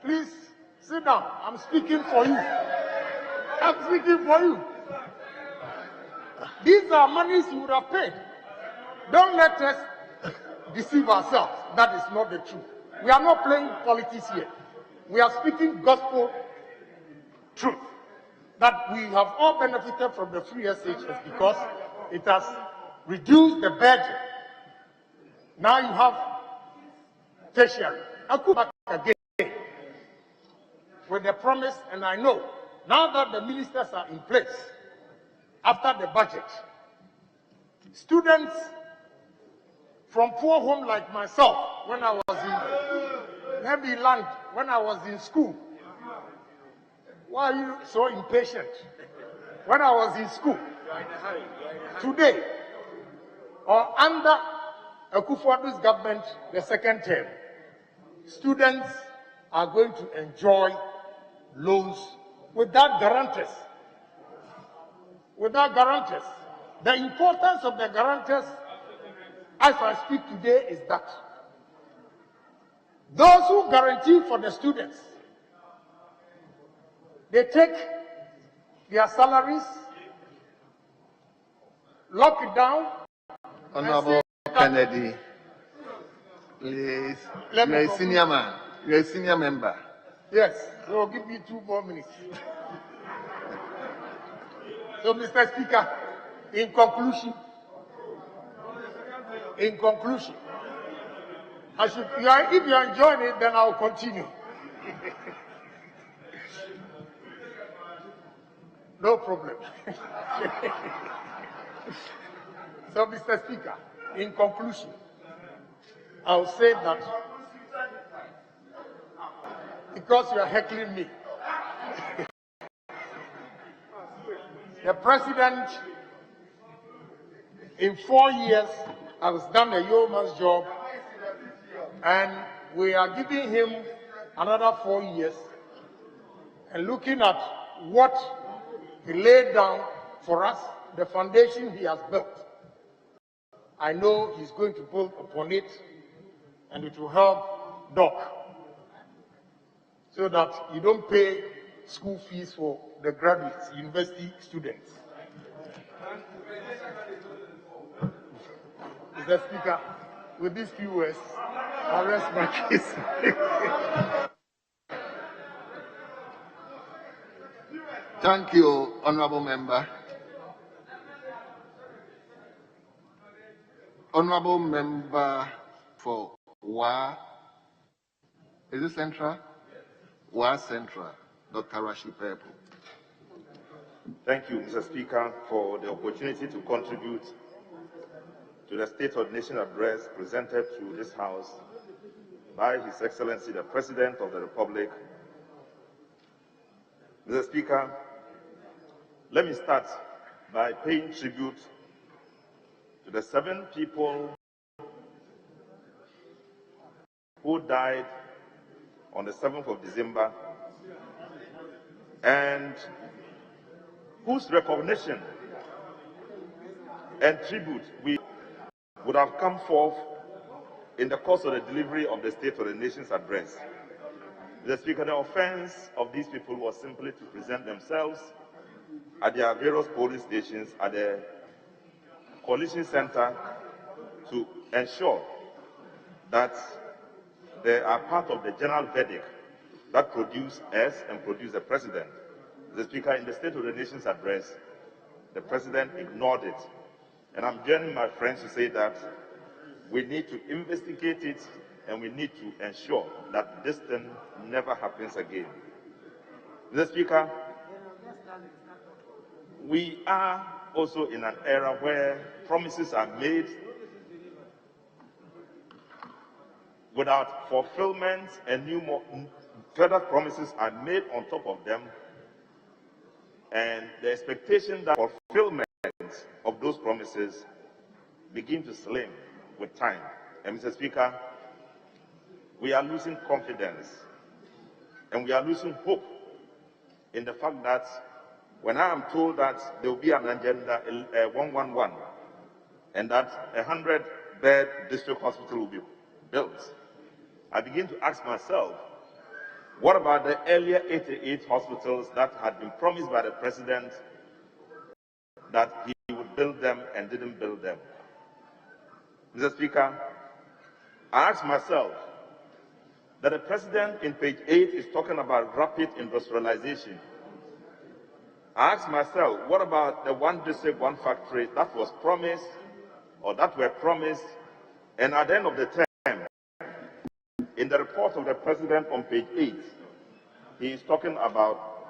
Please sit down. I'm speaking for you. I'm speaking for you. These are monies you would have paid. Don't let us deceive ourselves. That is not the truth. We are not playing politics here. We are speaking gospel truth. That we have all benefited from the free SHS because it has reduced the burden. Now you have tertiary. I'll go back again with the promise, and I know now that the ministers are in place, after the budget, students from poor home like myself, when I was in heavy land, when I was in school, why are you so impatient? When I was in school, today, or under Kufuor's government, the second term, students are going to enjoy loans without guarantors. Without guarantors. The importance of the guarantors, as I speak today, is that those who guarantee for the students, they take their salaries lock it down. Honorable Kennedy, please. Let me You're a conclude. senior man. You're a senior member. Yes, so give me 2 more minutes. So, Mr. Speaker, in conclusion, if you're enjoying it, then I'll continue. No problem. So, Mr. Speaker, in conclusion, I'll say that because you are heckling me, the president in 4 years has done a yeoman's job, and we are giving him another 4 years, and looking at what he laid down for us, the foundation he has built. I know he's going to build upon it, and it will help Doc, so that you don't pay school fees for the graduates, university students. Mr. Speaker, with these few words, I rest my case. Thank you, honorable member. Honorable member for Wa, is it Central? Wa Central, Dr. Rashid Purple. Thank you, Mr. Speaker, for the opportunity to contribute to the State of the Nation address presented to this House by His Excellency, the President of the Republic. Mr. Speaker, let me start by paying tribute to the 7 people who died on the 7th of December and whose recognition and tribute we would have come forth in the course of the delivery of the State of the Nation's address. Mr. Speaker, the offense of these people was simply to present themselves at their various polling stations at the coalition center to ensure that they are part of the general verdict that produced us and produced the president. Mr. Speaker, in the State of the Nation's address, the president ignored it. And I'm joining my friends to say that we need to investigate it and we need to ensure that this thing never happens again. Mr. Speaker, we are also in an era where promises are made without fulfillment, and further promises are made on top of them, and the expectation that fulfillment of those promises begin to slim with time. And Mr. Speaker, we are losing confidence and we are losing hope in the fact that when I am told that there will be an agenda 111 and that a 100-bed district hospital will be built, I begin to ask myself, what about the earlier 88 hospitals that had been promised by the president that he would build them and didn't build them? Mr. Speaker, I ask myself that the president in page 8 is talking about rapid industrialization. I ask myself, what about the 1 district, 1 factory that was promised or that were promised, and at the end of the term, in the report of the president on page 8, he is talking about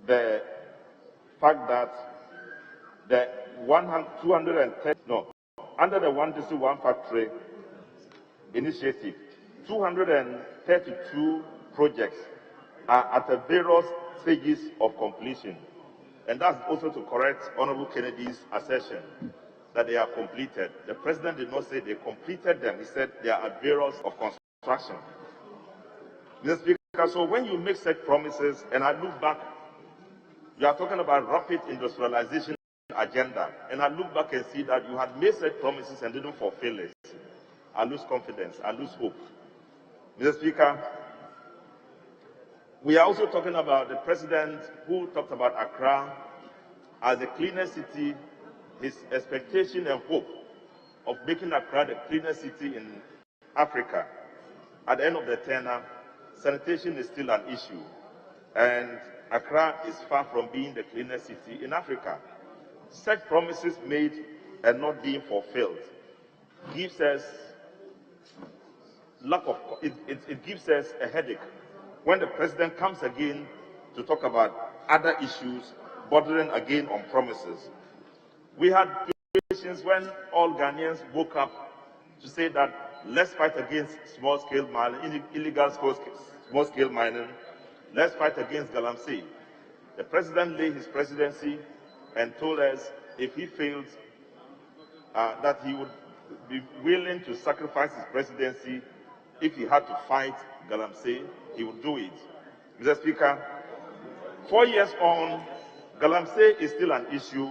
the fact that the 210, under the 1 district, 1 factory initiative, 232 projects are at the various stages of completion. And that's also to correct Honorable Kennedy's assertion that they are completed. The president did not say they completed them. He said they are at various of construction. Mr. Speaker, so when you make such promises, and I look back, you are talking about rapid industrialization agenda, and I look back and see that you had made such promises and didn't fulfill it, I lose confidence, I lose hope. Mr. Speaker, we are also talking about the president who talked about Accra as the cleanest city his expectation and hope of making Accra the cleanest city in Africa, at the end of the tenure, sanitation is still an issue, and Accra is far from being the cleanest city in Africa. Such promises made and not being fulfilled gives us it gives us a headache when the president comes again to talk about other issues bordering again on promises. We had situations when all Ghanaians woke up to say that let's fight against small-scale mining, illegal small-scale mining. Let's fight against Galamsey. The president laid his presidency and told us if he failed, that he would be willing to sacrifice his presidency. If he had to fight Galamsey, he would do it. Mr. Speaker, 4 years on, Galamsey is still an issue.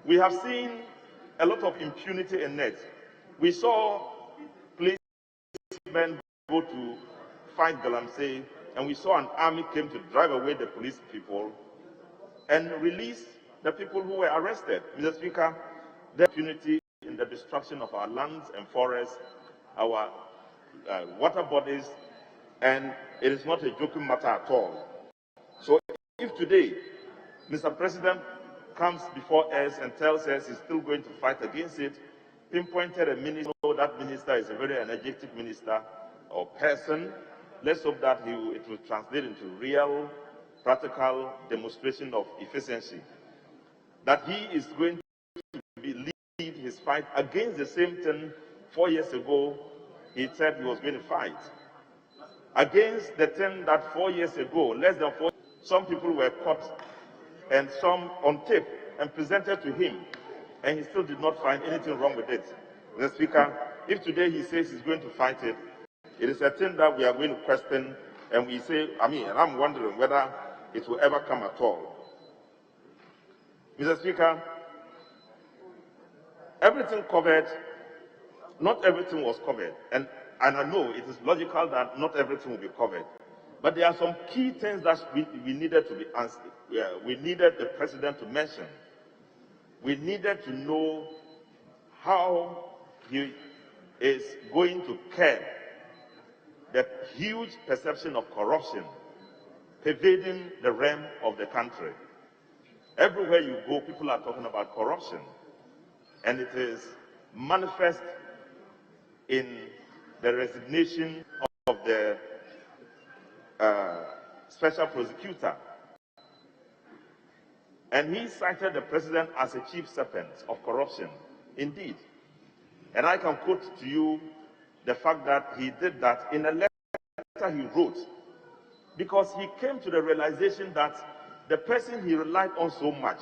We have seen a lot of impunity in it. We saw policemen go to fight Galamsey, and we saw an army came to drive away the police people and release the people who were arrested. Mr. Speaker, the impunity in the destruction of our lands and forests, our water bodies, and it is not a joking matter at all. So if today Mr. President comes before us and tells us he's still going to fight against it, pinpointed a minister, that minister is a very energetic minister or person, let's hope that it will translate into real, practical demonstration of efficiency. That he is going to lead his fight against the same thing 4 years ago he said he was going to fight. Against the thing that 4 years ago, less than 4 years, some people were caught and some on tape and presented to him, and he still did not find anything wrong with it. Mr. Speaker, if today he says he's going to fight it, it is a thing that we are going to question, and we say, and I'm wondering whether it will ever come at all. Mr. Speaker, everything covered, not everything was covered, and I know it is logical that not everything will be covered, but there are some key things that we needed to be answered. We needed the president to mention. We needed to know how he is going to curb the huge perception of corruption pervading the realm of the country. Everywhere you go, people are talking about corruption, and it is manifest in the resignation of the special prosecutor. And he cited the president as a chief serpent of corruption, indeed. And I can quote to you the fact that he did that in a letter he wrote, because he came to the realization that the person he relied on so much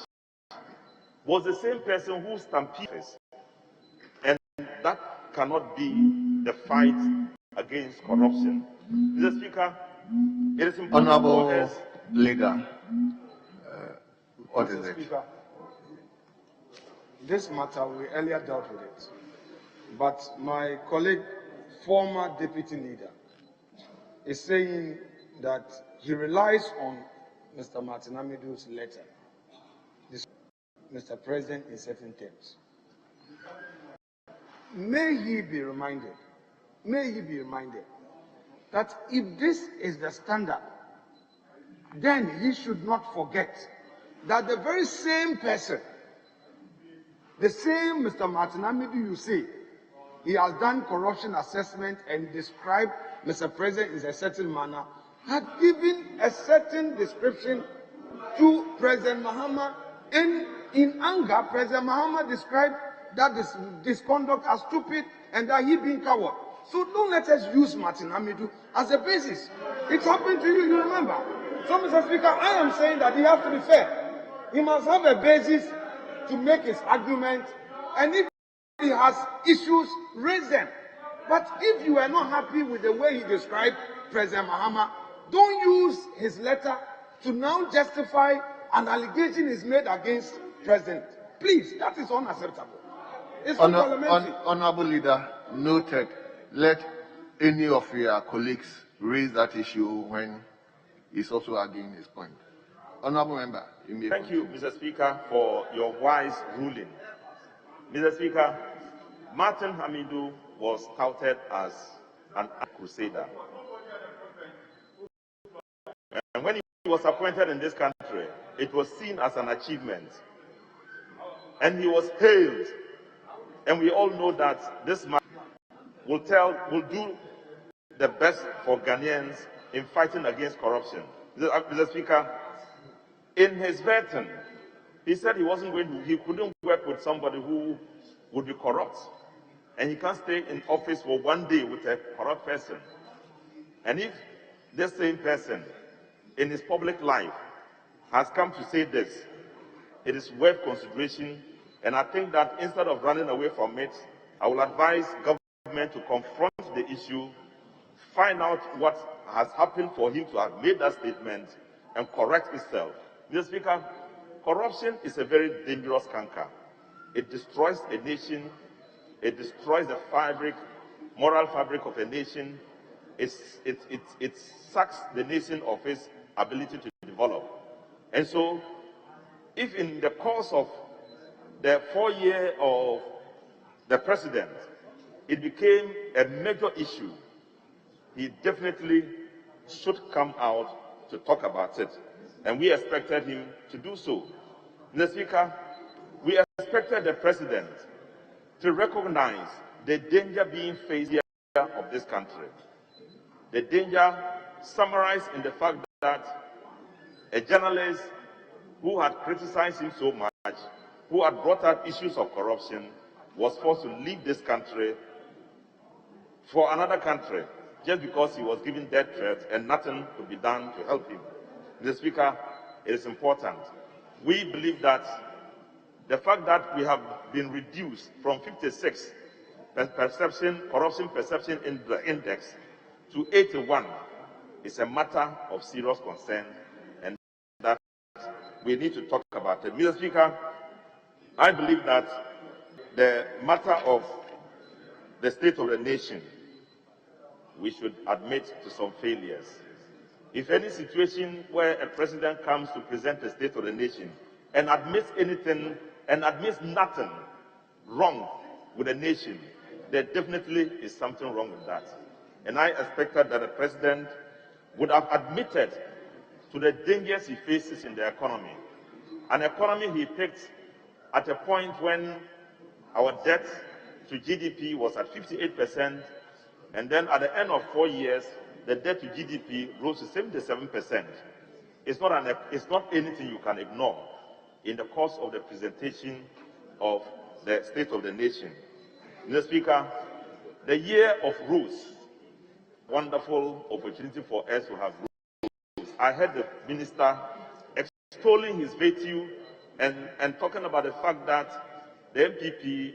was the same person who stampeded, and that cannot be the fight against corruption. Mr. Speaker, it is important Honorable for us. Leader, what is Mr. it? Speaker, this matter, we earlier dealt with it, but my colleague, former deputy leader, is saying that he relies on Mr. Martin Amidu's letter, Mr. President, in certain terms. May he be reminded that if this is the standard, then he should not forget that the very same person, the same Mr. Martin Amidu you say, he has done corruption assessment and described Mr. President in a certain manner, had given a certain description to President Mahama, and in anger, President Mahama described that this conduct as stupid and that he being coward. So don't let us use Martin Amidu as a basis. It happened to you, you remember. So, Mr. Speaker, I am saying that he has to be fair. He must have a basis to make his argument, and if he has issues, raise them. But if you are not happy with the way he described President Mahama, don't use his letter to now justify an allegation is made against President. Please, that is unacceptable. It's parliamentary. Honorable Leader, noted. Let any of your colleagues raise that issue when he's also arguing his point. Honorable member, you may. Thank you, Mr. Speaker, for your wise ruling. Mr. Speaker, Martin Hamidou was touted as an crusader. And when he was appointed in this country, it was seen as an achievement. And he was hailed. And we all know that this man will do the best for Ghanaians in fighting against corruption. Mr. Speaker, in his vetting, he said he couldn't work with somebody who would be corrupt. And he can't stay in office for one day with a corrupt person. And if this same person in his public life has come to say this, it is worth consideration. And I think that instead of running away from it, I will advise government to confront the issue, find out what has happened for him to have made that statement, and correct itself. Mr. Speaker, corruption is a very dangerous canker. It destroys a nation. It destroys the moral fabric of a nation. It sucks the nation of its ability to develop. And so, if in the course of the 4 years of the president, it became a major issue, he definitely should come out to talk about it. And we expected him to do so. Mr. Speaker, we expected the president to recognize the danger being faced here of this country. The danger summarized in the fact that a journalist who had criticized him so much, who had brought out issues of corruption, was forced to leave this country for another country just because he was given death threats and nothing could be done to help him. Mr. Speaker, it is important. We believe that the fact that we have been reduced from 56 corruption perception index to 81 is a matter of serious concern, and that we need to talk about it. Mr. Speaker, I believe that the matter of the state of the nation, we should admit to some failures. If any situation where a president comes to present the state of the nation and admits anything and admits nothing wrong with the nation, there definitely is something wrong with that. And I expected that the president would have admitted to the dangers he faces in the economy. An economy he picked at a point when our debt to GDP was at 58%, and then at the end of 4 years, the debt to GDP rose to 77%. It's not anything you can ignore in the course of the presentation of the state of the nation. Mr. Speaker, the year of rules, wonderful opportunity for us to have rules. I heard the minister extolling his virtue and talking about the fact that the MPP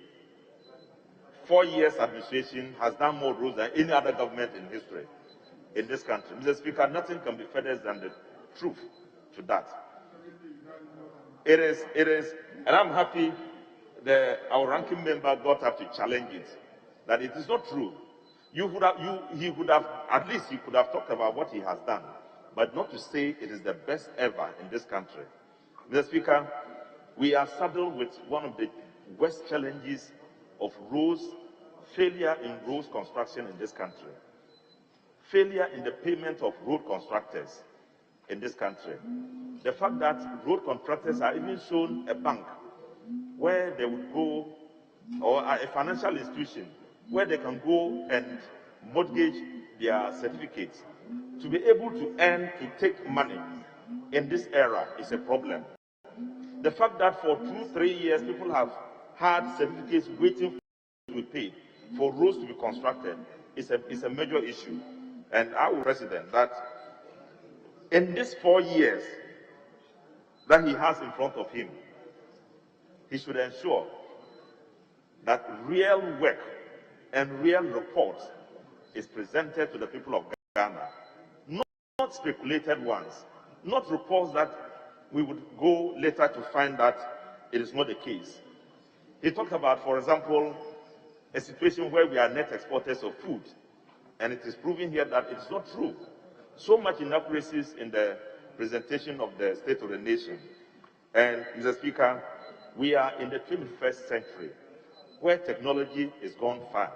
4 years administration has done more rules than any other government in history in this country. Mr. Speaker, nothing can be further than the truth to that. It is, and I'm happy our ranking member got up to challenge it, that it is not true. He could have talked about what he has done, but not to say it is the best ever in this country. Mr. Speaker, we are saddled with one of the worst challenges of failure in roads construction in this country. Failure in the payment of road constructors in this country. The fact that road contractors are even shown a bank where they would go, or a financial institution where they can go and mortgage their certificates. To be able to take money in this era is a problem. The fact that for 2-3 years people have had certificates waiting to be paid for roads to be constructed is a major issue. And I will President that in these 4 years that he has in front of him, he should ensure that real work and real reports is presented to the people of Ghana, not speculated ones, not reports that we would go later to find that it is not the case. He talked about, for example, a situation where we are net exporters of food, and it is proven here that it is not true. So much inaccuracies in the presentation of the State of the Nation. And, Mr. Speaker, we are in the 21st century, where technology is gone far,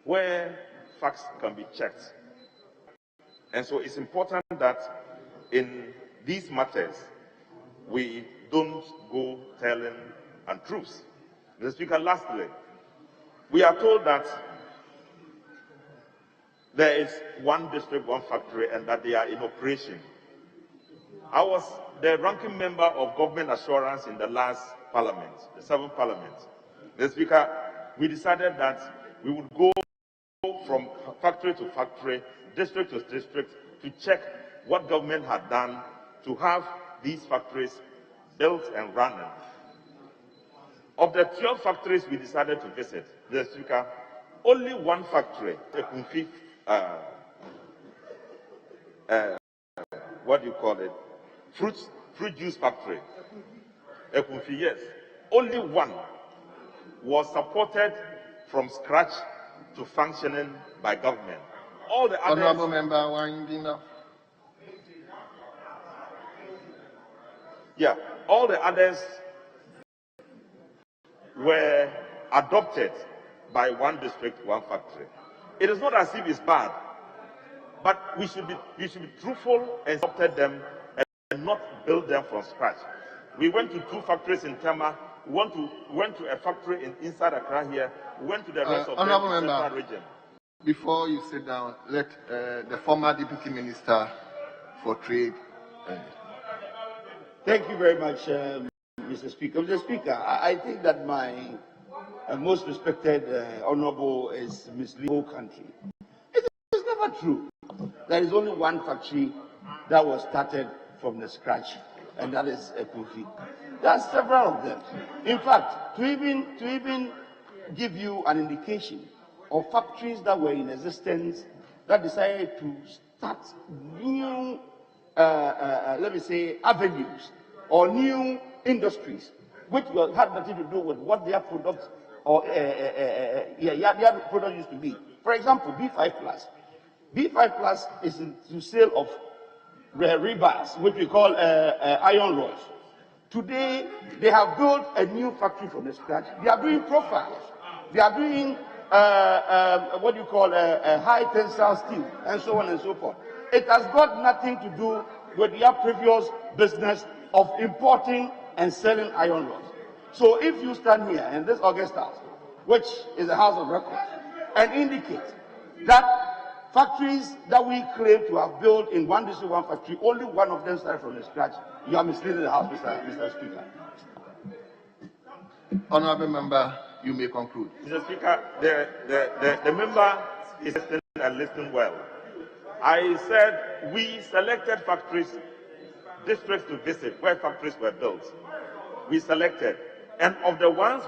where facts can be checked. And so it's important that in these matters, we don't go telling untruths. Mr. Speaker, lastly, we are told that there is one district, one factory, and that they are in operation. I was the ranking member of government assurance in the last parliament, the 7th parliament. Mr. Speaker, we decided that we would go from factory to factory, district to district, to check what government had done to have these factories built and running. Of the 12 factories we decided to visit, Mr. Speaker, only one factory, a Kunfi, what do you call it? Fruit juice factory. A Kunfi, yes. Only one was supported from scratch to functioning by government. All the others. Honorable Member winding up. Yeah, all the others were adopted by one district, one factory. It is not as if it's bad, but we should be truthful and adopted them and not build them from scratch. We went to 2 factories in Tema. We went to a factory inside Accra here. We went to the rest of the central region. Before you sit down, let the former Deputy Minister for Trade. Thank you very much, Mr. Speaker. Mr. Speaker, I think that my most respected honorable is misleading the whole country. It is never true. There is only one factory that was started from the scratch, and that is Ekufi. There are several of them. In fact, to even give you an indication of factories that were in existence that decided to start new, let me say, avenues or new industries, which had nothing to do with what their products or their product used to be. For example, B5 Plus. B5 Plus is to sale of rebars, which we call iron rods. Today, they have built a new factory from the scratch. They are doing profiles. They are doing what do you call high tensile steel, and so on and so forth. It has got nothing to do with their previous business of importing and selling iron rods. So if you stand here in this August House, which is a house of records, and indicate that factories that we claim to have built in one district, one factory, only one of them started from the scratch, you are misleading the House, Mr. Speaker. Honorable Member, you may conclude. Mr. Speaker, the member is listening and listening well. I said we selected factories, districts to visit where factories were built. We selected, and of the ones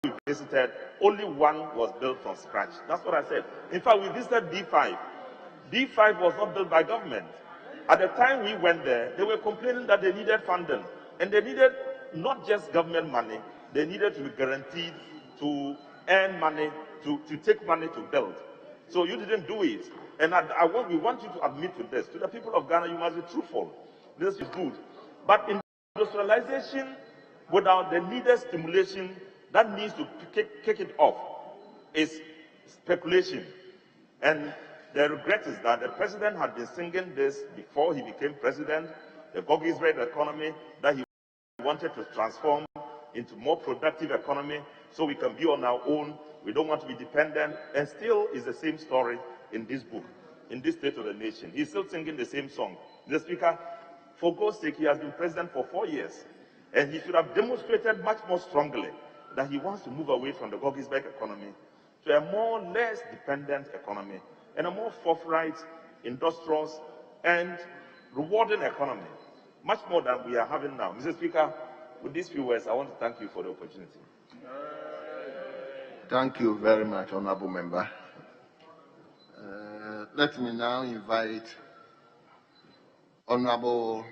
we visited, only one was built from scratch. That's what I said. In fact, we visited D5. D5 was not built by government. At the time we went there, they were complaining that they needed funding, and they needed not just government money, they needed to be guaranteed to earn money, to take money to build. So you didn't do it. And we want you to admit to this. To the people of Ghana, you must be truthful. This is good. But industrialization, without the needed stimulation that needs to kick it off, is speculation. And the regret is that the president had been singing this before he became president, the Goggisberg economy, that he wanted to transform into more productive economy so we can be on our own. We don't want to be dependent. And still is the same story in this book, in this State of the Nation. He's still singing the same song. The Speaker, for God's sake, he has been president for 4 years. And he should have demonstrated much more strongly that he wants to move away from the Goggisberg economy to a less dependent economy and a more forthright, industrious, and rewarding economy, much more than we are having now. Mr. Speaker, with these few words, I want to thank you for the opportunity. Thank you very much, Honorable Member. Let me now invite Honorable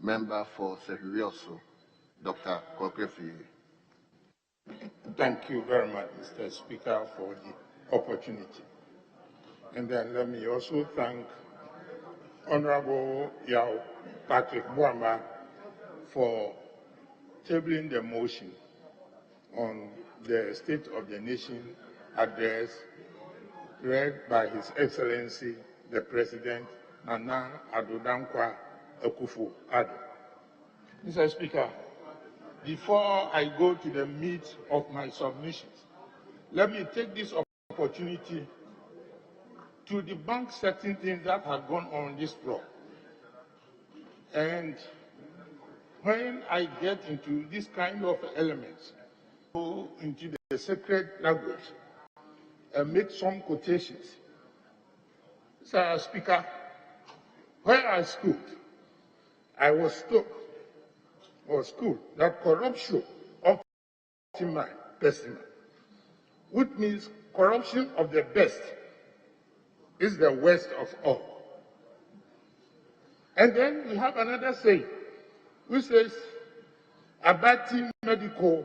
Member for Sekirioso, Dr. Kokrefi. Thank you very much, Mr. Speaker, for the opportunity. And then let me also thank Honorable Yao Patrick Boama for tabling the motion on the State of the Nation address read by His Excellency the President Nana Addo Dankwa Akufo-Addo. Mr. Speaker, before I go to the meat of my submissions, let me take this opportunity to debunk certain things that have gone on this floor. And when I get into this kind of elements, go into the sacred language and make some quotations. Mr. Speaker, where I stood, I was told that corruption of my personal, which means corruption of the best is the worst of all. And then we have another saying, which says, abati medico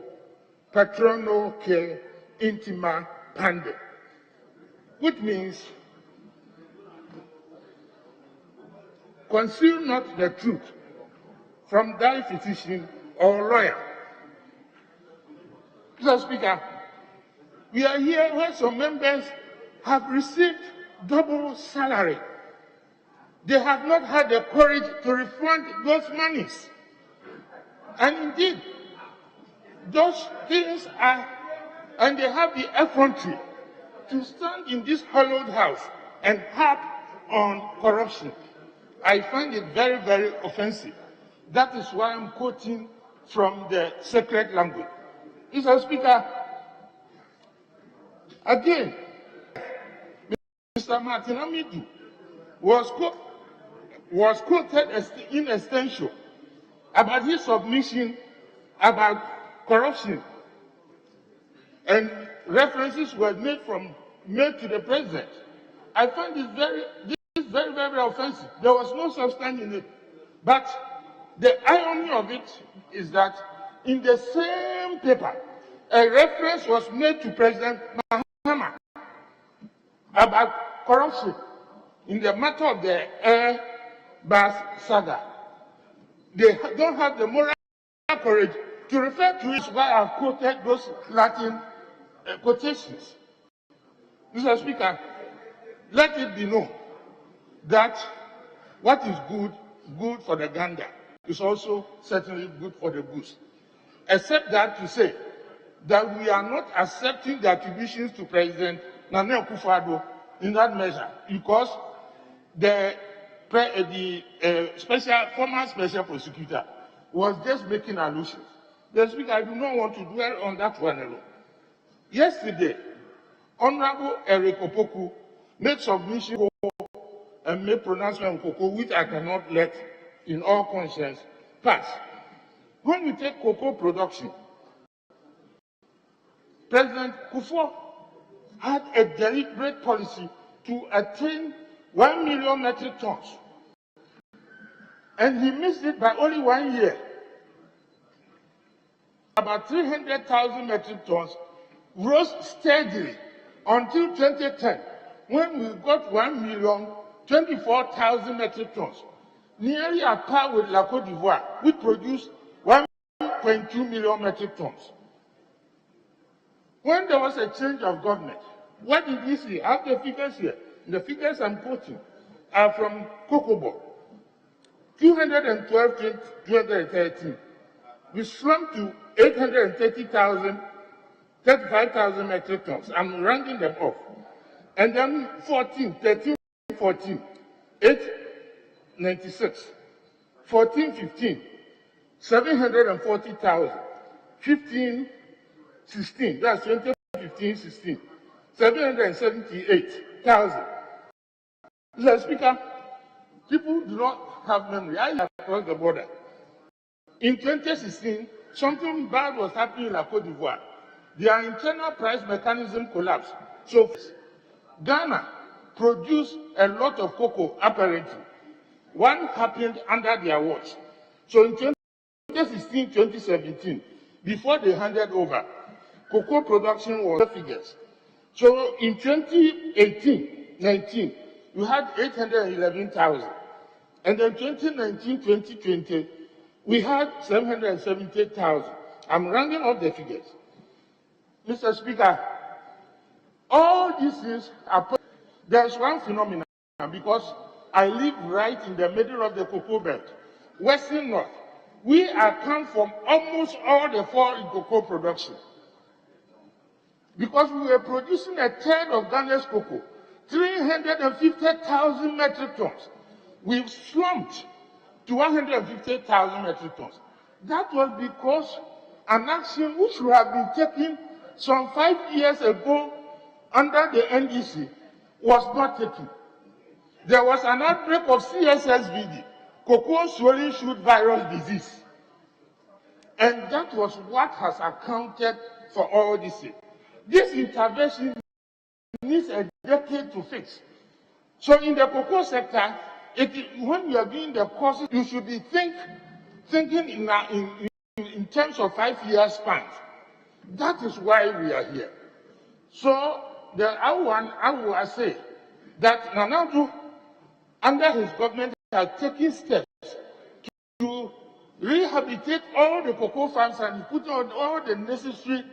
patrono que intima pande, which means conceal not the truth from thy physician or lawyer. Mr. Speaker, we are here where some members have received double salary. They have not had the courage to refund those monies. And indeed, those things are, and they have the effrontery to stand in this hallowed house and harp on corruption. I find it very, very offensive. That is why I'm quoting from the sacred language. Mr. Speaker, again, Mr. Martin Amidu was quoted in extension about his submission about corruption, and references were made to the president. I find this very, very offensive. There was no substance in it. But the irony of it is that in the same paper, a reference was made to President Mahama about corruption in the matter of the Airbus saga. They don't have the moral courage to refer to it, why I've quoted those Latin quotations. Mr. Speaker, let it be known that what is good for the gander is also certainly good for the goose. Except that to say that we are not accepting the attributions to President Nana Akufo-Addo in that measure, because the former special prosecutor was just making allusions. The Speaker, I do not want to dwell on that one alone. Yesterday, Honorable Eric Opoku made submission and made pronouncement on cocoa, which I cannot let in all conscience pass. When we take cocoa production, President Kufuor had a deliberate policy to attain 1 million metric tons. And he missed it by only 1 year. About 300,000 metric tons rose steadily until 2010, when we got 1,024,000 metric tons, nearly at par with La Côte d'Ivoire, which produced 1.2 million metric tons. When there was a change of government, what did we see? I have the figures here. The figures I'm quoting are from Kokobo. 212 to 213. We slumped to 35,000 metric tons. I'm rounding them off. And then 14, 896. 14, 15, 740,000. 15, 16, that's 2015, 16. 778,000. Mr. Speaker, people do not have memory. I live across the border. In 2016, something bad was happening in La Côte d'Ivoire. Their internal price mechanism collapsed. So Ghana produced a lot of cocoa apparently. One happened under their watch. So in 2016, 2017, before they handed over, cocoa production was figures. So in 2018-19, we had 811,000. And then 2019-2020, we had 770,000. I'm rounding up the figures. Mr. Speaker, all these things are. There's one phenomenon, because I live right in the middle of the cocoa belt, Western North. We account for almost all the fall in cocoa production. Because we were producing a third of Ghana's cocoa, 350,000 metric tons. We've slumped to 150,000 metric tons. That was because an action which would have been taken some 5 years ago under the NDC was not taken. There was an outbreak of CSSVD, cocoa swelling shoot virus disease. And that was what has accounted for all this. This intervention needs a decade to fix. So in the cocoa sector, when you are doing the courses, you should be thinking in terms of 5 year spans. That is why we are here. So I will say that Nanado, under his government, has taken steps to rehabilitate all the cocoa farms and put on all the necessary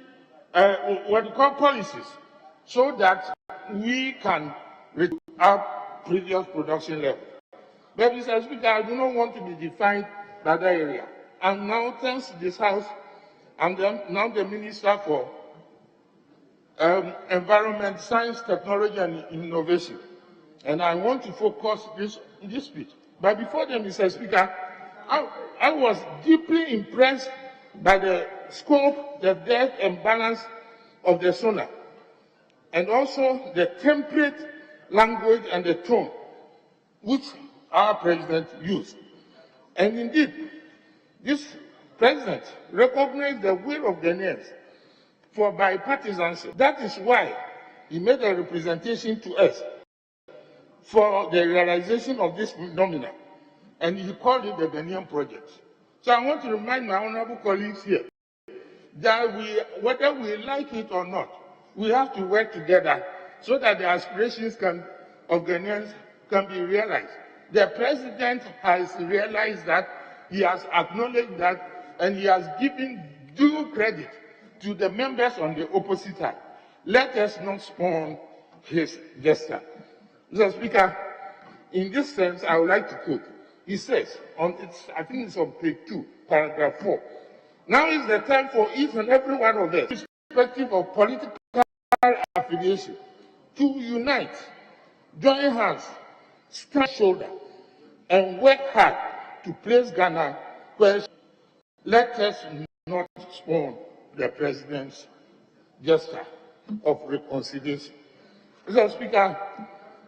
what we call policies, so that we can reach our previous production level. But Mr. Speaker, I do not want to be defined by that area. And now, thanks to this House, I'm now the Minister for Environment, Science, Technology and Innovation. And I want to focus this speech. But before then, Mr. Speaker, I was deeply impressed by the scope, the depth and balance of the SONA, and also the temperate language and the tone which our president used. And indeed, this president recognized the will of Ghanaians for bipartisanship. That is why he made a representation to us for the realization of this phenomenon, and he called it the Ghanaian Project. So I want to remind my honorable colleagues here that whether we like it or not, we have to work together so that the aspirations of Ghanaians can be realized. The president has realized that, he has acknowledged that, and he has given due credit to the members on the opposite side. Let us not scorn his gesture. Mr. Speaker, in this sense, I would like to quote. He says, I think it's on page 2, paragraph 4. Now is the time for each and every one of us, irrespective of political affiliation, to unite, join hands, stand shoulder, and work hard to place Ghana where. Let us not scorn the president's gesture of reconciliation. Mr. Speaker,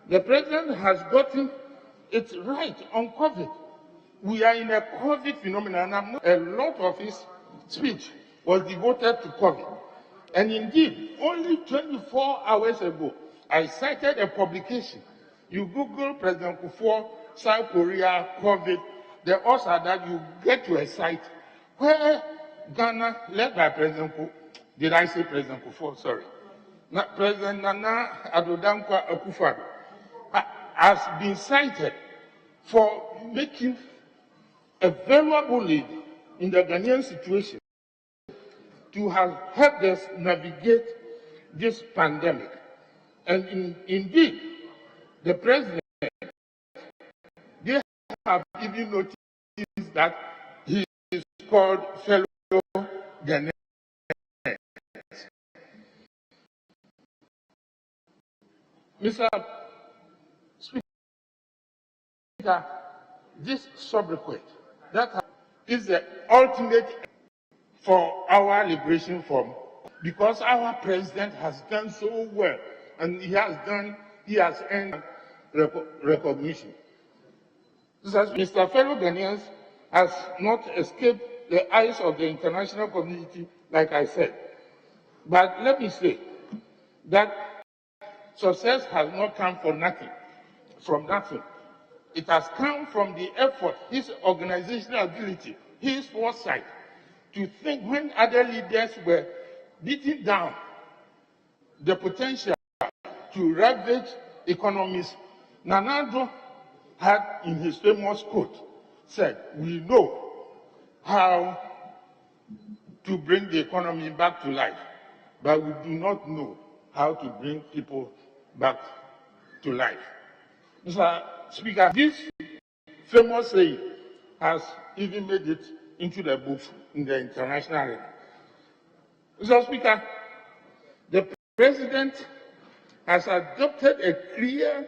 the president has gotten it right on COVID. We are in a COVID phenomenon, and a lot of his speech was devoted to COVID. And indeed, only 24 hours ago, I cited a publication. You Google President Kufuor, South Korea, COVID, the odds are that you get to a site where Ghana, led by President Kufuor, sorry. President Nana Addo Akufo-Addo has been cited for making a valuable lead in the Ghanaian situation to have helped us navigate this pandemic. And indeed, the president, they have even noticed that he is called fellow Ghanaians. Mr. Speaker, this sobriquet, that is the ultimate for our liberation from, because our president has done so well, and he has earned recognition. Mr. Fellow Ghanaians has not escaped the eyes of the international community, like I said. But let me say that success has not come from nothing. It has come from the effort, his organizational ability, his foresight, to think when other leaders were beating down the potential to ravage economies. Nanado had in his famous quote said, "We know how to bring the economy back to life, but we do not know how to bring people back to life." Mr. Speaker, this famous saying has even made it into the books in the international arena. Mr. Speaker, the President has adopted a clear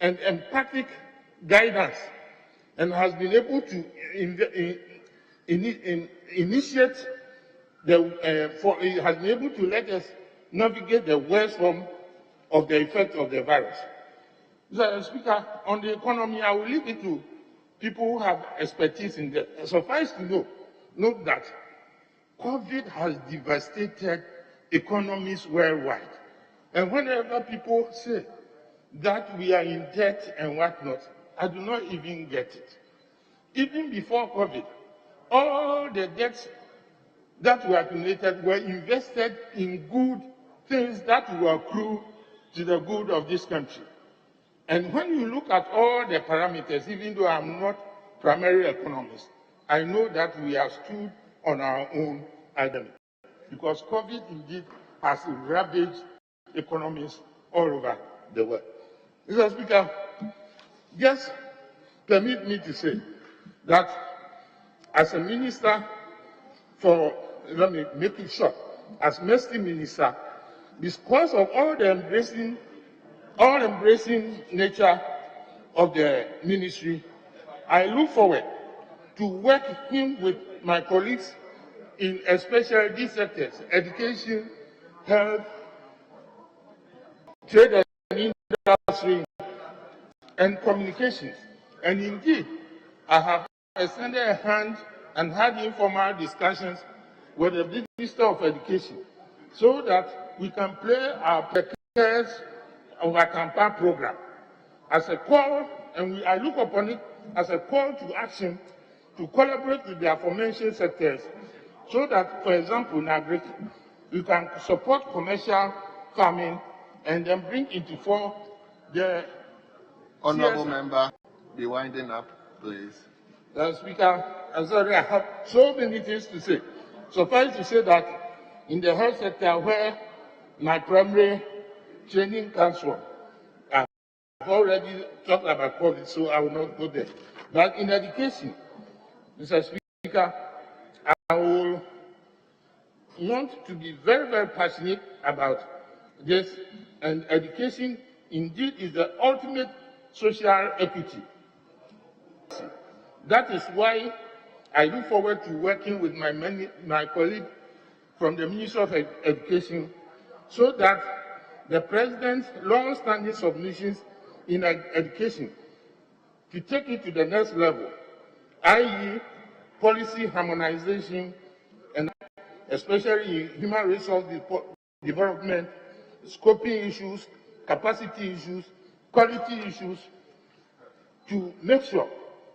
and emphatic guidance and has been able to initiate has been able to let us navigate the worst form of the effect of the virus. Mr. Speaker, on the economy, I will leave it to people who have expertise in that. Suffice to note that COVID has devastated economies worldwide. And whenever people say that we are in debt and whatnot, I do not even get it. Even before COVID, all the debts that were accumulated were invested in good things that will accrue to the good of this country. And when you look at all the parameters, even though I'm not primary economist, I know that we have stood on our own identity. Because COVID indeed has ravaged economies all over the world. Mr. Speaker, just permit me to say that as a minister for, let me make it short, as Mercy Minister, because of all the embracing nature of the ministry, I look forward to working with my colleagues in especially these sectors: education, health, trade and industry, and communications. And indeed, I have extended a hand and had informal discussions with the Minister of Education so that we can play our prepares of our campaign program as a call, and I look upon it as a call to action to collaborate with the aforementioned sectors so that, for example, in agri, we can support commercial farming and then bring into force the Honorable member, be winding up, please. Speaker, I'm sorry, I have so many things to say. Suffice to say that in the health sector, where my primary training comes from, I've already talked about COVID, so I will not go there. But in education, Mr. Speaker, I will want to be very, very passionate about this, and education indeed is the ultimate social equity. That is why I look forward to working with my colleague from the Ministry of Education so that the President's long-standing submissions in education to take it to the next level, i.e. policy harmonization, and especially in human resource development, scoping issues, capacity issues, quality issues, to make sure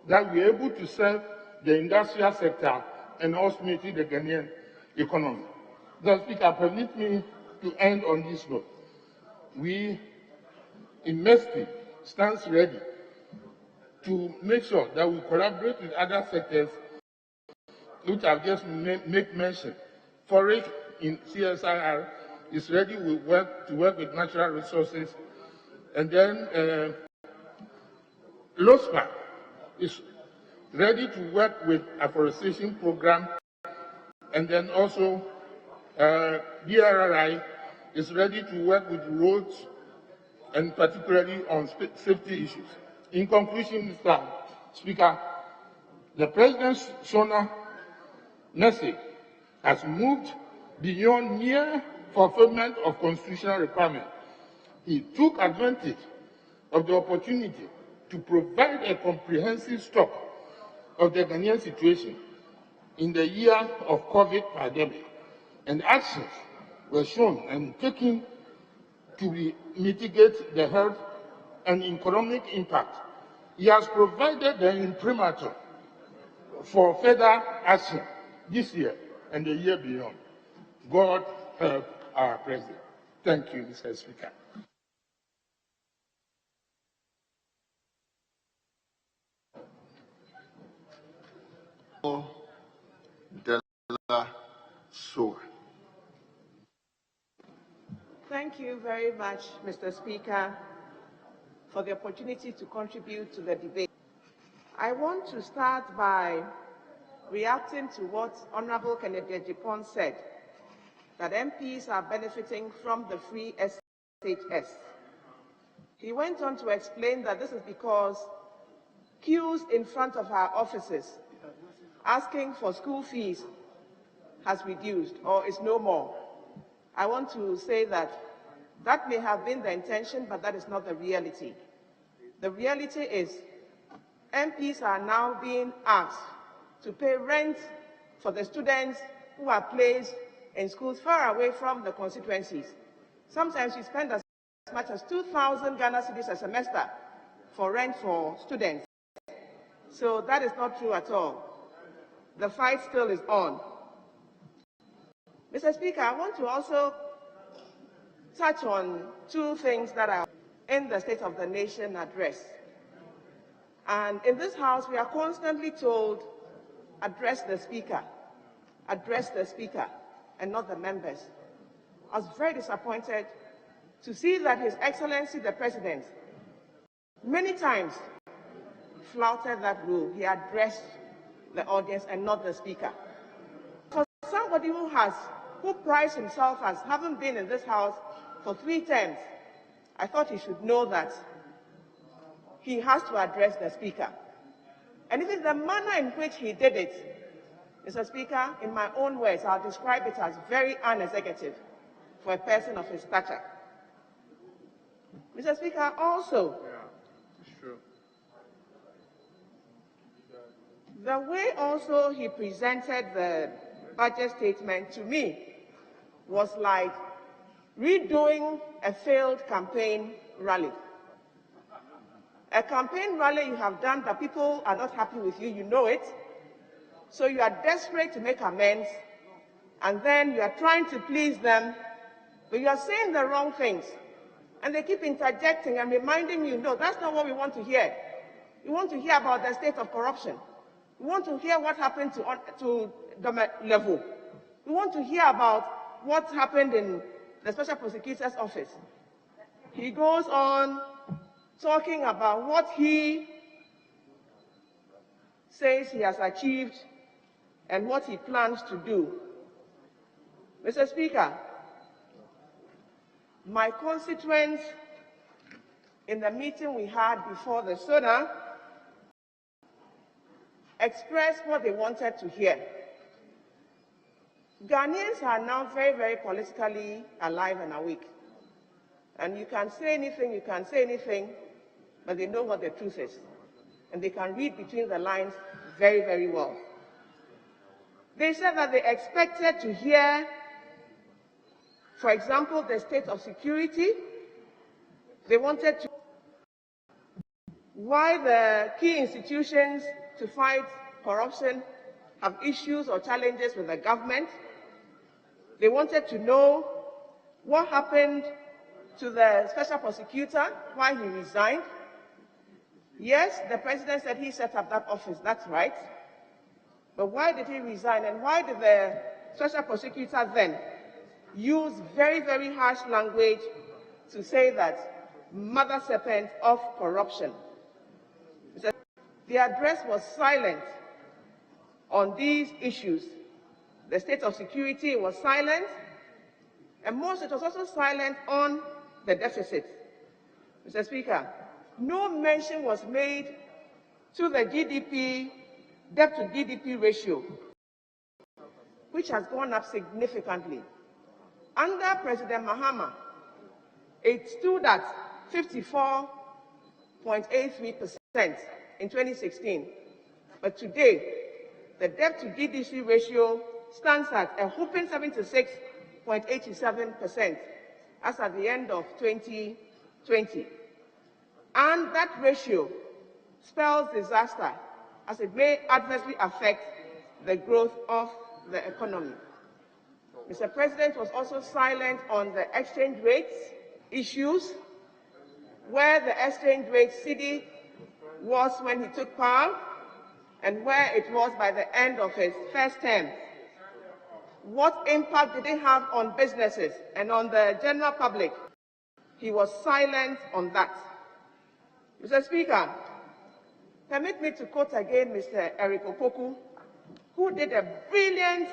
that we are able to serve the industrial sector and ultimately the Ghanaian economy. Mr. Speaker, permit me to end on this note. We in MESTI stands ready to make sure that we collaborate with other sectors which I've just make mention. Forage in CSIR is ready to work with natural resources, and then LOSPA is ready to work with afforestation program, and then also BRRI is ready to work with roads and particularly on safety issues. In conclusion, Mr. Speaker, the President's SONA message has moved beyond mere fulfillment of constitutional requirements. He took advantage of the opportunity to provide a comprehensive stock of the Ghanaian situation in the year of COVID pandemic, and actions were shown and taken to mitigate the health and economic impact. He has provided the imprimatur for further action this year and the year beyond. God help our President. Thank you, Mr. Speaker. Della Soa. Thank you very much, Mr. Speaker, for the opportunity to contribute to the debate. I want to start by reacting to what Honorable Kennedy Ejipon said, that MPs are benefiting from the free SHS. He went on to explain that this is because queues in front of our offices asking for school fees has reduced or is no more. I want to say that that may have been the intention, but that is not the reality. The reality is MPs are now being asked to pay rent for the students who are placed in schools far away from the constituencies. Sometimes we spend as much as 2,000 Ghana cedis a semester for rent for students. So that is not true at all. The fight still is on. Mr. Speaker, I want to also touch on two things that are in the State of the Nation address. And in this House, we are constantly told, address the Speaker, and not the members. I was very disappointed to see that His Excellency the President many times flouted that rule. He addressed the audience and not the Speaker. For somebody who prides himself as having been in this House for 3 terms, I thought he should know that he has to address the Speaker. And even the manner in which he did it, Mr. Speaker, in my own words, I'll describe it as very unexecutive for a person of his stature. Mr. Speaker, also, the way also he presented the budget statement to me was like redoing a failed campaign rally. A campaign rally you have done that people are not happy with you, you know it. So you are desperate to make amends, and then you are trying to please them, but you are saying the wrong things. And they keep interjecting and reminding you, no, that's not what we want to hear. We want to hear about the state of corruption. We want to hear what happened to the level. We want to hear about what happened in the Special Prosecutor's Office. He goes on talking about what he says he has achieved and what he plans to do. Mr. Speaker, my constituents in the meeting we had before the SONA expressed what they wanted to hear. Ghanaians are now very, very politically alive and awake. And you can say anything, but they know what the truth is. And they can read between the lines very, very well. They said that they expected to hear, for example, the state of security. They wanted to why the key institutions to fight corruption have issues or challenges with the government. They wanted to know what happened to the special prosecutor, why he resigned. Yes, the president said he set up that office, that's right. But why did he resign, and why did the special prosecutor then use very, very harsh language to say that mother serpent of corruption? The address was silent on these issues. The state of security was silent, and it was also silent on the deficit. Mr. Speaker, no mention was made to the debt to GDP ratio, which has gone up significantly. Under President Mahama, it stood at 54.83% in 2016. But today, the debt to GDP ratio stands at a whopping 76.87% as at the end of 2020. And that ratio spells disaster, as it may adversely affect the growth of the economy. Mr. President was also silent on the exchange rates issues, where the exchange rate cedi was when he took power, and where it was by the end of his first term? What impact did it have on businesses and on the general public? He was silent on that. Mr. Speaker, permit me to quote again Mr. Eric Opoku, who did a brilliant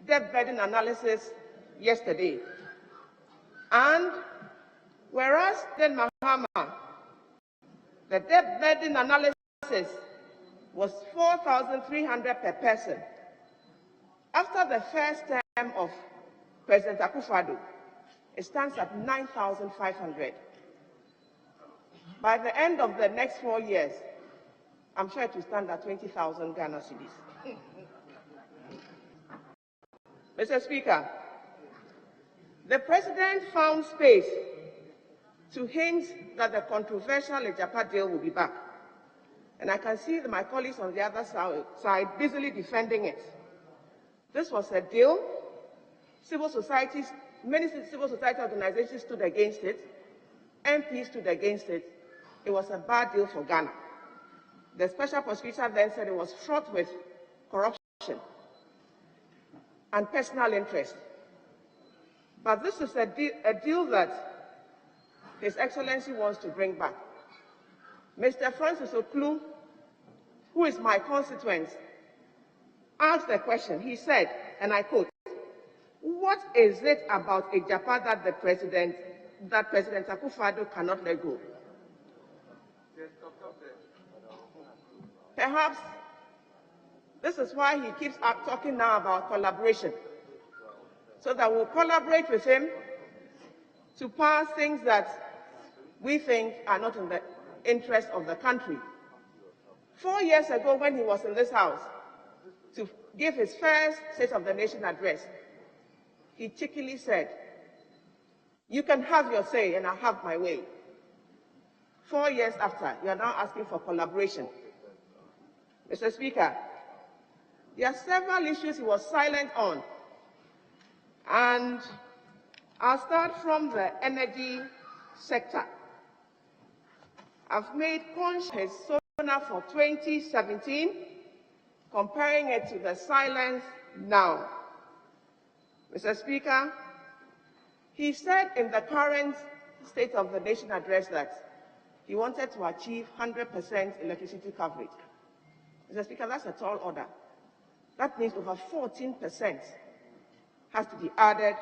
debt burden analysis yesterday. And whereas then Mahama, the debt burden analysis was 4,300 per person, after the first term of President Akufo-Addo, it stands at 9,500. By the end of the next 4 years, I'm sure it will stand at 20,000 Ghana cedis. Mr. Speaker, the President found space to hint that the controversial Ejapa deal will be back. And I can see my colleagues on the other side busily defending it. This was a deal. Many civil society organizations stood against it. MPs stood against it. It was a bad deal for Ghana. The special prosecutor then said it was fraught with corruption and personal interest. But this is a deal that His Excellency wants to bring back. Mr. Francis Oklu, who is my constituent, asked a question. He said, and I quote, "What is it about Ejapa that President Akufo-Addo cannot let go?" Perhaps this is why he keeps talking now about collaboration, so that we'll collaborate with him to pass things that we think are not in the interest of the country. 4 years ago, when he was in this house to give his first State of the Nation address, he cheekily said, "You can have your say and I'll have my way." 4 years after, you are now asking for collaboration. Mr. Speaker, there are several issues he was silent on, and I'll start from the energy sector. I've made conscious SONA for 2017, comparing it to the silence now. Mr. Speaker, he said in the current State of the Nation address that he wanted to achieve 100% electricity coverage. Mr. Speaker, that's a tall order. That means over 14% has to be added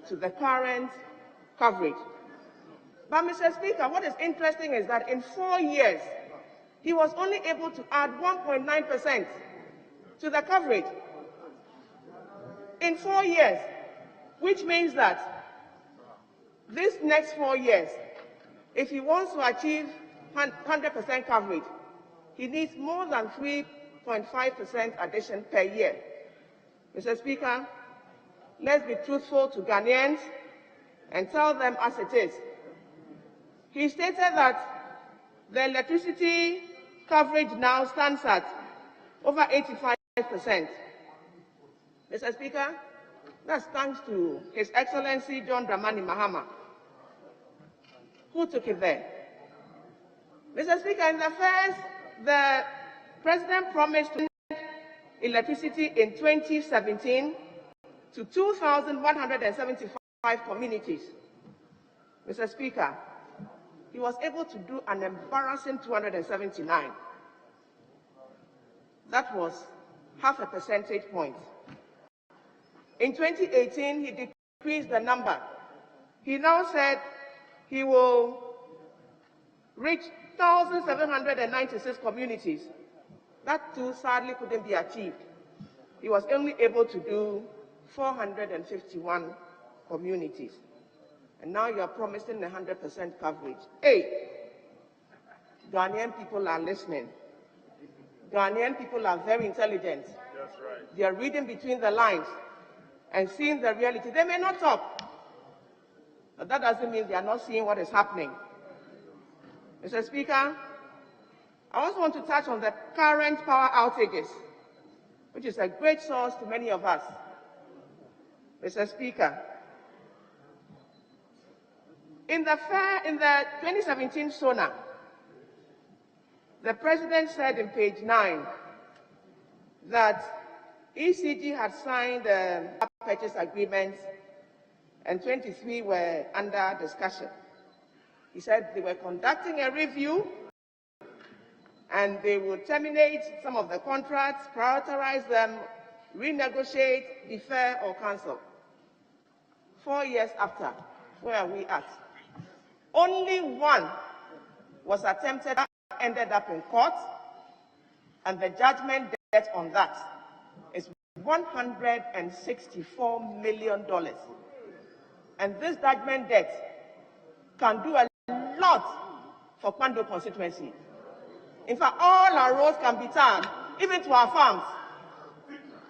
to the current coverage. But, Mr. Speaker, what is interesting is that in 4 years, he was only able to add 1.9% to the coverage. In 4 years, which means that this next 4 years, if he wants to achieve 100% coverage, he needs more than 3.5% addition per year. Mr. Speaker, let's be truthful to Ghanaians and tell them as it is. He stated that the electricity coverage now stands at over 85%. Mr. Speaker, that's thanks to His Excellency John Dramani Mahama. Who took it there? Mr. Speaker, the President promised to end electricity in 2017 to 2,175 communities. Mr. Speaker, he was able to do an embarrassing 279. That was half a percentage point. In 2018, he decreased the number. He now said he will reach 1,796 communities. That too sadly couldn't be achieved. He was only able to do 451 communities. And now you are promising 100% coverage. Hey, Ghanaian people are listening. Ghanaian people are very intelligent. That's right. They are reading between the lines and seeing the reality. They may not talk, but that doesn't mean they are not seeing what is happening. Mr. Speaker, I also want to touch on the current power outages, which is a great source to many of us. Mr. Speaker, in the 2017 SONA, The President said in page 9 that ECG had signed purchase agreements and 23 were under discussion. He said they were conducting a review and they would terminate some of the contracts, prioritize them, renegotiate, defer, or cancel. 4 years after, where are we at? Only one was attempted, ended up in court, and the judgment debt on that is $164 million. And this judgment debt can do a lot for Kwando constituency. In fact, all our roads can be turned, even to our farms,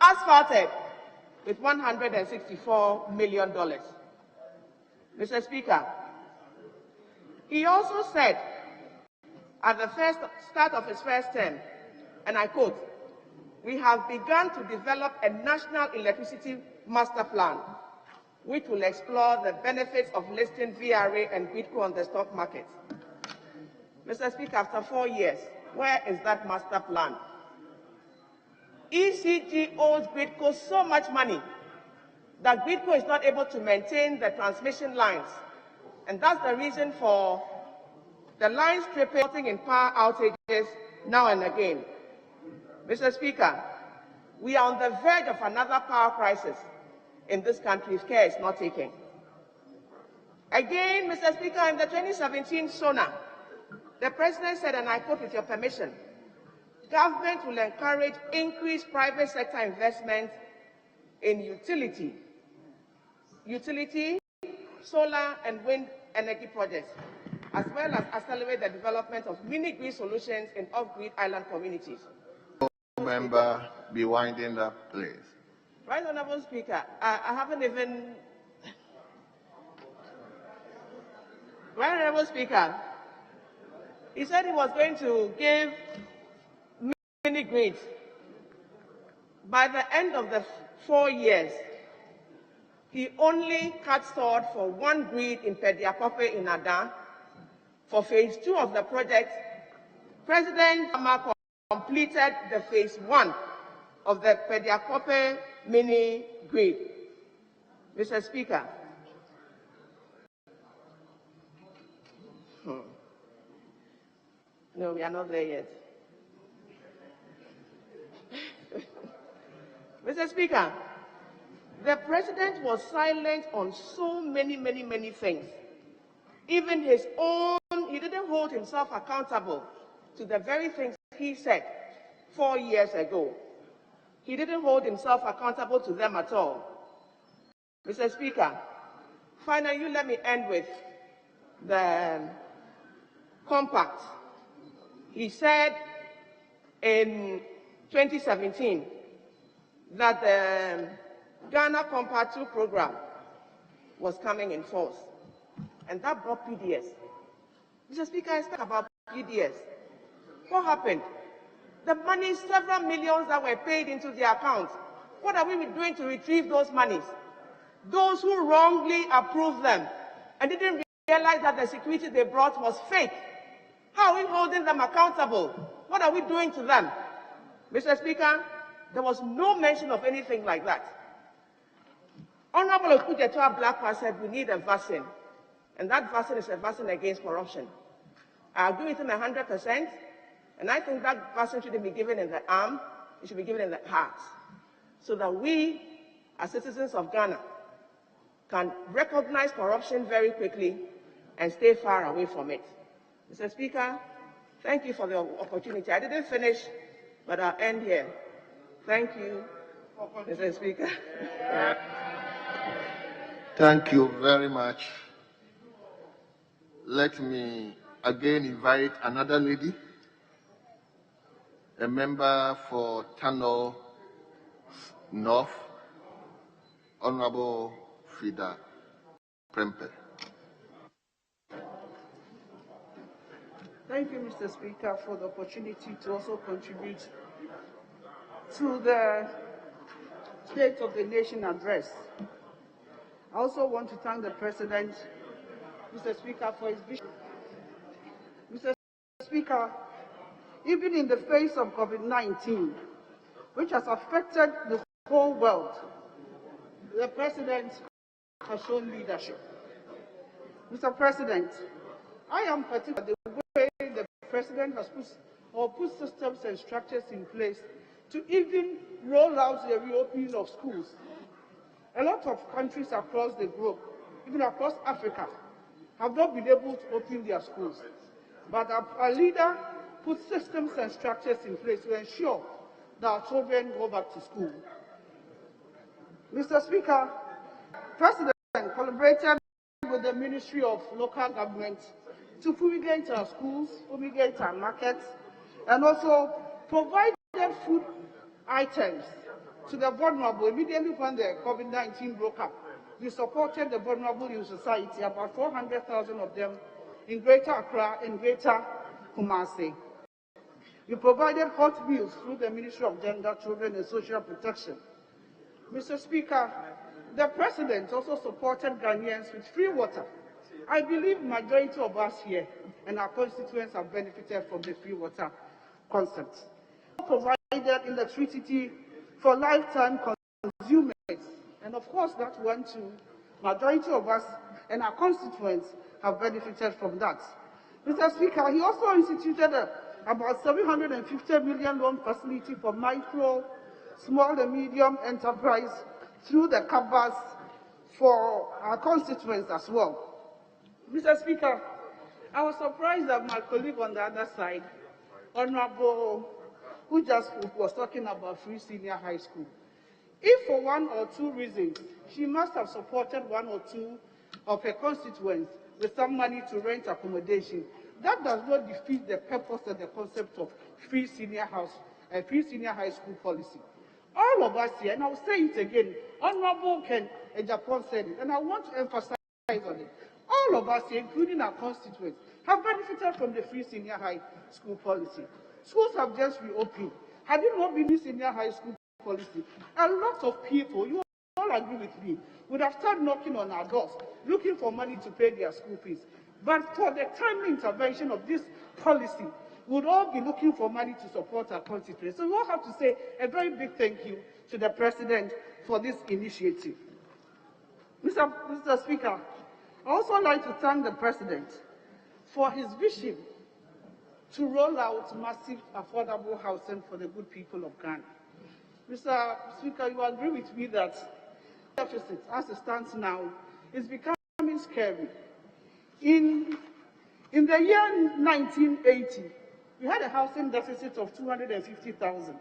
asphalted with $164 million. Mr. Speaker, he also said at the start of his first term, and I quote, "We have begun to develop a national electricity master plan, which will explore the benefits of listing VRA and GRIDCO on the stock market." Mr. Speaker, after 4 years, where is that master plan? ECG owes GRIDCO so much money that GRIDCO is not able to maintain the transmission lines. And that's the reason for the line stripping in power outages now and again. Mr. Speaker, we are on the verge of another power crisis in this country if care is not taken. Again, Mr. Speaker, in the 2017 SONA, the President said, and I quote with your permission, "Government will encourage increased private sector investment in utility, solar and wind energy projects, as well as accelerate the development of mini-grid solutions in off-grid island communities." Member, be winding up, please. Right, Honorable Speaker, I haven't even... Right, Honorable Speaker, he said he was going to give mini-grids. By the end of the 4 years, he only cut sword for one grid in Pediakope in Ada. For phase 2 of the project, President Obama completed the phase 1 of the Pediakope mini grid. Mr. Speaker, no, we are not there yet. Mr. Speaker, the President was silent on so many things. Even his own, he didn't hold himself accountable to the very things he said 4 years ago. He didn't hold himself accountable to them at all. Mr. Speaker, finally, let me end with the compact. He said in 2017 that the Ghana Compact 2 program was coming in force, and that brought PDS. Mr. Speaker, I talk about PDS. What happened? The money, several millions that were paid into the account, what are we doing to retrieve those monies? Those who wrongly approved them and didn't realize that the security they brought was fake. How are we holding them accountable? What are we doing to them? Mr. Speaker, there was no mention of anything like that. Honorable Okujetua Blackwa said we need a vaccine, and that vaccine is a vaccine against corruption. I agree with him 100%, and I think that vaccine shouldn't be given in the arm, it should be given in the heart, so that we, as citizens of Ghana, can recognize corruption very quickly and stay far away from it. Mr. Speaker, thank you for the opportunity. I didn't finish, but I'll end here. Thank you, Mr. Speaker. Thank you very much. Let me again invite another lady, a member for Tano North, Honorable Frida Prempe. Thank you, Mr. Speaker, for the opportunity to also contribute to the State of the Nation address. I also want to thank the President, Mr. Speaker, for his vision. Mr. Speaker, even in the face of COVID-19, which has affected the whole world. The President has shown leadership. Mr. President, I am particular the way the President has put systems and structures in place to even roll out the reopening of schools. A lot of countries across the globe, even across Africa, have not been able to open their schools. But our leader put systems and structures in place to ensure that our children go back to school. Mr. Speaker, President collaborated with the Ministry of Local Government to fumigate our schools, fumigate our markets, and also provided food items to the vulnerable immediately when the COVID-19 broke up. We supported the vulnerable in society, about 400,000 of them in Greater Accra and Greater Kumasi. We provided hot meals through the Ministry of Gender, Children and Social Protection. Mr. Speaker, the President also supported Ghanaians with free water. I believe majority of us here and our constituents have benefited from the free water concept. We provided electricity for lifetime consumers, and of course that went to majority of us and our constituents have benefited from that. Mr. Speaker, he also instituted about 750 million loan facility for micro, small and medium enterprise through the CABAs for our constituents as well. Mr. Speaker, I was surprised that my colleague on the other side, Honorable, who just was talking about free senior high school. If for one or two reasons, she must have supported one or two of her constituents with some money to rent accommodation, that does not defeat the purpose and the concept of free senior high school policy. All of us here, and I'll say it again, Honorable Ken Ejapon said it, and I want to emphasize on it. All of us here, including our constituents, have benefited from the free senior high school policy. Schools have just reopened. Had it not been the senior high school policy, a lot of people, you all agree with me, would have started knocking on our doors, looking for money to pay their school fees. But for the timely intervention of this policy, we would all be looking for money to support our constituents. So we all have to say a very big thank you to the President for this initiative. Mr. Speaker, I also like to thank the President for his vision to roll out massive affordable housing for the good people of Ghana. Mr. Speaker, you agree with me that the deficit, as it stands now, is becoming scary. In the year 1980, we had a housing deficit of 250,000.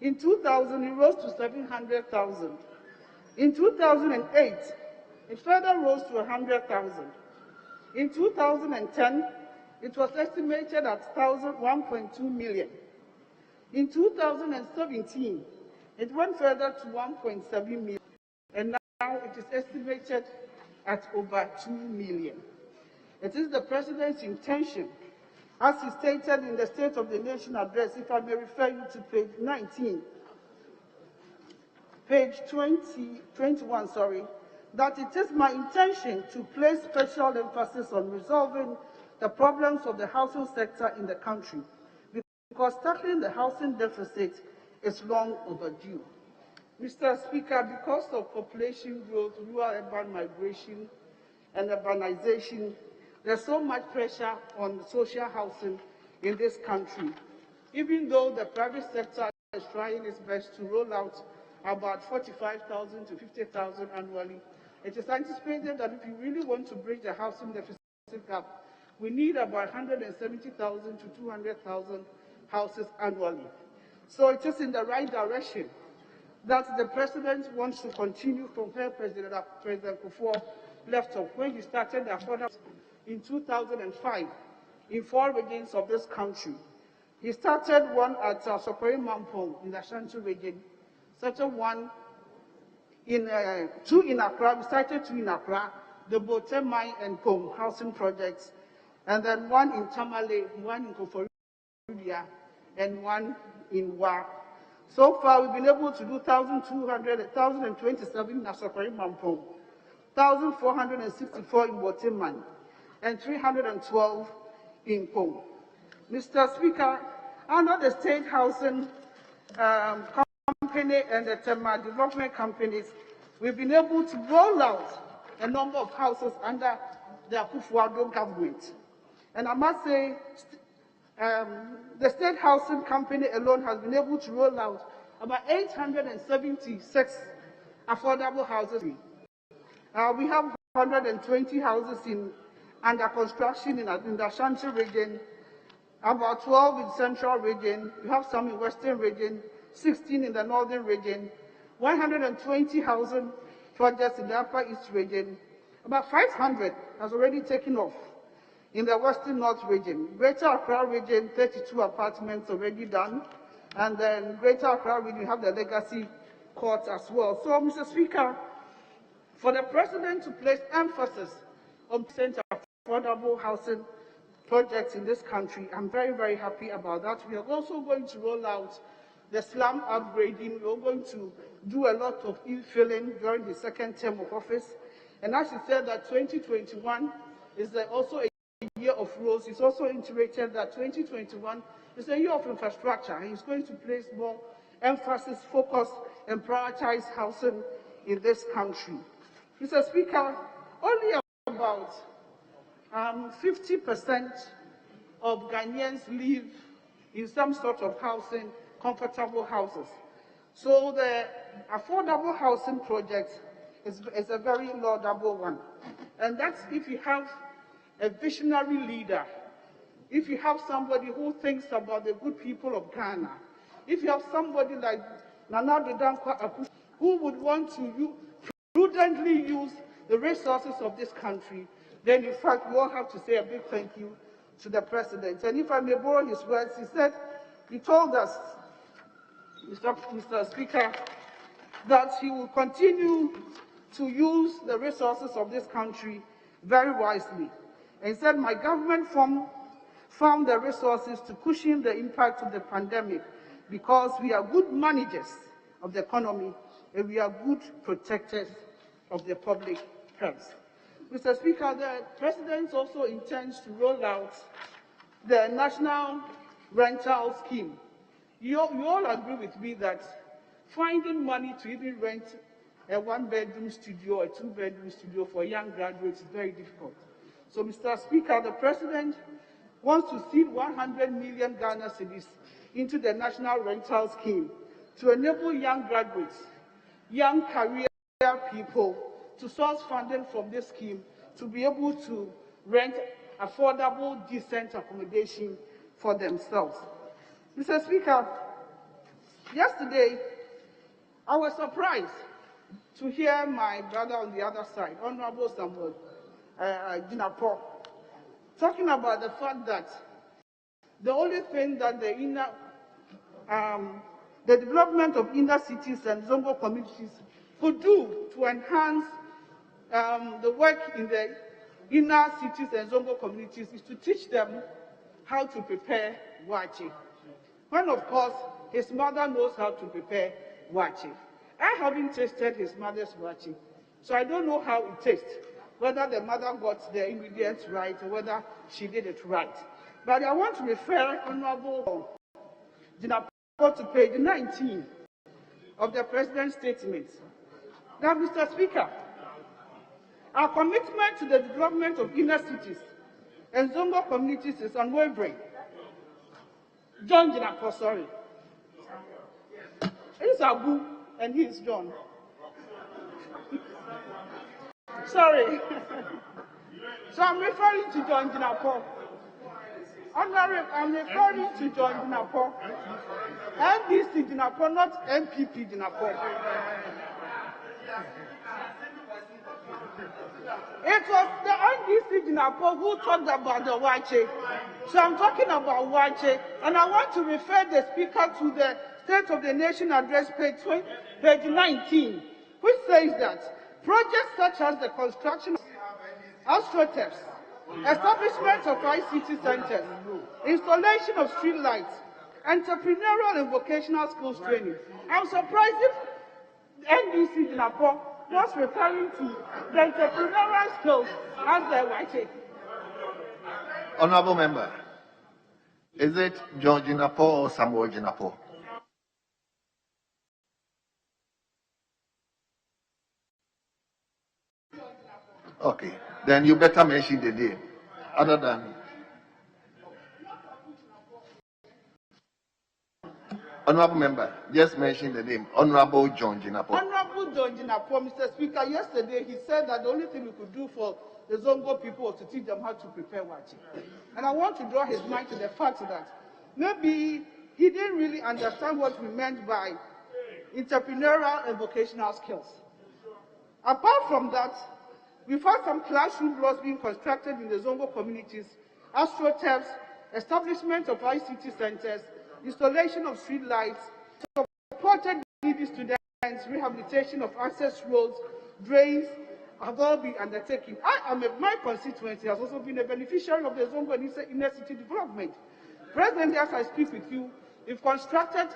In 2000, it rose to 700,000. In 2008, it further rose to 100,000. In 2010, it was estimated at 1.2 million. In 2017, it went further to 1.7 million, and now it is estimated at over 2 million. It is the President's intention, as he stated in the State of the Nation address, if I may refer you to page 19, page 21, that it is my intention to place special emphasis on resolving the problems of the housing sector in the country, because tackling the housing deficit is long overdue. Mr. Speaker, because of population growth, rural-urban migration, and urbanization, there's so much pressure on social housing in this country. Even though the private sector is trying its best to roll out about 45,000 to 50,000 annually, it is anticipated that if you really want to bridge the housing deficit gap, we need about 170,000 to 200,000 houses annually. So it is in the right direction that the President wants to continue from where President Kufuor left off when he started the affordable in 2005 in 4 regions of this country. He started one at Sokori Mampong in the Ashanti region, started one in 2 in Accra, we started 2 in Accra, the Botemai and Pong housing projects, and then 1 in Tamale, 1 in Koforidua, and 1 in Wa. So far, we've been able to do 1,227 in Sokori Mampong, 1,464 in Botemai, and 312 in Pong. Mr. Speaker, under the State Housing Company and the Tema Development Companies, we've been able to roll out a number of houses under the Akufo-Addo government. And I must say, the State Housing Company alone has been able to roll out about 876 affordable houses. We have 120 houses under construction in the Ashanti region, about 12 in Central region, we have some in Western region, 16 in the Northern region, 120 housing projects in the Upper East region, about 500 has already taken off in the Western North region. Greater Accra region, 32 apartments already done, and then Greater Accra region, we have the Legacy Court as well. So, Mr. Speaker, for the President to place emphasis on affordable housing projects in this country, I'm very, very happy about that. We are also going to roll out the slum upgrading. We're going to do a lot of infilling during the second term of office. And as he said, that 2021 is also a year of roads. He's also iterated that 2021 is a year of infrastructure. And he's going to place more emphasis, focus, and prioritize housing in this country. Mr. Speaker, only about 50% of Ghanaians live in some sort of housing, comfortable houses. So the affordable housing project is a very laudable one. And that's if you have a visionary leader, if you have somebody who thinks about the good people of Ghana, if you have somebody like Nana Addo Dankwa Akufo, who would want to prudently use the resources of this country, then in fact we all have to say a big thank you to the President. And if I may borrow his words, he told us, Mr. Speaker, that he will continue to use the resources of this country very wisely. And he said, my government found the resources to cushion the impact of the pandemic because we are good managers of the economy and we are good protectors of the public health. Mr. Speaker, the President also intends to roll out the National Rental Scheme. You all agree with me that finding money to even rent a one-bedroom studio or a two-bedroom studio for young graduates is very difficult. So, Mr. Speaker, the President wants to seed 100 million Ghana cedis into the National Rental Scheme to enable young graduates, young career people to source funding from this scheme to be able to rent affordable, decent accommodation for themselves. Mr. Speaker, yesterday I was surprised to hear my brother on the other side, Honorable Samuel Dinapo, talking about the fact that the only thing that the development of inner cities and Zongo communities could do to enhance the work in the inner cities and Zongo communities is to teach them how to prepare wache. When, of course, his mother knows how to prepare wache. I haven't tasted his mother's wache, so I don't know how it tastes, whether the mother got the ingredients right or whether she did it right. But I want to refer Honorable Dinapo to page 19 of the President's statement. Now, Mr. Speaker, our commitment to the development of inner cities and Zongo communities is unwavering. John Dinapo, sorry. He's Abu and he's John. Sorry. So I'm referring to John Dinapo. I'm referring to John Dinapo. NDC Dinapo, not MPP Dinapo. It was the NDC Dinapo who talked about the wache. So I'm talking about wache, and I want to refer the Speaker to the State of the Nation address, page 19, which says that projects such as the construction of astroturfs, establishment of ICT centers, installation of street lights, entrepreneurial and vocational skills training. I'm surprised if NDC Dinapo was referring to the entrepreneurial skills as the wache. Honorable Member, Is it John Jinapo or Samuel Jinapo? Okay, then you better mention the name. Other than Honorable Member, just mention the name. Honorable John Jinapo. Honorable John Jinapo, Mr. Speaker, yesterday he said that the only thing we could do for the Zongo people was to teach them how to prepare wachi. And I want to draw his mind to the fact that maybe he didn't really understand what we meant by entrepreneurial and vocational skills. Apart from that, we've had some classroom blocks being constructed in the Zongo communities, astroturfs, establishment of ICT centers, installation of street lights, supported needy students, rehabilitation of access roads, drains have all been undertaken. My constituency has also been a beneficiary of the Zongo inner city development. Presently, as I speak with you, we've constructed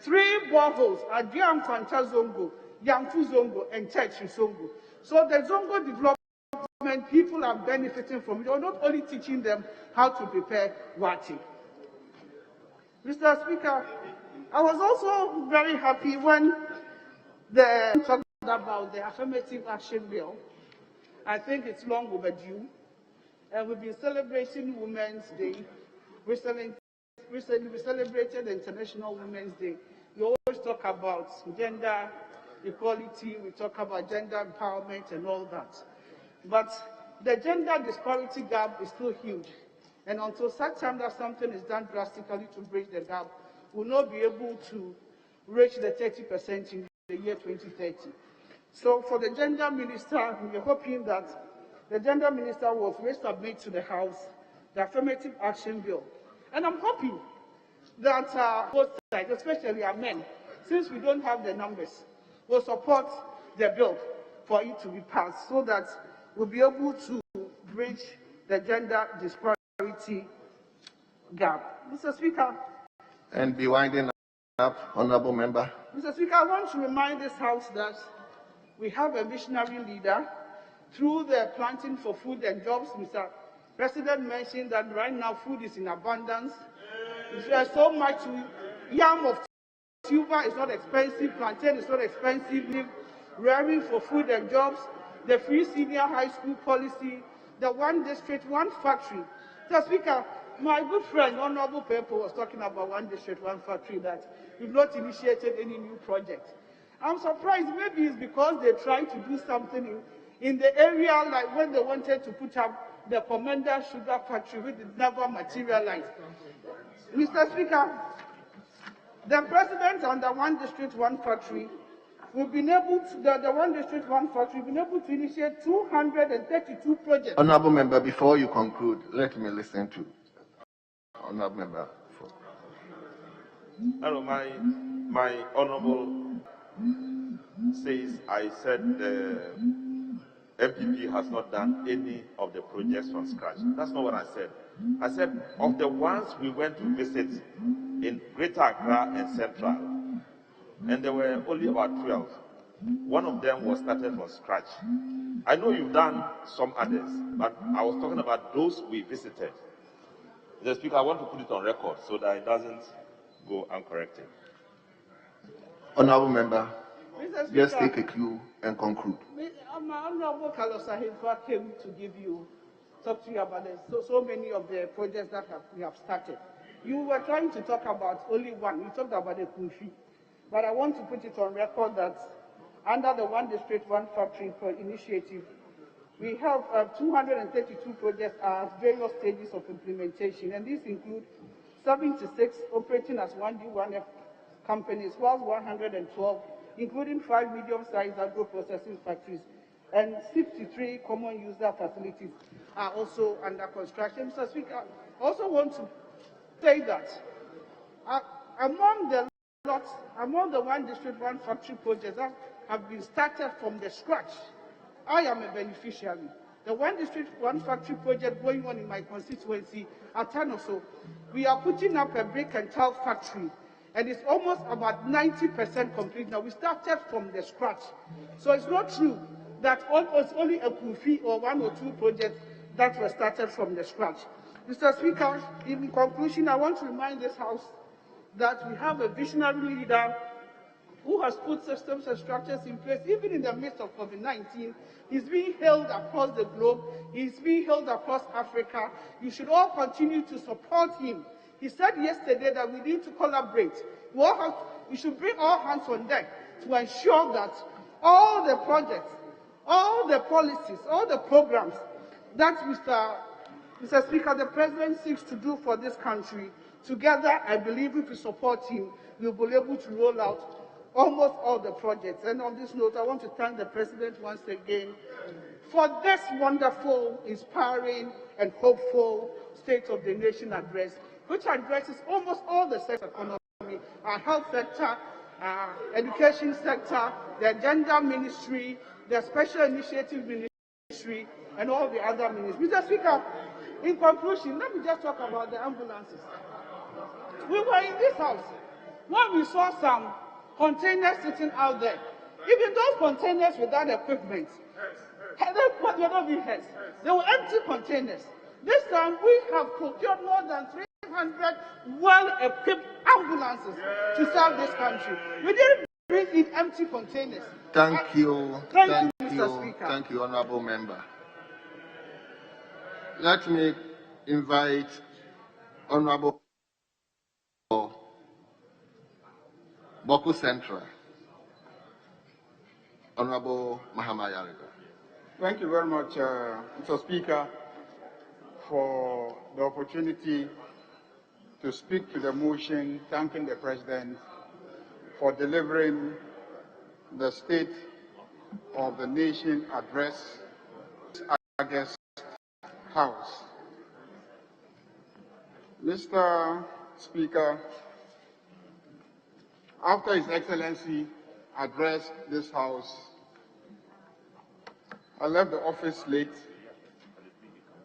3 boreholes at Diamkwanta Zongo, Yangfu Zongo, and Techi Zongo. So the Zongo development, people are benefiting from it. We're not only teaching them how to prepare wachi. Mr. Speaker, I was also very happy when the talked about the affirmative action bill. I think it's long overdue, and we've been celebrating Women's Day. Recently we celebrated International Women's Day. We always talk about gender equality, we talk about gender empowerment and all that. But the gender disparity gap is still huge. And until such time that something is done drastically to bridge the gap, we'll not be able to reach the 30% in the year 2030. So for the gender minister, we're hoping that the gender minister will resubmit to the House the affirmative action bill. And I'm hoping that both sides, especially our men, since we don't have the numbers, will support the bill for it to be passed so that we'll be able to bridge the gender disparity gap. Mr. Speaker. And be winding up, Honorable Member. Mr. Speaker, I want to remind this House that we have a visionary leader through the Planting for Food and Jobs. Mr. President mentioned that right now food is in abundance. There's so much yam of tuber is not expensive, plantain is not expensive, rearing for food and jobs, the free senior high school policy, the 1 district, 1 factory. Mr. Speaker, my good friend, Honorable Pepo, was talking about 1 district, 1 factory, that we've not initiated any new project. I'm surprised. Maybe it's because they tried to do something in the area, like when they wanted to put up the Commander Sugar Factory, which never materialized. Mr. Speaker, the President and the 1 district, 1 factory, we've been able to, the 1 district, 1 factory, we've been able to initiate 232 projects. Honorable Member, before you conclude, let me listen to Honorable Member. Hello, my honorable says I said the MPP has not done any of the projects from scratch. That's not what I said. I said of the ones we went to visit in Greater Accra and Central, and there were only about 12. One of them was started from scratch. I know you've done some others, but I was talking about those we visited. Mr. Speaker, I want to put it on record so that it doesn't go uncorrected. Honorable Member, Mr. just Speaker, take a cue and conclude. My Honorable Carlos Ahimfa came to talk to you about so many of the projects that we have started. You were trying to talk about only one. You talked about the Kunfi. But I want to put it on record that under the 1 district, 1 factory initiative, we have 232 projects at various stages of implementation, and these include 76 operating as 1D, 1F companies, whilst 112, including 5 medium-sized agro-processing factories, and 63 common user facilities are also under construction. Mr. Speaker, I also want to say that among the 1 district, 1 factory projects that have been started from the scratch, I am a beneficiary. The 1 district, 1 factory project going on in my constituency at Tanoso, we are putting up a brick and tile factory, and it's almost about 90% complete now. We started from the scratch. So it's not true that it's only a Kufi or 1 or 2 projects that were started from the scratch. Mr. Speaker, in conclusion, I want to remind this House that we have a visionary leader who has put systems and structures in place, even in the midst of COVID-19. He's being hailed across the globe. He's being hailed across Africa. You should all continue to support him. He said yesterday that we need to collaborate. We should bring all hands on deck to ensure that all the projects, all the policies, all the programs that Mr. Speaker, the President seeks to do for this country, together, I believe if we support him, we'll be able to roll out almost all the projects. And on this note, I want to thank the President once again for this wonderful, inspiring, and hopeful State of the Nation address, which addresses almost all the sectors of economy, our health sector, our education sector, the gender ministry, the special initiative ministry, and all the other ministries. Mr. Speaker, in conclusion, let me just talk about the ambulances. We were in this house when we saw some containers sitting out there. Even those containers without equipment, they were not being held. They were empty containers. This time we have procured more than 300 well-equipped ambulances to serve this country. We didn't bring in empty containers. Thank you, Mr. Speaker. Thank you, Honorable Member. Let me invite Honorable Boku Central, Honorable Mahama Yariga. Thank you very much, Mr. Speaker, for the opportunity to speak to the motion, thanking the President for delivering the State of the Nation address at this House. Mr. Speaker, after His Excellency addressed this House, I left the office late,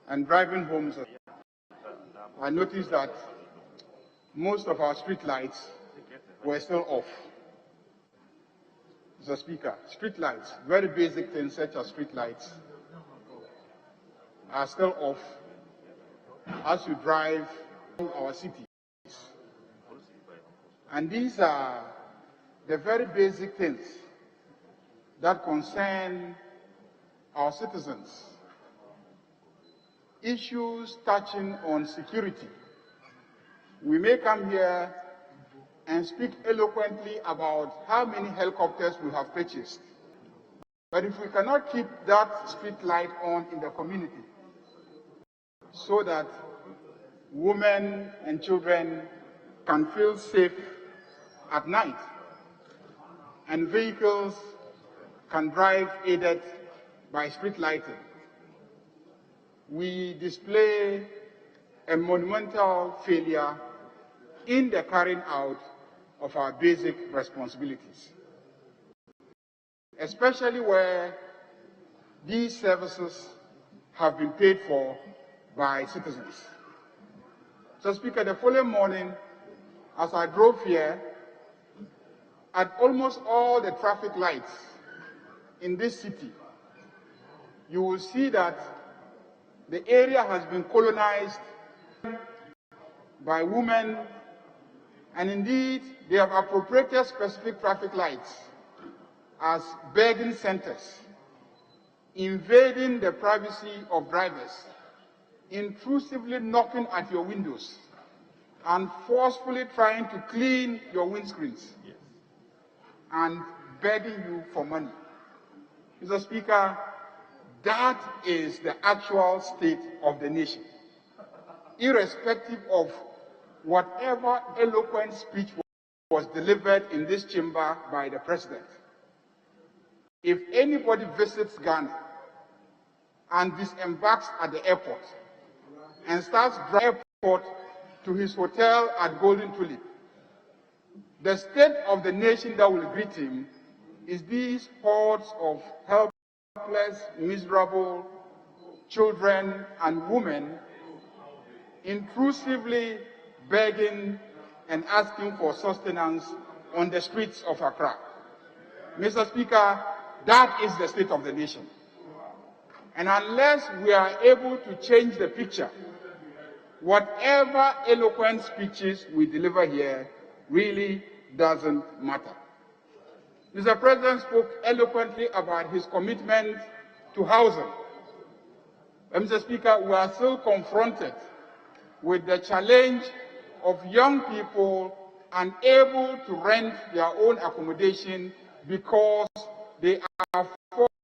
and driving home, I noticed that most of our street lights were still off. Mr. Speaker, street lights, very basic things such as street lights, are still off as you drive through our cities. And these are the very basic things that concern our citizens. Issues touching on security. We may come here and speak eloquently about how many helicopters we have purchased. But if we cannot keep that street light on in the community so that women and children can feel safe at night, and vehicles can drive aided by street lighting, we display a monumental failure in the carrying out of our basic responsibilities, especially where these services have been paid for by citizens. So, Speaker, the following morning, as I drove here, at almost all the traffic lights in this city, you will see that the area has been colonized by women, and indeed they have appropriated specific traffic lights as begging centers, invading the privacy of drivers, intrusively knocking at your windows, and forcefully trying to clean your windscreens, and begging you for money. Mr. Speaker, that is the actual state of the nation, irrespective of whatever eloquent speech was delivered in this chamber by the President. If anybody visits Ghana and disembarks at the airport and starts driving airport to his hotel at Golden Tulip, the state of the nation that will greet him is these hordes of helpless, miserable children and women intrusively begging and asking for sustenance on the streets of Accra. Mr. Speaker, that is the state of the nation. And unless we are able to change the picture, whatever eloquent speeches we deliver here really doesn't matter. Mr. President spoke eloquently about his commitment to housing. But, Mr. Speaker, we are still confronted with the challenge of young people unable to rent their own accommodation because they are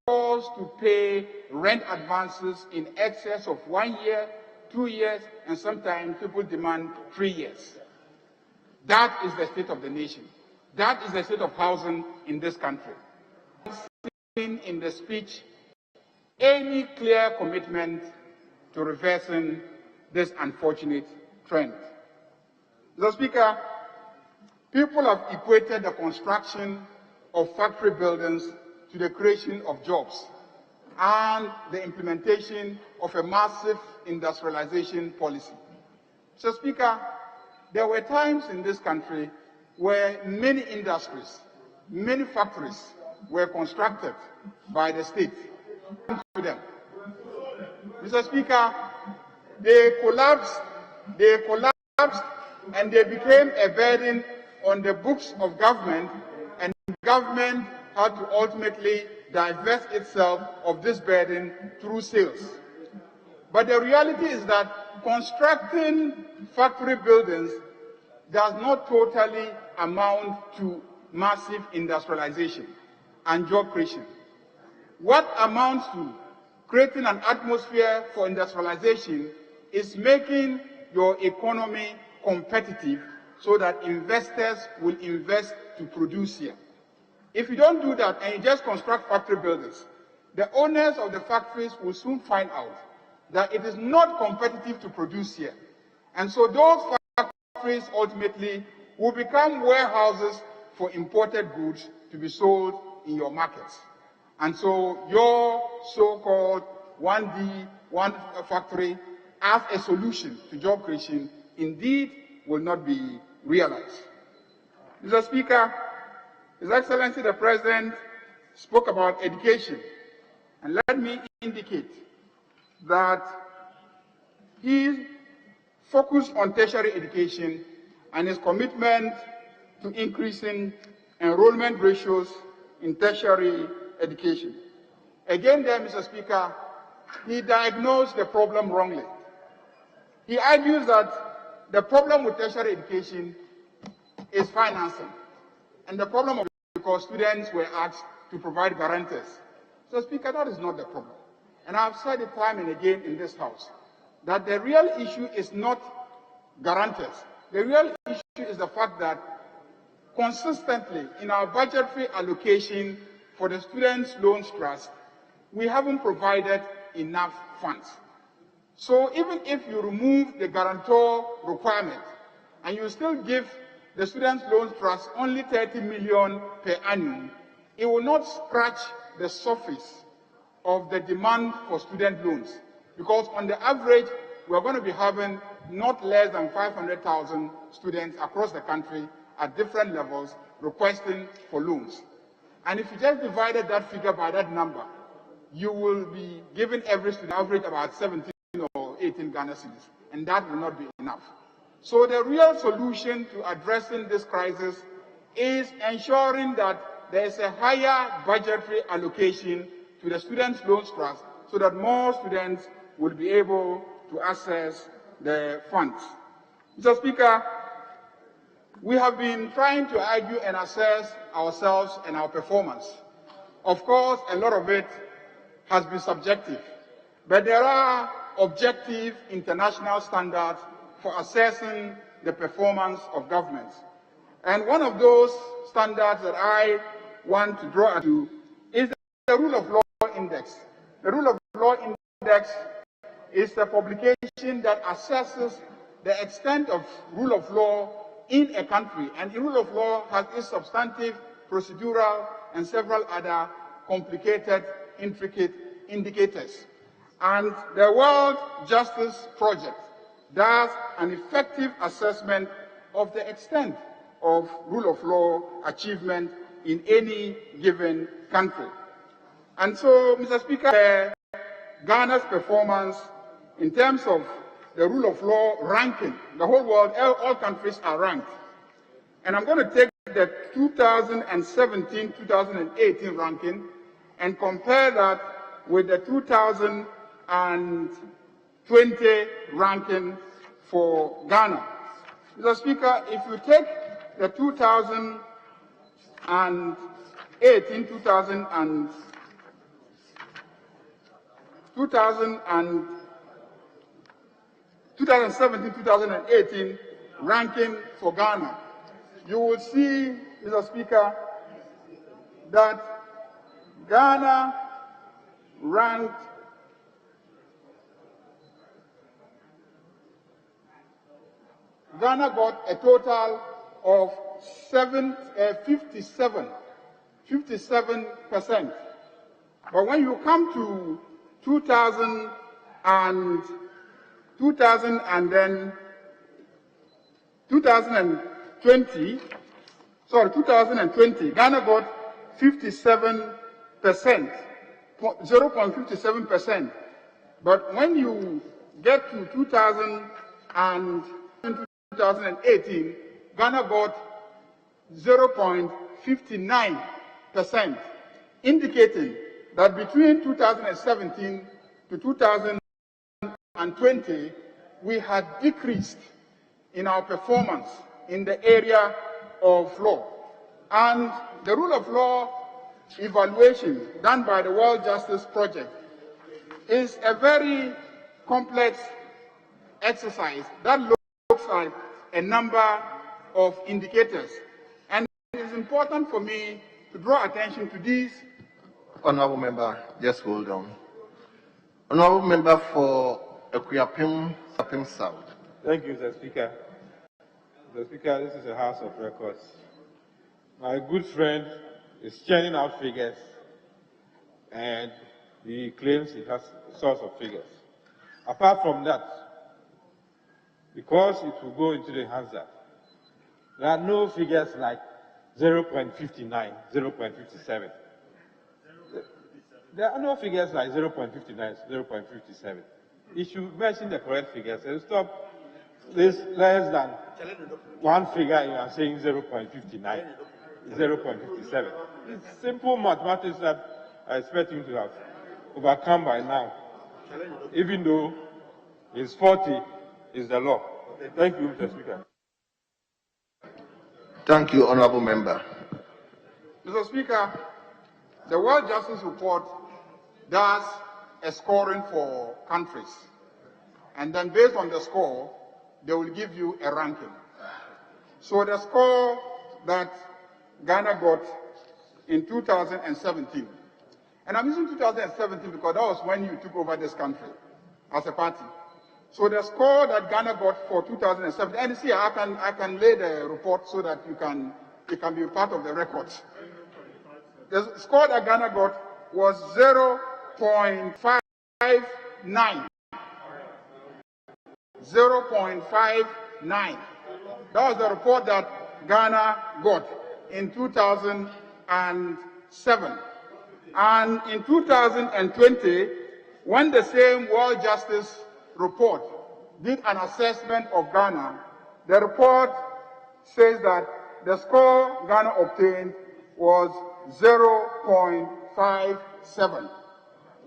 forced to pay rent advances in excess of 1 year, 2 years, and sometimes people demand 3 years. That is the state of the nation. That is the state of housing in this country. In the speech, any clear commitment to reversing this unfortunate trend. Mr. Speaker, people have equated the construction of factory buildings to the creation of jobs and the implementation of a massive industrialization policy. Mr. Speaker, there were times in this country where many industries, many factories were constructed by the state. Mr. Speaker, they collapsed, and they became a burden on the books of government, and government had to ultimately divest itself of this burden through sales. But the reality is that constructing factory buildings does not totally amount to massive industrialization and job creation. What amounts to creating an atmosphere for industrialization is making your economy competitive so that investors will invest to produce here. If you don't do that and you just construct factory buildings, the owners of the factories will soon find out that it is not competitive to produce here. And so those factories ultimately will become warehouses for imported goods to be sold in your markets. And so your so-called 1D, one factory as a solution to job creation indeed will not be realized. Mr. Speaker, His Excellency the President spoke about education, and let me indicate that he focused on tertiary education and his commitment to increasing enrollment ratios in tertiary education. Again there, Mr. Speaker, he diagnosed the problem wrongly. He argues that the problem with tertiary education is financing, and the problem of because students were asked to provide guarantors. So, Speaker, that is not the problem. And I've said it time and again in this House, that the real issue is not guarantors. The real issue is the fact that consistently in our budgetary allocation for the Students' Loans Trust, we haven't provided enough funds. So even if you remove the guarantor requirement and you still give the Students' Loans Trust only 30 million per annum, it will not scratch the surface of the demand for student loans. Because on the average, we're going to be having not less than 500,000 students across the country at different levels requesting for loans. And if you just divided that figure by that number, you will be giving every student average about 17 or 18 Ghana cedis, and that will not be enough. So the real solution to addressing this crisis is ensuring that there is a higher budgetary allocation to the Students' Loans Trust so that more students will be able to access the funds. Mr. Speaker, we have been trying to argue and assess ourselves and our performance. Of course, a lot of it has been subjective, but there are objective international standards for assessing the performance of governments. And one of those standards that I want to draw to is the Rule of Law Index. The Rule of Law Index is a publication that assesses the extent of rule of law in a country, and the rule of law has its substantive, procedural, and several other complicated, intricate indicators. And the World Justice Project does an effective assessment of the extent of rule of law achievement in any given country. And so, Mr. Speaker, Ghana's performance in terms of the rule of law ranking. The whole world, all countries are ranked. And I'm going to take the 2017-2018 ranking and compare that with the 2020 ranking for Ghana. Mr. Speaker, if you take the 2017-2018 ranking for Ghana, you will see, Mr. Speaker, that Ghana got a total of 57%. But when you come to 2020, Ghana got 57%, 0.57%. But when you get to 2018, Ghana got 0.59%, indicating that between 2017 to 2020, we had decreased in our performance in the area of law. And the rule of law evaluation done by the World Justice Project is a very complex exercise that looks at a number of indicators. And it is important for me to draw attention to these. Honorable member, just hold on. Honorable member for Ekuyapim South. Thank you, Mr. Speaker. Mr. Speaker, this is a House of Records. My good friend is churning out figures, and he claims he has a source of figures. Apart from that, because it will go into the Hansard, there are no figures like 0.59, 0.57. There are no figures like 0.59, 0.57. He should mention the correct figures and stop this less than one figure you are saying 0.59, 0.57. It's simple mathematics that I expect him to have overcome by now, even though his 40 is the law. Thank you, Mr. Speaker. Thank you, Honorable Member. Mr. Speaker, the World Justice Report does a scoring for countries. And then based on the score, they will give you a ranking. So the score that Ghana got in 2017, and I'm using 2017 because that was when you took over this country as a party. So the score that Ghana got for 2017, and see, I can lay the report so that it can be part of the records. The score that Ghana got was 0.59. 0.59. That was the report that Ghana got in 2007. And in 2020, when the same World Justice Report did an assessment of Ghana, the report says that the score Ghana obtained was 0.57.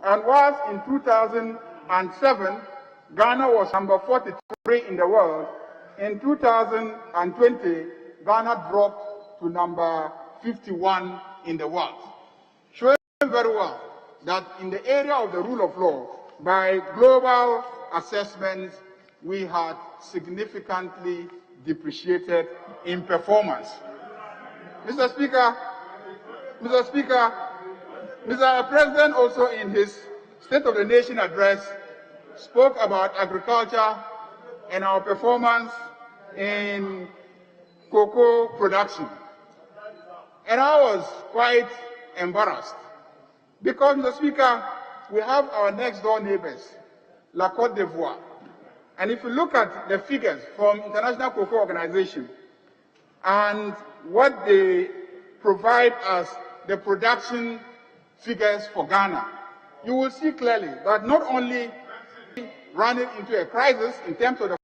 And whilst in 2007, Ghana was number 43 in the world, in 2020, Ghana dropped to number 51 in the world. Showing very well that in the area of the rule of law, by global assessments, we had significantly depreciated in performance. Mr. Speaker, Mr. President also in his State of the Nation address spoke about agriculture and our performance in cocoa production. And I was quite embarrassed because, Mr. Speaker, we have our next door neighbors, La Côte d'Ivoire. And if you look at the figures from International Cocoa Organization and what they provide as the production figures for Ghana, you will see clearly that not only running into a crisis in terms of the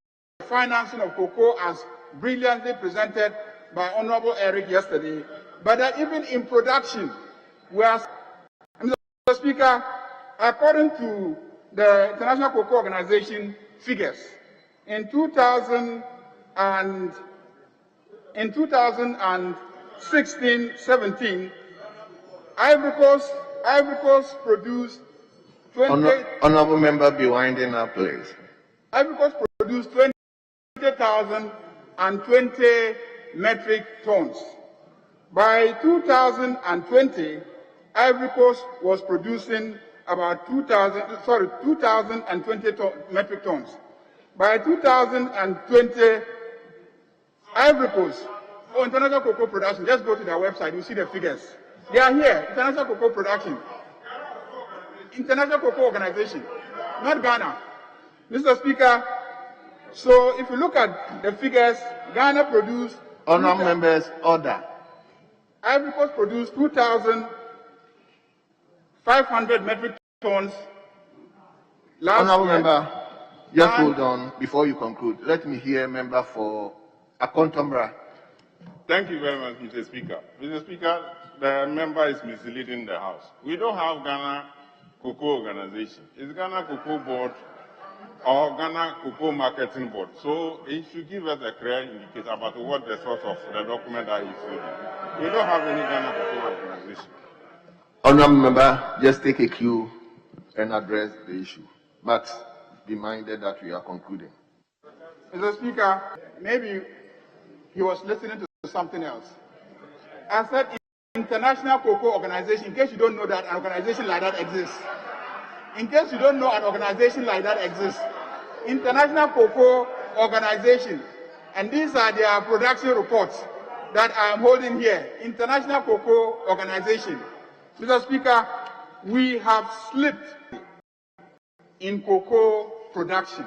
financing of cocoa, as brilliantly presented by Honorable Eric yesterday, but that even in production, Mr. Speaker, according to the International Cocoa Organization figures, in 2016-17, Ivory Coast produced 20. Honorable member, be winding up, please. Ivory Coast produced 20,020 metric tons. By 2020, Ivory Coast was producing about 2,020 metric tons. By 2020, Ivory Coast, international cocoa production, just go to their website, you see the figures. They are here, international cocoa production. International Cocoa Organization, not Ghana. Mr. Speaker, so if you look at the figures, Ghana produced... Honourable members, order. Ivory Coast produced 2,500 metric tons last Honourable year. member, just hold on before you conclude. Let me hear member for Akontombra. Thank you very much, Mr. Speaker. Mr. Speaker, the member is misleading the House. We don't have Ghana Cocoa Organization. It's Ghana Cocoa Board or Ghana Cocoa Marketing Board. So he should give us a clear indication about what the source of the document that he's reading. We don't have any Ghana Cocoa Organization. Honourable member, just take a cue and address the issue. But be minded that we are concluding. Mr. Speaker, maybe he was listening to something else. I said International Cocoa Organization, in case you don't know that an organization like that exists. In case you don't know an organization like that exists. International Cocoa Organization, and these are their production reports that I am holding here. International Cocoa Organization. Mr. Speaker, we have slipped in cocoa production,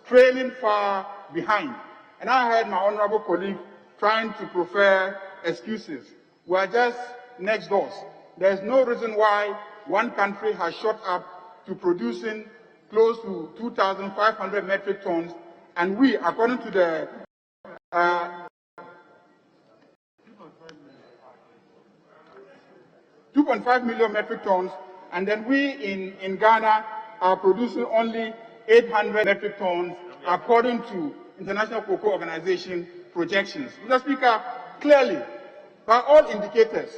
trailing far behind. And I heard my honorable colleague trying to prefer excuses. We are just next doors. There's no reason why one country has shot up to producing close to 2,500 metric tons, and we, according to the 2.5 million metric tons, and then we in Ghana are producing only 800 metric tons, according to International Cocoa Organization projections. Mr. Speaker, clearly, by all indicators,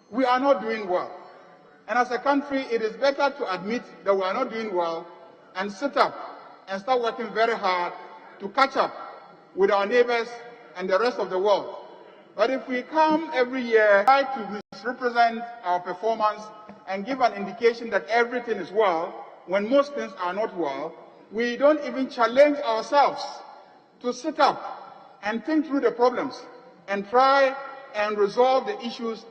we are not doing well. And as a country, it is better to admit that we are not doing well and sit up and start working very hard to catch up with our neighbors and the rest of the world. But if we come every year, try to misrepresent our performance and give an indication that everything is well, when most things are not well, we don't even challenge ourselves to sit up and think through the problems and try and resolve the issues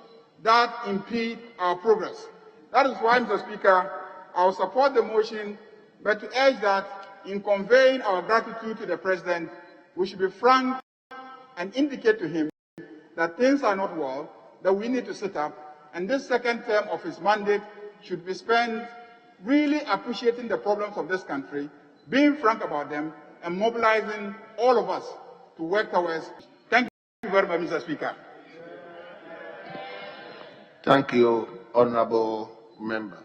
that impede our progress. That is why, Mr. Speaker, I will support the motion, but to urge that in conveying our gratitude to the President, we should be frank and indicate to him that things are not well, that we need to sit up, and this second term of his mandate should be spent really appreciating the problems of this country, being frank about them, and mobilizing all of us to work towards. Thank you very much, Mr. Speaker. Thank you, Honourable Member.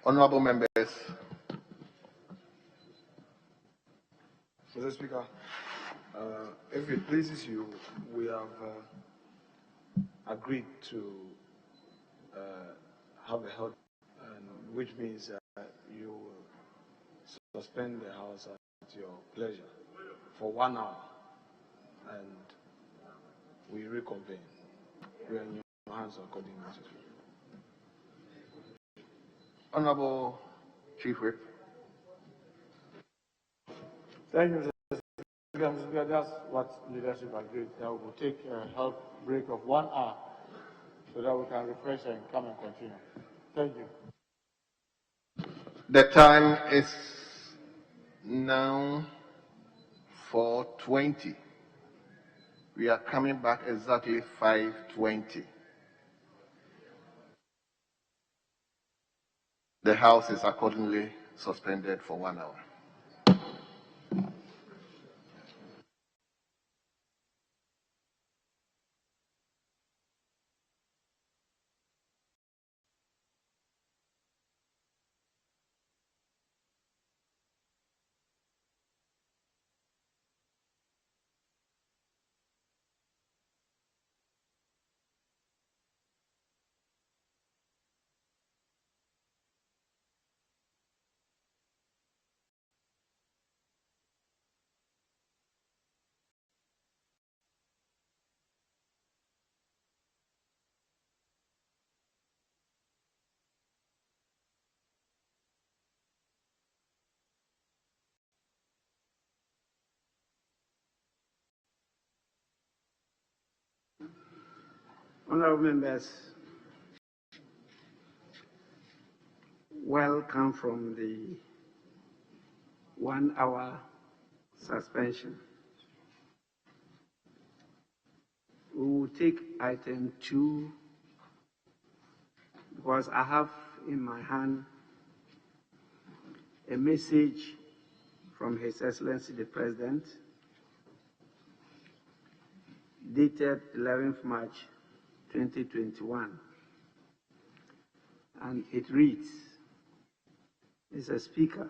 Honourable members. Mr. Speaker, if it pleases you, we have agreed to have a health, which means you will suspend the House at your pleasure for 1 hour, and we reconvene. We are in your hands according to you. Honourable Chief Whip. Thank you, Mr. Speaker. That's what leadership agreed. That we will take a health break of 1 hour so that we can refresh and come and continue. Thank you. The time is now 4:20. We are coming back exactly 5:20. The House is accordingly suspended for 1 hour. Honorable members, welcome from the 1 hour suspension. We will take item 2 because I have in my hand a message from His Excellency the President dated 11th March 2021, and it reads, Mr. Speaker,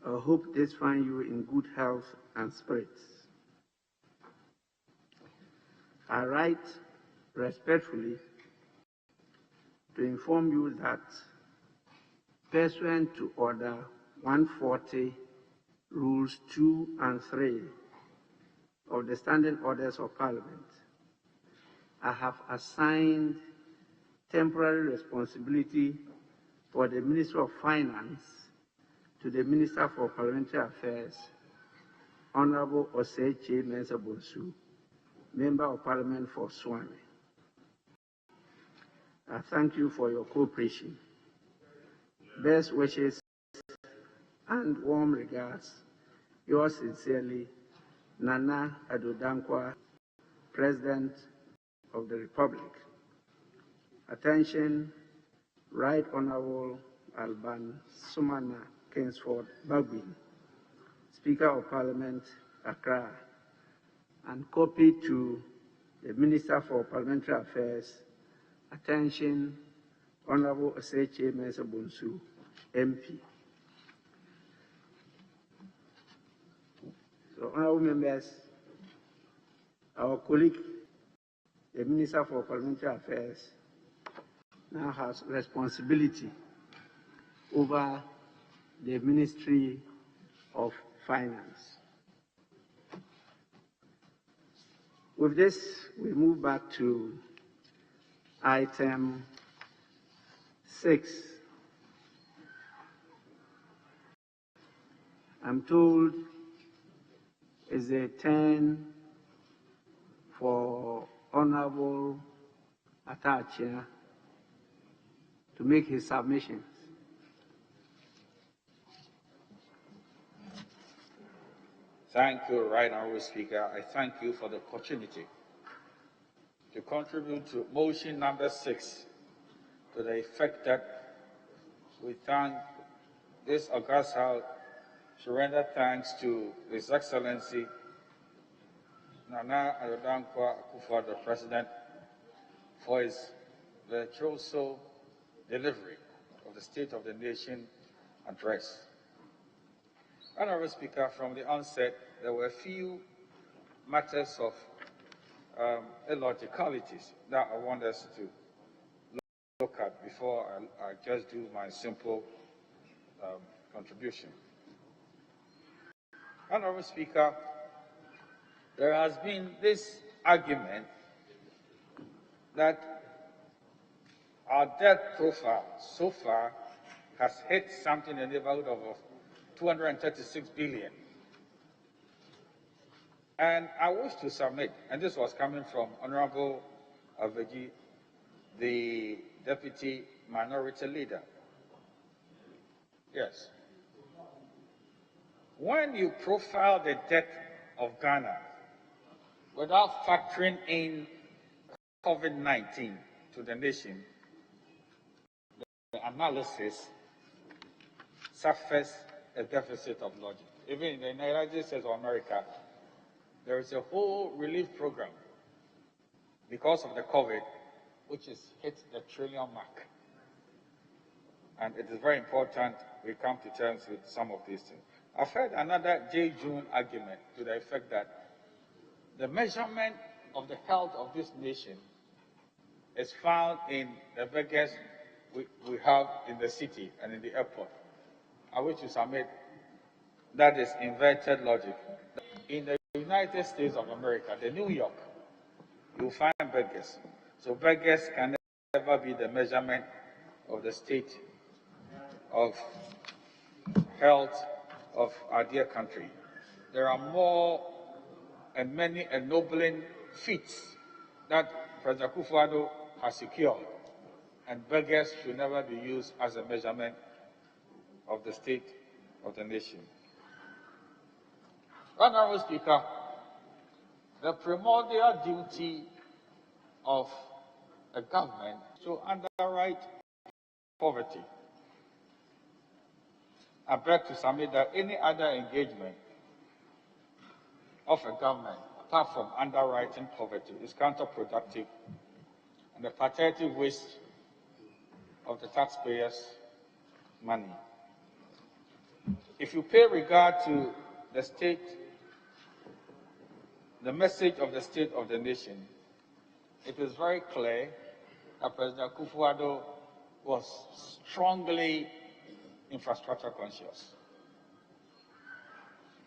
I hope this finds you in good health and spirits. I write respectfully to inform you that pursuant to Order 140, Rules 2 and 3 of the Standing Orders of Parliament, I have assigned temporary responsibility for the Ministry of Finance to the Minister for Parliamentary Affairs, Honorable Oseche Mensah Bonsu, Member of Parliament for Swami. I thank you for your cooperation. Best wishes and warm regards. Yours sincerely, Nana Addo Dankwa, President of the Republic. Attention, Right Honorable Alban Sumana Kingsford Bagbin, Speaker of Parliament, Accra, and copy to the Minister for Parliamentary Affairs. Attention, Honorable Oseche Mensah Bonsu, MP. So, honorable members, our colleague, the Minister for Parliamentary Affairs, now has responsibility over the Ministry of Finance. With this, we move back to item 6. I'm told it's a turn for Honorable Atachia to make his submissions. Thank you, Right Honourable Speaker. I thank you for the opportunity to contribute to motion number 6 to the effect that we thank this august House to render thanks to His Excellency Nana Addo Dankwa Akufo-Addo, the President, for his virtuoso delivery of the State of the Nation address. Honourable Speaker, from the onset, there were a few matters of illogicalities that I want us to look at before I just do my simple contribution. Honourable Speaker, there has been this argument that our debt profile so far has hit something in the neighborhood of 236 billion. And I wish to submit, and this was coming from Honorable Aveji, the Deputy Minority Leader. Yes. When you profile the debt of Ghana without factoring in COVID-19 to the nation, analysis suffers a deficit of logic. Even in the United States of America, there is a whole relief program because of the COVID, which has hit the trillion mark. And it is very important we come to terms with some of these things. I've heard another J. June argument to the effect that the measurement of the health of this nation is found in the beggars we have in the city and in the airport. I wish to submit that is inverted logic. In the United States of America, the New York, you'll find beggars. So beggars can never be the measurement of the state of health of our dear country. There are more and many ennobling feats that President Akufo-Addo has secured, and beggars should never be used as a measurement of the state of the nation. Honorable Speaker, the primordial duty of a government to underwrite poverty. I beg to submit that any other engagement of a government, apart from underwriting poverty, is counterproductive and a pathetic waste of the taxpayers' money. If you pay regard to the state, the message of the state of the nation, it is very clear that President Akufo-Addo was strongly infrastructure conscious.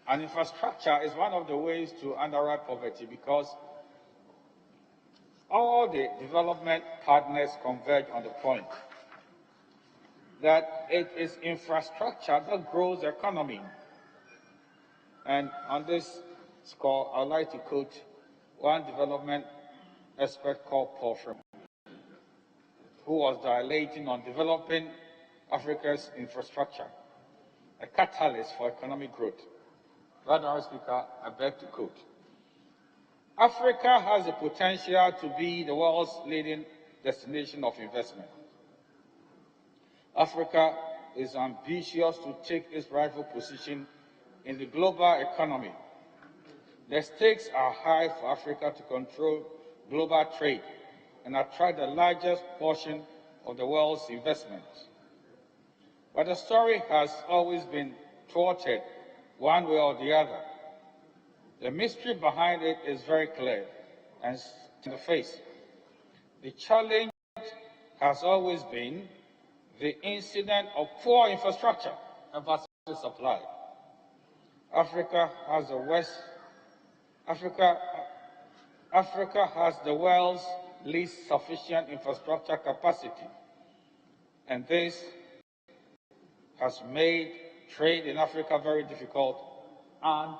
And infrastructure is one of the ways to underwrite poverty because all the development partners converge on the point that it is infrastructure that grows the economy. And on this score, I'd like to quote one development expert called Paul Freeman, who was dilating on developing Africa's infrastructure, a catalyst for economic growth. Madam Speaker, I beg to quote, Africa has the potential to be the world's leading destination of investment. Africa is ambitious to take its rightful position in the global economy. The stakes are high for Africa to control global trade and attract the largest portion of the world's investments. But the story has always been thwarted one way or the other. The mystery behind it is very clear and in the face. The challenge has always been the incident of poor infrastructure and facility supply. Africa has the world's least sufficient infrastructure capacity, and this has made trade in Africa very difficult and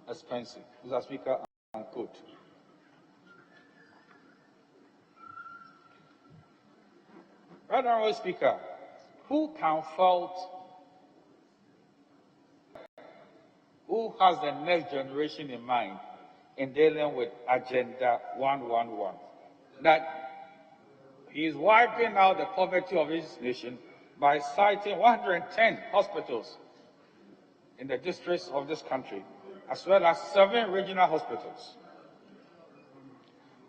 expensive. Mr. Speaker, and quote. Honorable Speaker, who can fault, who has the next generation in mind in dealing with Agenda 111? That he is wiping out the poverty of his nation by citing 110 hospitals in the districts of this country, as well as 7 regional hospitals.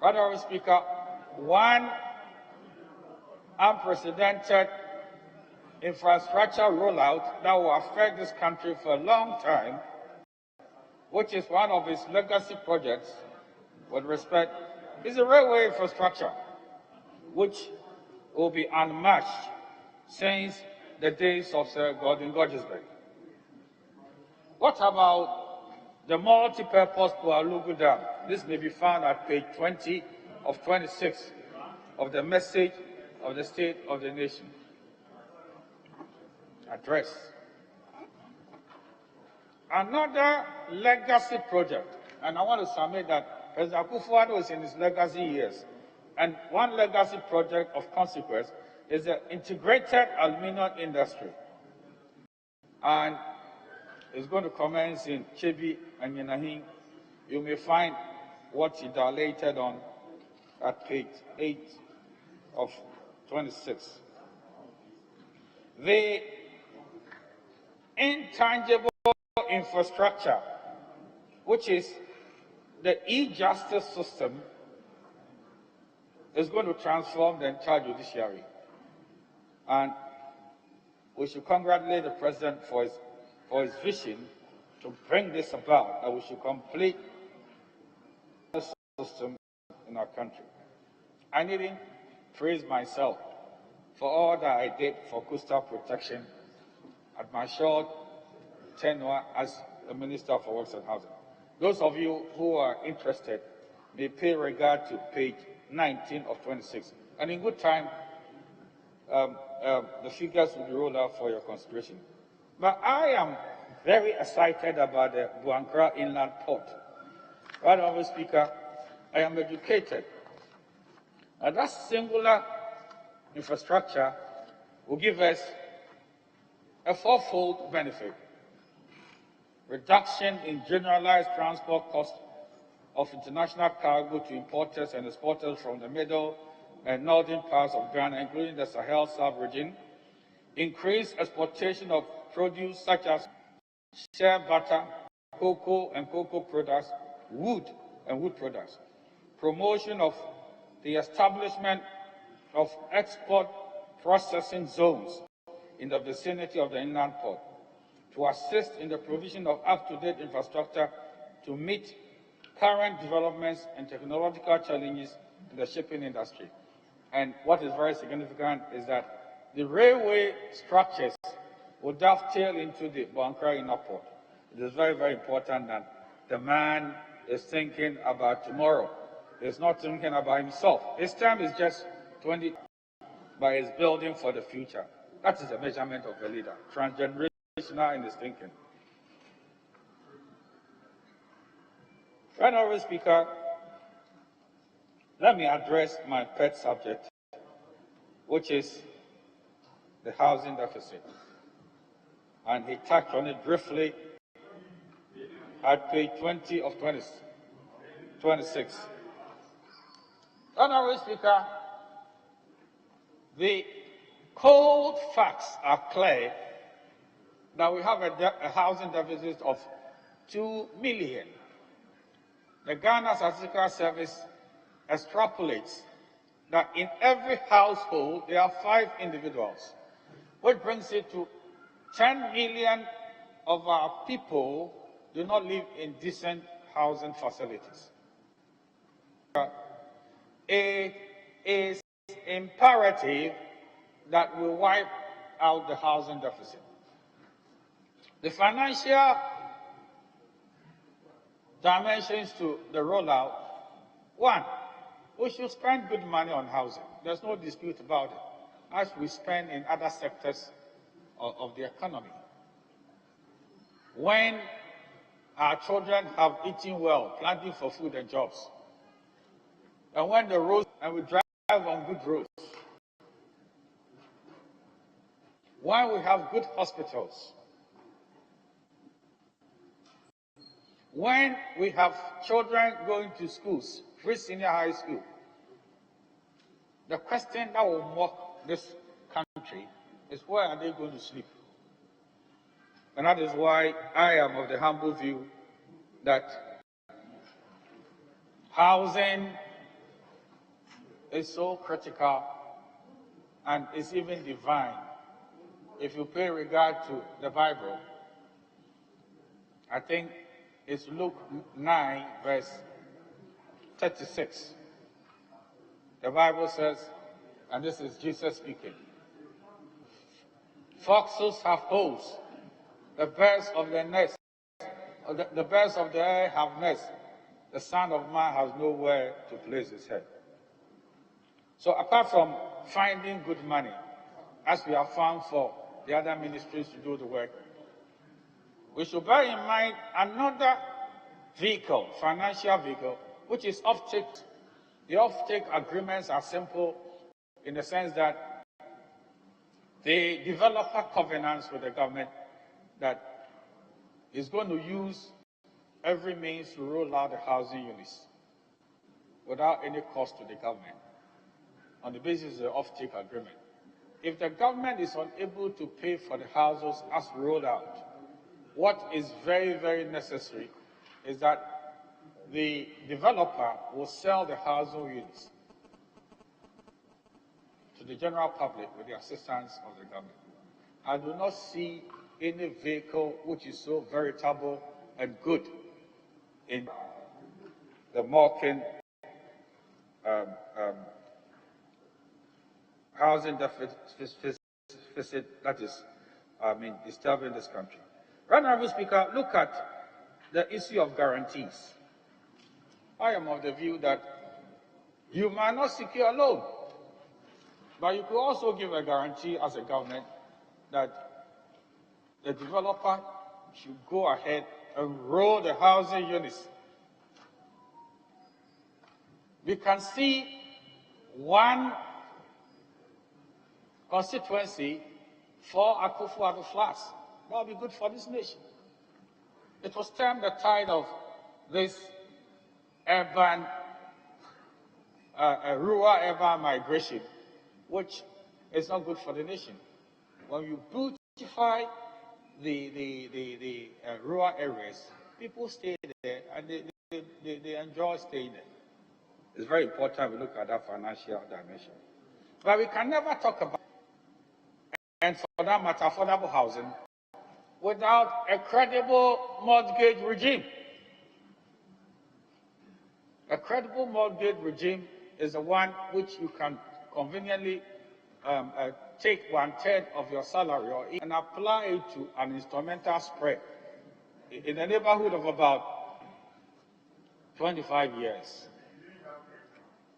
Honorable Speaker, one unprecedented infrastructure rollout that will affect this country for a long time, which is one of its legacy projects with respect, is the railway infrastructure, which will be unmatched since the days of Sir Gordon Gorgesburg. What about the multi-purpose Pualugu Dam? This may be found at page 20 of 26 of the message of the State of the Nation address. Another legacy project, and I want to submit that President Akufo-Addo is in his legacy years, and one legacy project of consequence is the integrated aluminum industry. And it's going to commence in Chebi and Yenahin. You may find what he dilated on at page 8 of 26. The intangible infrastructure, which is the e-justice system, is going to transform the entire judiciary. And we should congratulate the President for his vision to bring this about, that we should complete the system in our country. I needn't praise myself for all that I did for coastal protection at my short tenure as the Minister for Works and Housing. Those of you who are interested may pay regard to page 19 of 26. And in good time, the figures will be rolled out for your consideration. But I am very excited about the Buankra Inland Port. Right, Honourable Speaker, I am educated. And that singular infrastructure will give us a fourfold benefit: reduction in generalized transport costs of international cargo to importers and exporters from the middle and northern parts of Ghana, including the Sahel sub-region; increased exportation of produce such as shea butter, cocoa and cocoa products, wood and wood products; promotion of the establishment of export processing zones in the vicinity of the inland port to assist in the provision of up-to-date infrastructure to meet current developments and technological challenges in the shipping industry. And what is very significant is that the railway structures will dovetail into the Buankra Inner Port. It is very, very important that the man is thinking about tomorrow. He's not thinking about himself. His time is just 20, but he's building for the future. That is the measurement of a leader, transgenerational in his thinking. Right, Honourable Speaker, let me address my pet subject, which is the housing deficit. And he touched on it briefly at page 20 of 26. Honourable Speaker, the cold facts are clear that we have a housing deficit of 2 million. The Ghana Statistical Service extrapolates that in every household there are 5 individuals, which brings it to 10 million of our people do not live in decent housing facilities. It is imperative that we wipe out the housing deficit. The financial dimensions to the rollout: 1, we should spend good money on housing. There's no dispute about it, as we spend in other sectors of the economy. When our children have eaten well, planting for food and jobs, and when the roads, and we drive on good roads, when we have good hospitals, when we have children going to schools, free senior high school, the question that will mock this country is, where are they going to sleep? And that is why I am of the humble view that housing is so critical and is even divine. If you pay regard to the Bible, I think it's Luke 9, verse 36. The Bible says, and this is Jesus speaking, "Foxes have holes, the birds of the nest, the birds of the air have nests, the Son of Man has nowhere to place his head." So apart from finding good money, as we have found for the other ministries to do the work, we should bear in mind another vehicle, financial vehicle, which is offtake. The offtake agreements are simple in the sense that the developer covenants with the government that is going to use every means to roll out the housing units without any cost to the government on the basis of the offtake agreement. if the government is unable to pay for the houses as rolled out, what is very, very necessary is that the developer will sell the housing units to the general public with the assistance of the government. I do not see any vehicle which is so veritable and good in the marking housing deficit that is, disturbing this country. Right, Honourable Speaker, look at the issue of guarantees. I am of the view that you might not secure a loan, but you could also give a guarantee as a government that the developer should go ahead and roll the housing units. We can see one constituency for Akufo-Addo flats. That would be good for this nation. It will stem the tide of this urban, rural-urban migration, which is not good for the nation. When you beautify the rural areas, people stay there and they enjoy staying there. It's very important we look at that financial dimension. But we can never talk about, and for that matter, affordable housing, without a credible mortgage regime. A credible mortgage regime is the one which you can conveniently take 1/3 of your salary and apply it to an instrumental spread in the neighborhood of about 25 years.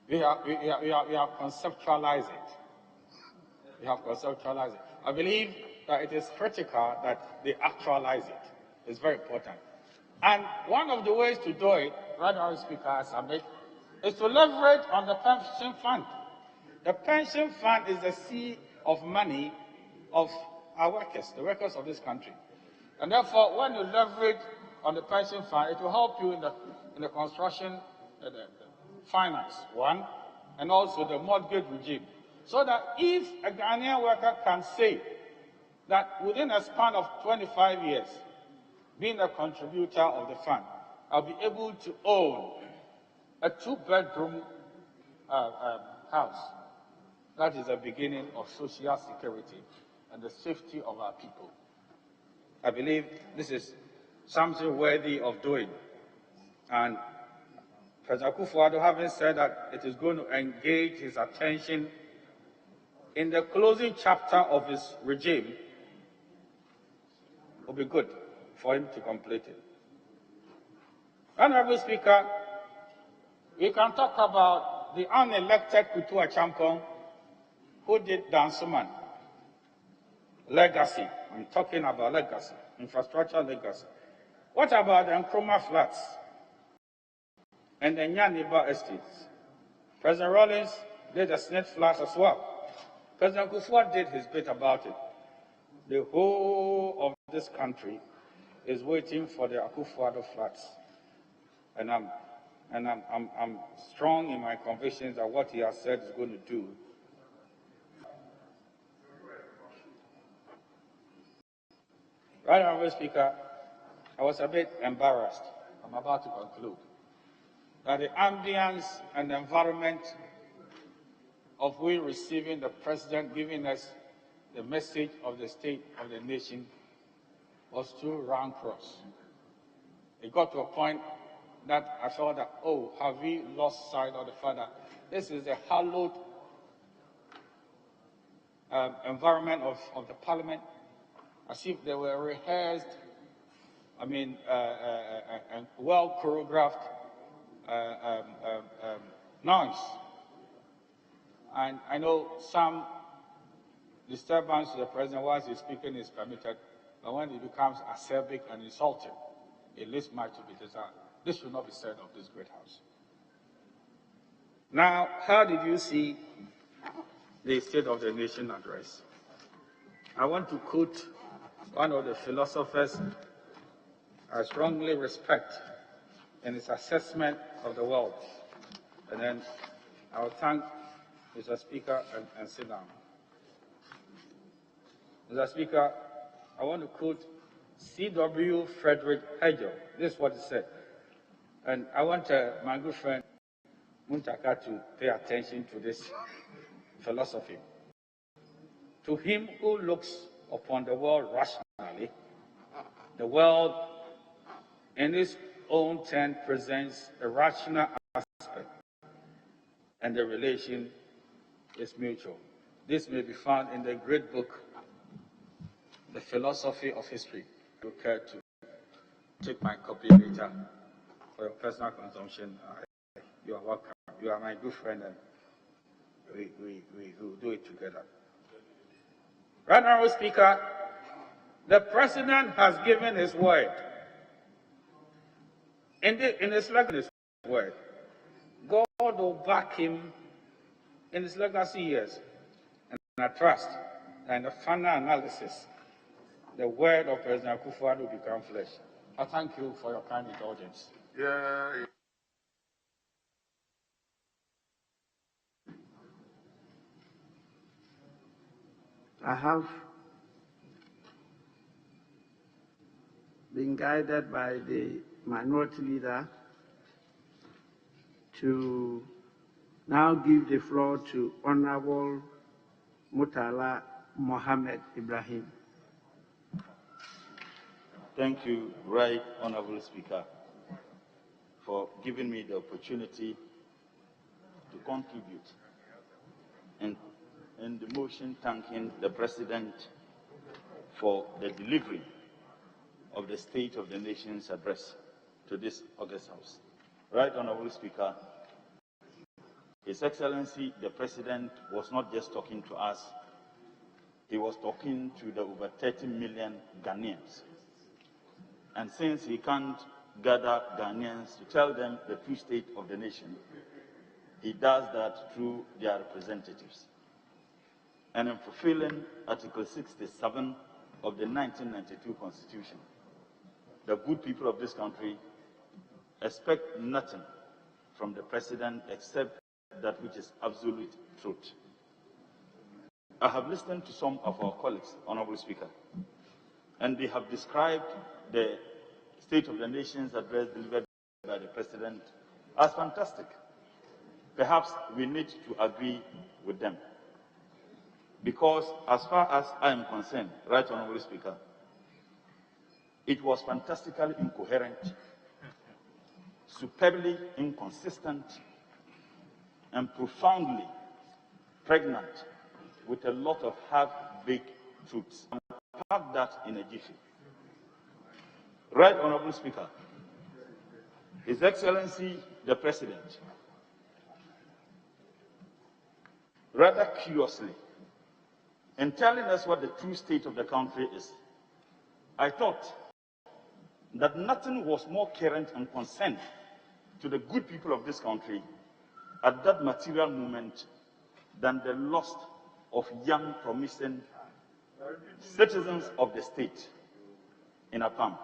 We have conceptualized it. We have conceptualized it. I believe that it is critical that they actualize it. It's very important. And one of the ways to do it, right now, Speaker, as I make, is to leverage on the pension fund. The pension fund is the sea of money of our workers, the workers of this country. And therefore, when you leverage on the pension fund, it will help you in the construction, the finance, one, and also the mortgage regime. So that if a Ghanaian worker can say that within a span of 25 years, being a contributor of the fund, I'll be able to own a 2-bedroom house. That is the beginning of social security and the safety of our people. I believe this is something worthy of doing. And President Akufo-Addo, having said that it is going to engage his attention in the closing chapter of his regime, it will be good for him to complete it. Honourable Speaker, we can talk about the unelected Kutu Achampong who did Dansuman. Legacy. I'm talking about legacy, infrastructure legacy. What about the Nkrumah flats and the Nyaniba estates? President Rawlings did the Snake flats as well. President Akufo did his bit about it. The whole of this country is waiting for the Akufo-Addo flats. And I'm strong in my convictions that what he has said is going to do. Right, Honourable Speaker, I was a bit embarrassed. I'm about to conclude. That the ambience and the environment of we receiving the president giving us the message of the state of the nation was too rancorous. It got to a point that I thought that, oh, have we lost sight of the fact that this is a hallowed environment of the parliament, as if they were rehearsed, and well choreographed noise. And I know some disturbance to the president whilst he's speaking is permitted, but when it becomes acerbic and insulting, it leaves much to be desired. This should not be said of this great house. Now, how did you see the State of the Nation address? I want to quote one of the philosophers I strongly respect in his assessment of the world. And then I will thank Mr. Speaker and sit down. Mr. Speaker, I want to quote C.W. Frederick Hegel. This is what he said. And I want my good friend Muntaka to pay attention to this philosophy. To him who looks upon the world rationally, the world in its own turn presents a rational aspect, and the relation is mutual. This may be found in the great book, The Philosophy of History. You care to take my copy later for your personal consumption. You are welcome. You are my good friend, and we will do it together. Right now, Speaker, the President has given his word. In his word, God will back him in his legacy years. And I trust that in the final analysis, the word of President Akufo-Addo will become flesh. I thank you for your kind indulgence. Yeah. I have been guided by the minority leader to now give the floor to Honorable Murtala Mohammed Ibrahim. Thank you, Right Honorable Speaker, for giving me the opportunity to contribute in the motion thanking the President for the delivery of the State of the Nation's address to this August House. Right Honorable Speaker, His Excellency the President was not just talking to us, he was talking to the over 30 million Ghanaians. And since he can't gather Ghanaians to tell them the true state of the nation, he does that through their representatives. And in fulfilling Article 67 of the 1992 Constitution, the good people of this country expect nothing from the President except that which is absolute truth. I have listened to some of our colleagues, Honorable Speaker, and they have described the State of the Nation's address delivered by the President as fantastic. Perhaps we need to agree with them. Because as far as I am concerned, Right Honorable Speaker, it was fantastically incoherent, superbly inconsistent, and profoundly pregnant with a lot of half-baked truths. Pack that in a jiffy. Right Honorable Speaker, His Excellency the President, rather curiously, in telling us what the true state of the country is, I thought that nothing was more current and concerned to the good people of this country at that material moment than the loss of young, promising citizens of the state in Apam.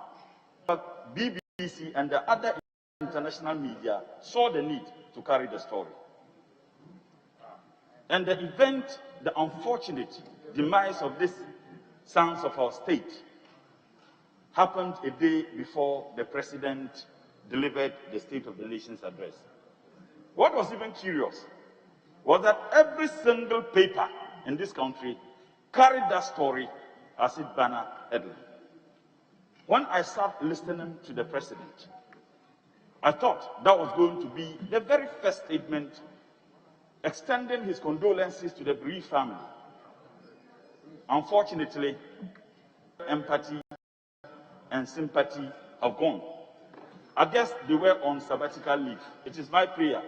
But BBC and the other international media saw the need to carry the story. And the event, the unfortunate demise of these sons of our state, happened a day before the President delivered the State of the Nation's address. What was even curious was that every single paper in this country carried that story as its banner headline. When I sat listening to the President, I thought that was going to be the very first statement extending his condolences to the bereaved family. Unfortunately, empathy and sympathy have gone. I guess they were on sabbatical leave. It is my prayer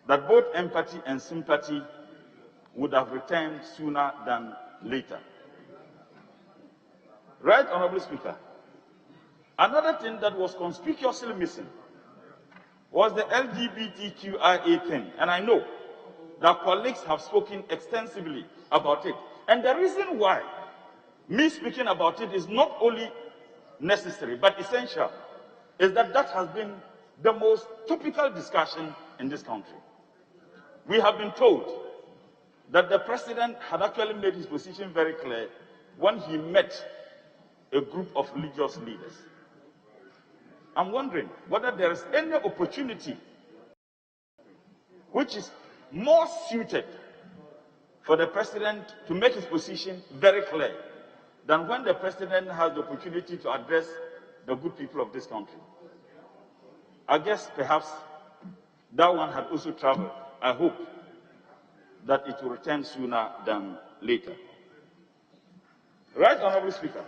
that both empathy and sympathy would have returned sooner than later. Right Honorable Speaker, another thing that was conspicuously missing was the LGBTQIA thing, and I know that colleagues have spoken extensively about it. And the reason why me speaking about it is not only necessary but essential is that that has been the most topical discussion in this country. We have been told that the President had actually made his position very clear when he met a group of religious leaders. I'm wondering whether there is any opportunity which is more suited for the president to make his position very clear than when the president has the opportunity to address the good people of this country. I guess perhaps that one had also traveled. I hope that it will return sooner than later. Right, Honorable Speaker,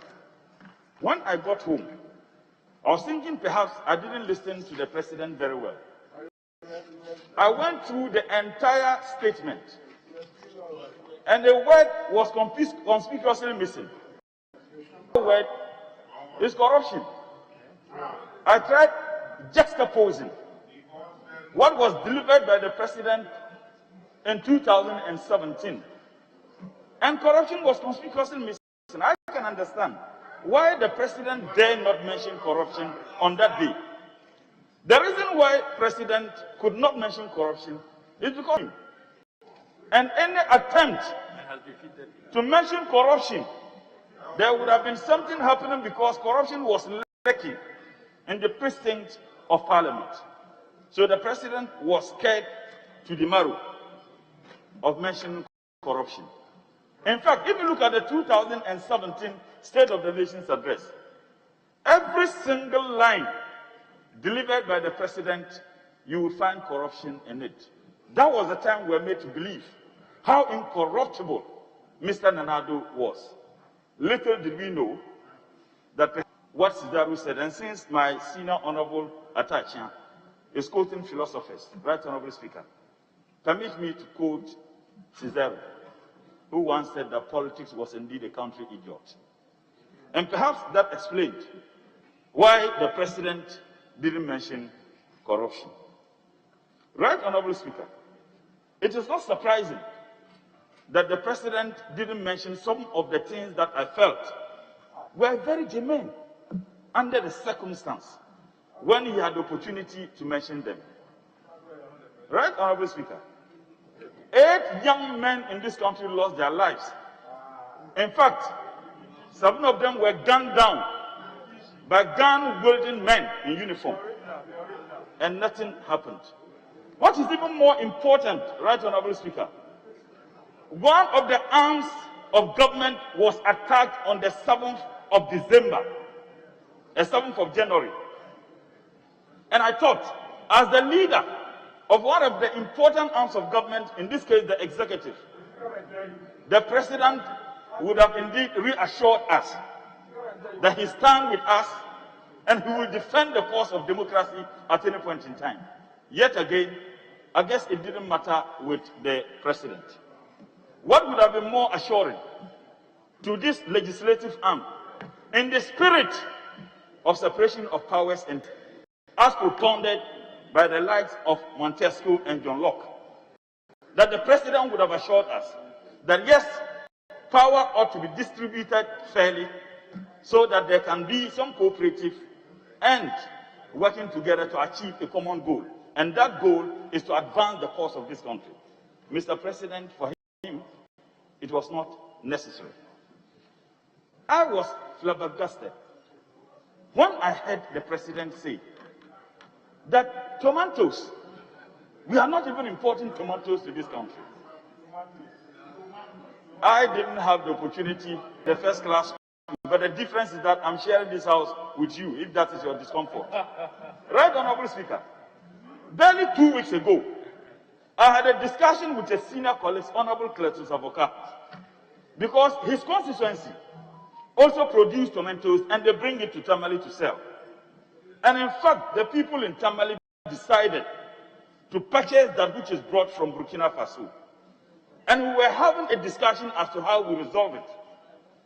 when I got home, I was thinking perhaps I didn't listen to the president very well. I went through the entire statement, and the word was conspicuously missing. The word is corruption. I tried juxtaposing what was delivered by the president in 2017, and corruption was conspicuously missing. I can understand why the president dare not mention corruption on that day. The reason why president could not mention corruption is because, and any attempt to mention corruption, there would have been something happening because corruption was lacking in the precinct of Parliament. So the president was scared to the marrow of mentioning corruption. In fact, if you look at the 2017 State of the Nation's address, every single line delivered by the president, you will find corruption in it. That was the time we were made to believe how incorruptible Mr. Nanado was. Little did we know that what Sidaru said, and since my senior honorable Atachia is quoting philosophers, right, Honorable Speaker, permit me to quote Sidaru, who once said that politics was indeed a country idiot. And perhaps that explained why the president didn't mention corruption. Right, Honorable Speaker, it is not surprising that the president didn't mention some of the things that I felt were very germane under the circumstance when he had the opportunity to mention them. Right, Honorable Speaker? 8 young men in this country lost their lives. In fact, 7 of them were gunned down by gun-wielding men in uniform, and nothing happened. What is even more important, right, Honorable Speaker, one of the arms of government was attacked on the 7th of December, the 7th of January. And I thought, as the leader of one of the important arms of government, in this case the executive, the president would have indeed reassured us that he stands with us and he will defend the cause of democracy at any point in time. Yet again, I guess it didn't matter with the president. What would have been more assuring to this legislative arm, in the spirit of separation of powers and as propounded by the likes of Montesquieu and John Locke, that the president would have assured us that yes, power ought to be distributed fairly so that there can be some cooperative and working together to achieve a common goal. And that goal is to advance the cause of this country. Mr. President, for him, it was not necessary. I was flabbergasted when I heard the president say that tomatoes, we are not even importing tomatoes to this country. I didn't have the opportunity, the first class, but the difference is that I'm sharing this house with you, if that is your discomfort. Right, Honorable Speaker? Barely 2 weeks ago, I had a discussion with a senior colleague, Honorable Cletus Avoka, because his constituency also produced tomatoes and they bring it to Tamale to sell. And in fact, the people in Tamale decided to purchase that which is brought from Burkina Faso. And we were having a discussion as to how we resolve it.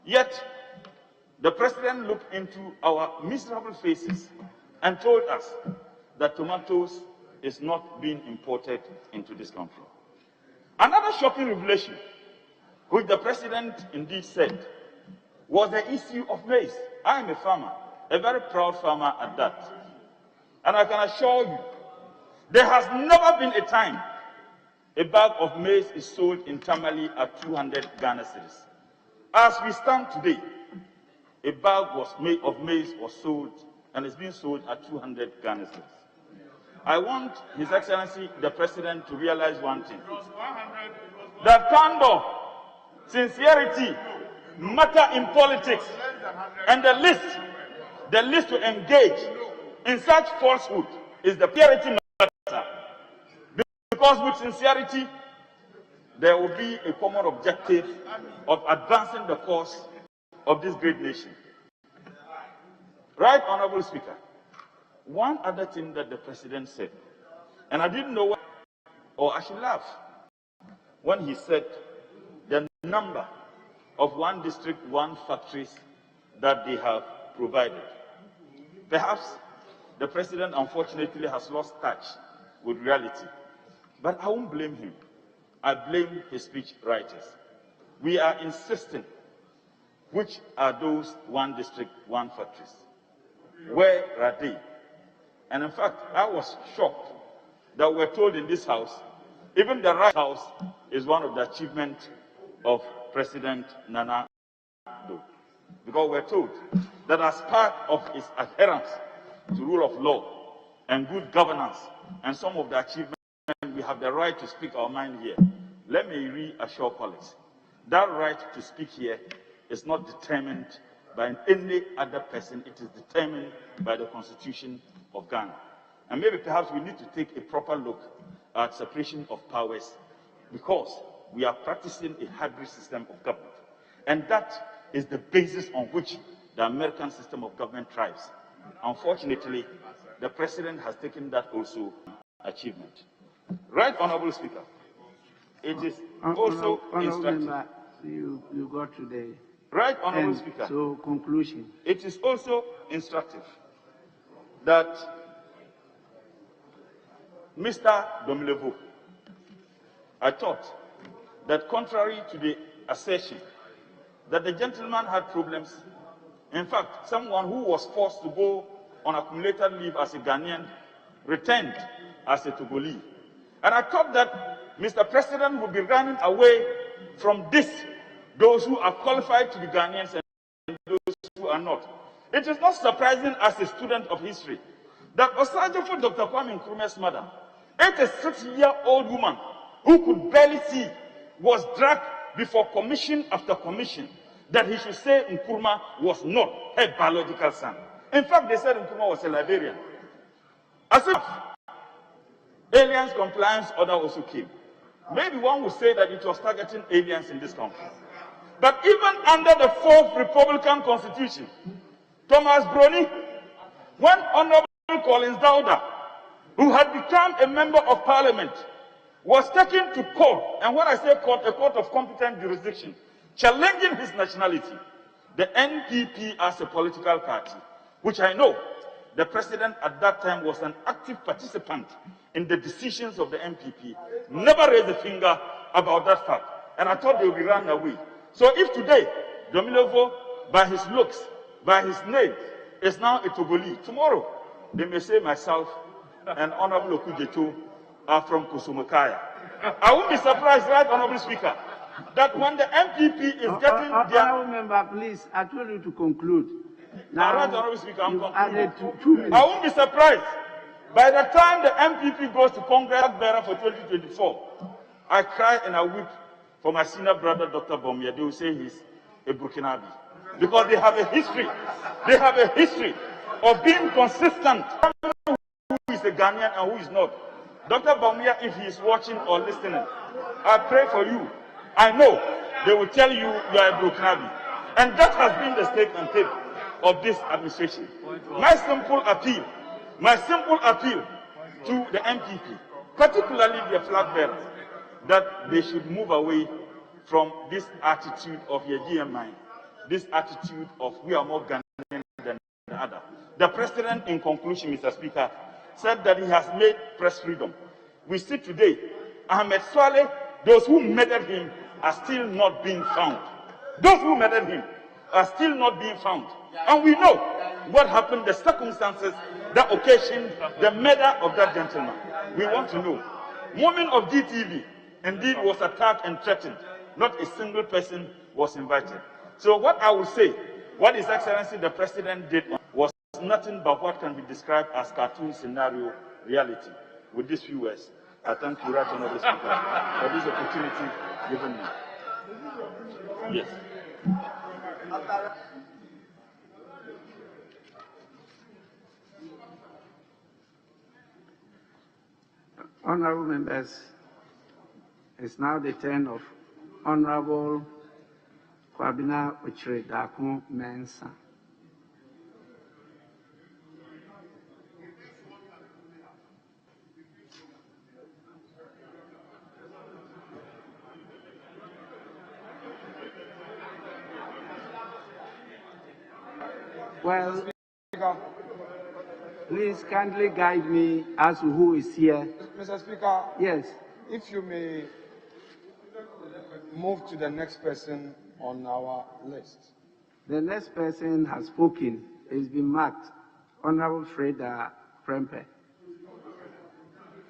Yet, the president looked into our miserable faces and told us that tomatoes is not being imported into this country. Another shocking revelation, which the president indeed said, was the issue of maize. I am a farmer, a very proud farmer at that. And I can assure you, there has never been a time a bag of maize is sold in Tamale at 200 Ghana cedis. As we stand today, a bag of maize was sold and is being sold at 200 Ghana cedis. I want His Excellency the President to realize one thing: that candor, sincerity matter in politics, and the list to engage in such falsehood is the purity matter. Because with sincerity, there will be a common objective of advancing the cause of this great nation. Right, Honorable Speaker, one other thing that the President said, and I didn't know what, or I should laugh, when he said the number of one district, one factories that they have provided. Perhaps the President, unfortunately, has lost touch with reality. But I won't blame him. I blame his speech writers. We are insisting which are those one district, one factories. Where are they? And in fact, I was shocked that we're told in this house, even the right house is one of the achievements of President Nana Addo. Because we're told that as part of his adherence to rule of law and good governance and some of the achievements, we have the right to speak our mind here. Let me reassure colleagues, that right to speak here is not determined by any other person. It is determined by the Constitution of Ghana. And maybe perhaps we need to take a proper look at separation of powers, because we are practicing a hybrid system of government. And that is the basis on which the American system of government thrives. Unfortunately, the President has taken that also achievement. Right, Honorable Speaker, it is also instructive. You got today. Right, Honorable Speaker. So, conclusion. It is also instructive that Mr. Domilevo, I thought that contrary to the assertion that the gentleman had problems, in fact, someone who was forced to go on accumulated leave as a Ghanaian returned as a Togolese. And I thought that Mr. President would be running away from this, those who are qualified to be Ghanaians and those who are not. It is not surprising as a student of history that Osajifo Dr. Kwame Nkrumah's mother, 86-year-old woman who could barely see, was dragged before commission after commission that he should say Nkrumah was not her biological son. In fact, they said Nkrumah was a Liberian. As if aliens compliance order also came. Maybe one would say that it was targeting aliens in this country. But even under the 4th Republican Constitution, Thomas Brony, when Honorable Collins Dauda, who had become a member of Parliament, was taken to court, and when I say court, a court of competent jurisdiction, challenging his nationality, the NPP as a political party, which I know the President at that time was an active participant in the decisions of the NPP, never raised a finger about that fact. And I thought they would be run away. So if today, Domilevo, by his looks, by his name, is now a Togolese, tomorrow they may say myself and Honorable Okujeto are from Kusumukaya. I won't be surprised, right, Honorable Speaker, that when the MPP is getting their... Honorable member, please, I told you to conclude. Now, right, Honorable Speaker, I'm concluding. 2 minutes. I won't be surprised. By the time the MPP goes to Congress bearer for 2024, I cry and I weep for my senior brother, Dr. Bomia. They will say he's a Burkinabe. Because they have a history. They have a history of being consistent. Who is a Ghanaian and who is not. Dr. Bomia, if he is watching or listening, I pray for you. I know they will tell you you are a Burkinabe. And that has been the statement of this administration. My simple appeal to the MPP, particularly the flag bearers, that they should move away from this attitude of Yeji, this attitude of we are more Ghanaian than the other. The President, in conclusion, Mr. Speaker, said that he has made press freedom. We see today, Ahmed Swaleh, those who murdered him are still not being found. Those who murdered him are still not being found. And we know what happened, the circumstances that occasioned the murder of that gentleman. We want to know. Moment of GTV indeed was attacked and threatened. Not a single person was invited. So what I would say, what His Excellency the President did was nothing but what can be described as cartoon scenario reality. With these few words, I thank you, Right Honourable Speaker, for this opportunity given me. Yes. Honourable members, it's now the turn of Honourable Kwabena Ochire-Darko Mensah. Well, please kindly guide me as to who is here. Mr. Speaker. Yes. If you may move to the next person on our list. The next person has spoken. It's been marked. Honorable Freda Prempe.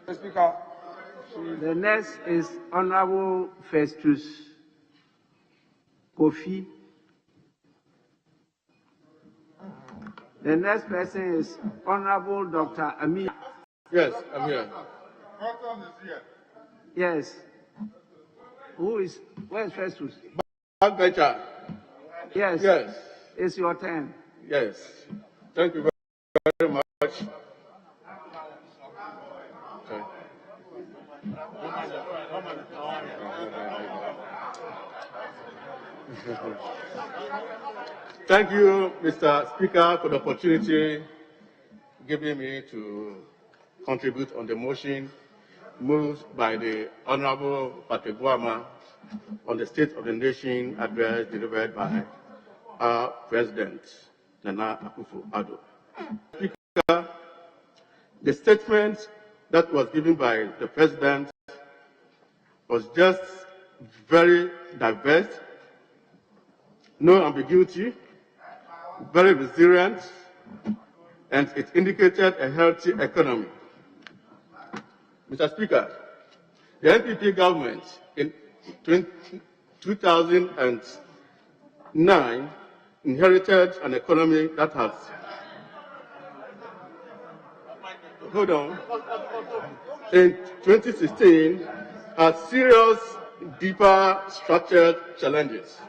Mr. Speaker. The next is Honorable Festus Kofi. The next person is Honorable Dr. Amir. Yes, I'm here. Yes. Where is Festus? Backbencher. Yes. Yes. It's your turn. Yes. Thank you very much. Okay. Thank you, Mr. Speaker, for the opportunity given me to contribute on the motion moved by the Honorable Patrick Boama on the State of the Nation address delivered by our President, Nana Akufo-Addo. Speaker, the statement that was given by the President was just very diverse, no ambiguity, very resilient, and it indicated a healthy economy. Mr. Speaker, the NPP government in 2009 inherited an economy that has, in 2016 had serious, deeper structured challenges.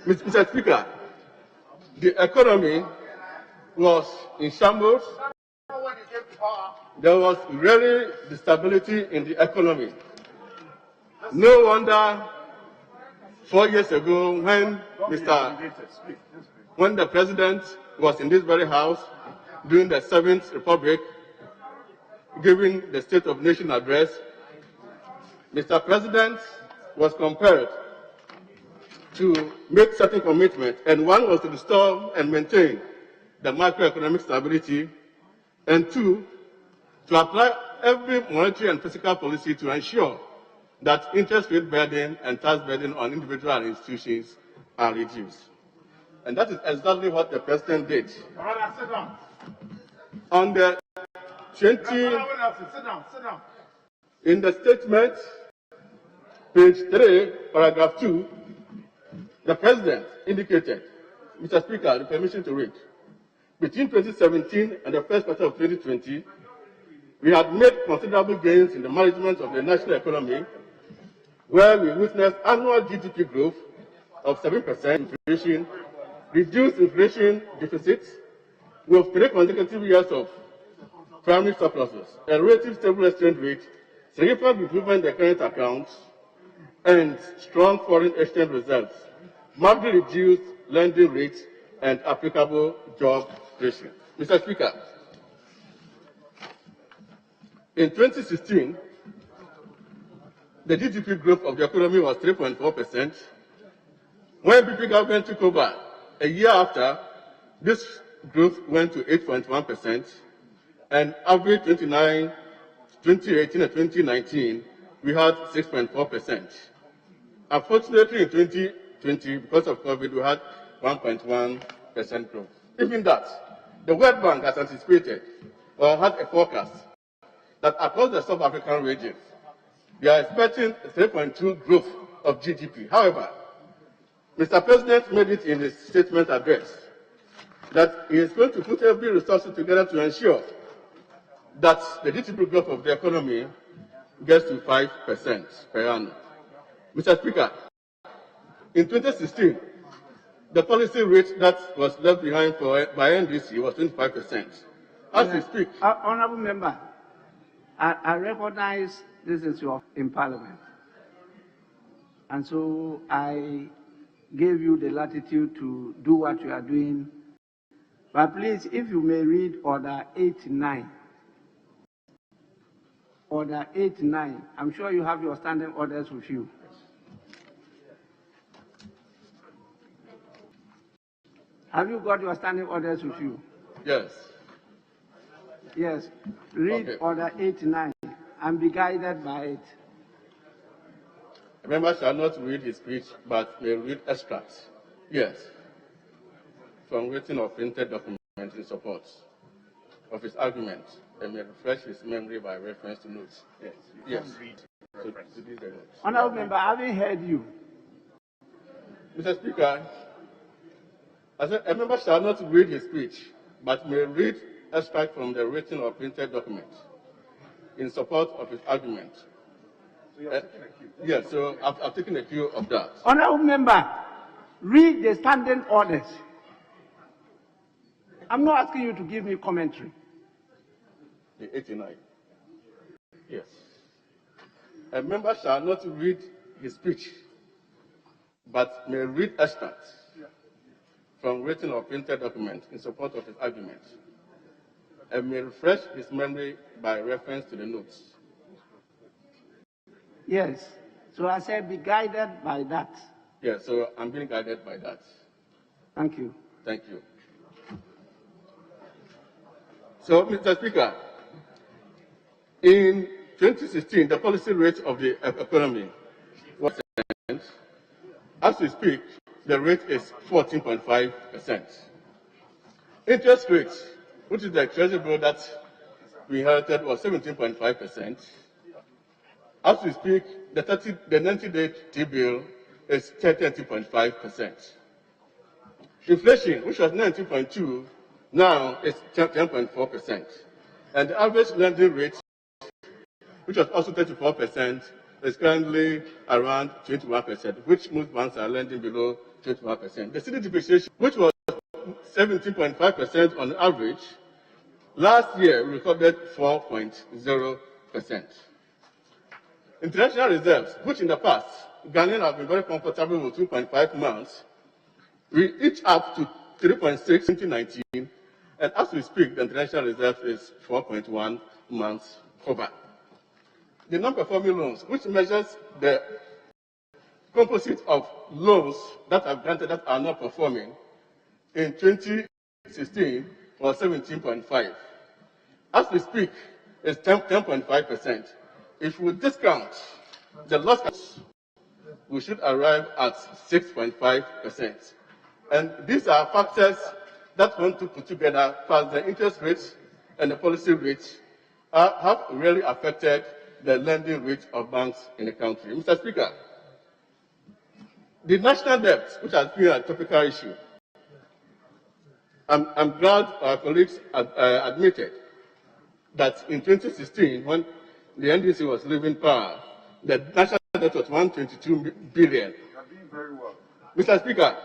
Mr. Speaker, the economy was in shambles. There was really instability in the economy. No wonder 4 years ago when the President was in this very house during the 7th Republic, giving the State of Nation address, Mr. President was compelled to make certain commitments, and one was to restore and maintain the macroeconomic stability, and two, to apply every monetary and fiscal policy to ensure that interest rate burden and tax burden on individuals and institutions are reduced. And that is exactly what the President did. On the 20, in the statement, page 3, paragraph 2, the President indicated, Mr. Speaker, the permission to read. Between 2017 and the first quarter of 2020, we had made considerable gains in the management of the national economy, where we witnessed annual GDP growth of 7%, inflation, reduced inflation deficits, with 3 consecutive years of primary surpluses, a relatively stable exchange rate, significant improvement in the current accounts, and strong foreign exchange reserves, markedly reduced lending rates, and applicable job creation. Mr. Speaker, in 2016, the GDP growth of the economy was 3.4%. When BP government took over a year after, this growth went to 8.1%, and average 2018 and 2019, we had 6.4%. Unfortunately, in 2020, because of COVID, we had 1.1% growth. Even that, the World Bank has anticipated or had a forecast that across the South African region, they are expecting 3.2 growth of GDP. However, Mr. President made it in his statement address that he is going to put every resource together to ensure that the GDP growth of the economy gets to 5% per annum. Mr. Speaker, in 2016, the policy rate that was left behind by NDC was 25%. As we speak, Honourable Member, I recognize this is your in Parliament, and so I gave you the latitude to do what you are doing. But please, if you may read Order 89. Order 89. I'm sure you have your standing orders with you. Have you got your standing orders with you? Yes. Yes. Read Order 89 and be guided by it. A member shall not read his speech, but may read extracts. Yes. From written or printed documents in support of his argument, and may refresh his memory by reference to notes. Yes. Yes. So, Honourable Member, I haven't heard you. Mr. Speaker, I said a member shall not read his speech, but may read extract from the written or printed document in support of his argument. So you have taken a cue? Yes, so I've taken a cue of that. Honourable Member, read the standing orders. I'm not asking you to give me commentary. The 89. Yes. A member shall not read his speech, but may read extracts from written or printed documents in support of his argument, and may refresh his memory by reference to the notes. Yes. So I said be guided by that. Yes, so I'm being guided by that. Thank you. Thank you. So, Mr. Speaker, in 2016, the policy rate of the economy was 10%. As we speak, the rate is 14.5%. Interest rate, which is the treasury bill that we inherited, was 17.5%. As we speak, the 90-day T-bill is 30.5%. Inflation, which was 19.2%, now is 10.4%. And the average lending rate, which was also 34%, is currently around 21%, which most banks are lending below 21%. The cedi depreciation, which was 17.5% on average, last year recorded 4.0%. International reserves, which in the past, Ghanaians have been very comfortable with 2.5 months, we each up to 3.6 in 2019, and as we speak, the international reserve is 4.1 months cover. The non-performing loans, which measures the composite of loans that are granted that are not performing, in 2016 was 17.5. As we speak, it's 10.5%. If we discount the loss, we should arrive at 6.5%. And these are factors that want to put together, plus the interest rates and the policy rates have really affected the lending rate of banks in the country. Mr. Speaker, the national debt, which has been a topical issue, I'm glad our colleagues admitted that in 2016, when the NDC was leaving power, the national debt was 122 billion. You are doing very well. Mr. Speaker,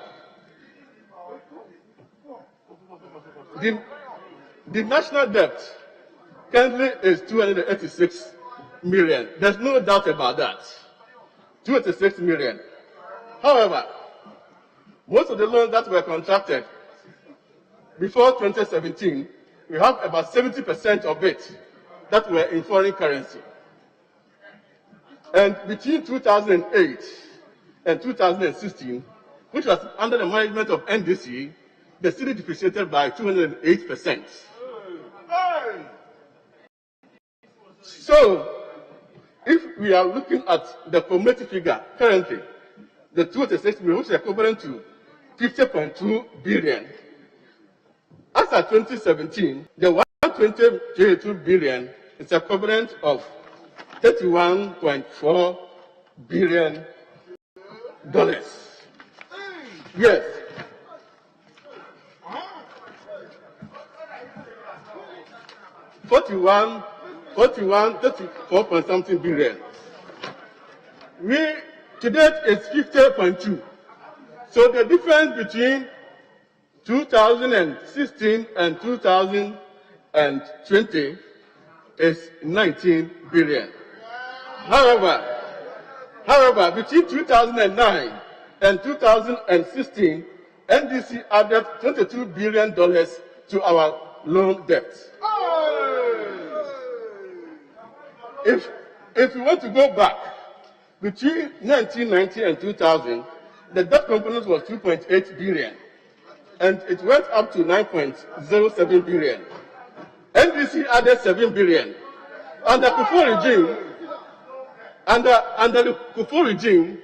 the national debt currently is 286 million. There's no doubt about that. 286 million. However, most of the loans that were contracted before 2017, we have about 70% of it that were in foreign currency. And between 2008 and 2016, which was under the management of NDC, the cedi depreciated by 208%. So, if we are looking at the cumulative figure currently, the 286 billion, which is equivalent to 50.2 billion, as at 2017, the 122 billion is equivalent of $31.4 billion. Yes. $41, 34 point something billion. To date is 50.2. So the difference between 2016 and 2020 is 19 billion. However, between 2009 and 2016, NDC added $22 billion to our loan debt. If we want to go back, between 1990 and 2000, the debt component was 2.8 billion, and it went up to 9.07 billion. NDC added 7 billion. Under the Kufuor regime,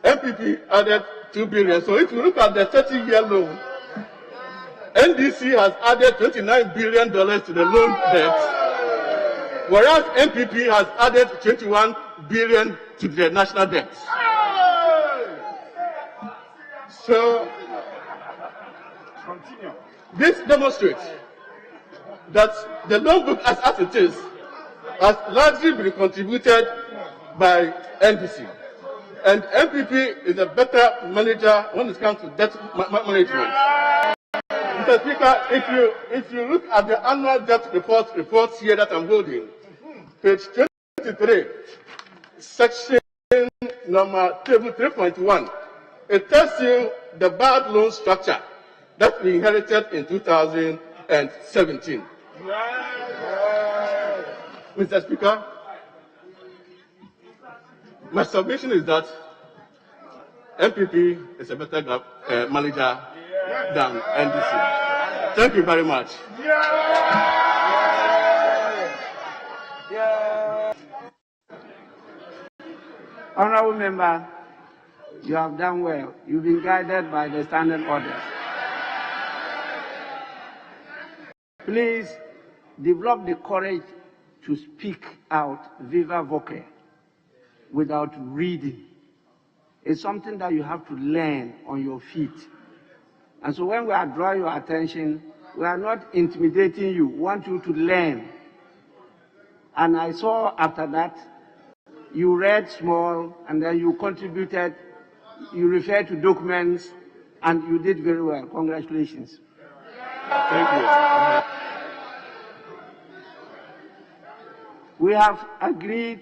MPP added 2 billion. So if you look at the 30-year loan, NDC has added $29 billion to the loan debt, whereas MPP has added 21 billion to the national debt. So this demonstrates that the loan book as it is has largely been contributed by NDC. And MPP is a better manager when it comes to debt management. Mr. Speaker, if you look at the annual debt reports here that I'm holding, page 23, section number table 3.1, it tells you the bad loan structure that we inherited in 2017. Mr. Speaker, my submission is that MPP is a better manager than NDC. Thank you very much. Honorable member, you have done well. You've been guided by the standing orders. Please develop the courage to speak out viva voce without reading. It's something that you have to learn on your feet. And so when we are drawing your attention, we are not intimidating you. We want you to learn. And I saw after that, you read small and then you contributed, you referred to documents, and you did very well. Congratulations. Thank you. We have agreed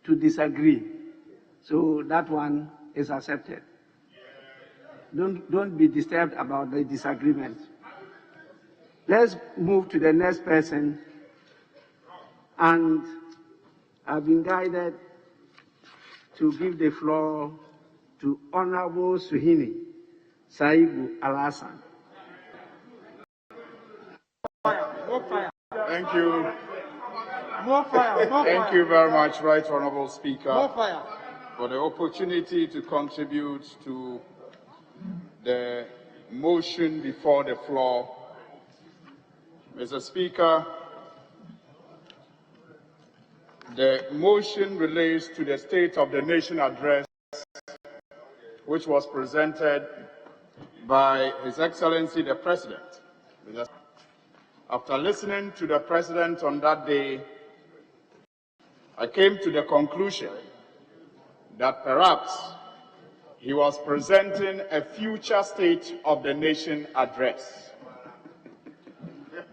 to disagree, so that one is accepted. Don't be disturbed about the disagreement. Let's move to the next person, and I've been guided to give the floor to Honorable Suhini Saibu Alasan. Thank you. Thank you very much, Right Honorable Speaker, for the opportunity to contribute to the motion before the floor. Mr. Speaker, the motion relates to the State of the Nation address, which was presented by His Excellency the President. After listening to the President on that day, I came to the conclusion that perhaps he was presenting a future State of the Nation address.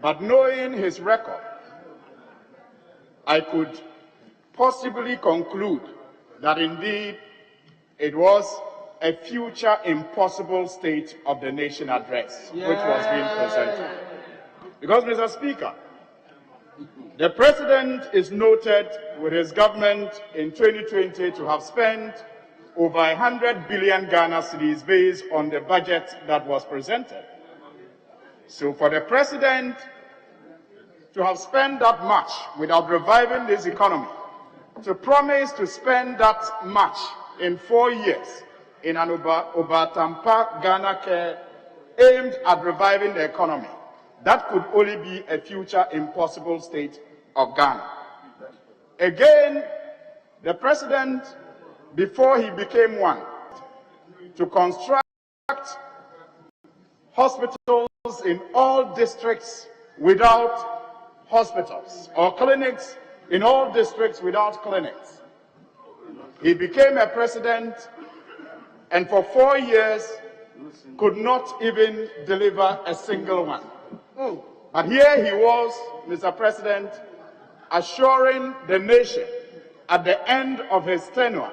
But knowing his record, I could possibly conclude that indeed it was a future impossible State of the Nation address which was being presented. Because, Mr. Speaker, the President is noted with his government in 2020 to have spent over 100 billion Ghana cedis based on the budget that was presented. So for the President to have spent that much without reviving this economy, to promise to spend that much in 4 years in an Obatampa Ghana care aimed at reviving the economy, that could only be a future impossible State of Ghana. Again, the President, before he became one, to construct hospitals in all districts without hospitals, or clinics in all districts without clinics. He became a president and for 4 years could not even deliver a single one. But here he was, Mr. President, assuring the nation at the end of his tenure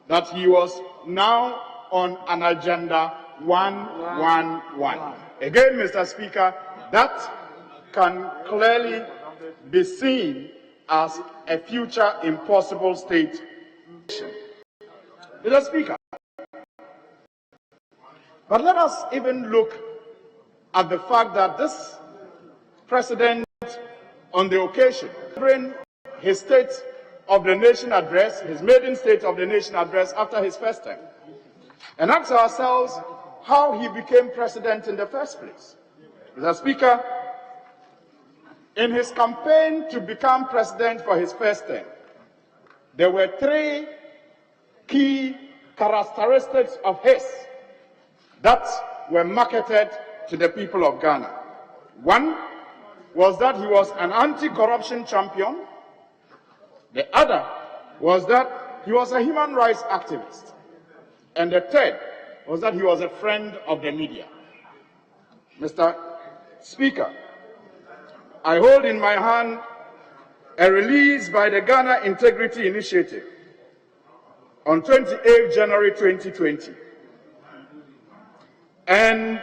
that he was now on an agenda 111. Again, Mr. Speaker, that can clearly be seen as a future impossible state. Mr. Speaker, but let us even look at the fact that this president, on the occasion, during his State of the Nation address, his maiden State of the Nation address after his first term, and ask ourselves how he became president in the first place. Mr. Speaker, in his campaign to become president for his first term, there were 3 key characteristics of his that were marketed to the people of Ghana. One was that he was an anti-corruption champion. The other was that he was a human rights activist. And the third was that he was a friend of the media. Mr. Speaker, I hold in my hand a release by the Ghana Integrity Initiative on 28 January 2020. And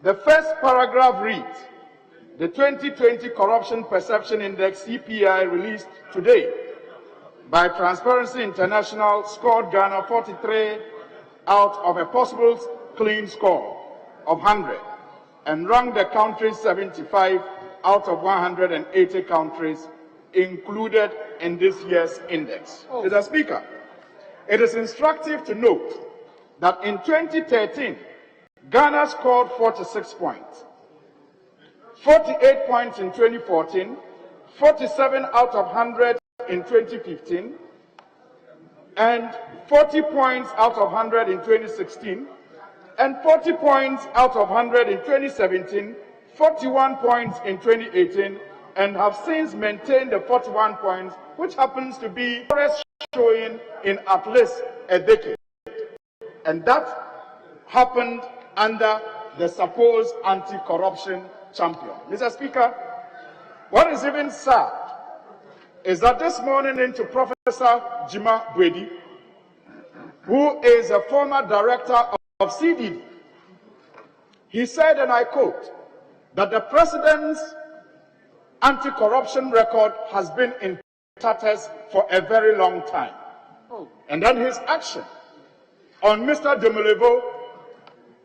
the first paragraph reads, the 2020 Corruption Perception Index, CPI, released today by Transparency International, scored Ghana 43 out of a possible clean score of 100 and ranked the country 75 out of 180 countries included in this year's index. Mr. Speaker, it is instructive to note that in 2013, Ghana scored 46 points, 48 points in 2014, 47 out of 100 in 2015, and 40 points out of 100 in 2016, and 40 points out of 100 in 2017, 41 points in 2018, and have since maintained the 41 points, which happens to be the best showing in at least a decade. And that happened under the supposed anti-corruption champion. Mr. Speaker, what is even sad is that this morning into Professor Jima Bwedi, who is a former director of CDD, he said, and I quote, that the president's anti-corruption record has been in tatters for a very long time. And then his action on Mr. Demulevo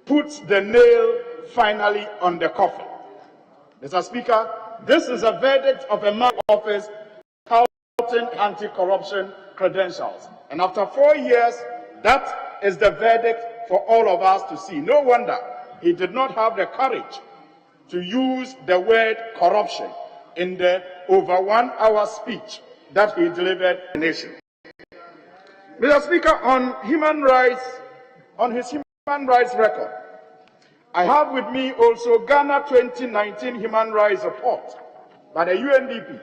puts the nail finally on the coffin. Mr. Speaker, this is a verdict of a man in office touting anti-corruption credentials. And after 4 years, that is the verdict for all of us to see. No wonder he did not have the courage to use the word corruption in the over 1 hour speech that he delivered to the nation. Mr. Speaker, on human rights, on his human rights record, I have with me also Ghana 2019 Human Rights Report by the UNDP.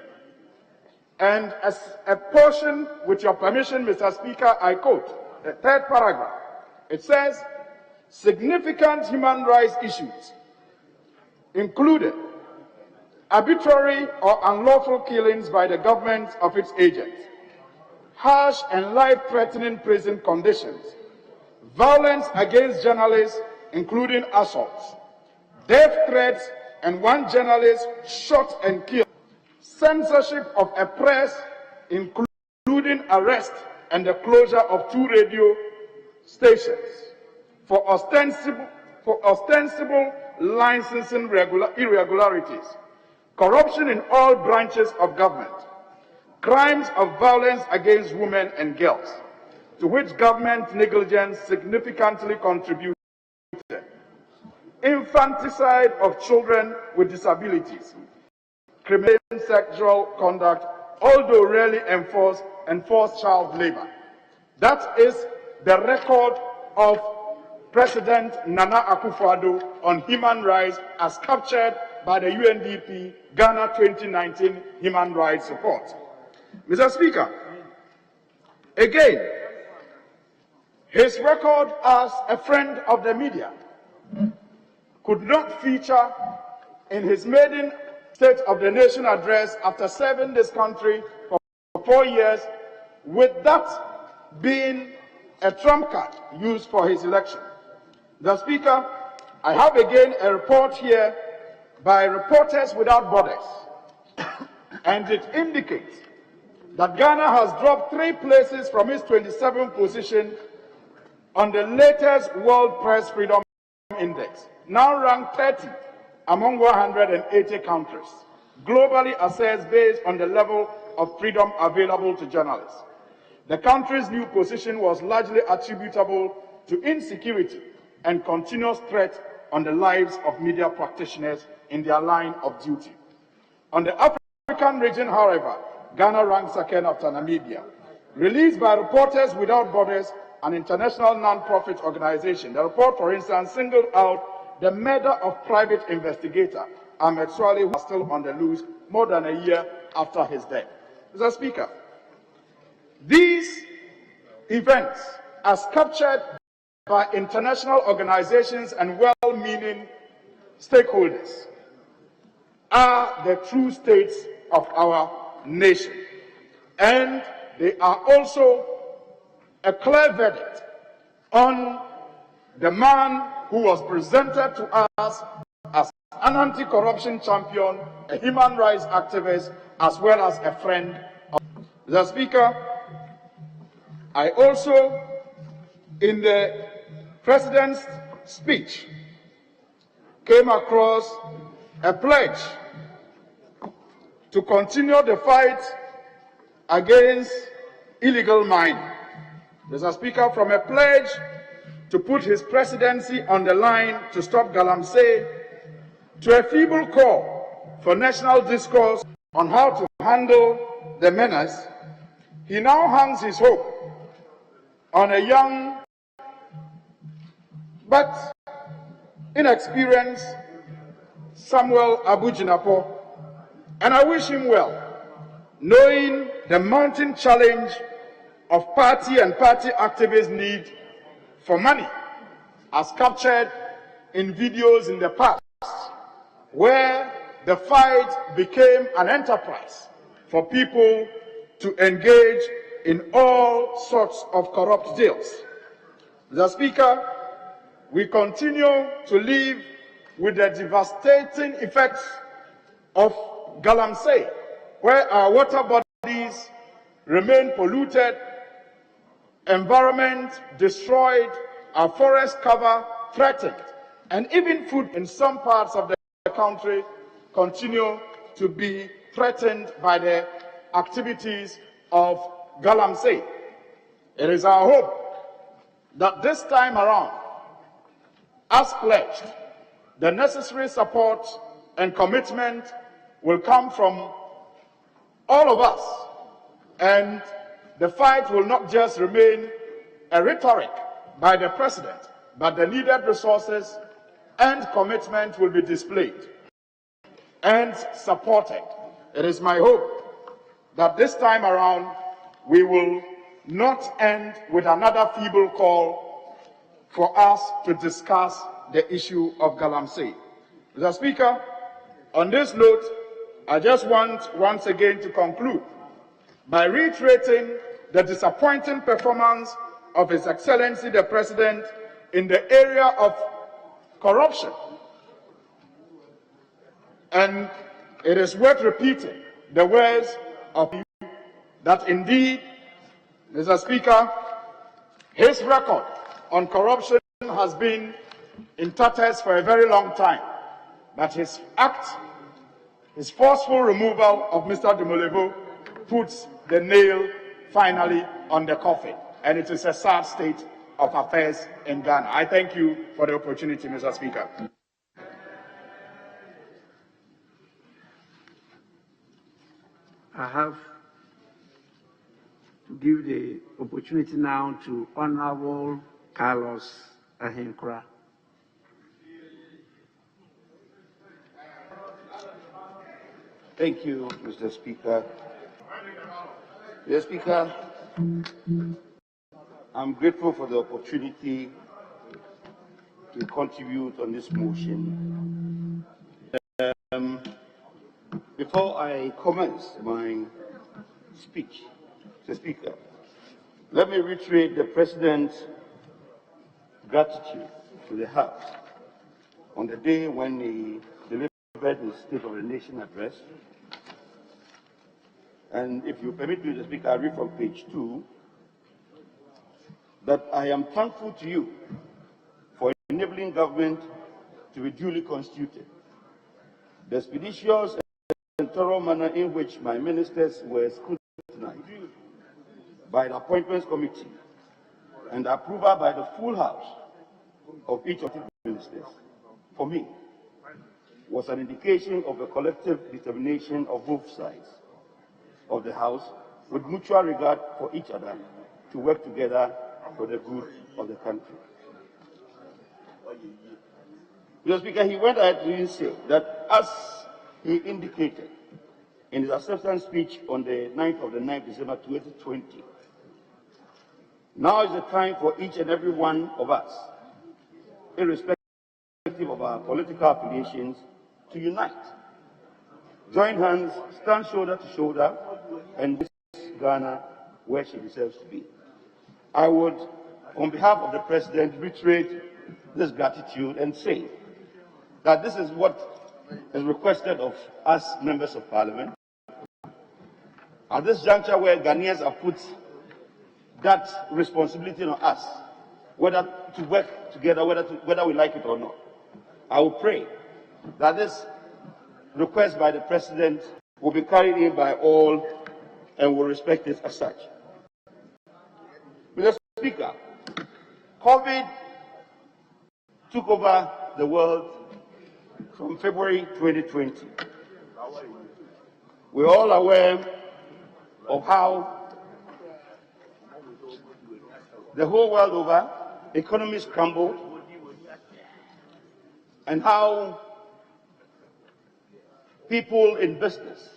And as a portion, with your permission, Mr. Speaker, I quote the 3rd paragraph. It says, significant human rights issues included arbitrary or unlawful killings by the government of its agents, harsh and life-threatening prison conditions, violence against journalists, including assaults, death threats, and 1 journalist shot and killed, censorship of a press, including arrest and the closure of 2 radio stations for ostensible licensing irregularities, corruption in all branches of government, crimes of violence against women and girls, to which government negligence significantly contributed, infanticide of children with disabilities, criminal sexual conduct, although rarely enforced child labor. That is the record of President Nana Akufo-Addo on human rights as captured by the UNDP Ghana 2019 Human Rights Report. Mr. Speaker, again, his record as a friend of the media could not feature in his maiden State of the Nation address after serving this country for 4 years, with that being a trump card used for his election. The Speaker, I have again a report here by Reporters Without Borders, and it indicates that Ghana has dropped 3 places from its 27th position on the latest World Press Freedom Index, now ranked 30 among 180 countries, globally assessed based on the level of freedom available to journalists. The country's new position was largely attributable to insecurity and continuous threat on the lives of media practitioners in their line of duty. On the African region, however, Ghana ranks second after Namibia. Released by Reporters Without Borders, an international non-profit organization, the report, for instance, singled out the murder of private investigator Ahmed Swale, who is still on the loose more than a year after his death. Mr. Speaker, these events, as captured by international organizations and well-meaning stakeholders, are the true states of our nation. And they are also a clear verdict on the man who was presented to us as an anti-corruption champion, a human rights activist, as well as a friend of the Speaker. I also, in the President's speech, came across a pledge to continue the fight against illegal mining. Mr. Speaker, from a pledge to put his presidency on the line to stop Galamsey, to a feeble call for national discourse on how to handle the menace, he now hangs his hope on a young but inexperienced Samuel Abu-Jinapor, and I wish him well, knowing the mounting challenge of party and party activists' need for money, as captured in videos in the past, where the fight became an enterprise for people to engage in all sorts of corrupt deals. Mr. Speaker, we continue to live with the devastating effects of Galamsey, where our water bodies remain polluted, environment destroyed, our forest cover threatened, and even food in some parts of the country continue to be threatened by the activities of Galamsey. It is our hope that this time around, as pledged, the necessary support and commitment will come from all of us, and the fight will not just remain a rhetoric by the President, but the needed resources and commitment will be displayed and supported. It is my hope that this time around we will not end with another feeble call for us to discuss the issue of Galamsey. Mr. Speaker, on this note, I just want once again to conclude by reiterating the disappointing performance of His Excellency the President in the area of corruption. And it is worth repeating the words of you that indeed, Mr. Speaker, his record on corruption has been in tatters for a very long time. But his act, his forceful removal of Mr. Dumolevo puts the nail finally on the coffin. And it is a sad state of affairs in Ghana. I thank you for the opportunity, Mr. Speaker. I have to give the opportunity now to Honorable Carlos Ahenkra. Thank you, Mr. Speaker. Mr. Speaker, I'm grateful for the opportunity to contribute on this motion. Before I commence my speech, Mr. Speaker, let me reiterate the President's gratitude to the House on the day when he delivered his State of the Nation address. And if you permit me to speak, I'll read from page 2, that I am thankful to you for enabling government to be duly constituted. The expeditious and thorough manner in which my ministers were scrutinized by the Appointments Committee and approval by the full House of each of the ministers, for me, was an indication of the collective determination of both sides of the House, with mutual regard for each other, to work together for the good of the country. Mr. Speaker, he went ahead to say that, as he indicated in his acceptance speech on the 9th of December 2020, now is the time for each and every one of us, irrespective of our political affiliations, to unite, join hands, stand shoulder to shoulder, and place Ghana where she deserves to be. I would, on behalf of the President, reiterate this gratitude and say that this is what is requested of us members of Parliament. At this juncture where Ghanaians have put that responsibility on us, whether to work together, whether we like it or not, I will pray that this request by the President will be carried in by all and will respect it as such. Mr. Speaker, COVID took over the world from February 2020. We're all aware of how the whole world over economies crumbled and how people in business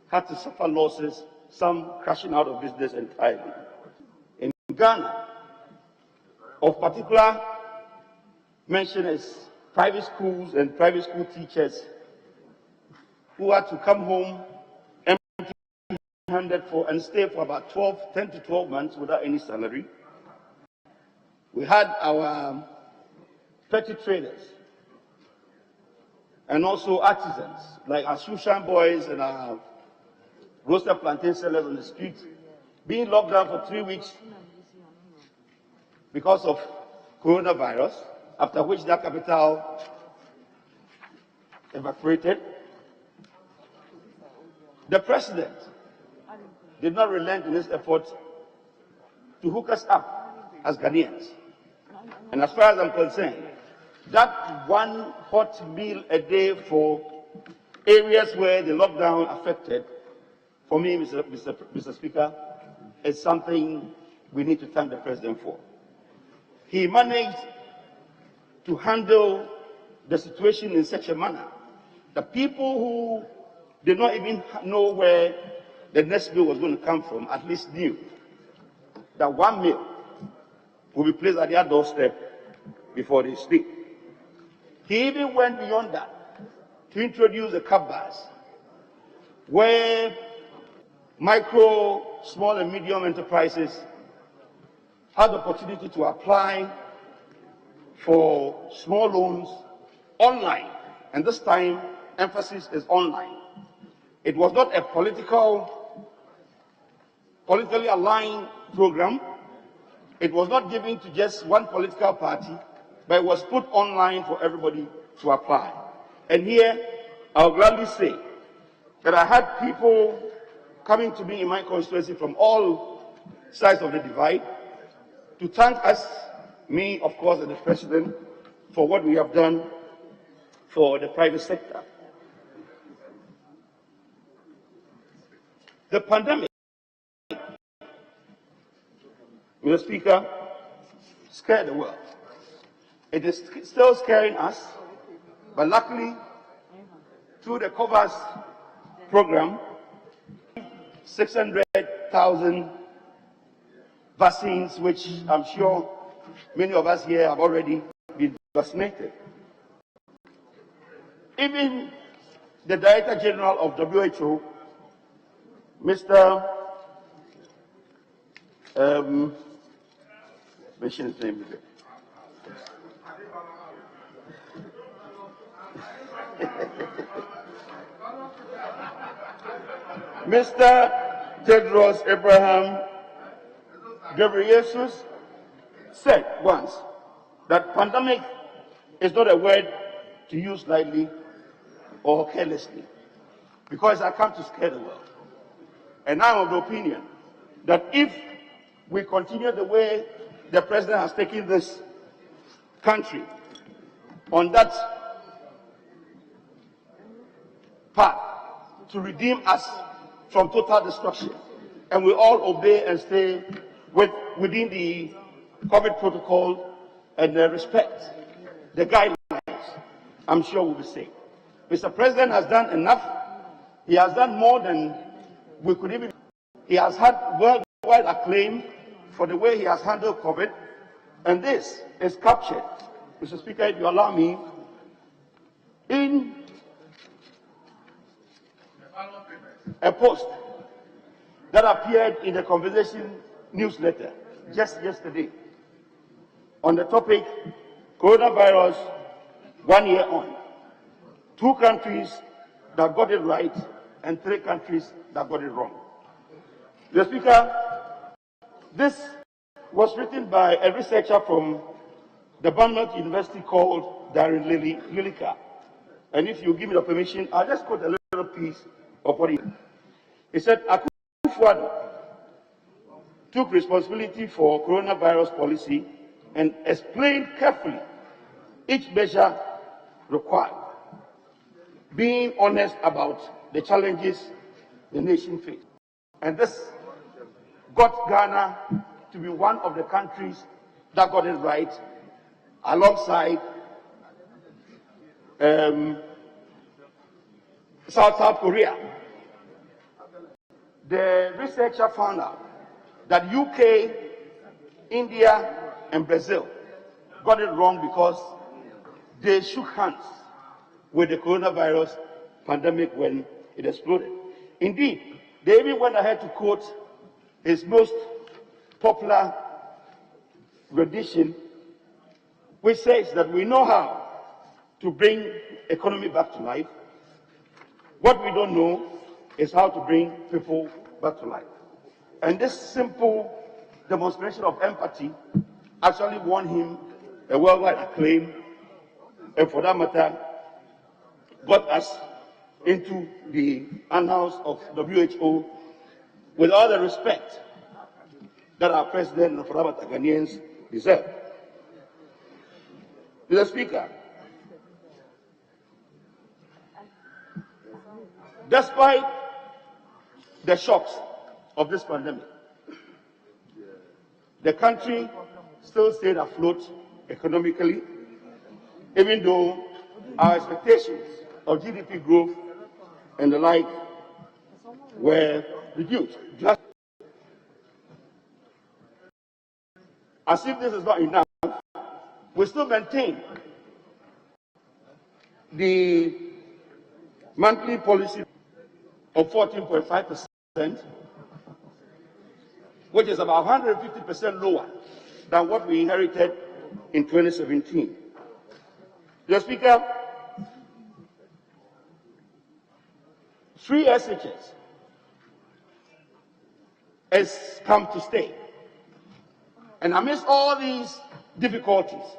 had to suffer losses, some crashing out of business entirely. In Ghana, of particular mention is private schools and private school teachers who had to come home empty-handed and stay for about 10 to 12 months without any salary. We had our petty traders and also artisans, like our Shushan boys and our roasted plantain sellers on the street, being locked down for 3 weeks because of coronavirus, after which their capital evaporated. The President did not relent in his effort to hook us up as Ghanaians. And as far as I'm concerned, that one hot meal a day for areas where the lockdown affected, for me, Mr. Speaker, is something we need to thank the President for. He managed to handle the situation in such a manner that people who did not even know where the next bill was going to come from at least knew that one meal will be placed at their doorstep before they sleep. He even went beyond that to introduce the kabbas, where micro, small and medium enterprises had the opportunity to apply for small loans online. And this time, emphasis is online. It was not a politically aligned program. It was not given to just one political party, but it was put online for everybody to apply. And here, I'll gladly say that I had people coming to me in my constituency from all sides of the divide to thank us, me, of course, and the President, for what we have done for the private sector. The pandemic, Mr. Speaker, scared the world. It is still scaring us, but luckily, through the COVAX program, 600,000 vaccines, which I'm sure many of us here have already been vaccinated. Even the Director General of WHO, Mr. Mention his name again. Mr. Tedros Abraham Ghebreyesus said once that pandemic is not a word to use lightly or carelessly, because I come to scare the world. And I'm of the opinion that if we continue the way the president has taken this country on that path to redeem us from total destruction, and we all obey and stay within the COVID protocol and respect the guidelines, I'm sure we'll be safe. Mr. President has done enough. He has done more than we could even. He has had worldwide acclaim for the way he has handled COVID, and this is captured, Mr. Speaker, if you allow me, in a post that appeared in the Conversation newsletter just yesterday on the topic coronavirus 1 year on. 2 countries that got it right and 3 countries that got it wrong. Mr. Speaker, this was written by a researcher from the Bournemouth University called Darren Lillica. And if you give me the permission, I'll just quote a little piece of what he said. He said, Akufo-Addo took responsibility for coronavirus policy and explained carefully each measure required, being honest about the challenges the nation faced. And this got Ghana to be one of the countries that got it right, alongside South Korea. The researcher found out that UK, India, and Brazil got it wrong because they shook hands with the coronavirus pandemic when it exploded. Indeed, they even went ahead to quote his most popular rendition, which says that we know how to bring economy back to life. What we don't know is how to bring people back to life. And this simple demonstration of empathy actually won him a worldwide acclaim, and for that matter, got us into the annals of WHO with all the respect that our president and for our Ghanaians deserve. Mr. Speaker, despite the shocks of this pandemic, the country still stayed afloat economically, even though our expectations of GDP growth and the like were reduced. Just as if this is not enough, we still maintain the monthly policy of 14.5%, which is about 150% lower than what we inherited in 2017. Mr. Speaker, 3 SHS has come to stay. And amidst all these difficulties,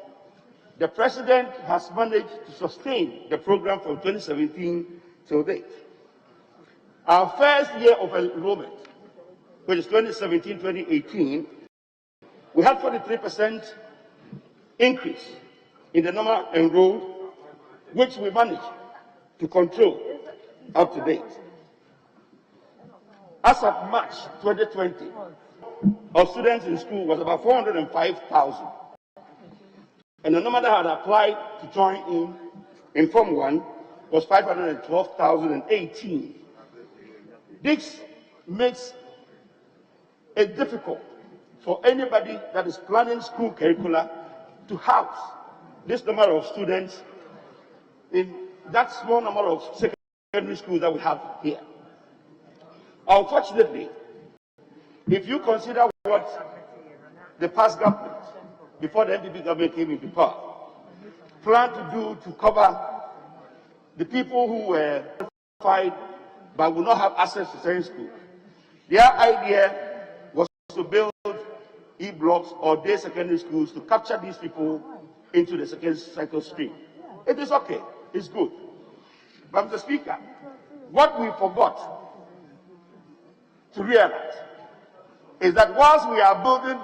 the president has managed to sustain the program from 2017 till date. Our first year of enrollment, which is 2017-2018, we had 43% increase in the number enrolled, which we managed to control up to date. As of March 2020, our students in school was about 405,000. And the number that had applied to join in Form 1 was 512,018. This makes it difficult for anybody that is planning school curricula to house this number of students in that small number of secondary schools that we have here. Unfortunately, if you consider what the past government, before the NPP government came into power, planned to do to cover the people who were qualified but would not have access to secondary school, their idea was to build E-blocks or day secondary schools to capture these people into the second cycle stream. It is okay, it's good. But Mr. Speaker, what we forgot to realize is that whilst we are building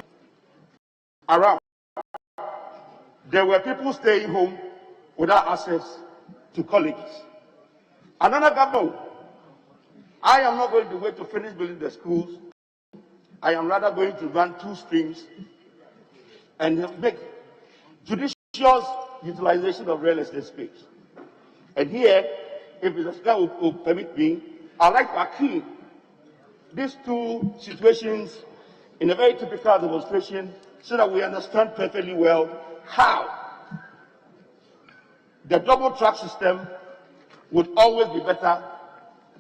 around, there were people staying home without access to colleges. Another government, I am not going to wait to finish building the schools. I am rather going to run 2 streams and make judicious utilization of real estate space. And here, if Mr. Speaker will permit me, I'd like to akin these 2 situations in a very typical demonstration so that we understand perfectly well how the double track system would always be better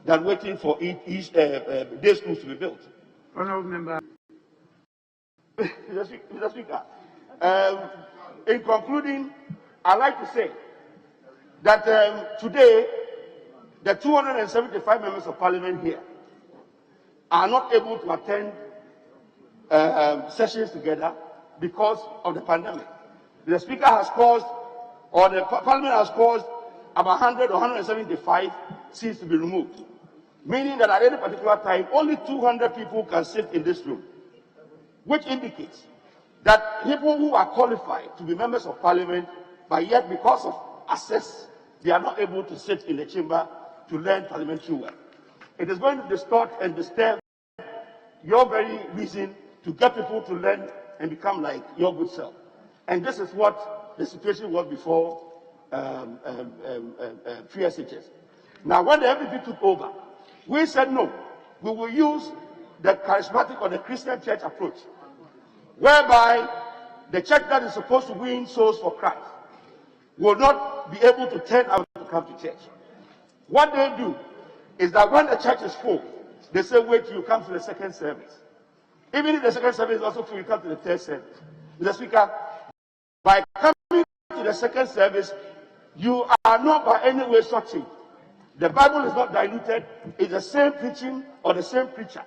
than waiting for each day schools to be built. Honourable Member. Mr. Speaker, in concluding, I'd like to say that today, the 275 members of Parliament here are not able to attend sessions together because of the pandemic. The Speaker has caused, or the Parliament has caused, about 100 or 175 seats to be removed, meaning that at any particular time, only 200 people can sit in this room, which indicates that people who are qualified to be members of Parliament, but yet because of access, they are not able to sit in the chamber to learn parliamentary work. It is going to distort and disturb your very reason to get people to learn and become like your good self. And this is what the situation was before free SHS. Now, when the MPP took over, we said no, we will use the charismatic or the Christian church approach, whereby the church that is supposed to win souls for Christ will not be able to turn out to come to church. What they do is that when the church is full, they say, wait till you come to the second service. Even if the second service is also full, you come to the third service. Mr. Speaker, by coming to the second service, you are not by any way shorting. The Bible is not diluted. It's the same preaching or the same preacher.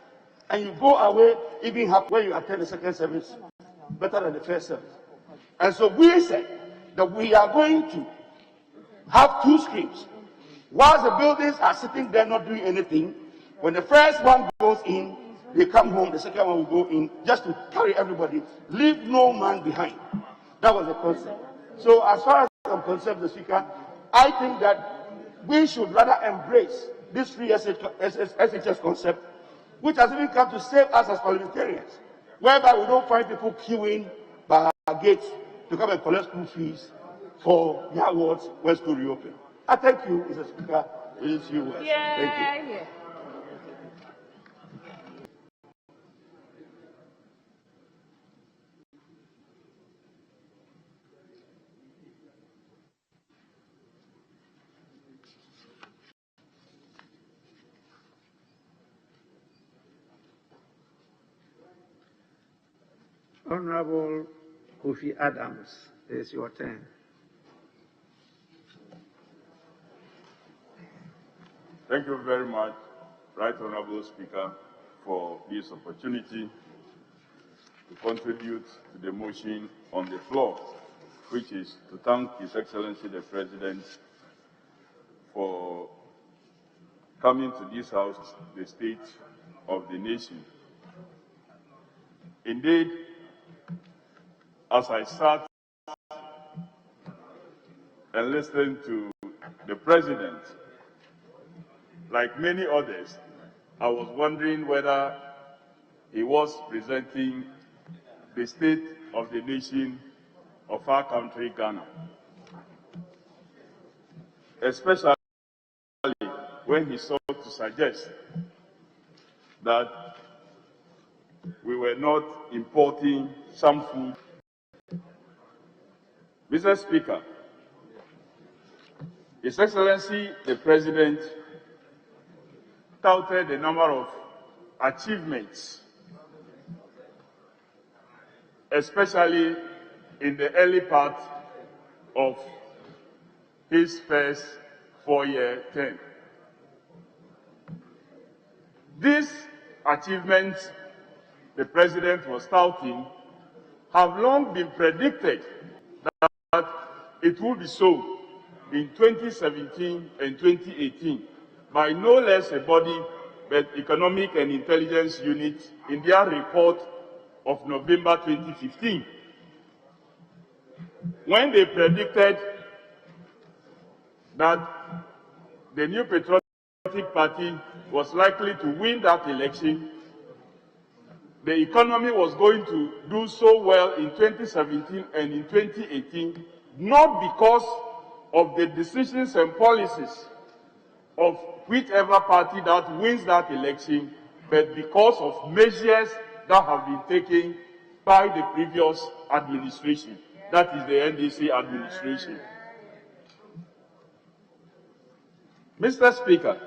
And you go away even happy when you attend the second service better than the first service. And so we said that we are going to have 2 streams. Whilst the buildings are sitting there not doing anything, when the first one goes in, they come home, the second one will go in, just to carry everybody, leave no man behind. That was the concept. So as far as I'm concerned, Mr. Speaker, I think that we should rather embrace this free SHS concept, which has even come to save us as parliamentarians, whereby we don't find people queuing by our gates to come and collect school fees for their wards when school reopen. I thank you, Mr. Speaker, for these few words. Thank you. Honourable Kofi Adams, it is your turn. Thank you very much, Right Honourable Speaker, for this opportunity to contribute to the motion on the floor, which is to thank His Excellency the President for coming to this House, the state of the nation. Indeed, as I sat and listened to the President, like many others, I was wondering whether he was presenting the state of the nation of our country, Ghana. Especially when he sought to suggest that we were not importing some food. Mr. Speaker, His Excellency the President touted a number of achievements, especially in the early part of his first four-year term. These achievements the President was touting have long been predicted that it will be so in 2017 and 2018 by no less a body but Economic and Intelligence Unit in their report of November 2015, when they predicted that the New Patriotic Party was likely to win that election. The economy was going to do so well in 2017 and in 2018, not because of the decisions and policies of whichever party that wins that election, but because of measures that have been taken by the previous administration, that is the NDC administration. Mr. Speaker,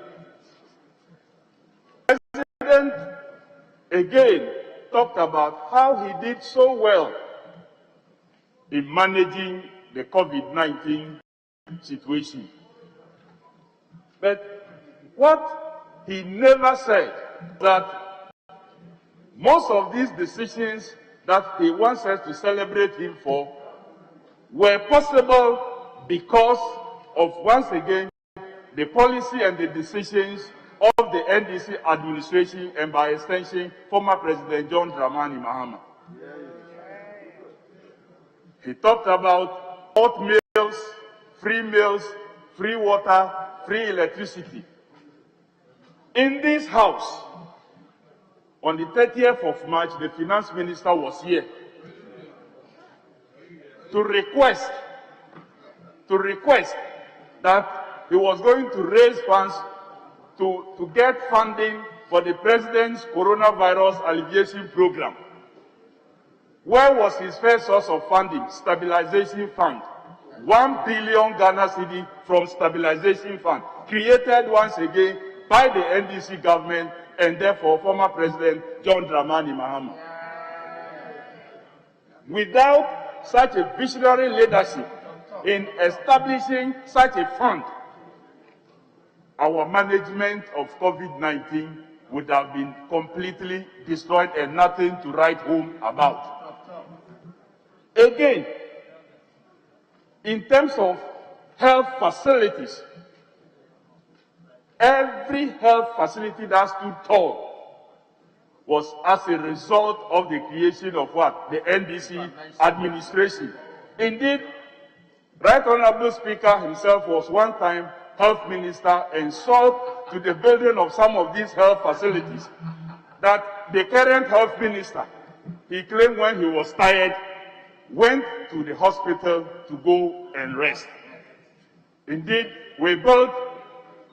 the President again talked about how he did so well in managing the COVID-19 situation. But what he never said that most of these decisions that he wants us to celebrate him for were possible because of, once again, the policy and the decisions of the NDC administration and by extension, former President John Dramani Mahama. He talked about hot meals, free water, free electricity. In this house, on the 30th of March, the finance minister was here to request that he was going to raise funds to get funding for the president's coronavirus alleviation program. Where was his first source of funding? Stabilization Fund. 1 billion Ghana cedi from Stabilization Fund, created once again by the NDC government and therefore former President John Dramani Mahama. Without such a visionary leadership in establishing such a fund, our management of COVID-19 would have been completely destroyed and nothing to write home about. Again, in terms of health facilities, every health facility that stood tall was as a result of the creation of what? The NDC administration. Indeed, Right Honorable Speaker himself was one time health minister and saw to the building of some of these health facilities that the current health minister, he claimed when he was tired, went to the hospital to go and rest. Indeed, we built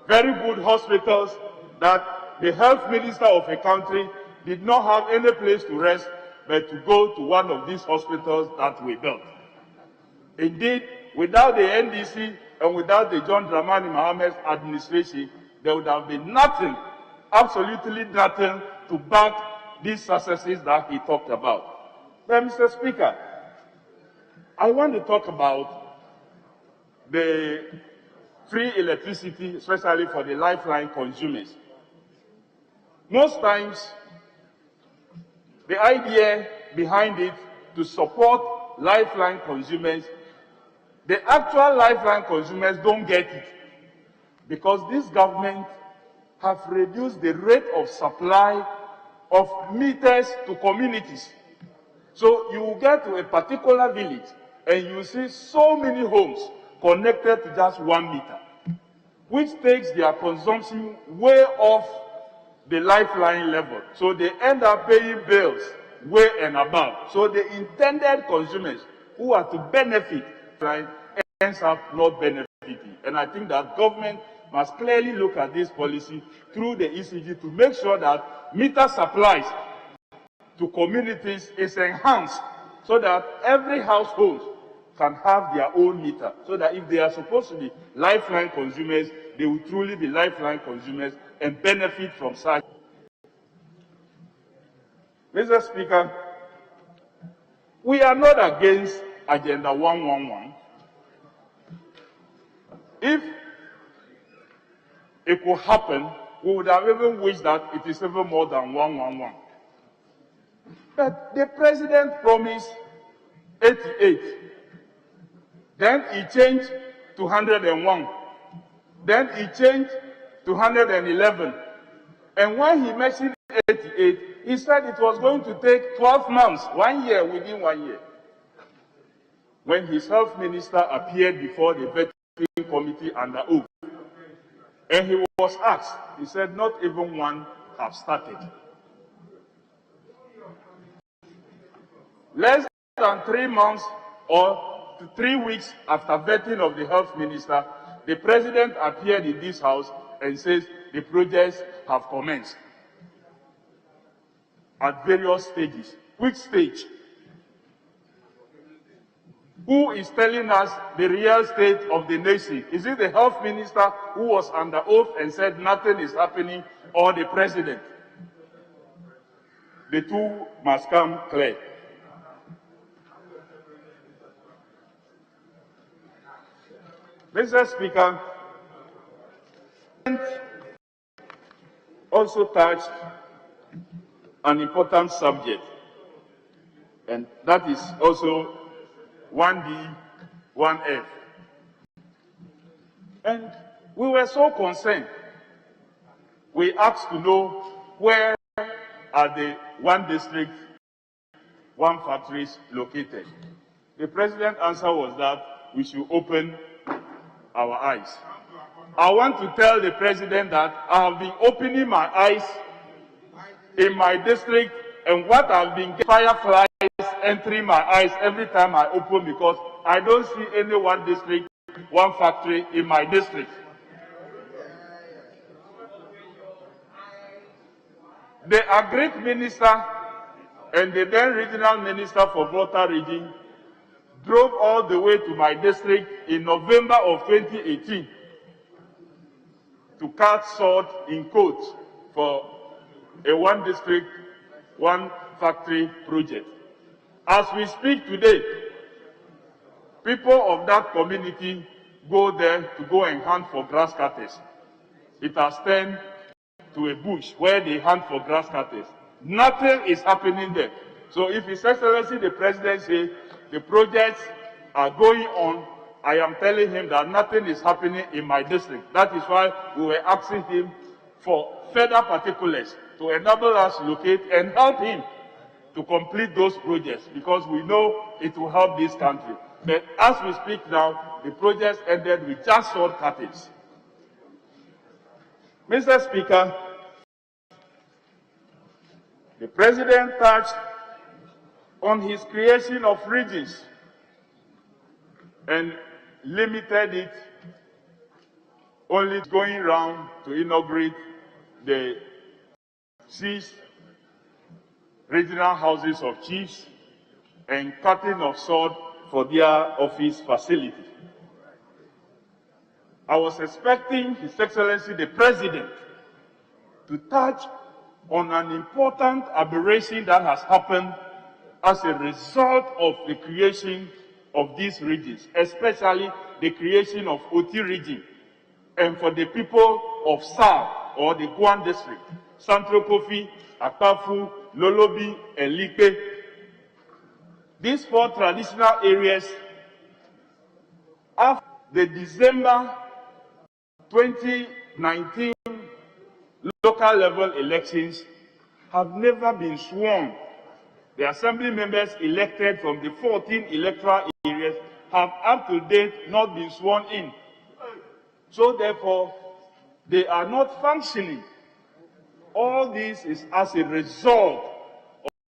very good hospitals that the health minister of a country did not have any place to rest but to go to one of these hospitals that we built. Indeed, without the NDC and without the John Dramani Mahama's administration, there would have been nothing, absolutely nothing, to back these successes that he talked about. But Mr. Speaker, I want to talk about the free electricity, especially for the lifeline consumers. Most times, the idea behind it to support lifeline consumers, the actual lifeline consumers don't get it because this government have reduced the rate of supply of meters to communities. So you will get to a particular village and you see so many homes connected to just 1 meter, which takes their consumption way off the lifeline level. So they end up paying bills way and above. So the intended consumers who are to benefit, right, ends up not benefiting. And I think that government must clearly look at this policy through the ECG to make sure that meter supplies to communities is enhanced so that every household can have their own meter, so that if they are supposed to be lifeline consumers, they will truly be lifeline consumers and benefit from such. Mr. Speaker, we are not against Agenda 111. If it could happen, we would have even wished that it is even more than 111. But the president promised 88. Then he changed to 101. Then he changed to 111. And when he mentioned 88, he said it was going to take 12 months, 1 year, within 1 year. When his health minister appeared before the vetting committee under oath, and he was asked, he said, not even one have started. Less than 3 months or 3 weeks after vetting of the health minister, the president appeared in this house and says the projects have commenced at various stages. Which stage? Who is telling us the real state of the nation? Is it the health minister who was under oath and said nothing is happening, or the president? The two must come clear. Mr. Speaker, also touched an important subject, and that is also 1D, 1F. And we were so concerned. We asked to know where are the 1 district, 1 factories located. The president's answer was that we should open our eyes. I want to tell the president that I have been opening my eyes in my district, and what I've been getting fireflies entering my eyes every time I open, because I don't see any 1 district, 1 factory in my district. The Agric minister and the then regional minister for Volta region drove all the way to my district in November of 2018 to cut salt in quotes for a 1 district, 1 factory project. As we speak today, people of that community go there to go and hunt for grass cutters. It has turned to a bush where they hunt for grass cutters. Nothing is happening there. So if His Excellency the President says the projects are going on, I am telling him that nothing is happening in my district. That is why we were asking him for further particulars to enable us to locate and help him to complete those projects, because we know it will help this country. But as we speak now, the projects ended with just short cuttings. Mr. Speaker, the President touched on his creation of regions and limited it only going round to inaugurate the 6 regional houses of chiefs and cutting of sod for their office facility. I was expecting His Excellency the President to touch on an important aberration that has happened as a result of the creation of these regions, especially the creation of Oti region, and for the people of South or the Guan district, Central Kofi, Akafu, Lolobi, and Lipe. These 4 traditional areas, after the December 2019 local level elections, have never been sworn. The assembly members elected from the 14 electoral areas have up to date not been sworn in. So therefore, they are not functioning. All this is as a result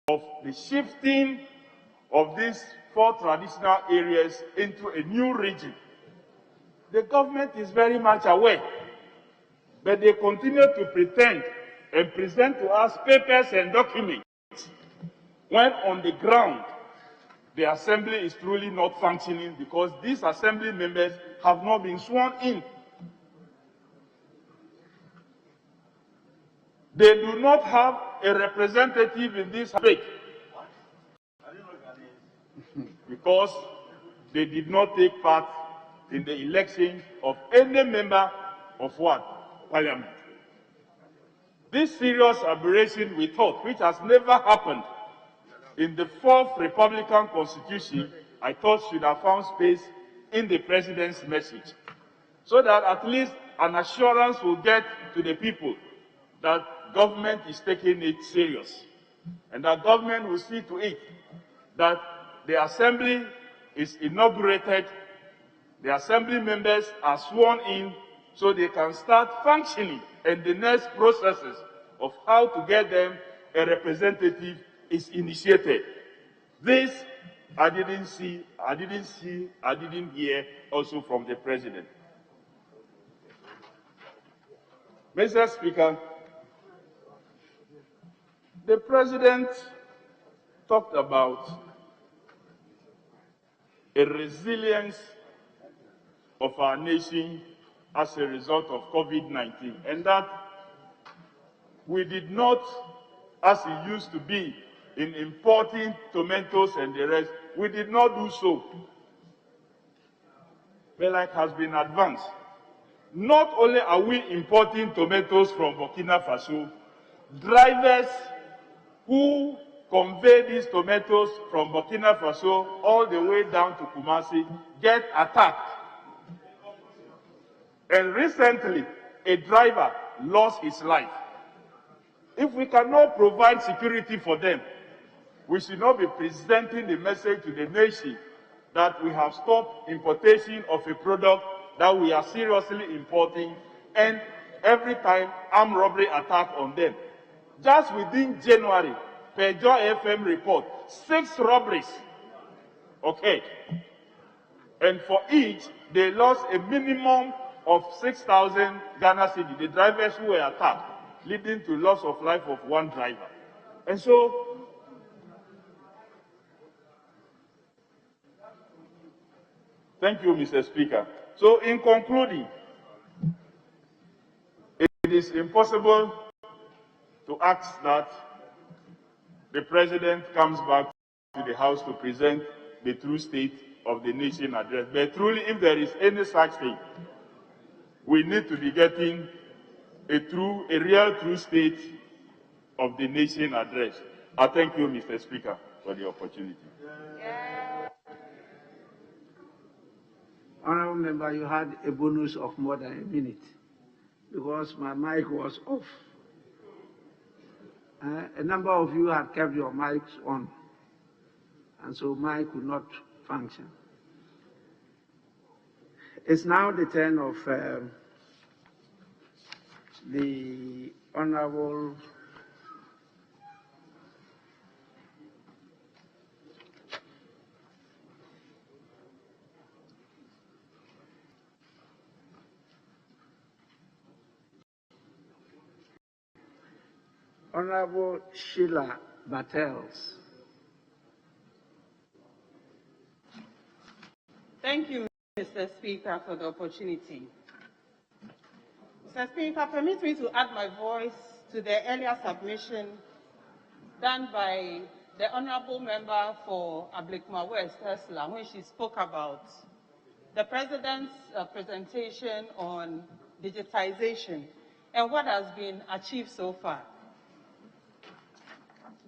of the shifting of these 4 traditional areas into a new region. The government is very much aware, but they continue to pretend and present to us papers and documents when on the ground the assembly is truly not functioning because these assembly members have not been sworn in. They do not have a representative in this House because they did not take part in the election of any member of what? Parliament. This serious aberration, we thought, which has never happened in the 4th Republican Constitution, I thought should have found space in the President's message, so that at least an assurance will get to the people that government is taking it serious, and that government will see to it that the assembly is inaugurated, the assembly members are sworn in, so they can start functioning, and the next processes of how to get them a representative is initiated. This I didn't see, I didn't hear also from the President. Mr. Speaker, the President talked about a resilience of our nation as a result of COVID-19, and that we did not, as it used to be, in importing tomatoes and the rest, we did not do so. But like has been advanced, not only are we importing tomatoes from Burkina Faso, drivers who convey these tomatoes from Burkina Faso all the way down to Kumasi get attacked. And recently, a driver lost his life. If we cannot provide security for them, we should not be presenting the message to the nation that we have stopped importation of a product that we are seriously importing, and every time armed robbery attack on them. Just within January, per Joy FM report, 6 robberies occurred. And for each, they lost a minimum of 6,000 Ghana cedi, the drivers who were attacked, leading to loss of life of 1 driver. And so, thank you, Mr. Speaker. So, in concluding, it is impossible to ask that the President comes back to the House to present the true state of the nation address. But truly, if there is any such thing, we need to be getting a real true state of the nation address. I thank you, Mr. Speaker, for the opportunity. Honourable Member, you had a bonus of more than a minute because my mic was off. A number of you had kept your mics on, and so mine could not function. It's now the turn of the Honourable Sheila Battels. Thank you, Mr. Speaker, for the opportunity. Mr. Speaker, permit me to add my voice to the earlier submission done by the Honourable Member for Ablikma West, Ursula, when she spoke about the President's presentation on digitization and what has been achieved so far.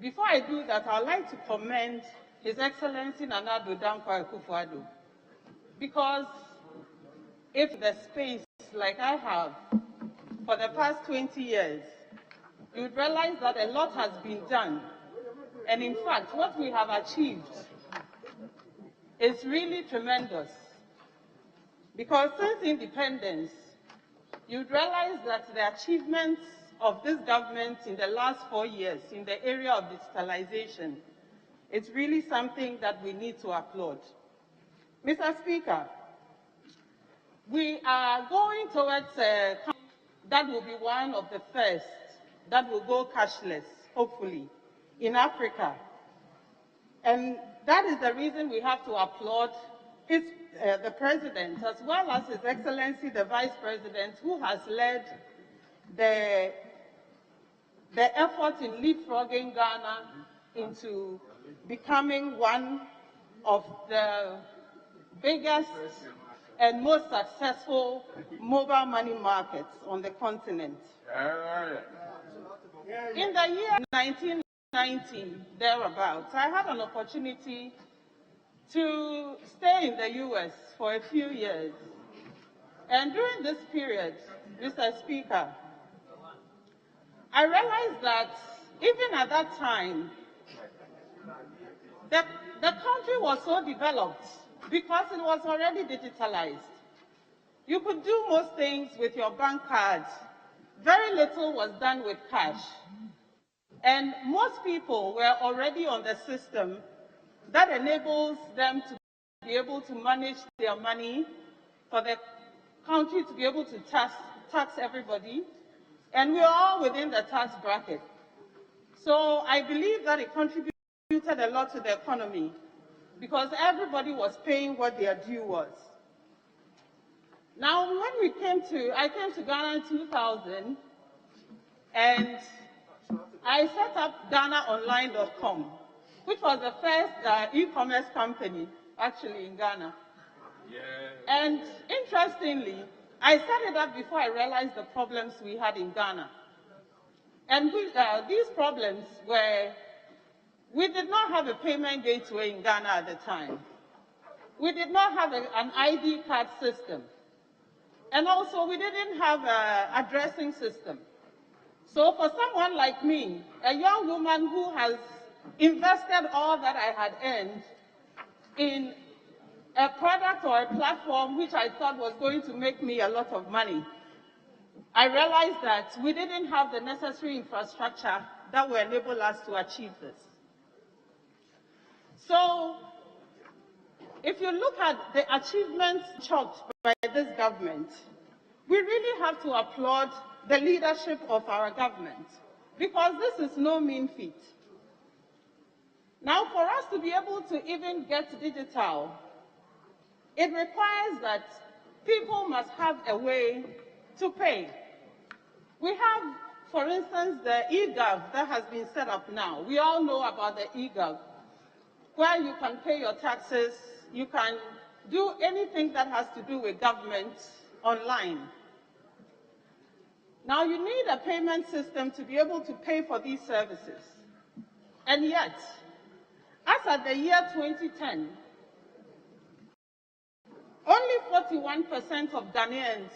Before I do that, I'd like to commend His Excellency Nana Addo Dankwa Akufo-Addo, because if the space like I have for the past 20 years, you would realize that a lot has been done. And in fact, what we have achieved is really tremendous. Because since independence, you would realize that the achievements of this government in the last 4 years in the area of digitalization It's really something that we need to applaud. Mr. Speaker, we are going towards a country that will be one of the first that will go cashless, hopefully, in Africa. And that is the reason we have to applaud the President, as well as His Excellency, the Vice President, who has led the effort in leapfrogging Ghana into becoming one of the biggest and most successful mobile money markets on the continent. In the year 1990, thereabouts, I had an opportunity to stay in the US for a few years. And during this period, Mr. Speaker, I realized that even at that time, the country was so developed because it was already digitalized. You could do most things with your bank cards. Very little was done with cash. And most people were already on the system that enables them to be able to manage their money, for the country to be able to tax everybody. And we are all within the tax bracket. So I believe that it contributed a lot to the economy because everybody was paying what their due was. Now, when I came to Ghana in 2000, and I set up GhanaOnline.com, which was the first e-commerce company actually in Ghana. And interestingly, I set it up before I realized the problems we had in Ghana. And these problems were, we did not have a payment gateway in Ghana at the time. We did not have an ID card system. And also, we didn't have an addressing system. So for someone like me, a young woman who has invested all that I had earned in a product or a platform which I thought was going to make me a lot of money, I realized that we didn't have the necessary infrastructure that will enable us to achieve this. So, if you look at the achievements chalked by this government, we really have to applaud the leadership of our government, because this is no mean feat. Now, for us to be able to even get digital, it requires that people must have a way to pay. We have, for instance, the eGov that has been set up now. We all know about the eGov, where you can pay your taxes, you can do anything that has to do with government online. Now, you need a payment system to be able to pay for these services. And yet, as at the year 2010, only 41% of Ghanaians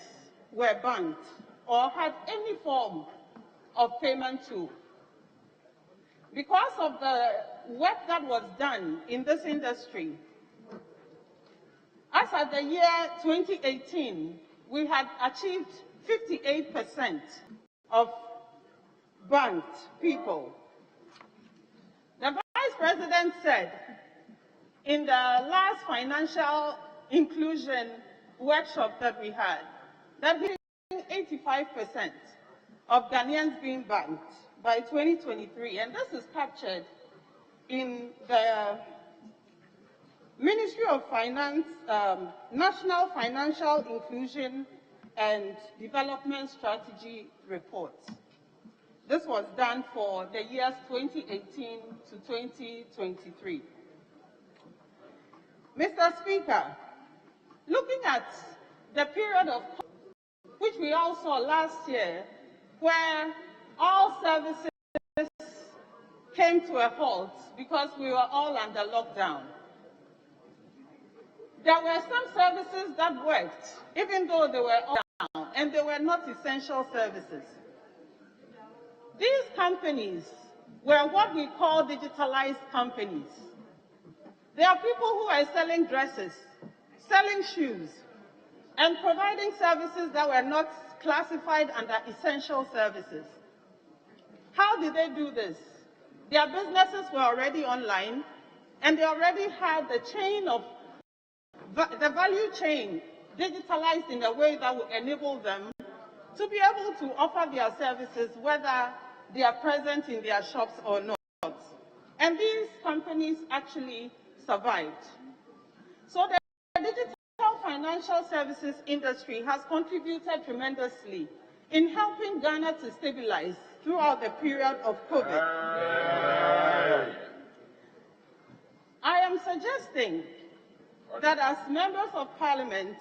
were banked or had any form of payment tool. Because of the work that was done in this industry, as at the year 2018, we had achieved 58% of banked people. The Vice President said in the last financial inclusion workshop that we had that he 85% of Ghanaians being banked by 2023, and this is captured in the Ministry of Finance National Financial Inclusion and Development Strategy report. This was done for the years 2018 to 2023. Mr. Speaker, looking at the period of which we all saw last year, where all services came to a halt because we were all under lockdown. There were some services that worked, even though they were all down, and they were not essential services. These companies were what we call digitalized companies. There are people who are selling dresses, selling shoes, and providing services that were not classified under essential services. How did they do this? Their businesses were already online, and they already have the chain of the value chain digitalized in a way that will enable them to be able to offer their services whether they are present in their shops or not. And these companies actually survived. So the digital financial services industry has contributed tremendously in helping Ghana to stabilize throughout the period of COVID. I am suggesting that as members of Parliament,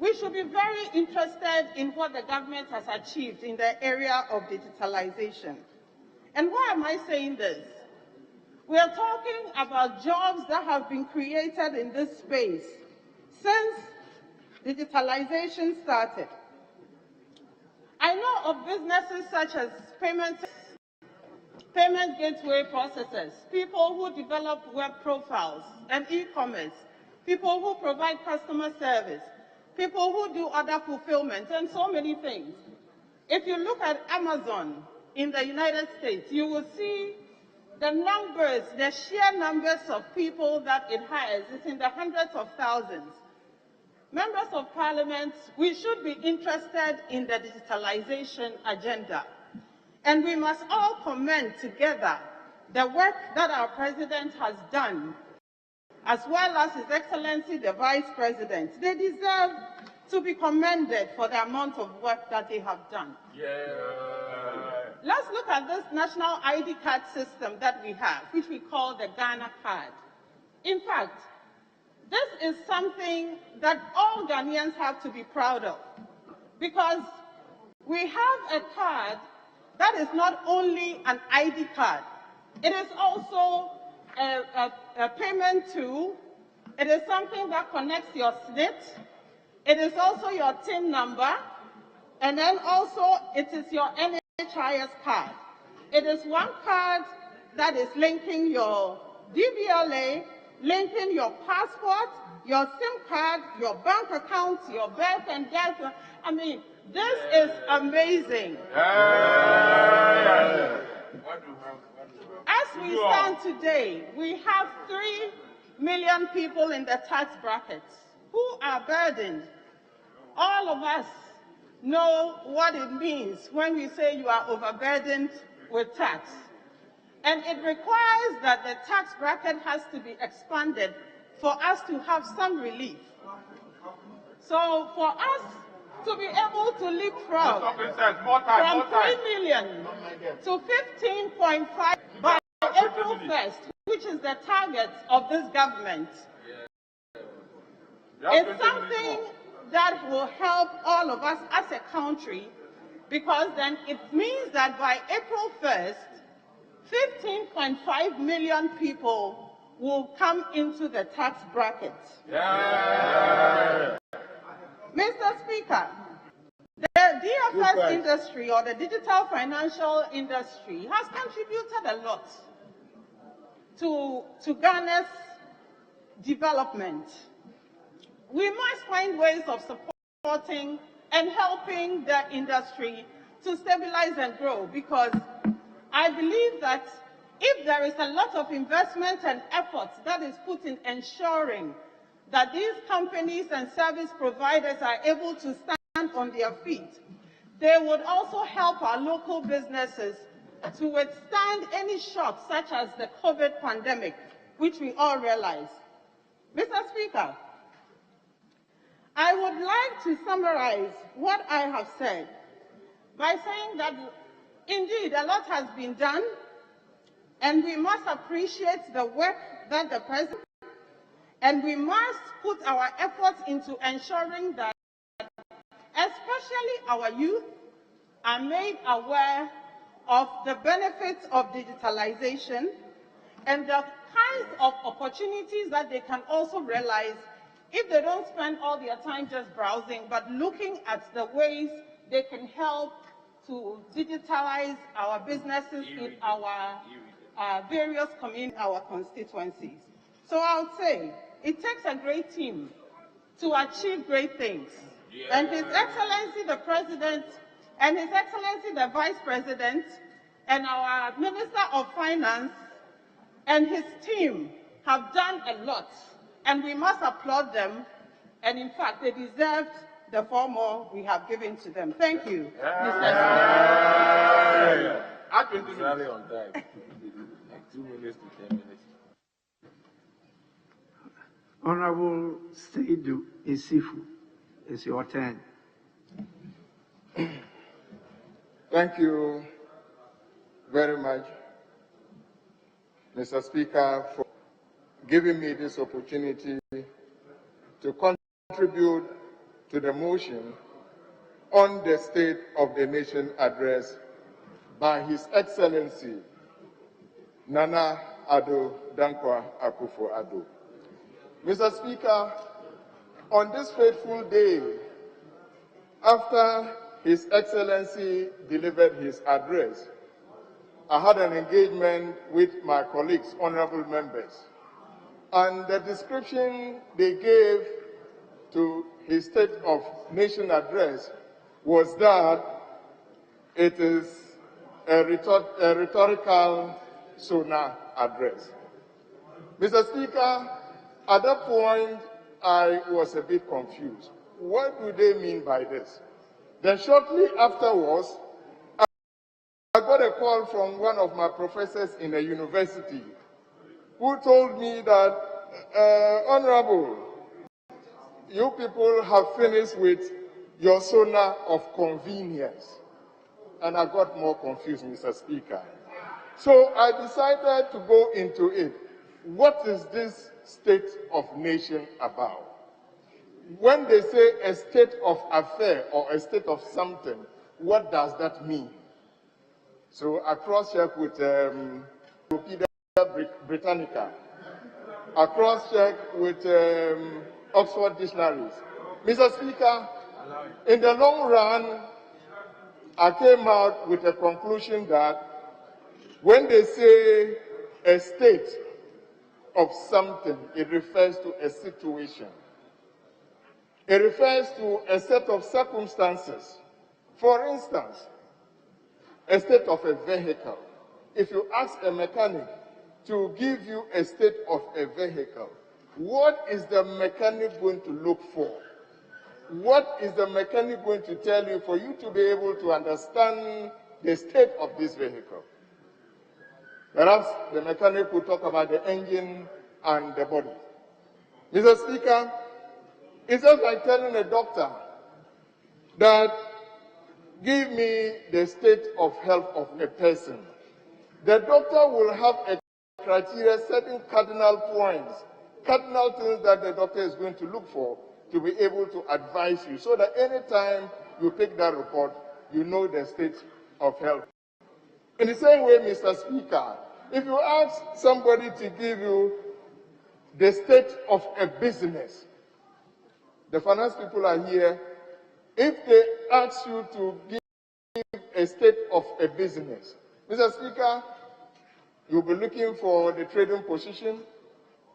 we should be very interested in what the government has achieved in the area of digitalization. And why am I saying this? We are talking about jobs that have been created in this space since digitalization started. I know of businesses such as payment gateway processors, people who develop web profiles and e-commerce, people who provide customer service, people who do order fulfillment, and so many things. If you look at Amazon in the United States, you will see the numbers, the sheer numbers of people that it hires is in the hundreds of thousands. Members of Parliament, we should be interested in the digitalization agenda. And we must all commend together the work that our President has done, as well as His Excellency the Vice President. They deserve to be commended for the amount of work that they have done. Let's look at this national ID card system that we have, which we call the Ghana card. In fact, this is something that all Ghanaians have to be proud of, because we have a card that is not only an ID card, it is also a payment tool. It is something that connects your SNIT. It is also your TIN number, and then also it is your NHIS card. It is one card that is linking your DVLA, linking your passport, your SIM card, your bank account, your birth and death. I mean, this is amazing. As we stand today, we have 3 million people in the tax brackets who are burdened. All of us know what it means when we say you are overburdened with tax. And it requires that the tax bracket has to be expanded for us to have some relief. So for us to be able to leapfrog from 3 million to 15.5 by April 1st, which is the target of this government, it's something that will help all of us as a country, because then it means that by April 1st, 15.5 million people will come into the tax bracket. Mr. Speaker, the DFS industry, or the digital financial industry, has contributed a lot to Ghana's development. We must find ways of supporting and helping the industry to stabilize and grow, because I believe that if there is a lot of investment and effort that is put in ensuring that these companies and service providers are able to stand on their feet, they would also help our local businesses to withstand any shocks such as the COVID pandemic, which we all realize. Mr. Speaker, I would like to summarize what I have said by saying that indeed a lot has been done, and we must appreciate the work that the President, and we must put our efforts into ensuring that especially our youth are made aware of the benefits of digitalization and the kinds of opportunities that they can also realize if they don't spend all their time just browsing, but looking at the ways they can help to digitalize our businesses in our various communities, our constituencies. So I would say it takes a great team to achieve great things. And His Excellency the President and His Excellency the Vice President and our Minister of Finance and his team have done a lot, and we must applaud them. And in fact, they deserved the 4 more we have given to them. Thank you, Mr. Speaker. Exactly on time. Like 2 minutes to 10 minutes. Honorable Seidu Isifu, it's your turn. Thank you very much, Mr. Speaker, for giving me this opportunity to contribute to the motion on the State of the Nation address by His Excellency Nana Addo Dankwa Akufo-Addo. Mr. Speaker, on this fateful day, after His Excellency delivered his address, I had an engagement with my colleagues, honorable members, and the description they gave to his State of Nation address was that it is a rhetorical SONA address. Mr. Speaker, at that point, I was a bit confused. What do they mean by this? Then shortly afterwards, I got a call from one of my professors in a university who told me that, Honorable, you people have finished with your SONA of convenience. And I got more confused, Mr. Speaker. So I decided to go into it. What is this State of Nation about? When they say a state of affair or a state of something, what does that mean? So I cross-checked with Encyclopedia Britannica. I cross-checked with Oxford Dictionaries. Mr. Speaker, in the long run, I came out with a conclusion that when they say a state of something, it refers to a situation. It refers to a set of circumstances. For instance, a state of a vehicle. If you ask a mechanic to give you a state of a vehicle, what is the mechanic going to look for? What is the mechanic going to tell you for you to be able to understand the state of this vehicle? Perhaps the mechanic will talk about the engine and the body. Mr. Speaker, it's just like telling a doctor that give me the state of health of a person. The doctor will have a criteria, certain cardinal points, cardinal things that the doctor is going to look for to be able to advise you, so that anytime you pick that report, you know the state of health. In the same way, Mr. Speaker, if you ask somebody to give you the state of a business, the finance people are here. If they ask you to give a state of a business, Mr. Speaker, you'll be looking for the trading position.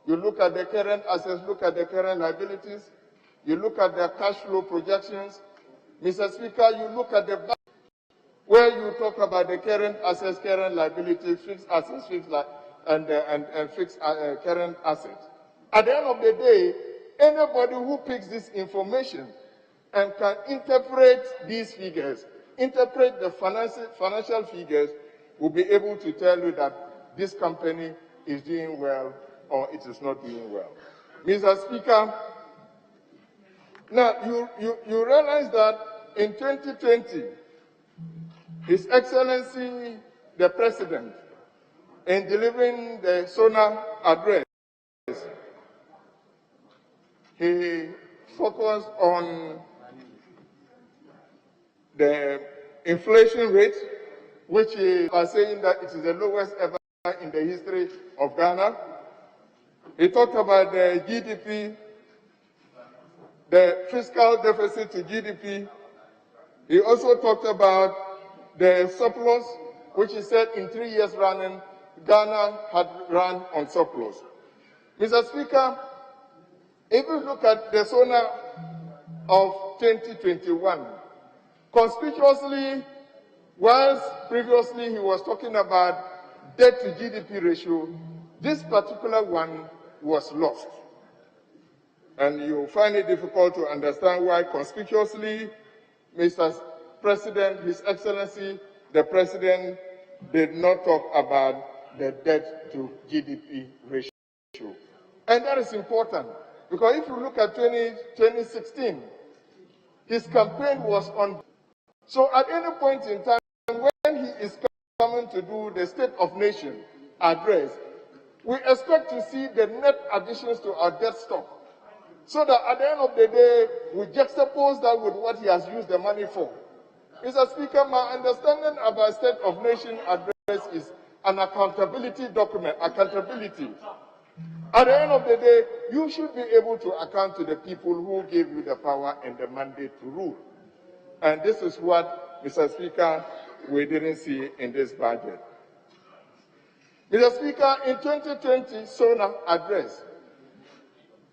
You look at the current assets, look at the current liabilities. You look at the cash flow projections. Mr. Speaker, you look at the back where you talk about the current assets, current liabilities, fixed assets, and fixed current assets. At the end of the day, anybody who picks this information and can interpret these figures, interpret the financial figures, will be able to tell you that this company is doing well or it is not doing well. Mr. Speaker, now you realize that in 2020, His Excellency the President, in delivering the SONA address, he focused on the inflation rate, which is by saying that it is the lowest ever in the history of Ghana. He talked about the GDP, the fiscal deficit to GDP. He also talked about the surplus, which he said in 3 years running, Ghana had run on surplus. Mr. Speaker, if you look at the SONA of 2021, conspicuously, whilst previously he was talking about debt to GDP ratio, this particular one was lost. And you find it difficult to understand why conspicuously, Mr. President, His Excellency, the President did not talk about the debt to GDP ratio. And that is important, because if you look at 2016, his campaign was on. So at any point in time, when he is coming to do the State of Nation address, we expect to see the net additions to our debt stock, so that at the end of the day, we juxtapose that with what he has used the money for. Mr. Speaker, my understanding about State of Nation address is an accountability document, accountability. At the end of the day, you should be able to account to the people who gave you the power and the mandate to rule. And this is what, Mr. Speaker, we didn't see in this budget. Mr. Speaker, in 2020 SONA address,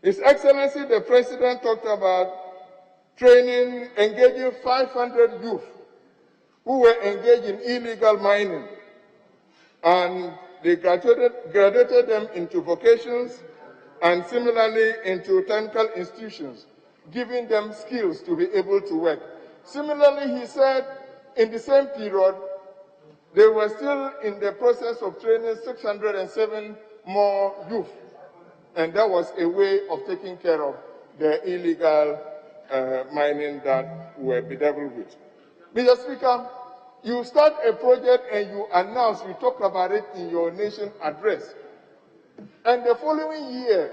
His Excellency the President talked about training, engaging 500 youth who were engaged in illegal mining, and they graduated them into vocations and similarly into technical institutions, giving them skills to be able to work. Similarly, he said in the same period, they were still in the process of training 607 more youth. And that was a way of taking care of the illegal mining that we were bedeviled with. Mr. Speaker, you start a project and you announce, you talk about it in your nation address. And the following year,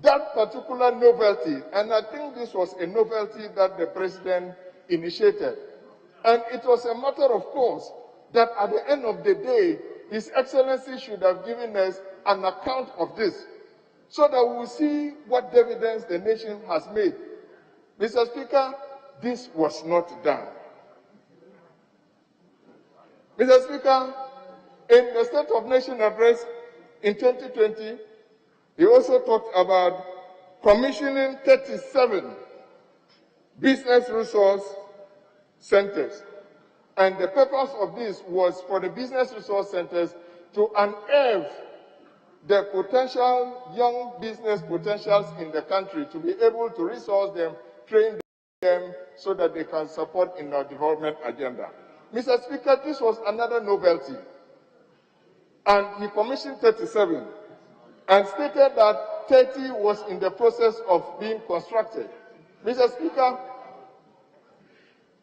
that particular novelty, and I think this was a novelty that the President initiated, and it was a matter of course that at the end of the day, His Excellency should have given us an account of this, so that we will see what dividends the nation has made. Mr. Speaker, this was not done. Mr. Speaker, in the State of Nation address in 2020, he also talked about commissioning 37 business resource centers. And the purpose of this was for the business resource centers to unearth the potential young business potentials in the country, to be able to resource them, train them so that they can support in our development agenda. Mr. Speaker, this was another novelty. And he commissioned 37 and stated that 30 was in the process of being constructed. Mr. Speaker,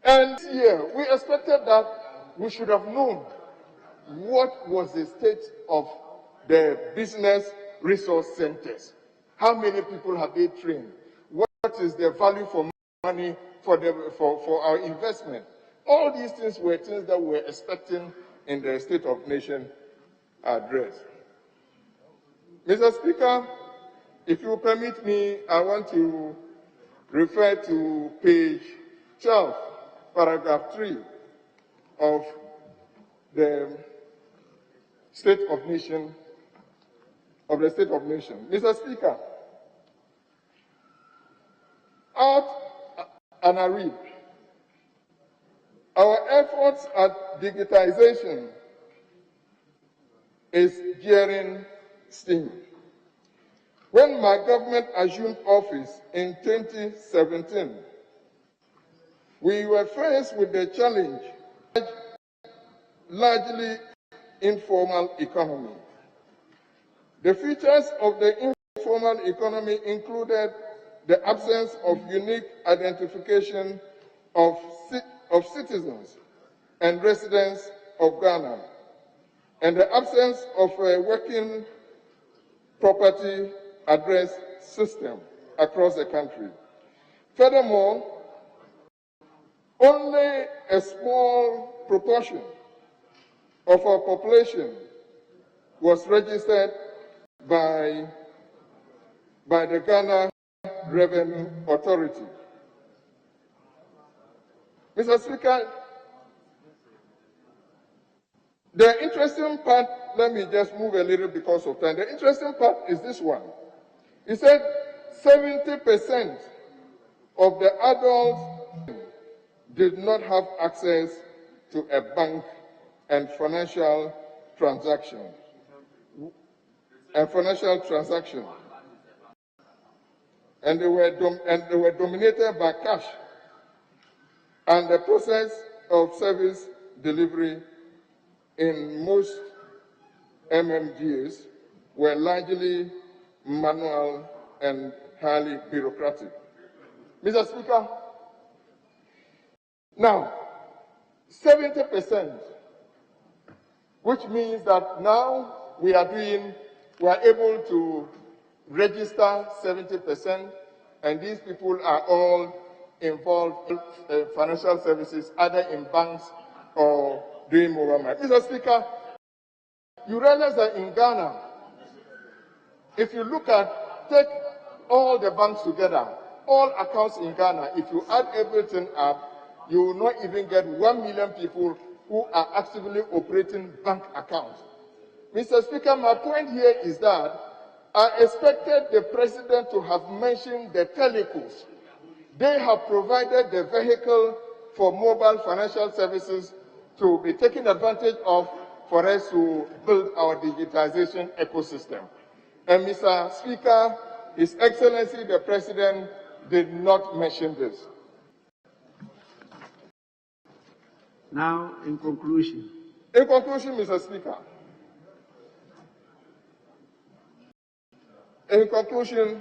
and here we expected that we should have known what was the state of the business resource centers. How many people have they trained? What is the value for money for our investment? All these things were things that we were expecting in the State of Nation address. Mr. Speaker, if you permit me, I want to refer to page 12, paragraph 3 of the State of Nation, Mr. Speaker, out and I read, our efforts at digitization is bearing steam. When my government assumed office in 2017, we were faced with the challenge of largely informal economy. The features of the informal economy included the absence of unique identification of citizens and residents of Ghana, and the absence of a working property address system across the country. Furthermore, only a small proportion of our population was registered by the Ghana Revenue Authority. Mr. Speaker, the interesting part, let me just move a little because of time. The interesting part is this one. He said 70% of the adults did not have access to a bank and financial transaction. and they were dominated by cash, and the process of service delivery in most MMGAs were largely manual and highly bureaucratic. Mr. Speaker, now 70%, which means that now we are able to register 70%, and these people are all involved in financial services, either in banks or doing mobile money. Mr. Speaker, you realize that in Ghana, if you take all the banks together, all accounts in Ghana, if you add everything up, you will not even get 1 million people who are actively operating bank accounts. Mr. Speaker, my point here is that I expected the President to have mentioned the telecos. They have provided the vehicle for mobile financial services to be taken advantage of for us to build our digitization ecosystem. And Mr. Speaker, His Excellency the President did not mention this. Now, in conclusion. In conclusion, Mr. Speaker, in conclusion,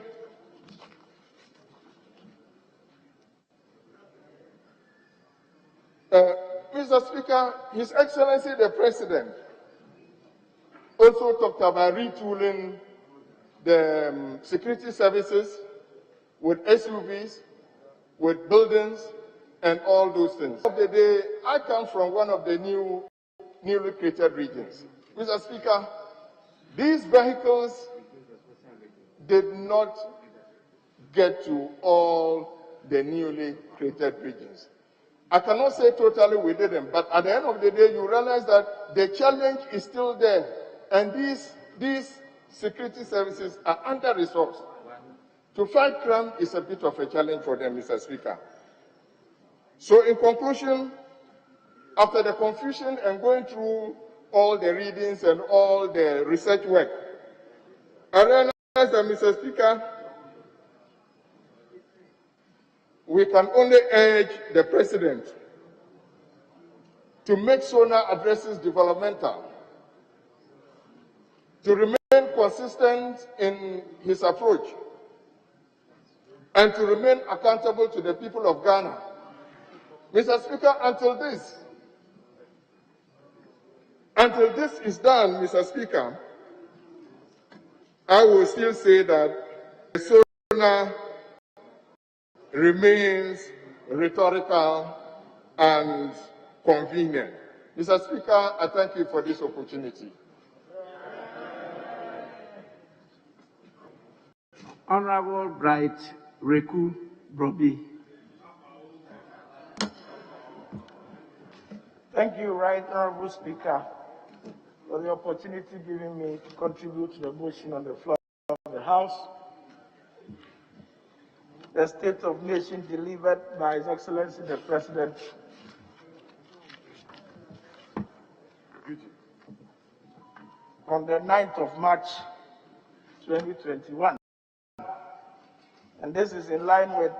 Mr. Speaker, His Excellency the President also talked about retooling the security services with SUVs, with buildings, and all those things. Of the day, I come from one of the newly created regions. Mr. Speaker, these vehicles did not get to all the newly created regions. I cannot say totally we didn't, but at the end of the day, you realize that the challenge is still there, and these security services are under-resourced. To fight crime is a bit of a challenge for them, Mr. Speaker. So in conclusion, after the confusion and going through all the readings and all the research work, I realize that, Mr. Speaker, we can only urge the President to make SONA addresses developmental, to remain consistent in his approach, and to remain accountable to the people of Ghana. Mr. Speaker, until this is done, Mr. Speaker, I will still say that SONA remains rhetorical and convenient. Mr. Speaker, I thank you for this opportunity. Honorable Bright Reku Broby. Thank you, Right Honorable Speaker, for the opportunity given me to contribute to the motion on the floor of the House. The State of Nation delivered by His Excellency the President on the 9th of March 2021. And this is in line with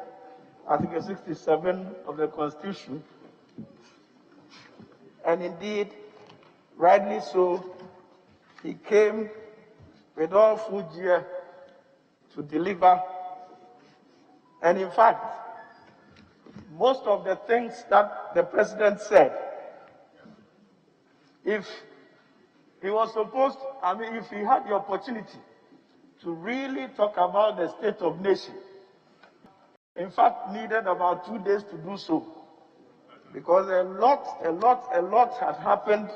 Article 67 of the Constitution. And indeed, rightly so, he came with all full gear to deliver. And in fact, most of the things that the President said, if he was supposed, if he had the opportunity to really talk about the State of Nation, in fact, needed about 2 days to do so, because a lot had happened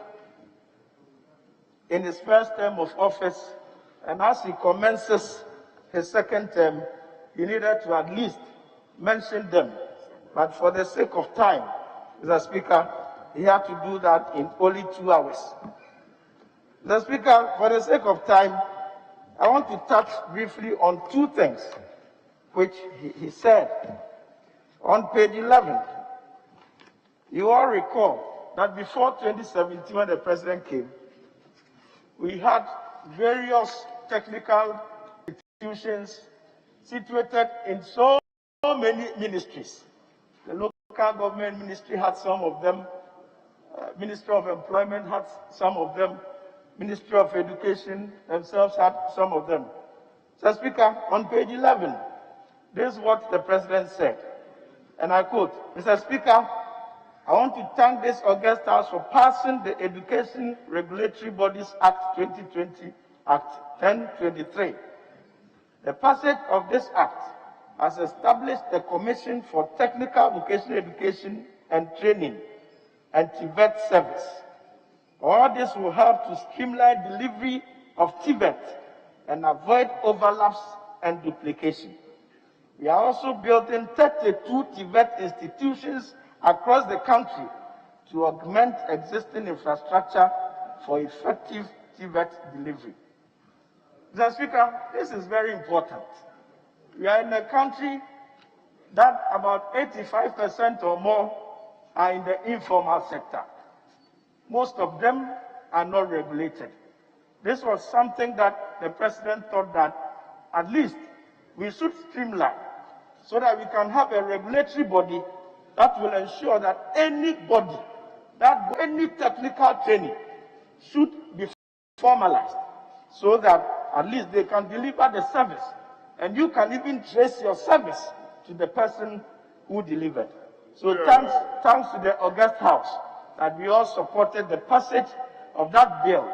in his first term of office, and as he commences his second term, he needed to at least mention them. But for the sake of time, Mr. Speaker, he had to do that in only 2 hours. Mr. Speaker, for the sake of time, I want to touch briefly on 2 things which he said. On page 11, you all recall that before 2017, when the President came, we had various technical institutions situated in so many ministries. The local government ministry had some of them, Ministry of Employment had some of them, Ministry of Education themselves had some of them. Mr. Speaker, on page 11, this is what the President said, and I quote, Mr. Speaker, I want to thank this august House for passing the Education Regulatory Bodies Act 2020, Act 1023. The passage of this act has established the Commission for Technical Vocational Education and Training and TVET service. All this will help to streamline delivery of TVET and avoid overlaps and duplication. We are also building 32 TVET institutions across the country to augment existing infrastructure for effective TVET delivery. Mr. Speaker, this is very important. We are in a country that about 85% or more are in the informal sector. Most of them are not regulated. This was something that the President thought that at least we should streamline so that we can have a regulatory body that will ensure that anybody, that any technical training should be formalized so that at least they can deliver the service and you can even trace your service to the person who delivered. So thanks to the august House that we all supported the passage of that bill.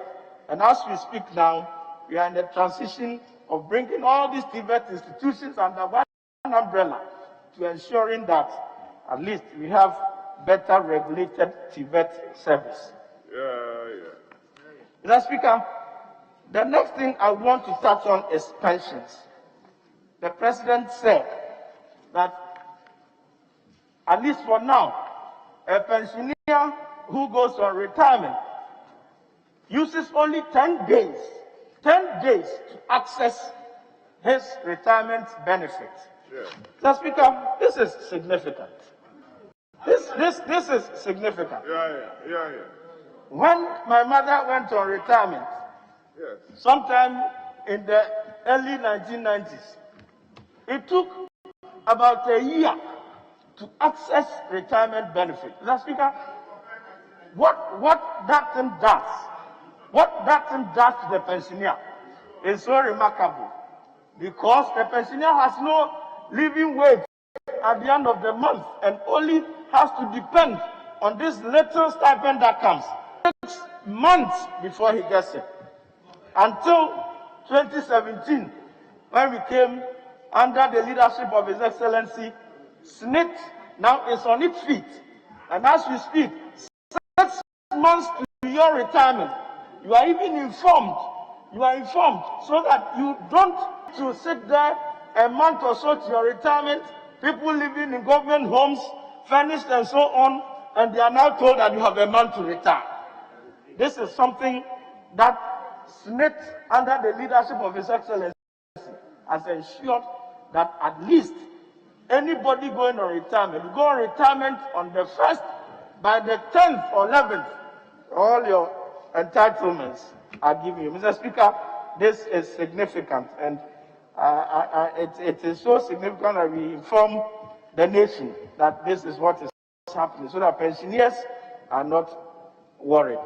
And as we speak now, we are in the transition of bringing all these TVET institutions under one umbrella to ensuring that at least we have better regulated TVET service. Mr. Speaker, the next thing I want to touch on is pensions. The President said that, at least for now, a pensioner who goes on retirement uses only 10 days to access his retirement benefits. Mr. Speaker, this is significant. This is significant. When my mother went on retirement, sometime in the early 1990s, it took about a year to access retirement benefit. Mr. Speaker, what that thing does to the pensioner is so remarkable, because the pensioner has no living wage at the end of the month and only has to depend on this little stipend that comes. It takes months before he gets it. Until 2017, when we came under the leadership of His Excellency, SNIT now is on its feet. And as we speak, 6 months to your retirement, you are even informed. You are informed so that you don't to sit there a month or so to your retirement, people living in government homes, furnished and so on, and they are now told that you have a month to retire. This is something that SNIT, under the leadership of His Excellency, has ensured that at least anybody going on retirement, you go on retirement on the 1st, by the 10th or 11th, all your entitlements are given you. Mr. Speaker, this is significant, and it is so significant that we inform the nation that this is what is happening, so that pensioners are not worried.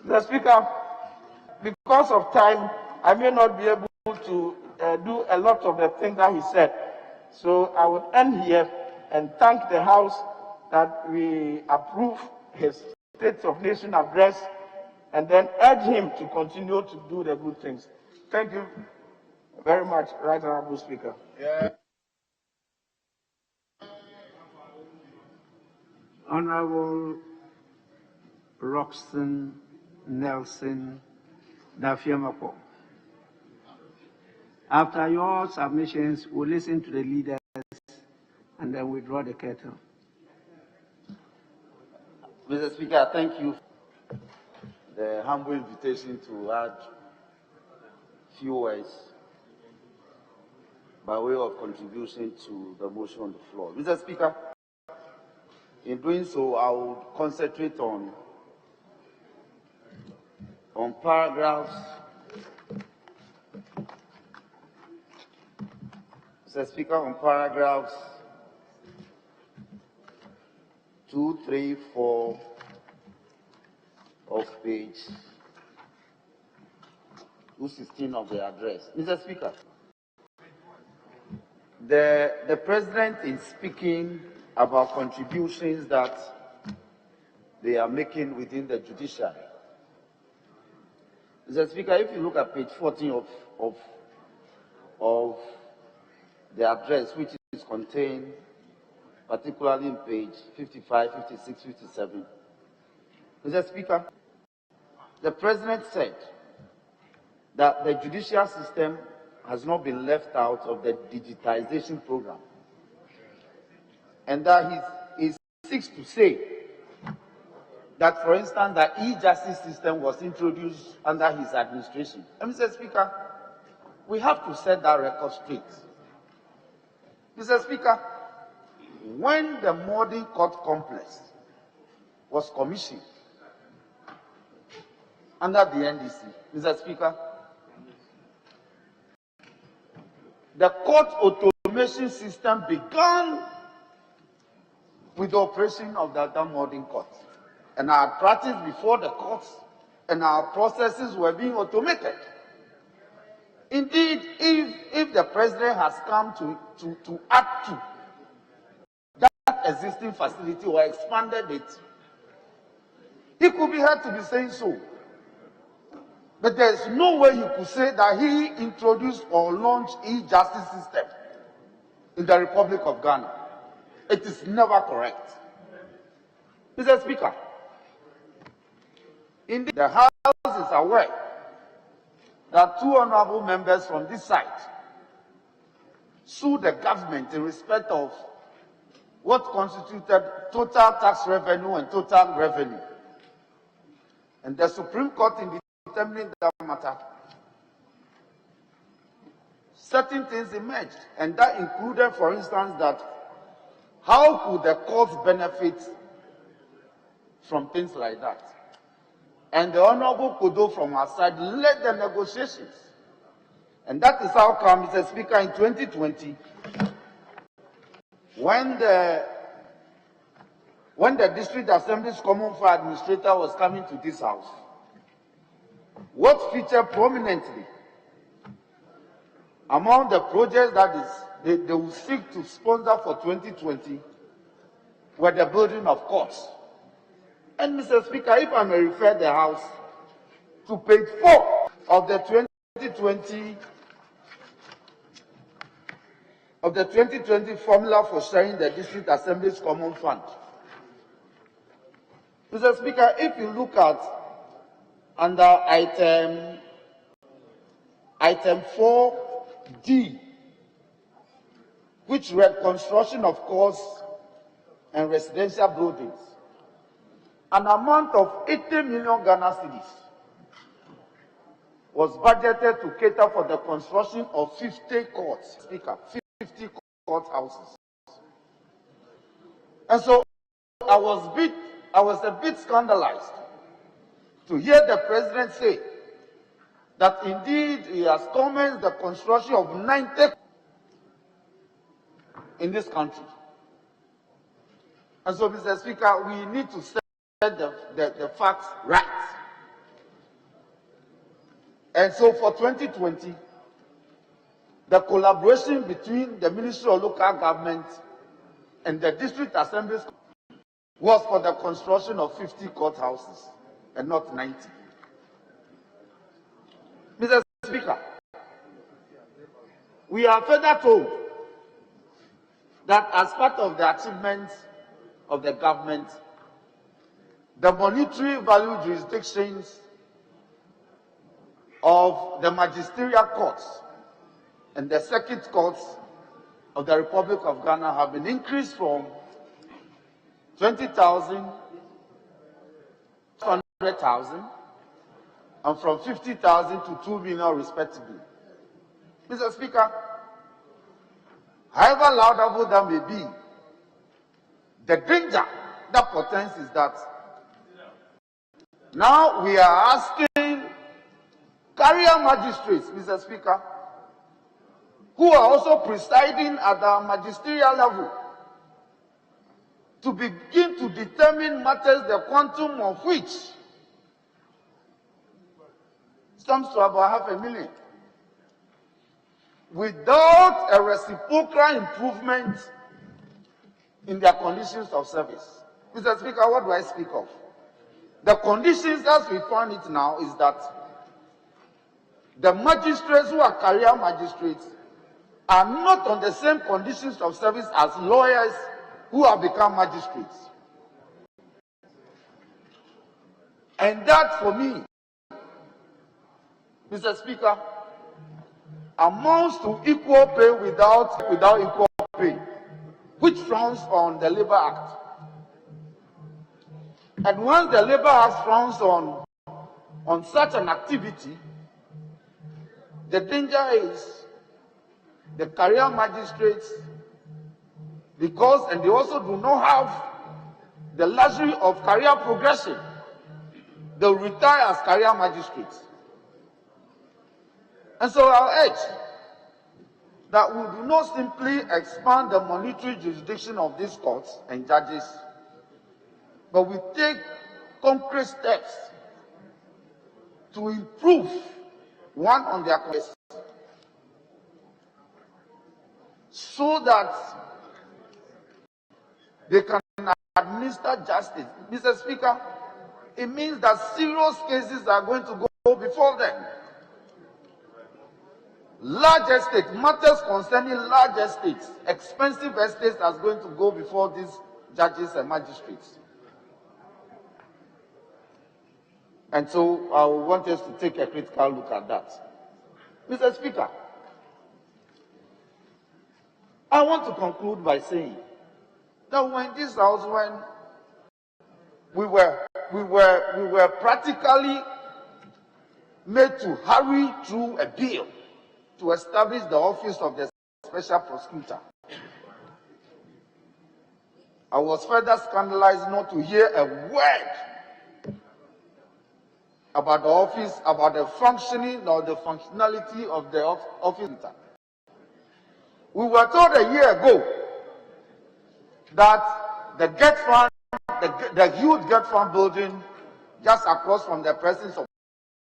Mr. Speaker, because of time, I may not be able to do a lot of the things that he said. So I would end here and thank the House that we approve his State of Nation address and then urge him to continue to do the good things. Thank you very much, Right Honorable Speaker. Honorable Roxton Nelson Dafiamako. After your submissions, we'll listen to the leaders and then withdraw the curtain. Mr. Speaker, thank you for the humble invitation to add few words by way of contribution to the motion on the floor. Mr. Speaker, in doing so, I will concentrate on paragraphs Mr. Speaker, on paragraphs 2, 3, 4 of page 216 of the address. Mr. Speaker, the President is speaking about contributions that they are making within the judiciary. Mr. Speaker, if you look at page 14 of the address, which is contained particularly in page 55, 56, 57, Mr. Speaker, the President said that the judicial system has not been left out of the digitization program, and that he seeks to say that, for instance, the e-justice system was introduced under his administration. And Mr. Speaker, we have to set that record straight. Mr. Speaker, when the modern court complex was commissioned under the NDC, Mr. Speaker, the court automation system began with the operation of the modern court. And our practice before the courts and our processes were being automated. Indeed, if the President has come to add to that existing facility or expanded it, he could be heard to be saying so. But there is no way you could say that he introduced or launched e-justice system in the Republic of Ghana. It is never correct. Mr. Speaker, indeed, the House is aware that two honorable members from this side sued the government in respect of what constituted total tax revenue and total revenue. And the Supreme Court, in determining that matter, certain things emerged, and that included, for instance, that how could the courts benefit from things like that? And the Honorable Kodo from our side led the negotiations. And that is how come, Mr. Speaker, in 2020, when the District Assembly's Common Fund Administrator was coming to this House, what featured prominently among the projects that they will seek to sponsor for 2020 were the building of courts. And Mr. Speaker, if I may refer the House to page 4 of the 2020 formula for sharing the District Assembly's Common Fund. Mr. Speaker, if you look at under item 4D, which read construction of courts and residential buildings, an amount of 80 million Ghana cedis was budgeted to cater for the construction of 50 courts, Speaker, 50 courthouses. And so I was a bit scandalized to hear the President say that indeed he has commenced the construction of 90 in this country. And so, Mr. Speaker, we need to set the facts right. And so for 2020, the collaboration between the Ministry of Local Government and the District Assemblies was for the construction of 50 courthouses and not 90. Mr. Speaker, we are further told that as part of the achievements of the government, the monetary value jurisdictions of the magisterial courts and the circuit courts of the Republic of Ghana have been increased from 20,000 to 100,000 and from 50,000 to 2 million respectively. Mr. Speaker, however laudable that may be, the danger that portends is that now we are asking career magistrates, Mr. Speaker, who are also presiding at the magisterial level to begin to determine matters the quantum of which sums to about 500,000 without a reciprocal improvement in their conditions of service. Mr. Speaker, what do I speak of? The conditions as we find it now is that the magistrates who are career magistrates are not on the same conditions of service as lawyers who have become magistrates. And that, for me, Mr. Speaker, amounts to equal pay without equal pay, which frowns on the Labour Act. And once the Labour Act frowns on such an activity, the danger is the career magistrates, and they also do not have the luxury of career progression, they'll retire as career magistrates. And so I'll urge that we do not simply expand the monetary jurisdiction of these courts and judges, but we take concrete steps to improve one on their quest, so that they can administer justice. Mr. Speaker, it means that serious cases are going to go before them. Large estates, matters concerning large estates, expensive estates are going to go before these judges and magistrates. And so I want us to take a critical look at that. Mr. Speaker, I want to conclude by saying that when this house, when we were practically made to hurry through a bill to establish the office of the special prosecutor, I was further scandalized not to hear a word about the office, about the functioning or the functionality of the office. We were told a year ago that the Get Fund, the huge Get Fund building just across from the presence of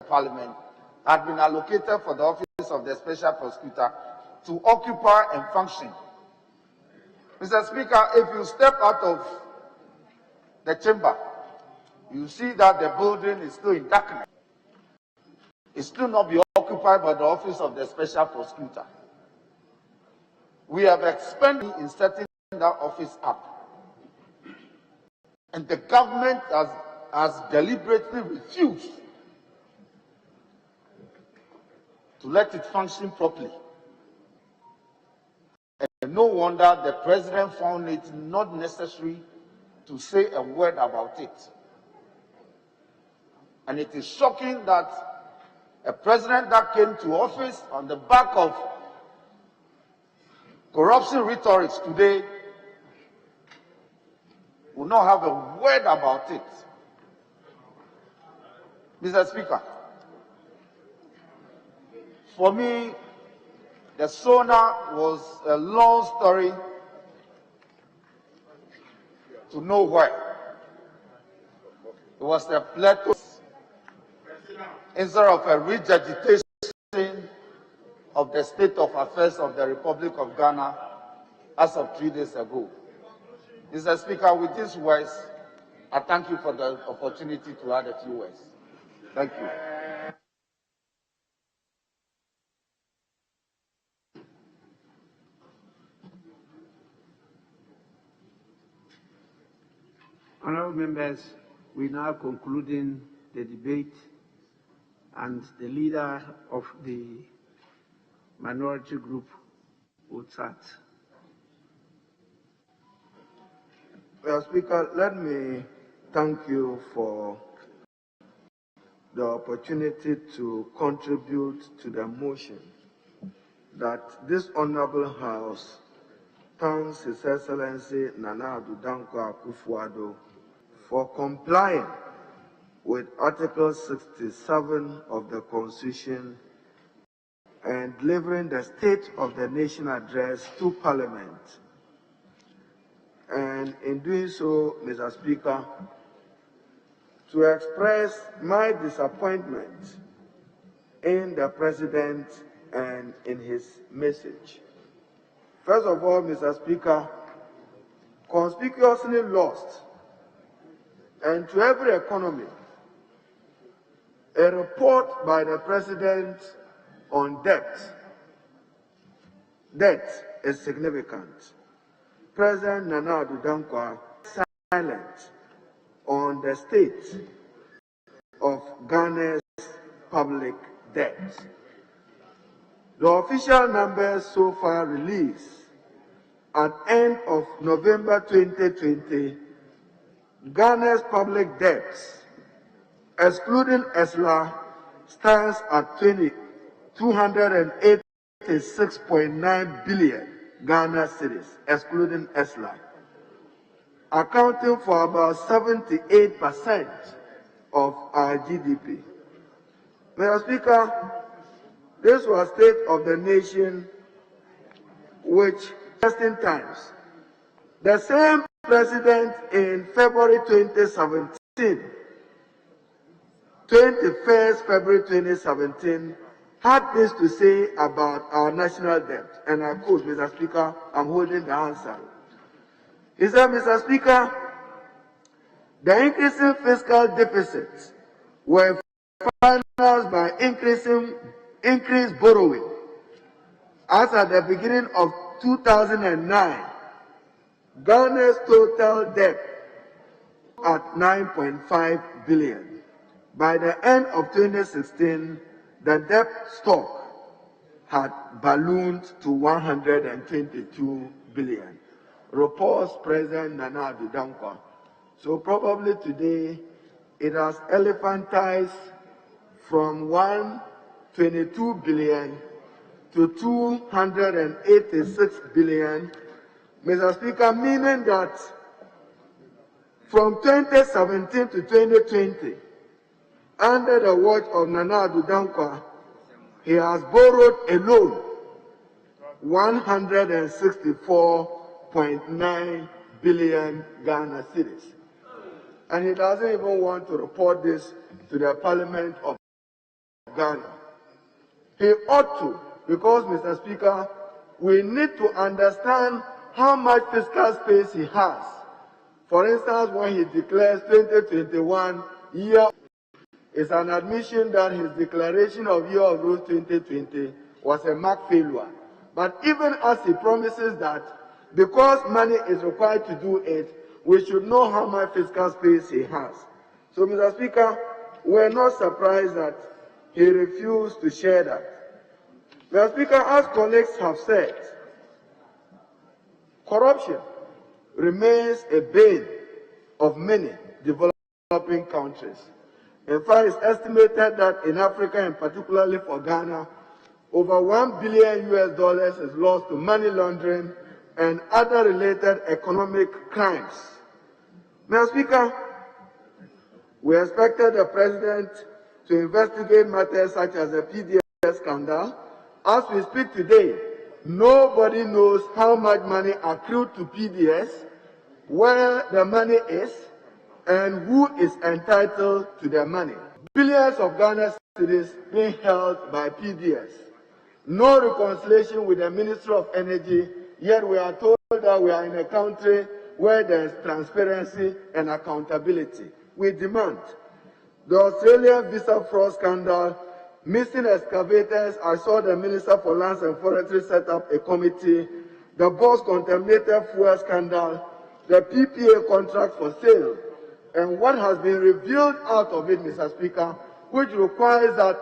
Parliament had been allocated for the office of the special prosecutor to occupy and function. Mr. Speaker, if you step out of the chamber, you see that the building is still in darkness. It's still not be occupied by the office of the special prosecutor. We have expended in setting that office up. And the government has deliberately refused to let it function properly. And no wonder the president found it not necessary to say a word about it. And it is shocking that a president that came to office on the back of corruption rhetorics today will not have a word about it. Mr. Speaker, for me, the SONA was a long story to nowhere. It was a plateau instead of a regurgitation of the state of affairs of the Republic of Ghana as of 3 days ago. Mr. Speaker, with these words, I thank you for the opportunity to add a few words. Thank you. Honourable members, we now concluding the debate, and the leader of the minority group will start. Well, Speaker, let me thank you for the opportunity to contribute to the motion that this Honourable House thanks His Excellency Nana Addo Dankwa Akufo-Addo for complying with Article 67 of the Constitution and delivering the State of the Nation address to Parliament. And in doing so, Mr. Speaker, to express my disappointment in the President and in his message. First of all, Mr. Speaker, conspicuously lost, and to every economy, a report by the President on debt. Debt is significant. President Nana Addo Dankwa silent on the state of Ghana's public debt. The official numbers so far released at end of November 2020, Ghana's public debts, excluding ESLA, stands at 286.9 billion Ghana cedis, excluding ESLA, accounting for about 78% of our GDP. Mr. Speaker, this was State of the Nation, which, interesting times, the same President in February 2017, 21st February 2017, had this to say about our national debt. And I quote, Mr. Speaker, I'm holding the answer. He said, Mr. Speaker, the increasing fiscal deficits were financed by increased borrowing. As at the beginning of 2009, Ghana's total debt at 9.5 billion. By the end of 2016, the debt stock had ballooned to 122 billion. Reports President Nana Addo Dankwa. So probably today, it has elephantized from 122 billion to 286 billion. Mr. Speaker, meaning that from 2017 to 2020, under the watch of Nana Addo Dankwa, he has borrowed alone 164.9 billion Ghana cedis. And he doesn't even want to report this to the Parliament of Ghana. He ought to, because, Mr. Speaker, we need to understand how much fiscal space he has. For instance, when he declares 2021 year, it's an admission that his declaration of year of growth 2020 was a marked failure. But even as he promises that, because money is required to do it, we should know how much fiscal space he has. So, Mr. Speaker, we're not surprised that he refused to share that. Mr. Speaker, as colleagues have said, corruption remains a bane of many developing countries. In fact, it's estimated that in Africa, and particularly for Ghana, over $1 billion is lost to money laundering and other related economic crimes. Mr. Speaker, we expected the President to investigate matters such as the PDS scandal. As we speak today, nobody knows how much money accrued to PDS, where the money is, and who is entitled to the money. Billions of Ghana cedis being held by PDS. No reconciliation with the Ministry of Energy, yet we are told that we are in a country where there is transparency and accountability. We demand the Australian visa fraud scandal, missing excavators. I saw the Minister for Lands and Forestry set up a committee. The Boss contaminated fuel scandal, the PPA contract for sale, and what has been revealed out of it, Mr. Speaker, which requires that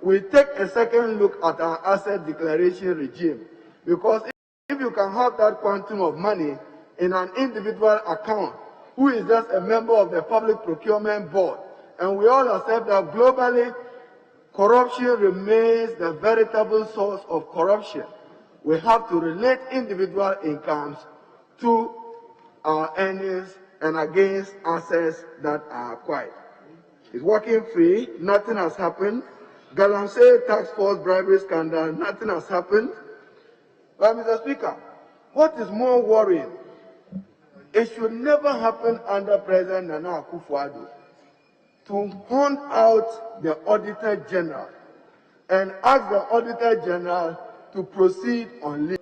we take a second look at our asset declaration regime. Because if you can have that quantum of money in an individual account who is just a member of the Public Procurement Board, and we all accept that globally, corruption remains the veritable source of corruption, we have to relate individual incomes to our earnings and against assets that are acquired. It's working free, nothing has happened. Galamsey tax force bribery scandal, nothing has happened. But Mr. Speaker, what is more worrying, it should never happen under President Nana Akufo-Addo to hunt out the Auditor General and ask the Auditor General to proceed on leave.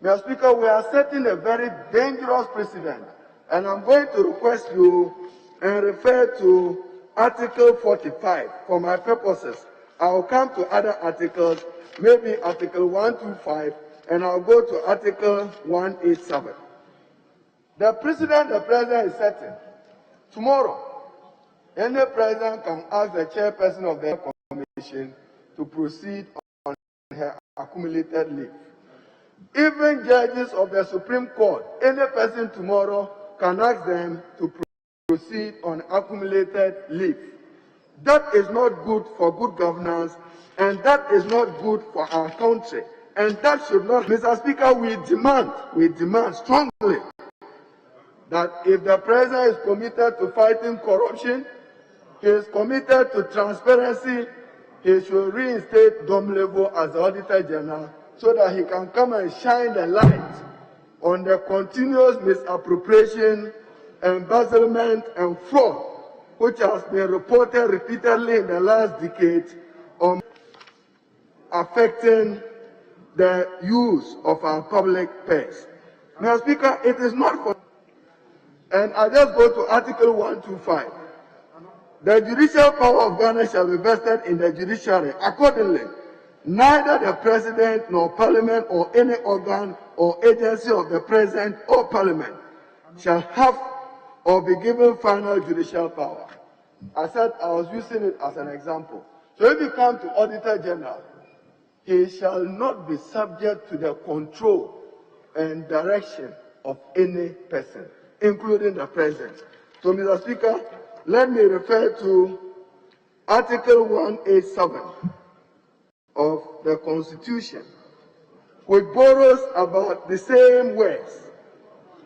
Mr. Speaker, we are setting a very dangerous precedent, and I'm going to request you and refer to Article 45 for my purposes. I will come to other articles, maybe Article 125, and I'll go to Article 187. The precedent the President is setting, tomorrow, any President can ask the chairperson of the Commission to proceed on her accumulated leave. Even judges of the Supreme Court, any person tomorrow can ask them to proceed on accumulated leave. That is not good for good governance, and that is not good for our country. And that should not, Mr. Speaker, we demand strongly that if the President is committed to fighting corruption, he is committed to transparency, he should reinstate Domlevo as the Auditor General so that he can come and shine the light on the continuous misappropriation, embezzlement, and fraud which has been reported repeatedly in the last decade on affecting the use of our public purse. Mr. Speaker, it is not for... And I just go to Article 125. The judicial power of Ghana shall be vested in the judiciary. Accordingly, neither the President nor Parliament or any organ or agency of the President or Parliament shall have or be given final judicial power. I said I was using it as an example. So if you come to Auditor General, he shall not be subject to the control and direction of any person, including the President. So, Mr. Speaker, let me refer to Article 187 of the Constitution, which borrows about the same words.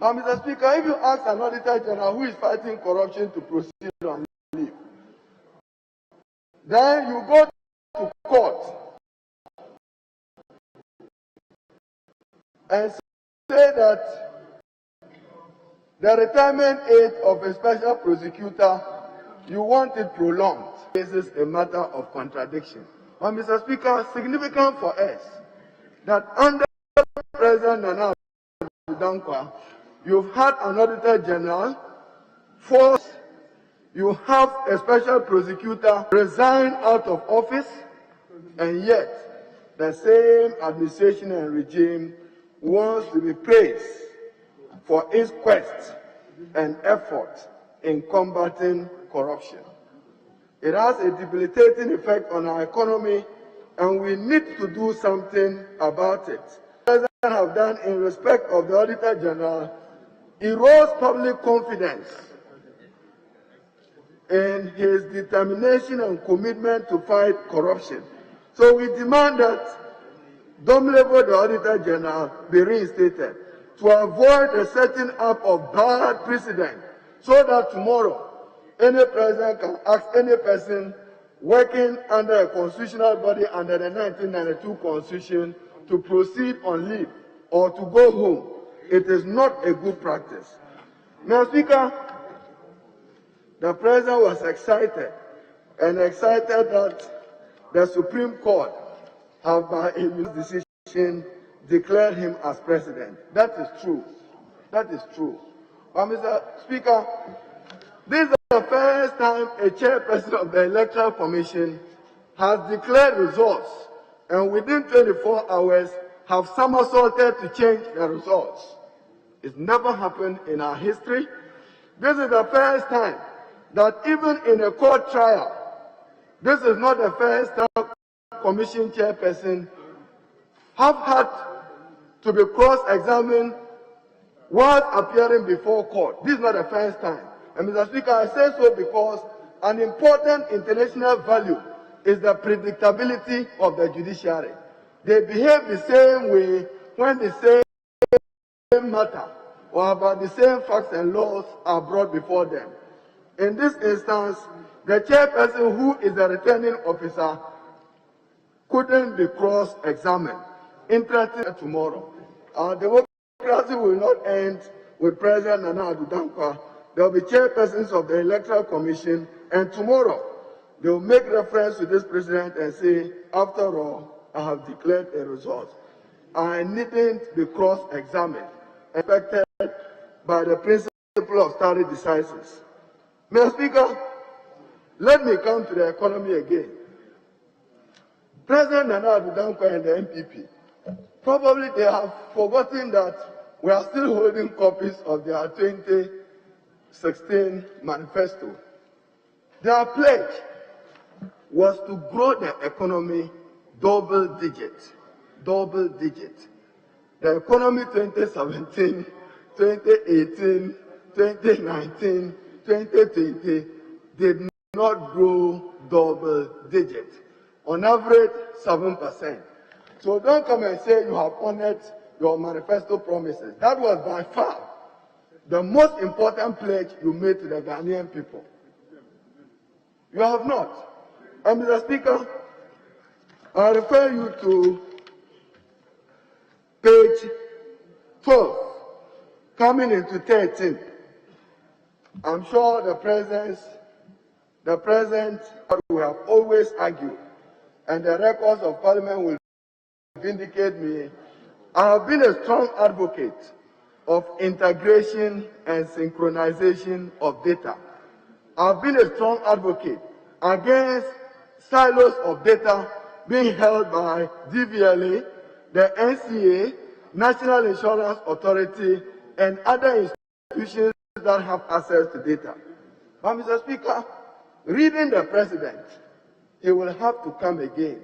Now, Mr. Speaker, if you ask an Auditor General who is fighting corruption to proceed on leave, then you go to court and say that the retirement age of a special prosecutor, you want it prolonged. This is a matter of contradiction. But Mr. Speaker, significant for us that under President Nana Dankwa, you've had an Auditor General, force, you have a special prosecutor resign out of office, and yet the same administration and regime wants to be praised for its quest and effort in combating corruption. It has a debilitating effect on our economy, and we need to do something about it. What the President have done in respect of the Auditor General erodes public confidence in his determination and commitment to fight corruption. So we demand that Domlevo, the Auditor General, be reinstated to avoid the setting up of bad precedent, so that tomorrow any president can ask any person working under a constitutional body under the 1992 Constitution to proceed on leave or to go home. It is not a good practice. Mr. Speaker, the President was excited that the Supreme Court have by a decision declared him as President. That is true. That is true. But Mr. Speaker, this is the first time a chairperson of the Electoral Commission has declared results and within 24 hours have somersaulted to change the results. It's never happened in our history. This is the first time that even in a court trial, this is not the first time Commission chairperson have had to be cross-examined while appearing before court. This is not the first time. And Mr. Speaker, I say so because an important international value is the predictability of the judiciary. They behave the same way when the same matter or about the same facts and laws are brought before them. In this instance, the chairperson, who is the returning officer, couldn't be cross-examined. Interesting tomorrow. Our democracy will not end with President Nana Addo Dankwa. There will be chairpersons of the Electoral Commission, and tomorrow they will make reference to this president and say, after all, I have declared a result. I needn't be cross-examined, affected by the principle of stare decisis. Mr. Speaker, let me come to the economy again. President Nana Addo Dankwa and the MPP, probably they have forgotten that we are still holding copies of their 2016 manifesto. Their pledge was to grow the economy double digit. The economy 2017, 2018, 2019, 2020 did not grow double digit. On average, 7%. So don't come and say you have honored your manifesto promises. That was by far the most important pledge you made to the Ghanaian people. You have not. And Mr. Speaker, I refer you to page 12, coming into 13. I'm sure the president will have always argued, and the records of Parliament will vindicate me. I have been a strong advocate of integration and synchronization of data. I've been a strong advocate against silos of data being held by DVLA, the NCA, National Insurance Authority, and other institutions that have access to data. But Mr. Speaker, reading the president, he will have to come again.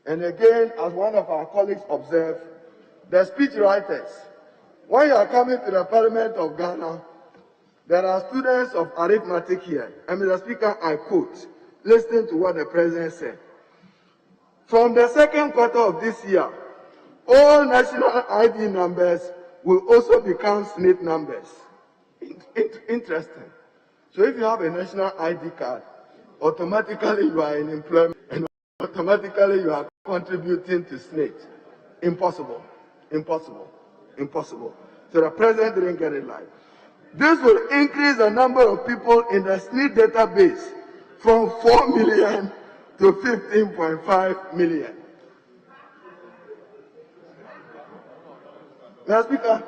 And again, as one of our colleagues observed, the speech writers, when you are coming to the Parliament of Ghana, there are students of arithmetic here. And Mr. Speaker, I quote, listen to what the president said. From the second quarter of this year, all national ID numbers will also become SNIT numbers. Interesting. So if you have a national ID card, automatically you are in employment and automatically you are contributing to SNIT. Impossible. So the president didn't get it right. This will increase the number of people in the SNIT database from 4 million to 15.5 million. Mr. Speaker,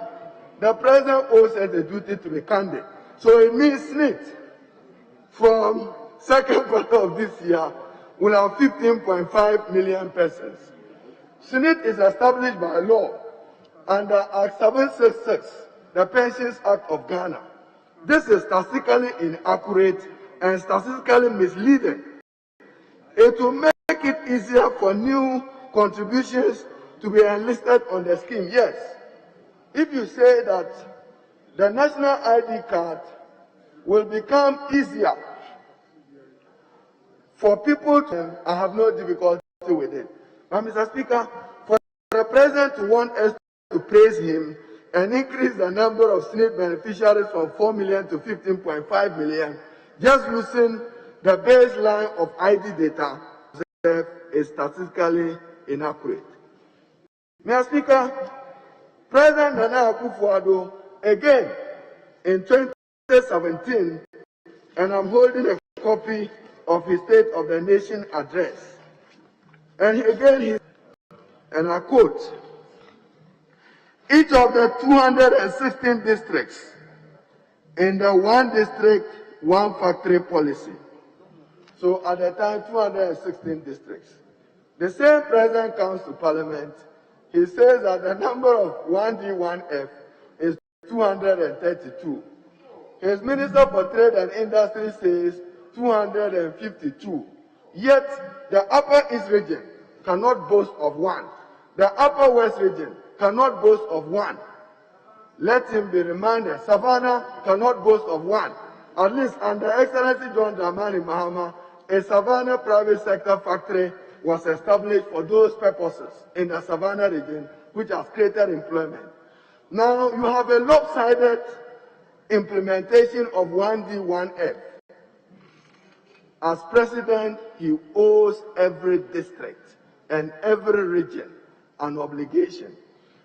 the president owes us a duty to be candid. So it means SNIT from second quarter of this year will have 15.5 million persons. SNIT is established by law under Act 766, the Pensions Act of Ghana. This is statistically inaccurate and statistically misleading. It will make it easier for new contributions to be enlisted on the scheme, yes. If you say that the national ID card will become easier for people to, I have no difficulty with it. But Mr. Speaker, for the president to want us to praise him and increase the number of SNIT beneficiaries from 4 million to 15.5 million, just using the baseline of ID data is statistically inaccurate. Mr. Speaker, President Nana Akufo-Addo, again in 2017, and I'm holding a copy of his State of the Nation address. And again, and I quote, each of the 216 districts in the one district, one factory policy. So at the time, 216 districts. The same president comes to Parliament. He says that the number of 1D, 1F is 232. His Minister for Trade and Industry says 252. Yet the Upper East region cannot boast of one. The Upper West region cannot boast of one. Let him be reminded, Savannah cannot boast of one. At least under Excellency John Dramani Mahama, a Savannah private sector factory was established for those purposes in the Savannah region, which has created employment. Now you have a lopsided implementation of 1D, 1F. As president, he owes every district and every region an obligation.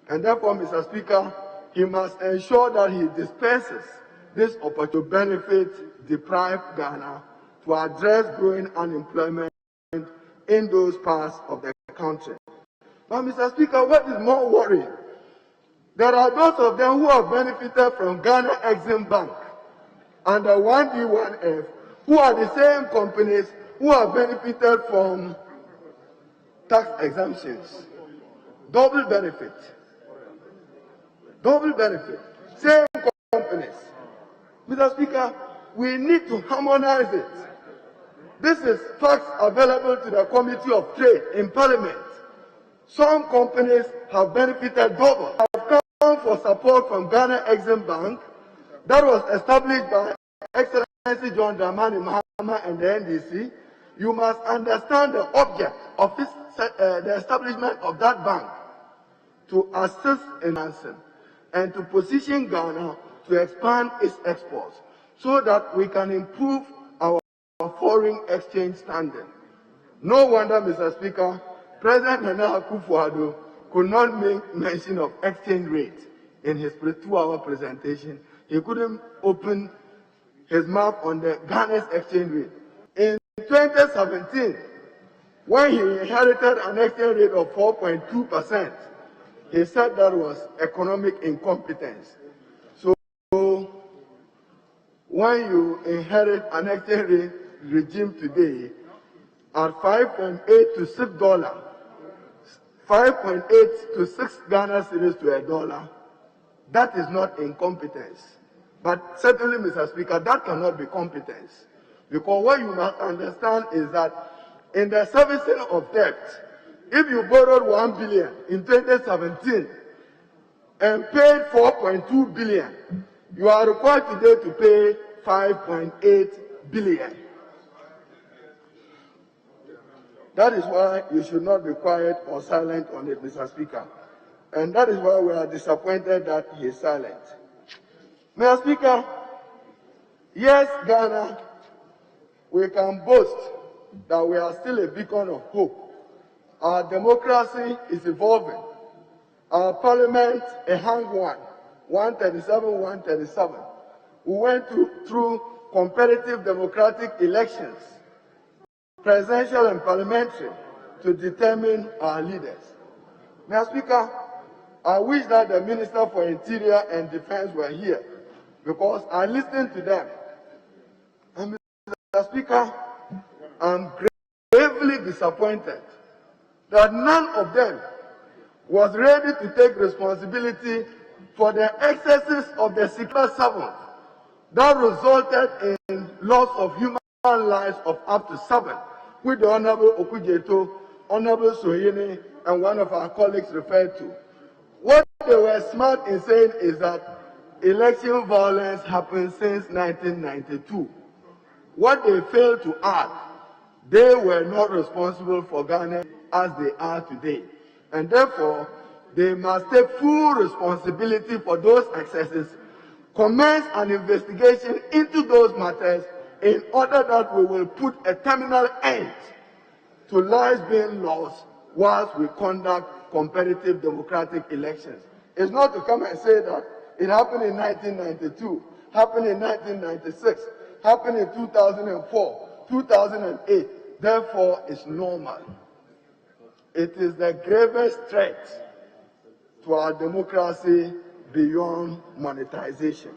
And therefore, Mr. Speaker, he must ensure that he disperses this opportunity to benefit deprived Ghana to address growing unemployment in those parts of the country. But Mr. Speaker, what is more worrying? There are those of them who have benefited from Ghana Exim Bank and the 1D1F, who are the same companies who have benefited from tax exemptions. Double benefit. Double benefit. Same companies. Mr. Speaker, we need to harmonize it. This is facts available to the Committee of Trade in Parliament. Some companies have benefited double. Have come for support from Ghana Exim Bank that was established by Excellency John Dramani Mahama and the NDC. You must understand the object of the establishment of that bank to assist in financing and to position Ghana to expand its exports so that we can improve our foreign exchange standing. No wonder, Mr. Speaker, President Nana Akufo-Addo could not make mention of exchange rate in his 2-hour presentation. He couldn't open his mouth on the Ghana's exchange rate. In 2017, when he inherited an exchange rate of 4.2%, he said that was economic incompetence. So when you inherit an exchange rate regime today at 5.8 to $6, 5.8 to 6 Ghana cedis to $1, that is not incompetence. But certainly, Mr. Speaker, that cannot be competence. Because what you must understand is that in the servicing of debt, if you borrowed 1 billion in 2017 and paid 4.2 billion, you are required today to pay 5.8 billion. That is why you should not be quiet or silent on it, Mr. Speaker. And that is why we are disappointed that he is silent. Mr. Speaker, yes, Ghana, we can boast that we are still a beacon of hope. Our democracy is evolving. Our parliament, a hang one, 137, 137. We went through competitive democratic elections, presidential and parliamentary, to determine our leaders. Mr. Speaker, I wish that the Minister for Interior and Defense were here, because I listened to them. And Mr. Speaker, I'm gravely disappointed that none of them was ready to take responsibility for the excesses of the secret servants that resulted in loss of human lives of up to 7, which the Honorable Okujeto, Honorable Soyene, and one of our colleagues referred to. What they were smart in saying is that election violence happened since 1992. What they failed to add, they were not responsible for Ghana as they are today. And therefore, they must take full responsibility for those excesses, commence an investigation into those matters in order that we will put a terminal end to lives being lost whilst we conduct competitive democratic elections. It's not to come and say that it happened in 1992, happened in 1996, happened in 2004, 2008. Therefore, it's normal. It is the gravest threat to our democracy beyond monetization.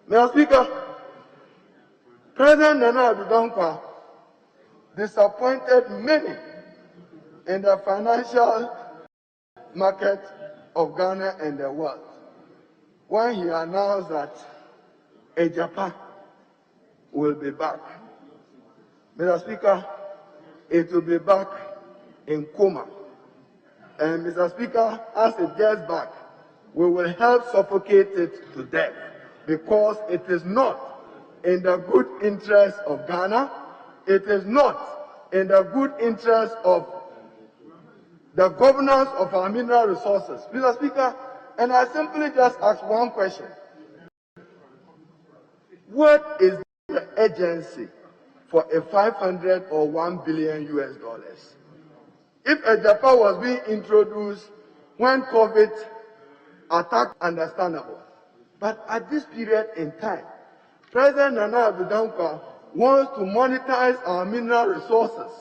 Mr. Speaker, President Nana Addo disappointed many in the financial market of Ghana and the world when he announced that Japan will be back. Mr. Speaker, it will be back in coma. And Mr. Speaker, as it gets back, we will help suffocate it to death, because it is not in the good interest of Ghana, it is not in the good interest of the governance of our mineral resources. Mr. Speaker, and I simply just ask one question. What is the urgency for a 500 or 1 billion US dollars. If Ajapa was being introduced when COVID attacked, understandable. But at this period in time, President Nana Addo Dankwa wants to monetize our mineral resources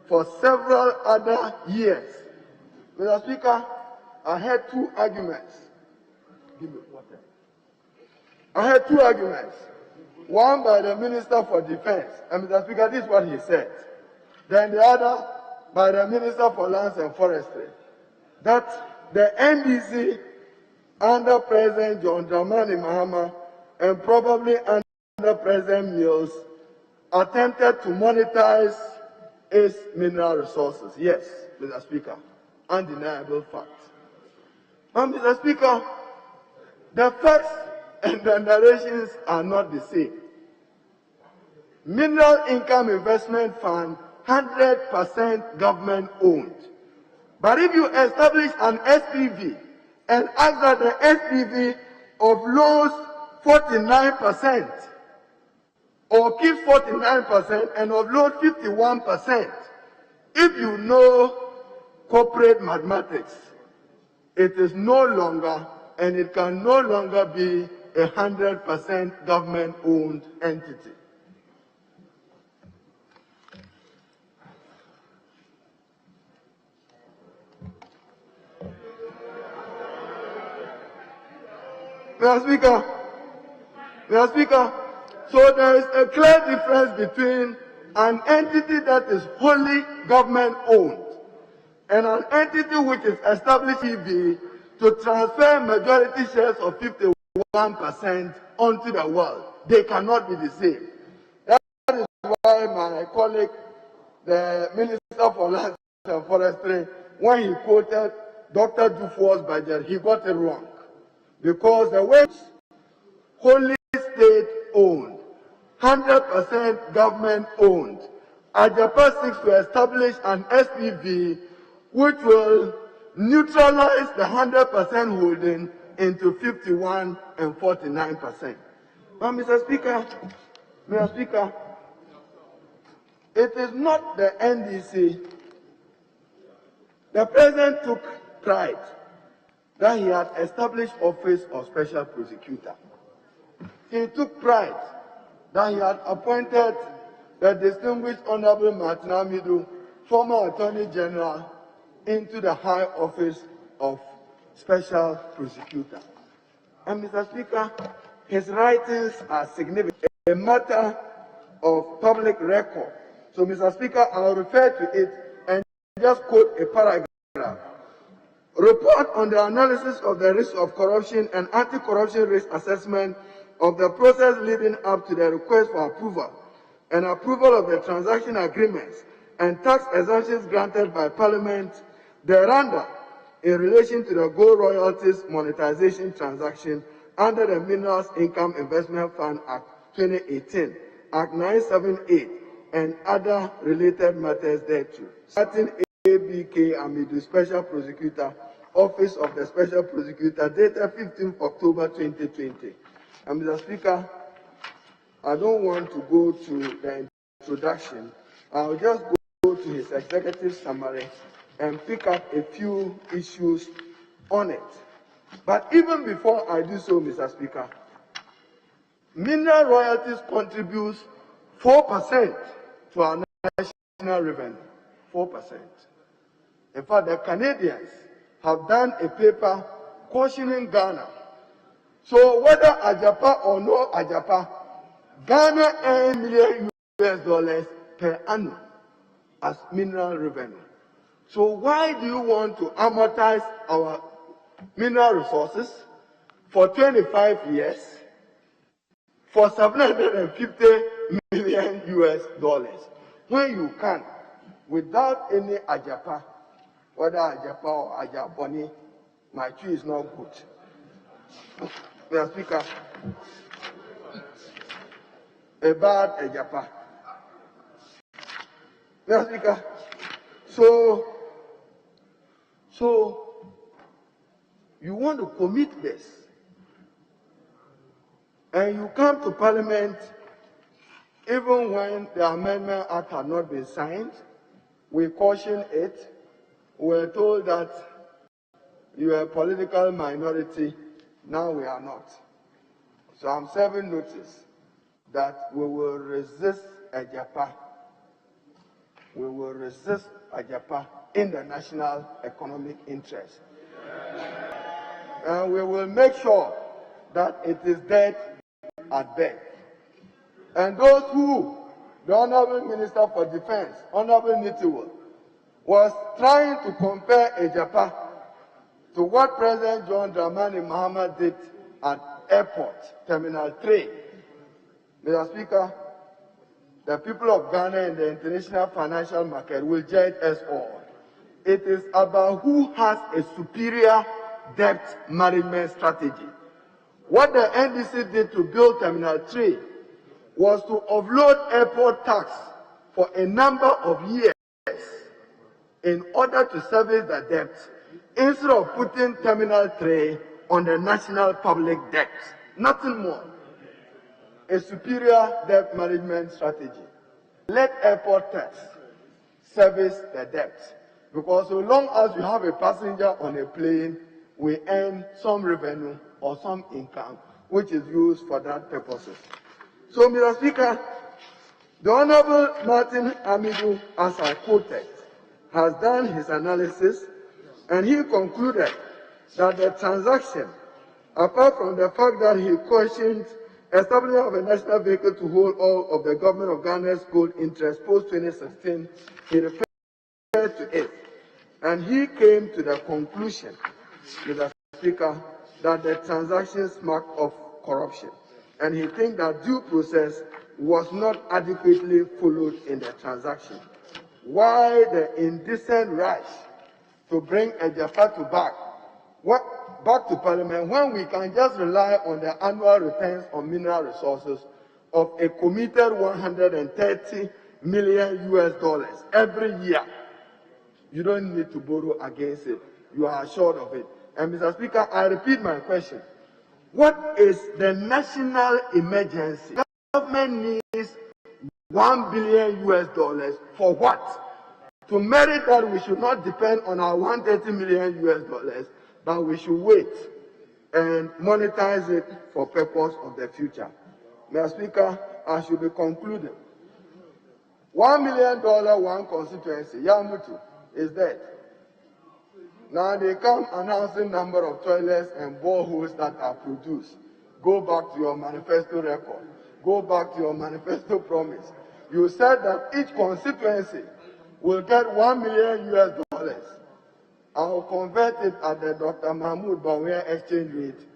for several other years. Mr. Speaker, I had two arguments. Give me water. I had two arguments. One by the Minister for Defense, and Mr. Speaker, this is what he said. Then the other by the Minister for Lands and Forestry, that the NDC under President John Dramani Mahama and probably under President Mills attempted to monetize its mineral resources. Yes, Mr. Speaker, undeniable fact. But Mr. Speaker, the facts and the narrations are not the same. Mineral Income Investment Fund, 100% government owned. But if you establish an SPV and ask that the SPV offloads 49% or keeps 49% and offload 51%, if you know corporate mathematics, it is no longer and it can no longer be a 100% government-owned entity. Mr. Speaker, so there is a clear difference between an entity that is wholly government-owned and an entity which is established to transfer majority shares of 51% onto the world. They cannot be the same. That is why my colleague, the Minister for Lands and Forestry, when he quoted Dr. Dufour's budget, he got it wrong. Because the way it's wholly state-owned, 100% government-owned, Ajapa seeks to establish an SPV which will neutralize the 100% holding into 51 and 49%. But Mr. Speaker, it is not the NDC. The President took pride that he had established office of special prosecutor. He took pride that he had appointed the distinguished Honorable Martin Amidu, former Attorney General, into the high office of special prosecutor. And Mr. Speaker, his writings are significant, a matter of public record. So Mr. Speaker, I'll refer to it and just quote a paragraph. Report on the analysis of the risk of corruption and anti-corruption risk assessment of the process leading up to the request for approval and approval of the transaction agreements and tax exemptions granted by Parliament thereunder in relation to the gold royalties monetization transaction under the Minerals Income Investment Fund Act 2018, Act 978, and other related matters thereto. Certain ABK Amidu, Special Prosecutor, Office of the Special Prosecutor, dated 15th October 2020. And Mr. Speaker, I don't want to go to the introduction. I'll just go to his executive summary and pick up a few issues on it. But even before I do so, Mr. Speaker, mineral royalties contributes 4% to our national revenue. 4%. In fact, the Canadians have done a paper cautioning Ghana. So whether Ajapa or no Ajapa, Ghana earns million US$ per annum as mineral revenue. So why do you want to amortize our mineral resources for 25 years for $750 million US when you can, without any Ajapa, whether Ajapa or Ajaboni, my tree is not good. Mr. Speaker, a bad Ajapa. Mr. Speaker, so you want to commit this, and you come to Parliament Even when the Amendment Act had not been signed, we cautioned it. We were told that you are a political minority. Now we are not. So I'm serving notice that we will resist Ajapa. We will resist Ajapa in the national economic interest. And we will make sure that it is dead at bed. And those who, the Honorable Minister for Defense, Honorable Nitiwal, was trying to compare Ajapa to what President John Dramani Mahama did at Airport, Terminal 3. Mr. Speaker, the people of Ghana and the international financial market will judge us all. It is about who has a superior debt management strategy. What the NDC did to build Terminal 3 was to offload airport tax for a number of years in order to service the debt, instead of putting Terminal 3 on the national public debt. Nothing more. A superior debt management strategy. Let airport tax service the debt. Because so long as you have a passenger on a plane, we earn some revenue or some income, which is used for that purposes. So, Mr. Speaker, the Honorable Martin Amidu, as I quoted, has done his analysis, and he concluded that the transaction, apart from the fact that he questioned establishment of a national vehicle to hold all of the government of Ghana's gold interest post-2016, he referred to it. And he came to the conclusion, Mr. Speaker, that the transaction smacked of corruption. And he thinks that due process was not adequately followed in the transaction. Why the indecent rush to bring Ejapatu back to Parliament when we can just rely on the annual returns on mineral resources of a committed $130 million every year? You don't need to borrow against it. You are assured of it. And Mr. Speaker, I repeat my question. What is the national emergency? The government needs $1 billion for what? To merit that, we should not depend on our $130 million, but we should wait and monetize it for purpose of the future. Mr. Speaker, I should be concluding. $1 million, one constituency, Yamutu, is dead. Now they come announcing number of toilets and boreholes that are produced. Go back to your manifesto record. Go back to your manifesto promise. You said that each constituency will get $1 million. I'll convert it at the Dr. Mahmoud Bawumia exchange rate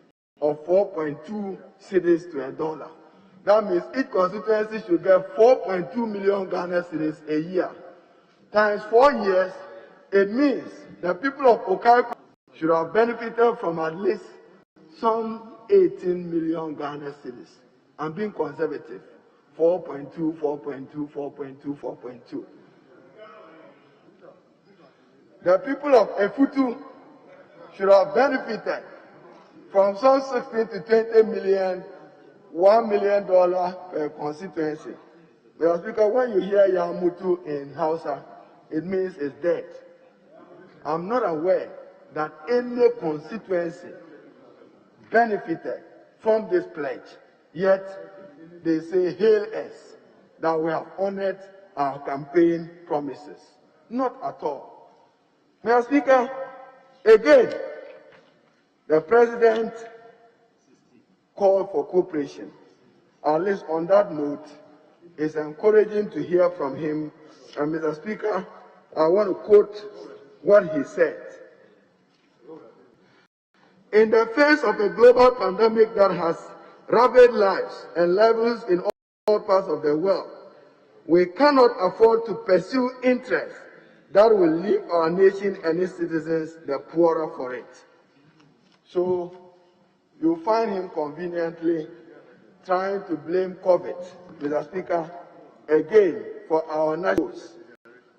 of 4.2 cedis to $1. That means each constituency should get 4.2 million Ghana cedis a year. Times 4 years, it means the people of Okaiko should have benefited from at least some 18 million Ghana cedis. I'm being conservative. 4.2, 4.2, 4.2, 4.2. The people of Efutu should have benefited from some 16 to 20 million, $1 million per constituency. Mr. Speaker, when you hear Yamutu in Hausa, it means it's dead. I'm not aware that any constituency benefited from this pledge, yet they say, hail us, that we have honored our campaign promises. Not at all. Mr. Speaker, again, the President called for cooperation. At least on that note, it's encouraging to hear from him. And Mr. Speaker, I want to quote what he said. In the face of a global pandemic that has ravaged lives and livelihoods in all parts of the world, we cannot afford to pursue interests that will leave our nation and its citizens the poorer for it. So you find him conveniently trying to blame COVID, Mr. Speaker, again for our national goals.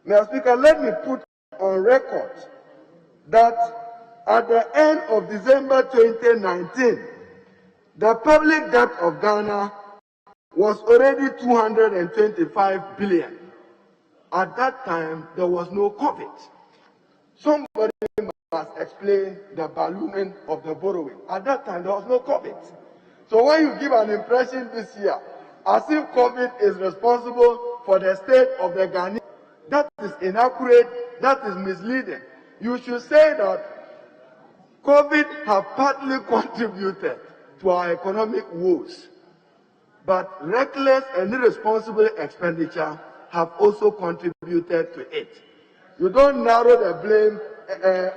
Mr. Speaker, let me put on record that at the end of December 2019, the public debt of Ghana was already 225 billion. At that time, there was no COVID. Somebody must explain the ballooning of the borrowing. At that time, there was no COVID. So when you give an impression this year, as if COVID is responsible for the state of the Ghanaian, that is inaccurate, that is misleading. You should say that COVID have partly contributed to our economic woes, but reckless and irresponsible expenditure have also contributed to it. You don't narrow the blame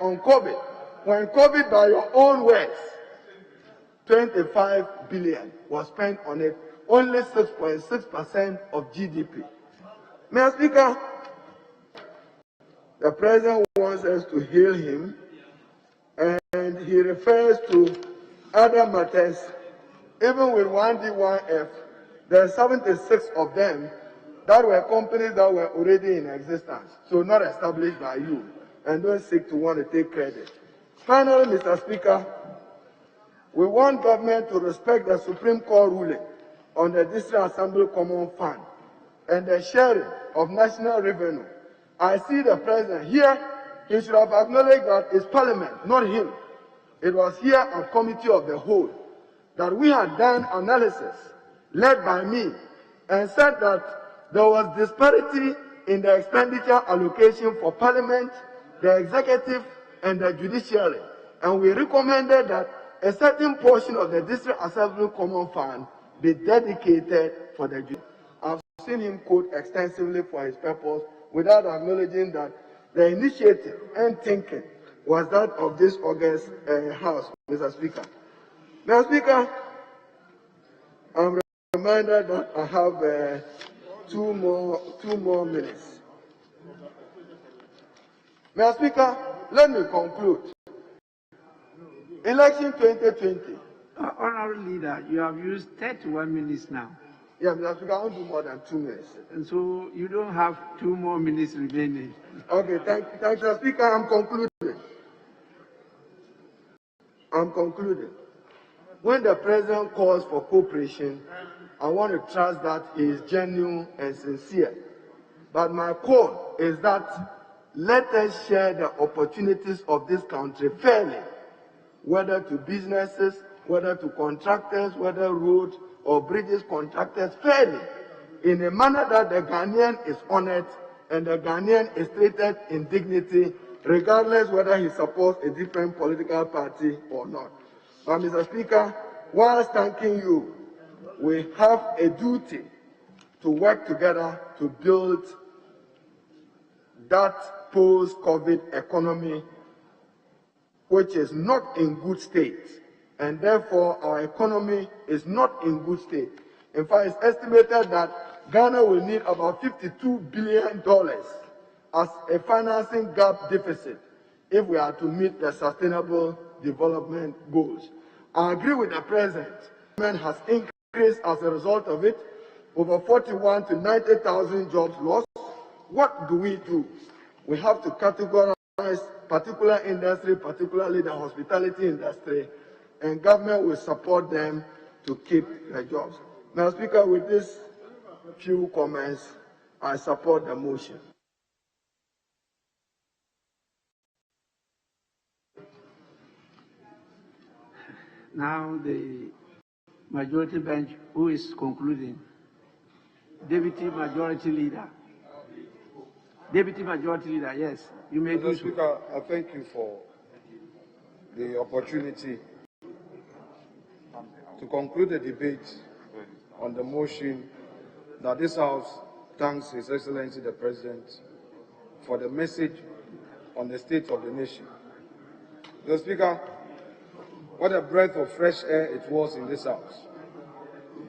on COVID. When COVID, by your own words, 25 billion was spent on it, only 6.6% of GDP. Mr. Speaker, the President wants us to hail him, and he refers to other matters. Even with 1D1F, there are 76 of them that were companies that were already in existence, so not established by you, and don't seek to want to take credit. Finally, Mr. Speaker, we want government to respect the Supreme Court ruling on the District Assembly Common Fund and the sharing of national revenue. I see the President here. He should have acknowledged that it's Parliament, not him. It was here at Committee of the Whole that we had done analysis led by me and said that there was disparity in the expenditure allocation for Parliament, the Executive, and the Judiciary. And we recommended that a certain portion of the District Assembly Common Fund be dedicated for the Judiciary. I've seen him quote extensively for his purpose without acknowledging that the initiative and thinking was that of this August House, Mr. Speaker. Mr. Speaker, I'm reminded that I have two more minutes. Mr. Speaker, let me conclude. Election 2020. Honorable Leader, you have used 31 minutes now. Yeah, Mr. Speaker, I won't do more than 2 minutes. And so you don't have 2 more minutes remaining. Okay, thank you, Mr. Speaker. I'm concluding. When the President calls for cooperation, I want to trust that he is genuine and sincere. But my call is that let us share the opportunities of this country fairly, whether to businesses, whether to contractors, whether road or bridges contractors, fairly, in a manner that the Ghanaian is honored and the Ghanaian is treated in dignity, regardless whether he supports a different political party or not. But Mr. Speaker, whilst thanking you, we have a duty to work together to build that post-COVID economy which is not in good state, and therefore our economy is not in good state. In fact, it's estimated that Ghana will need about $52 billion as a financing gap deficit if we are to meet the sustainable development goals. I agree with the President. Employment has increased as a result of it, over 41 to 90,000 jobs lost. What do? We have to categorize particular industry, particularly the hospitality industry, and government will support them to keep their jobs. Now, Speaker, with these few comments, I support the motion. Now the majority bench, who is concluding? Deputy Majority Leader. Deputy Majority Leader, yes, you may do so. Speaker, I thank you for the opportunity to conclude the debate on the motion that this House thanks His Excellency the President for the message on the state of the nation. Mr. Speaker, what a breath of fresh air it was in this House.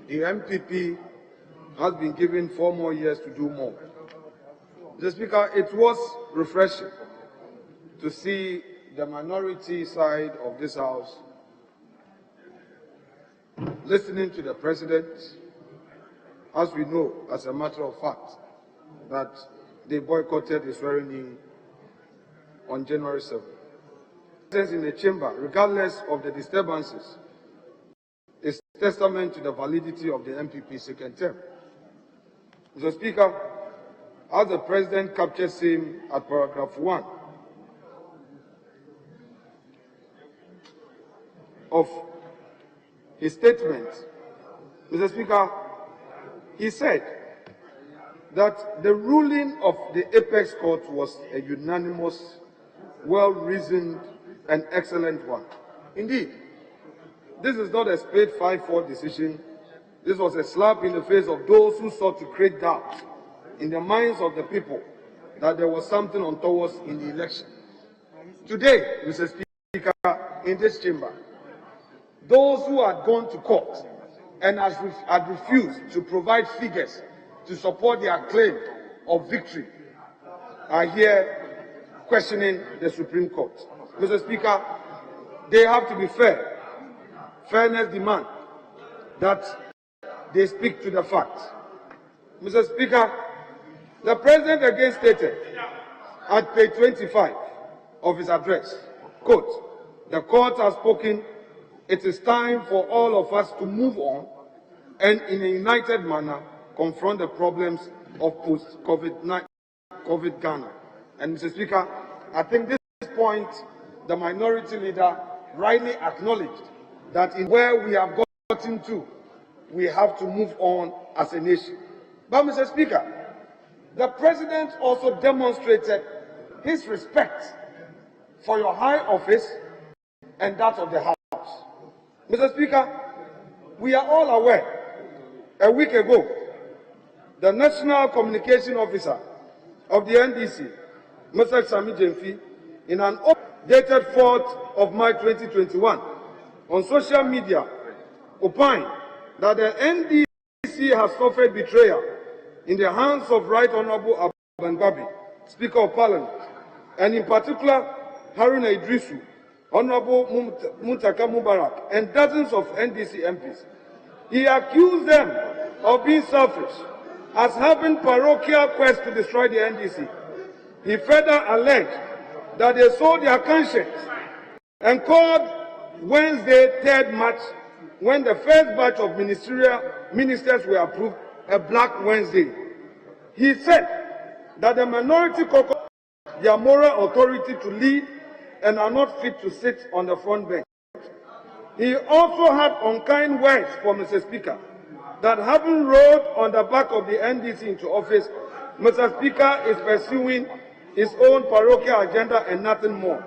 The MPP has been given 4 more years to do more. Mr. Speaker, it was refreshing to see the minority side of this House listening to the President, as we know, as a matter of fact, that they boycotted the swearing-in on January 7th. In the chamber, regardless of the disturbances, is testament to the validity of the MPP's second term. Mr. Speaker, as the President captures him at paragraph 1 of his statement, Mr. Speaker, he said that the ruling of the Apex Court was a unanimous, well-reasoned, and excellent one. Indeed, this is not a straight 5-4 decision. This was a slap in the face of those who sought to create doubt in the minds of the people that there was something untoward in the election. Today, Mr. Speaker, in this chamber, those who had gone to court and had refused to provide figures to support their claim of victory are here questioning the Supreme Court. Mr. Speaker, they have to be fair. Fairness demands that they speak to the facts. Mr. Speaker, the President again stated at page 25 of his address, quote, "The court has spoken. It is time for all of us to move on and in a united manner confront the problems of post-COVID Ghana." And Mr. Speaker, I think this point, the minority leader rightly acknowledged that in where we have gotten to, we have to move on as a nation. But Mr. Speaker, the President also demonstrated his respect for your high office and that of the House. Mr. Speaker, we are all aware, a week ago, the National Communication Officer of the NDC, Mr. Sami Jemfi, in an dated 4th of March 2021, on social media, opined that the NDC has suffered betrayal in the hands of Right Honorable Aban Babi, Speaker of Parliament, and in particular, Haruna Idrisu, Honorable Muntaka Mubarak, and dozens of NDC MPs. He accused them of being selfish, as having parochial quest to destroy the NDC. He further alleged that they sold their conscience and called Wednesday, 3rd March, when the first batch of ministers were approved, a Black Wednesday. He said that the minority caucus have their moral authority to lead and are not fit to sit on the front bench. He also had unkind words for Mr. Speaker, that having rode on the back of the NDC into office, Mr. Speaker is pursuing his own parochial agenda and nothing more.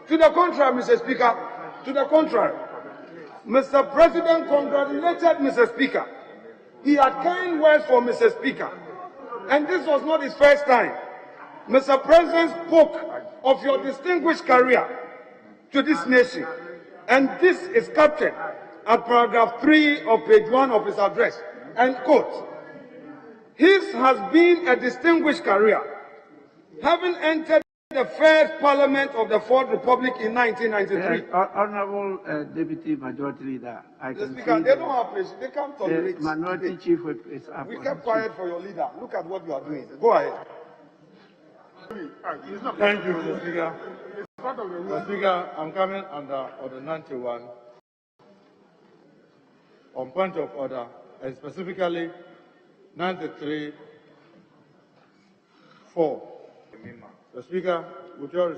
To the contrary, Mr. Speaker, to the contrary, Mr. President congratulated Mr. Speaker. He had kind words for Mr. Speaker. And this was not his first time. Mr. President spoke of your distinguished career to this nation. And this is captured at paragraph 3 of page 1 of his address. And quote, "His has been a distinguished career, having entered the first Parliament of the Fourth Republic in 1993. Honorable Deputy Majority Leader, I can Speaker, see they don't have patience. They can't tolerate. the Minority Chief Whip is up. We kept quiet for your leader. Look at what you are doing. Go ahead. Thank you, Mr. Speaker. Mr. Speaker, I'm coming under Order 91 on point of order, and specifically 93(4). The Speaker, with your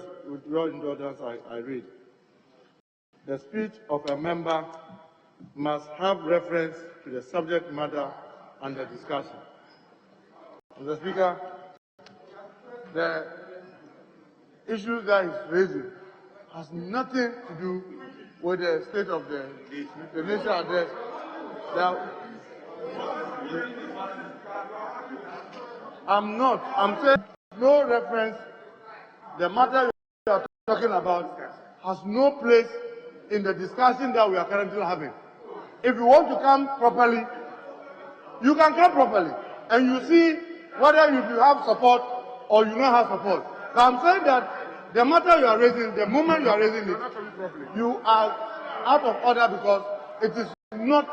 indulgence, I read. The speech of a member must have reference to the subject matter under discussion. Mr. Speaker, the issues that he's raising has nothing to do with the state of the nation address. I'm saying no reference. The matter we are talking about has no place in the discussion that we are currently having. If you want to come properly, you can come properly, and you see whether you have support or you don't have support. So I'm saying that the matter you are raising, the moment you are raising it, you are out of order because it is not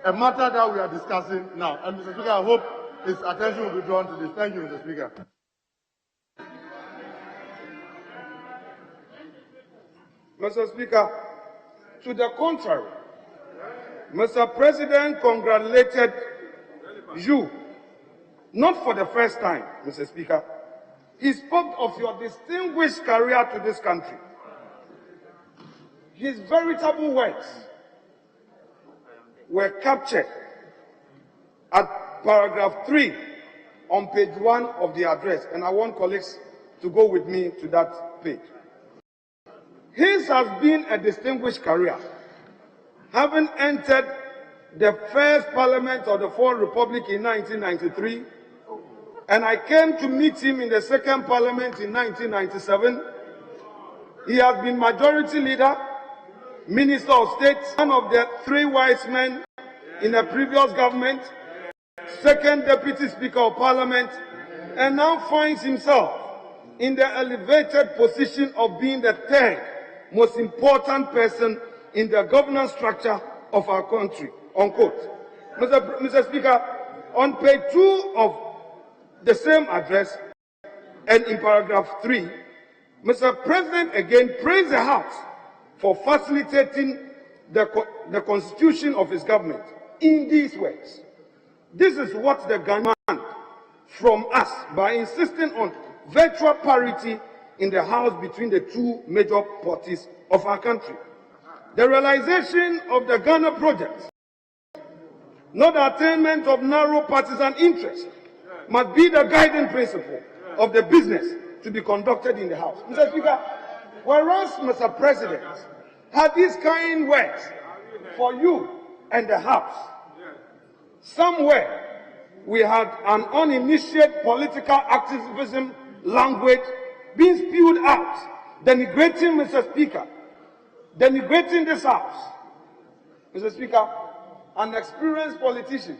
a matter that we are discussing now. And Mr. Speaker, I hope his attention will be drawn to this. Thank you, Mr. Speaker. Mr. Speaker, to the contrary, Mr. President congratulated you, not for the first time, Mr. Speaker. He spoke of your distinguished career to this country. His veritable words were captured at paragraph 3 on page 1 of the address, and I want colleagues to go with me to that page. His has been a distinguished career, having entered the first Parliament of the Fourth Republic in 1993, and I came to meet him in the second Parliament in 1997. He has been Majority Leader, Minister of State, one of the 3 wise men in the previous government, second Deputy Speaker of Parliament, and now finds himself in the elevated position of being the 3rd most important person in the governance structure of our country, unquote. Mr. Speaker, on page 2 of the same address and in paragraph 3, Mr. President again praised the House for facilitating the constitution of his government in these ways. This is what the Ghanaians want from us by insisting on virtual parity in the House between the 2 major parties of our country. The realization of the Ghana project, not the attainment of narrow partisan interests, must be the guiding principle of the business to be conducted in the House. Mr. Speaker, whereas Mr. President had these kind words for you and the House, somewhere we had an uninitiated political activism language being spewed out, denigrating Mr. Speaker, denigrating this House. Mr. Speaker, an experienced politician,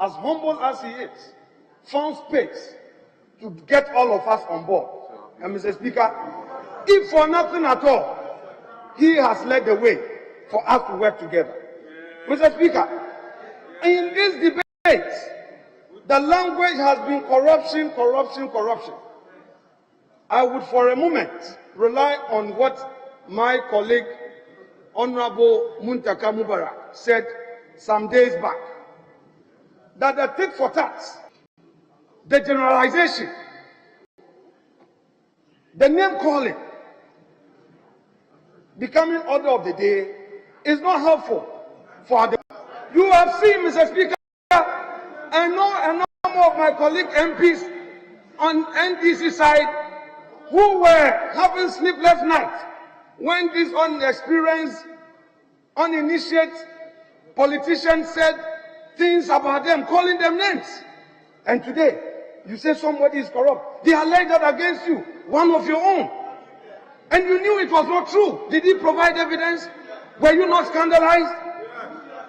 as humble as he is, found space to get all of us on board. And Mr. Speaker, if for nothing at all, he has led the way for us to work together. Mr. Speaker, in this debate, the language has been corruption, corruption, corruption. I would for a moment rely on what my colleague, Honorable Muntaka Mubarak, said some days back, that the tit for tat, the generalization, the name calling, becoming order of the day is not helpful for the. You have seen, Mr. Speaker, I know a number of my colleague MPs on NDC side who were having sleepless nights when this unexperienced, uninitiated politician said things about them, calling them names. And today, you say somebody is corrupt. They alleged that against you, one of your own. And you knew it was not true. Did he provide evidence? Were you not scandalized?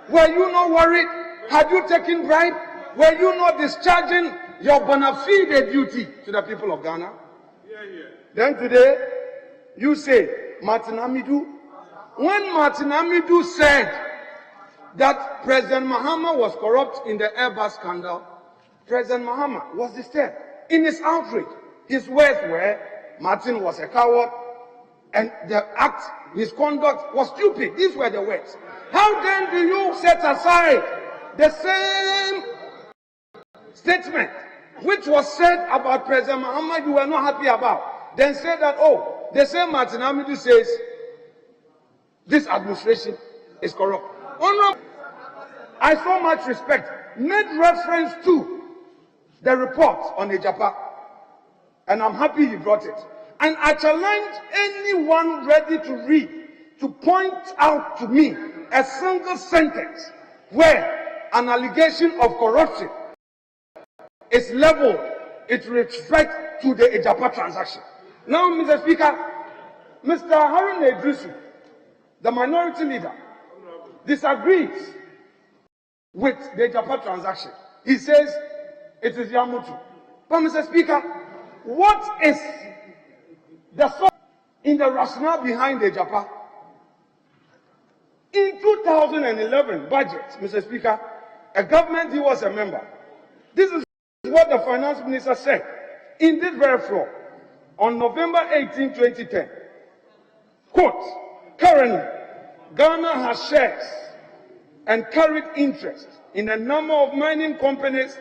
Were you not worried? Had you taken bribe? Were you not discharging your bona fide duty to the people of Ghana? Then today, you say, Martin Amidou. When Martin Amidou said that President Mahama was corrupt in the Airbus scandal, President Mahama was disturbed. In his outrage, his words were, Martin was a coward, and the act, his conduct was stupid. These were the words. How then do you set aside the same statement which was said about President Mahama you were not happy about, then say that, oh, the same Martin Amidou says this administration is corrupt. Honorable, I so much respect, made reference to the report on Ejapa, and I'm happy he brought it. And I challenge anyone ready to read to point out to me a single sentence where an allegation of corruption is leveled with respect to the Ejapa transaction. Now, Mr. Speaker, Mr. Harun Idrisu, the minority leader, disagrees with the Ejapa transaction. He says it is Yamutu. But, Mr. Speaker, what is the source in the rationale behind the Ejapa? In 2011 budget, Mr. Speaker, a government he was a member. This is what the finance minister said in this very floor on November 18, 2010. Quote, currently, Ghana has shares and carried interest in a number of mining companies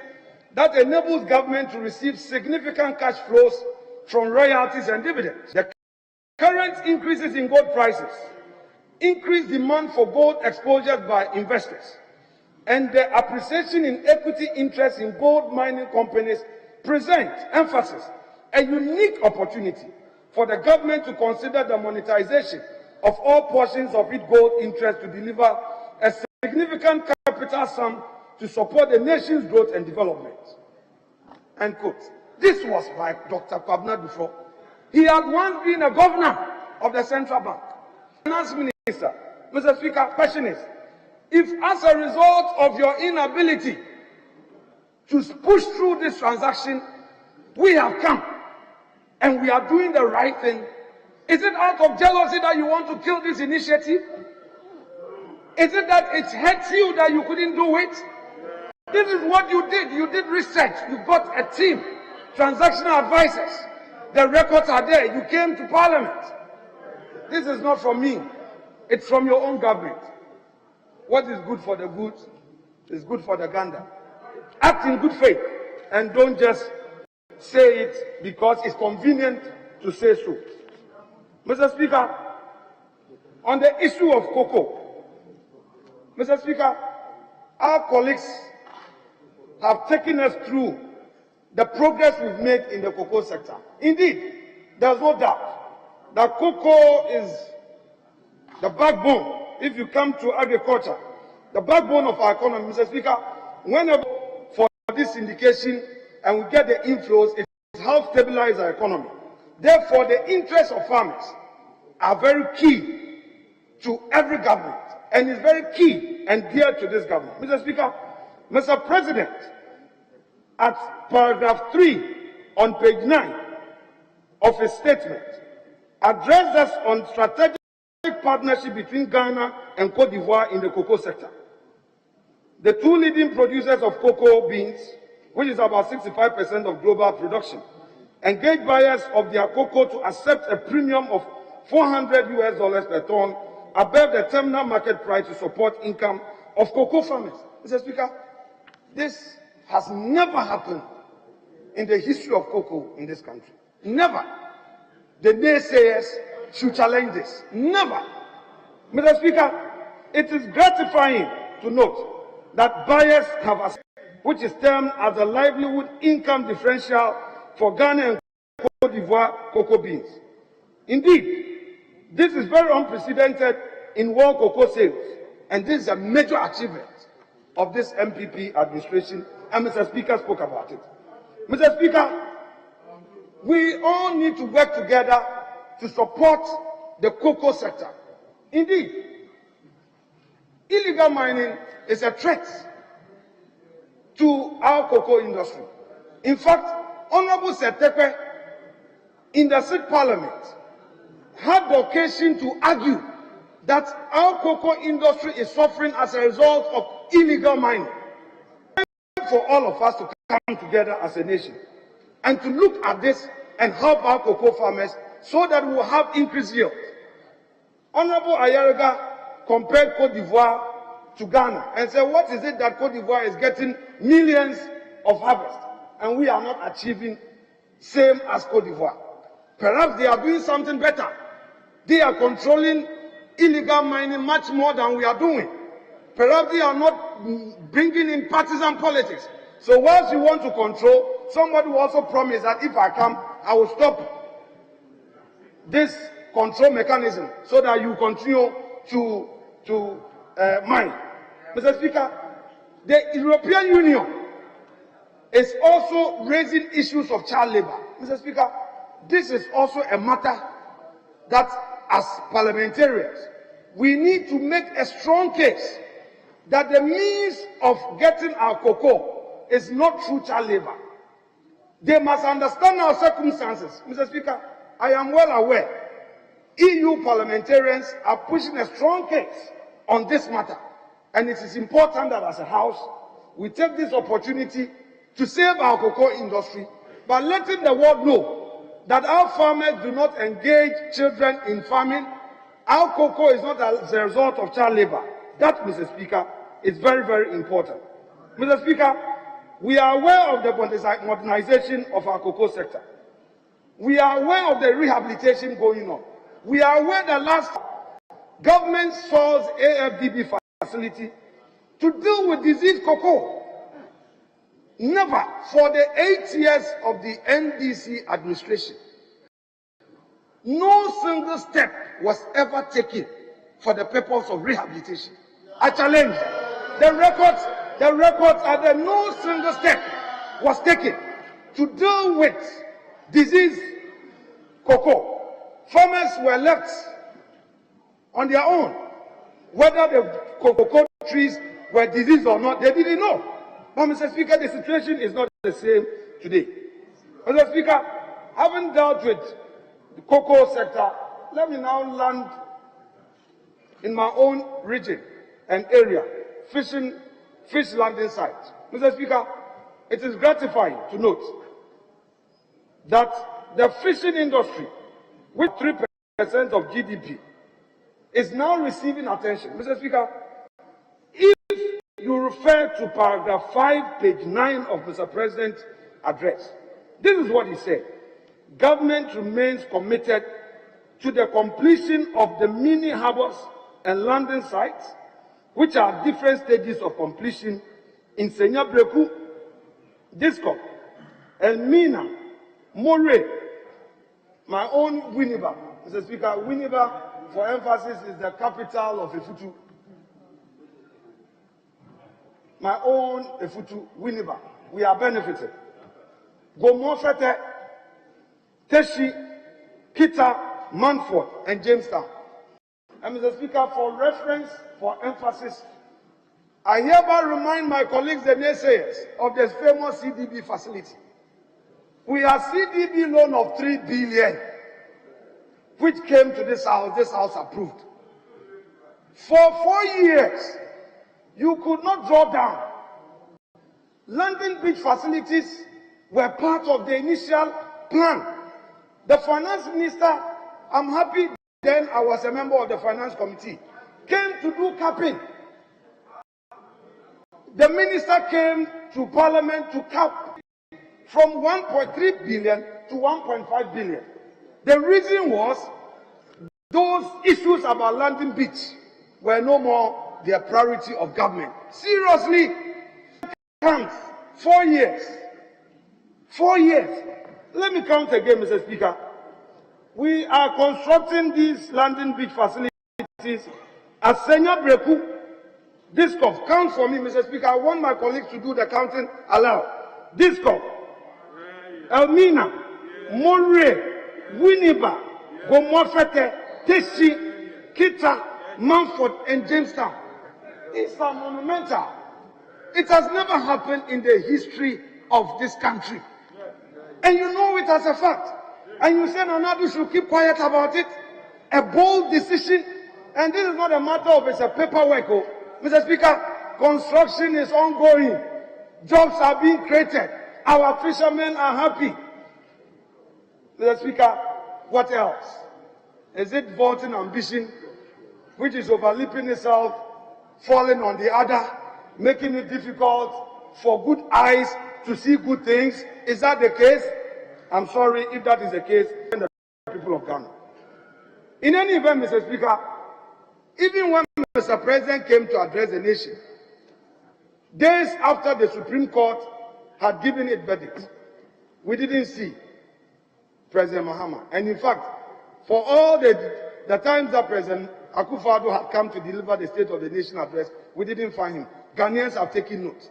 that enables government to receive significant cash flows from royalties and dividends. The current increases in gold prices, increased demand for gold exposures by investors, and the appreciation in equity interest in gold mining companies present emphasis a unique opportunity for the government to consider the monetization of all portions of its gold interest to deliver a significant capital sum to support the nation's growth and development. End quote. This was by Dr. Kwabena Dufo. He had once been a governor of the central bank. Finance Minister, Mr. Speaker, question is, if as a result of your inability to push through this transaction, we have come and we are doing the right thing, is it out of jealousy that you want to kill this initiative? Is it that it hurts you that you couldn't do it? This is what you did. You did research. You got a team, transactional advisors. The records are there. You came to Parliament. This is not from me. It's from your own government. What is good for the goose is good for the gander. Act in good faith and don't just say it because it's convenient to say so. Mr. Speaker, on the issue of cocoa, Mr. Speaker, our colleagues have taken us through the progress we've made in the cocoa sector. Indeed, there's no doubt that cocoa is the backbone, if you come to agriculture, the backbone of our economy. Mr. Speaker, whenever for this indication and we get the inflows, it helps stabilize our economy. Therefore, the interests of farmers are very key to every government and is very key and dear to this government. Mr. Speaker, Mr. President, at paragraph 3 on page 9 of his statement, addressed us on strategic partnership between Ghana and Cote d'Ivoire in the cocoa sector. The two leading producers of cocoa beans, which is about 65% of global production, engage buyers of their cocoa to accept a premium of $400 per ton above the terminal market price to support income of cocoa farmers. Mr. Speaker, this has never happened in the history of cocoa in this country. Never. The naysayers should challenge this. Never. Mr. Speaker, it is gratifying to note that buyers have accepted, which is termed as the livelihood income differential for Ghana and Cote d'Ivoire cocoa beans. Indeed, this is very unprecedented in world cocoa sales, and this is a major achievement of this MPP administration, and Mr. Speaker spoke about it. Mr. Speaker, we all need to work together to support the cocoa sector. Indeed, illegal mining is a threat to our cocoa industry. In fact, Honorable Setepe in the Sixth Parliament had the occasion to argue that our cocoa industry is suffering as a result of illegal mining. For all of us to come together as a nation and to look at this and help our cocoa farmers so that we will have increased yield. Honorable Ayariga compared Cote d'Ivoire to Ghana and said, what is it that Cote d'Ivoire is getting millions of harvest and we are not achieving same as Cote d'Ivoire? Perhaps they are doing something better. They are controlling illegal mining much more than we are doing. Perhaps they are not bringing in partisan politics. So whilst you want to control, somebody will also promise that if I come, I will stop this control mechanism so that you continue to mine. Mr. Speaker, the European Union is also raising issues of child labor. Mr. Speaker, this is also a matter that as parliamentarians, we need to make a strong case that the means of getting our cocoa is not through child labor. They must understand our circumstances. Mr. Speaker, I am well aware EU parliamentarians are pushing a strong case on this matter. And it is important that as a House, we take this opportunity to save our cocoa industry by letting the world know that our farmers do not engage children in farming. Our cocoa is not as a result of child labor. That, Mr. Speaker, is very, very important. Mr. Speaker, we are aware of the modernization of our cocoa sector. We are aware of the rehabilitation going on. We are aware that last government sourced AFDB facility to deal with disease cocoa. Never, for the 8 years of the NDC administration, no single step was ever taken for the purpose of rehabilitation. I challenge the records are that no single step was taken to deal with disease cocoa. Farmers were left on their own. Whether the cocoa trees were diseased or not, they didn't know. But Mr. Speaker, the situation is not the same today. Mr. Speaker, having dealt with the cocoa sector, let me now land in my own region and area, fish landing sites. Mr. Speaker, it is gratifying to note that the fishing industry, with 3% of GDP, is now receiving attention. Mr. Speaker, if you refer to paragraph 5, page 9 of Mr. President's address, this is what he said. Government remains committed to the completion of the mini harbors and landing sites, which are different stages of completion in Senyabreku, Disco, Elmina, Moray, my own Winneba. Mr. Speaker, Winneba, for emphasis, is the capital of Efutu. My own Efutu, Winneba. We are benefited. Gomofete, Teshi, Kita, Manford, and Jamestown. And Mr. Speaker, for reference, for emphasis, I hereby remind my colleagues, the naysayers, of this famous CDB facility. We have CDB loan of 3 billion, which came to this house approved. For 4 years, you could not draw down. London beach facilities were part of the initial plan. The finance minister, I'm happy then I was a member of the finance committee, came to do capping. The minister came to Parliament to cap from 1.3 billion to 1.5 billion. The reason was those issues about London Beach were no more the priority of government. Seriously, 4 years. 4 years. Let me count again, Mr. Speaker. We are constructing these landing beach facilities at Senyabreku. Discof, count for me, Mr. Speaker. I want my colleagues to do the counting aloud. Discof, Elmina, Moray, Winneba, Gomofete, Teshi, Kita, Manford, and Jamestown. It's a monumental. It has never happened in the history of this country. And you know it as a fact. And you say Nanadu should keep quiet about it. A bold decision. And this is not a matter of it's a paperwork. Oh. Mr. Speaker, construction is ongoing. Jobs are being created. Our fishermen are happy. Mr. Speaker, what else? Is it vaulting ambition, which is overleaping itself, falling on the other, making it difficult for good eyes to see good things? Is that the case? I'm sorry if that is the case, the people of Ghana. In any event, Mr. Speaker, even when Mr. President came to address the nation, days after the Supreme Court had given its verdict, we didn't see President Mahama. And in fact, for all the times that President Akufo-Addo had come to deliver the State of the Nation address, we didn't find him. Ghanaians have taken note.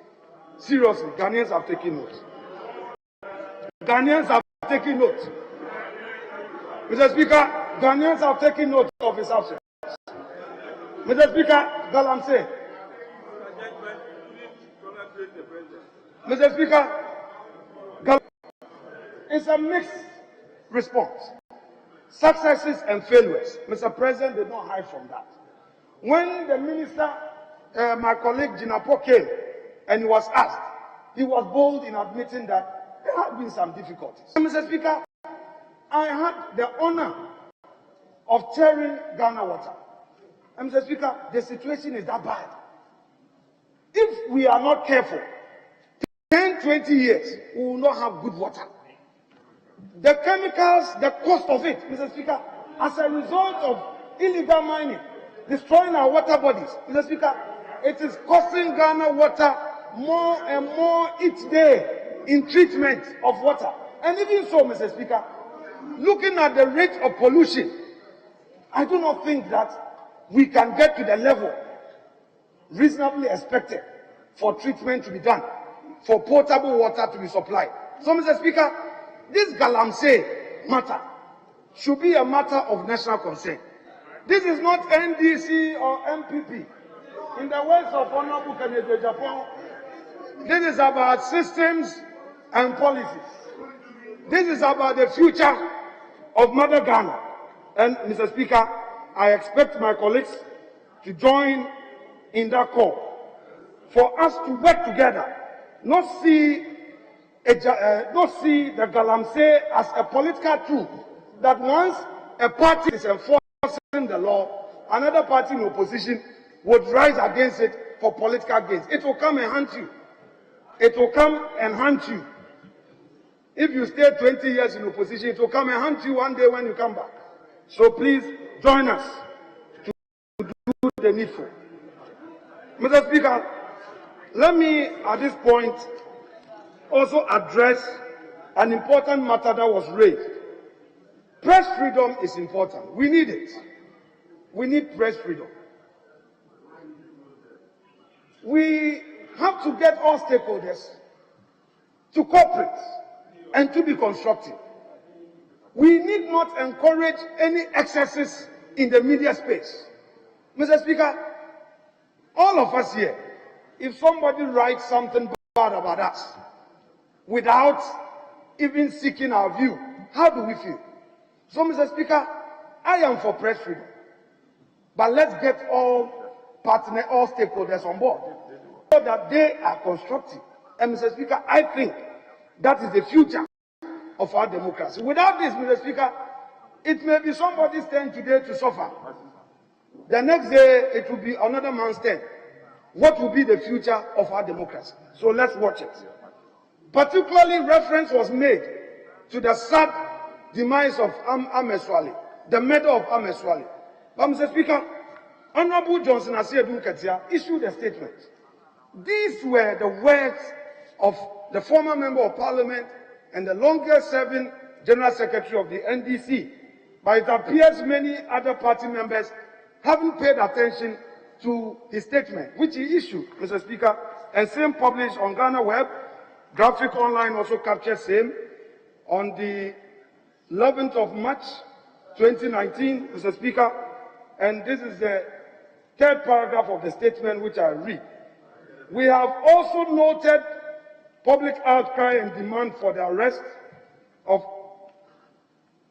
Seriously, Ghanaians have taken note. Ghanaians have taken note. Mr. Speaker, Ghanaians have taken note of his absence. Mr. Speaker, Galamsey. Mr. Speaker, it's a mixed response. Successes and failures. Mr. President did not hide from that. When the minister, my colleague Jinapo, came and he was asked, he was bold in admitting that there have been some difficulties. Mr. Speaker, I had the honor of chairing Ghana Water. And Mr. Speaker, the situation is that bad. If we are not careful, 10, 20 years, we will not have good water. The chemicals, the cost of it, Mr. Speaker, as a result of illegal mining, destroying our water bodies, Mr. Speaker, it is costing Ghana water more and more each day in treatment of water. And even so, Mr. Speaker, looking at the rate of pollution, I do not think that we can get to the level reasonably expected for treatment to be done, for potable water to be supplied. So, Mr. Speaker, this Galamsey matter should be a matter of national concern. This is not NDC or MPP. In the words of Honorable Kennedy Japan, this is about systems and policies. This is about the future of Mother Ghana. And, Mr. Speaker, I expect my colleagues to join in that call for us to work together, not see the Galamsey as a political tool that once a party is enforcing the law, another party in opposition would rise against it for political gains. It will come and hunt you. It will come and hunt you. If you stay 20 years in opposition, it will come and hunt you one day when you come back. So please join us to do the needful. Mr. Speaker, let me at this point also address an important matter that was raised. Press freedom is important. We need it. We need press freedom. We have to get all stakeholders to cooperate and to be constructive. We need not encourage any excesses in the media space. Mr. Speaker, all of us here, if somebody writes something bad about us without even seeking our view, how do we feel? So, Mr. Speaker, I am for press freedom. But let's get all stakeholders on board so that they are constructive. And, Mr. Speaker, I think that is the future of our democracy. Without this, Mr. Speaker, it may be somebody's turn today to suffer. The next day, it will be another man's turn. What will be the future of our democracy? So let's watch it. Particularly, reference was made to the sad demise of Ameswali, the murder of Ameswali. But, Mr. Speaker, Honorable Johnson Asiedu Ketia issued a statement. These were the words of the former Member of Parliament and the longest-serving General Secretary of the NDC. But it appears many other party members haven't paid attention to his statement, which he issued, Mr. Speaker, and same published on Ghana Web. Graphic Online also captured same on the 11th of March 2019, Mr. Speaker, and this is the third paragraph of the statement which I read. We have also noted public outcry and demand for the arrest of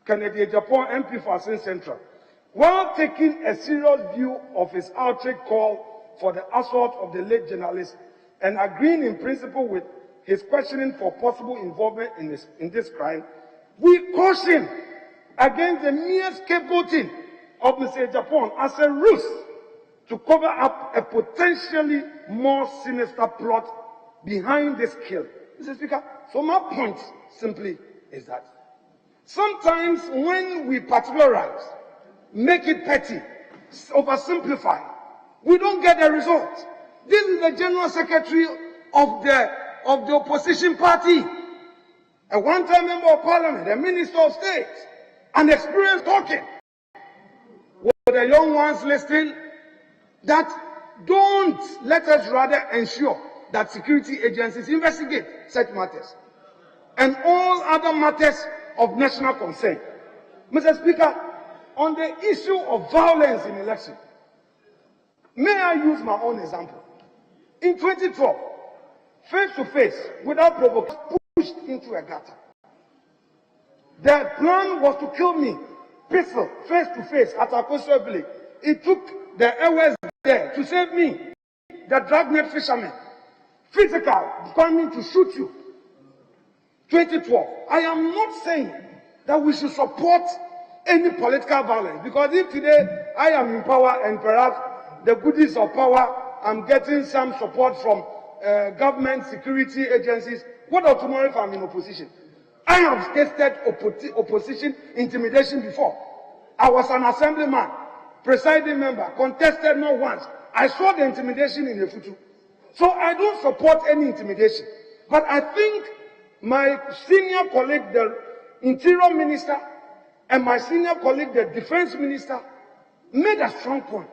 Kennedy Japan MP for Asin Central, while taking a serious view of his outright call for the assault of the late journalist and agreeing in principle with his questioning for possible involvement in this crime, we caution against the mere scapegoating of Mr. Japan as a ruse to cover up a potentially more sinister plot behind this kill. Mr. Speaker, so my point simply is that sometimes when we particularize, make it petty, oversimplify, we don't get the result. This is the General Secretary of the opposition party, a one-time Member of Parliament, a Minister of State, an experienced talking. With the young ones listening, that don't let us rather ensure that security agencies investigate such matters and all other matters of national concern. Mr. Speaker, on the issue of violence in election, may I use my own example? In 2012, face-to-face, without provocation, pushed into a gutter. Their plan was to kill me, pistol, face-to-face at Akoso village. It took the airways there to save me, the dragnet fishermen, physical, coming to shoot you. 2012. I am not saying that we should support any political violence, because if today I am in power and perhaps the goodies of power I'm getting some support from government security agencies. What of tomorrow if I'm in opposition? I have tasted opposition intimidation before. I was an assemblyman, presiding member, contested not once. I saw the intimidation in the future. So I don't support any intimidation. But I think my senior colleague, the Interior Minister, and my senior colleague, the Defense Minister, made a strong point.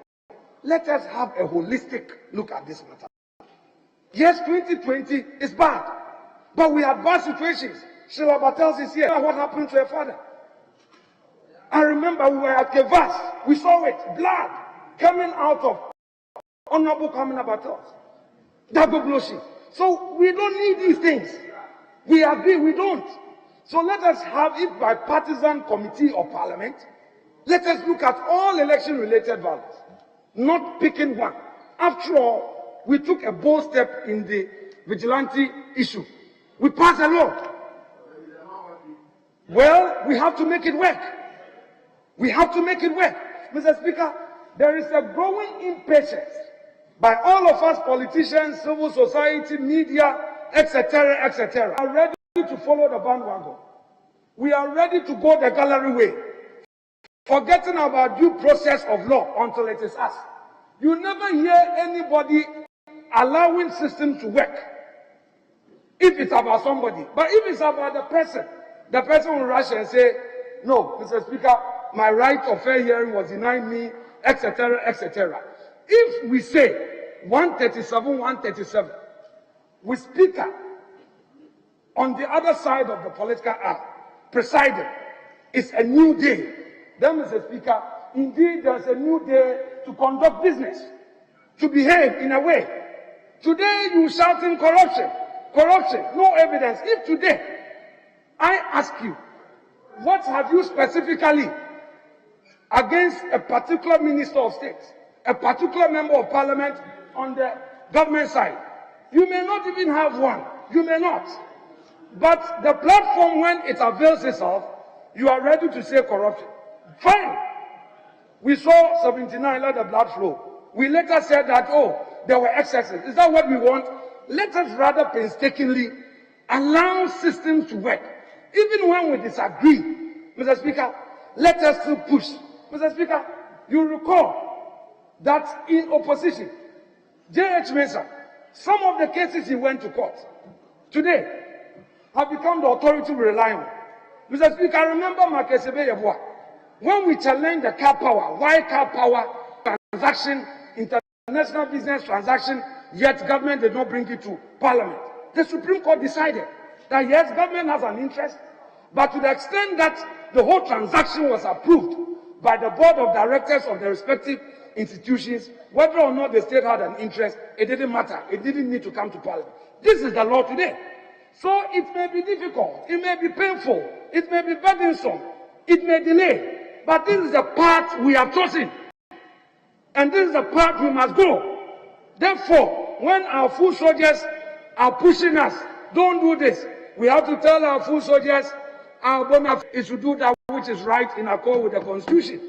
Let us have a holistic look at this matter. Yes, 2020 is bad, but we had bad situations. Sheila Battles is here. What happened to her father? I remember we were at Kevas. We saw it, blood coming out of Honorable Kamina Battles. Double blushing. So we don't need these things. We agree, we don't. So let us have it by partisan committee of parliament. Let us look at all election-related violence, not picking one. After all, we took a bold step in the vigilante issue. We passed a law. Well, we have to make it work. We have to make it work. Mr. Speaker, there is a growing impatience by all of us politicians, civil society, media, etc., etc., are ready to follow the bandwagon. We are ready to go the gallery way, forgetting about due process of law until it is us. You never hear anybody allowing system to work if it's about somebody. But if it's about the person will rush and say, no, Mr. Speaker, my right of fair hearing was denied me, etc., etc. If we say 137, with Speaker on the other side of the political aisle, presiding, it's a new day. Then, Mr. Speaker, indeed there's a new day to conduct business, to behave in a way. Today you shouting corruption, corruption, no evidence. If today I ask you, what have you specifically against a particular minister of state, a particular member of parliament on the government side? You may not even have one. You may not. But the platform, when it avails itself, you are ready to say corruption. Fine. We saw 79, let the blood flow. We later said that, oh, there were excesses. Is that what we want? Let us rather painstakingly allow systems to work. Even when we disagree, Mr. Speaker, let us still push. Mr. Speaker, you recall that in opposition, J.H. Mensah, some of the cases he went to court today have become the authority we rely on. Mr. Speaker, I remember Makesebe Yeboah, when we challenged the car power, why car power transaction, international business transaction, yet government did not bring it to parliament. The Supreme Court decided that yes, government has an interest, but to the extent that the whole transaction was approved by the board of directors of the respective institutions, whether or not the state had an interest, it didn't matter. It didn't need to come to parliament. This is the law today. So it may be difficult, it may be painful, it may be burdensome, it may delay, but this is the path we have chosen. And this is the path we must go. Therefore, when our foot soldiers are pushing us, don't do this. We have to tell our foot soldiers, our bonus is to do that which is right in accord with the Constitution.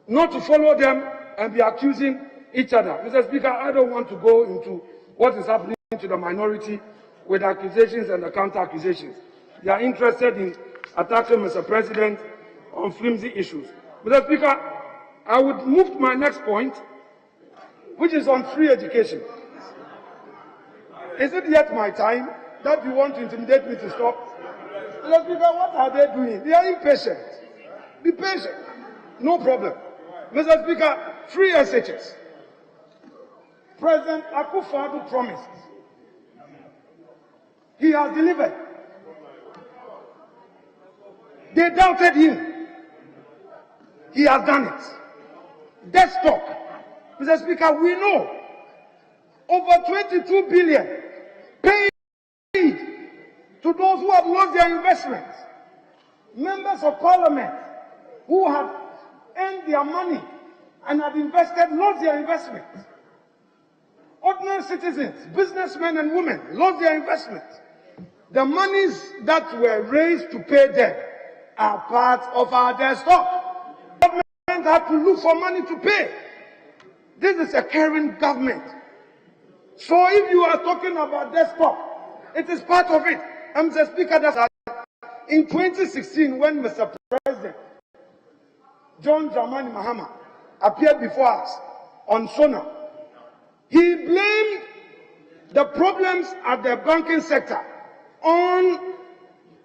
Not to follow them and be accusing each other. Mr. Speaker, I don't want to go into what is happening to the minority with accusations and the counter-accusations. They are interested in attacking Mr. President on flimsy issues. Mr. Speaker, I would move to my next point, which is on free education. Is it yet my time that you want to intimidate me to stop? Mr. Speaker, what are they doing? They are impatient. Be patient. No problem. Mr. Speaker, free SHS. President Akufo-Addo promised. He has delivered. They doubted him. He has done it. Desktop. Mr. Speaker, we know over 22 billion paid to those who have lost their investments. Members of parliament who have earned their money and have invested, lost their investments. Ordinary citizens, businessmen and women lost their investments. The monies that were raised to pay them are part of our desktop. Government had to look for money to pay. This is a caring government So if you are talking about desktop, it is part of it. And Mr. Speaker, that's in 2016 when Mr. President John Dramani Mahama appeared before us on SONA, he blamed the problems at the banking sector on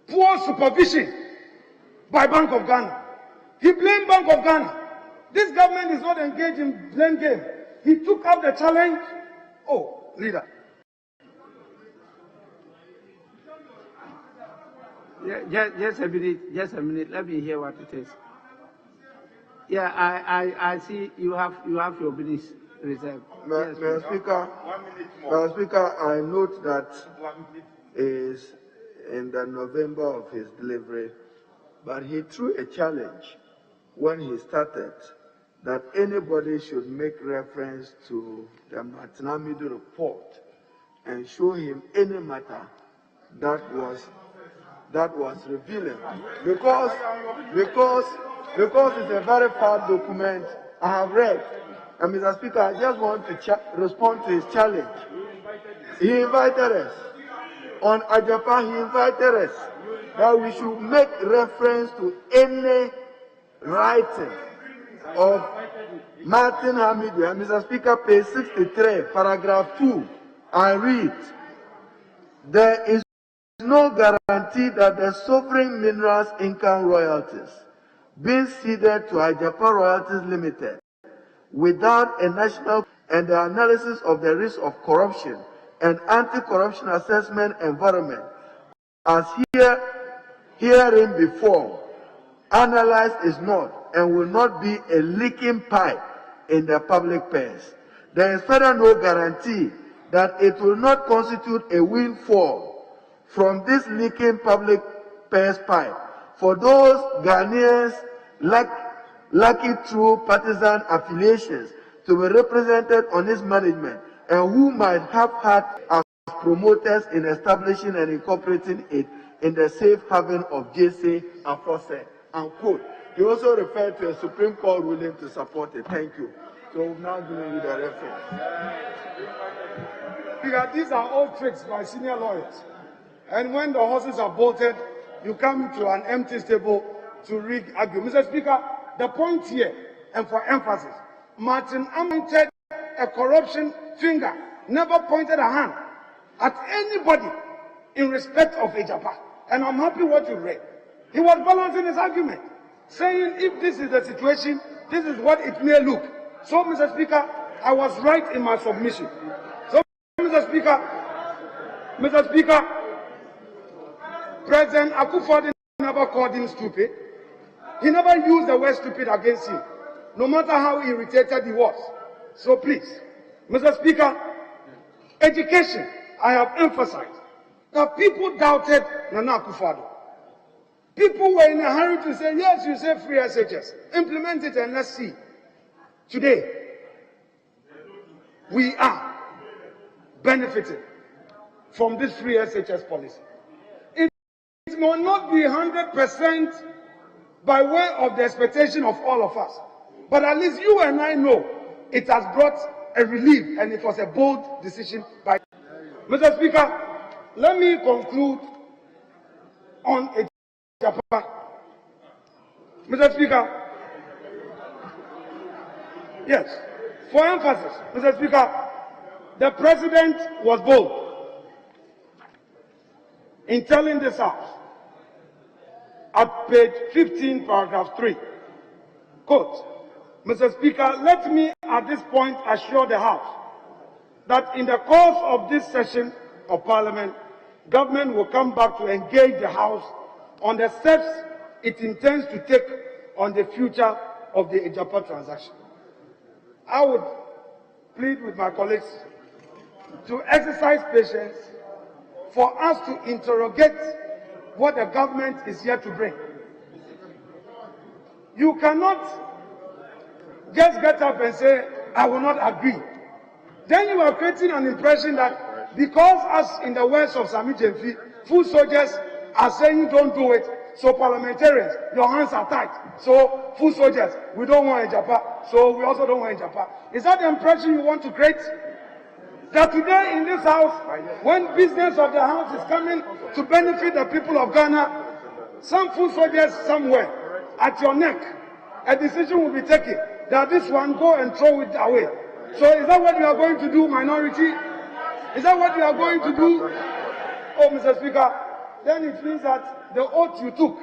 poor supervision by Bank of Ghana. He blamed Bank of Ghana. This government is not engaged in blame game. He took up the challenge. Oh, leader. Yeah, just a minute. Let me hear what it is. Yeah, I see you have your business reserved. Mr. Speaker, I note that is in the November of his delivery, but he threw a challenge when he started that anybody should make reference to the Martinamido report and show him any matter that was revealing, because it's a very fat document I have read. And Mr. Speaker, I just want to respond to his challenge. He invited us. On Ajapa, he invited us that we should make reference to any writing of Martin Hamidu. And Mr. Speaker, page 63, paragraph 2, I read, there is no guarantee that the sovereign minerals income royalties being ceded to Ajapa Royalties Limited without a national and the analysis of the risk of corruption and anti-corruption assessment environment as herein before analyzed is not and will not be a leaking pipe in the public purse. There is further no guarantee that it will not constitute a windfall from this leaking public purse pipe for those Ghanaians lucky through partisan affiliations to be represented on its management and who might have had as promoters in establishing and incorporating it in the safe haven of JC aforesaid. Unquote. He also referred to a Supreme Court ruling to support it. Thank you. So we've now given you the reference. Because these are all tricks by senior lawyers. And when the horses are bolted, you come to an empty stable to argue. Mr. Speaker, the point here, and for emphasis, Martin pointed a corruption finger, never pointed a hand at anybody in respect of Ajapa. And I'm happy what you read. He was balancing his argument, saying if this is the situation, this is what it may look. So, Mr. Speaker, I was right in my submission. So, Mr. Speaker, President Akufo-Addo never called him stupid. He never used the word stupid against him, no matter how irritated he was. So please, Mr. Speaker, education, I have emphasized that people doubted Nana Akufo-Addo. People were in a hurry to say, yes, you say free SHS, implement it and let's see. Today, we are benefiting from this free SHS policy. It may not be 100% by way of the expectation of all of us, but at least you and I know it has brought a relief, and it was a bold decision by Mr. Speaker. Let me conclude on Japan. Mr. Speaker, yes, for emphasis, Mr. Speaker, the President was bold in telling this House at page 15, paragraph 3, quote, Mr. Speaker, let me at this point assure the House that in the course of this session of Parliament, government will come back to engage the House on the steps it intends to take on the future of the Ajapa transaction. I would plead with my colleagues to exercise patience for us to interrogate what the government is here to bring. You cannot just get up and say, I will not agree. Then you are creating an impression that because, as in the words of Sami Jemfi, foot soldiers are saying don't do it, so parliamentarians, your hands are tied. So foot soldiers, we don't want Ajapa, so we also don't want Ajapa. Is that the impression you want to create? that today in this house, when business of the house is coming to benefit the people of Ghana, some food soldiers somewhere at your neck, a decision will be taken that this one go and throw it away. So is that what you are going to do, minority? Is that what you are going to do? Oh, Mr. Speaker, then it means that the oath you took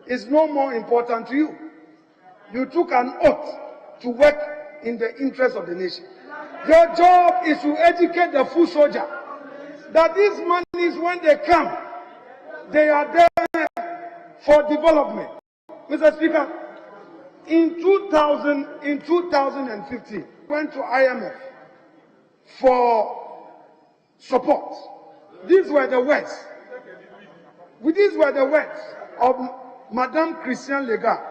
is no more important to you. You took an oath to work in the interest of the nation. Your job is to educate the food soldier that these monies, when they come, they are there for development. Mr. Speaker, in 2015, went to IMF for support. These were the words. These were the words of Madame Christiane Lagarde.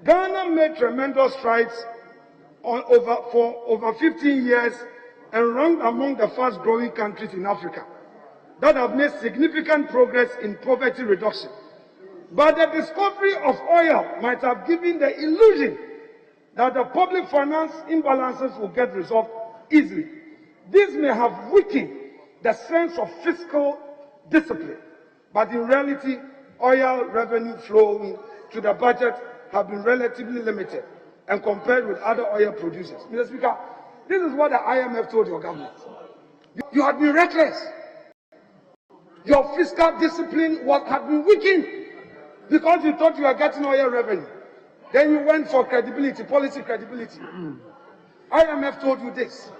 Ghana made tremendous strides for over 15 years and ranked among the fast-growing countries in Africa that have made significant progress in poverty reduction. But the discovery of oil might have given the illusion that the public finance imbalances will get resolved easily. This may have weakened the sense of fiscal discipline, but in reality, oil revenue flowing to the budget have been relatively limited and compared with other oil producers. Mr. Speaker, this is what the IMF told your government. You had been reckless. Your fiscal discipline had been weakened because you thought you were getting oil revenue. Then you went for credibility, policy credibility. IMF told you this.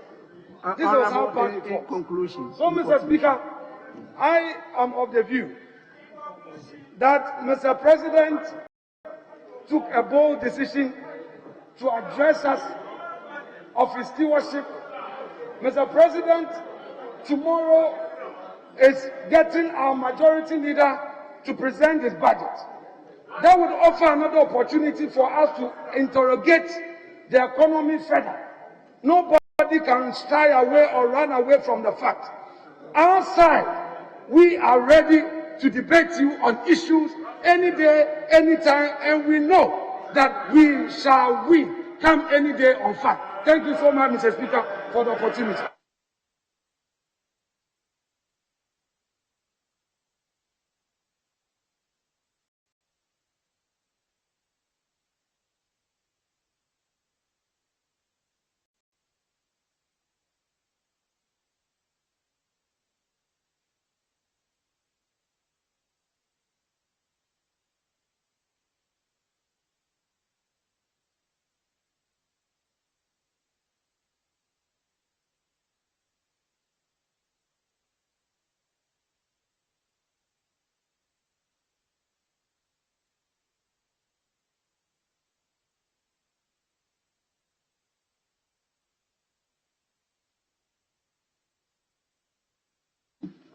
This was how bad it was. Conclusion. So, Mr. Speaker, I am of the view that Mr. President took a bold decision to address us of his stewardship. Mr. President, tomorrow is getting our majority leader to present his budget. That would offer another opportunity for us to interrogate the economy further. Nobody can shy away or run away from the fact. Our side, we are ready to debate you on issues any day, anytime, and we know that we shall win come any day on fact. Thank you so much, Mr. Speaker, for the opportunity.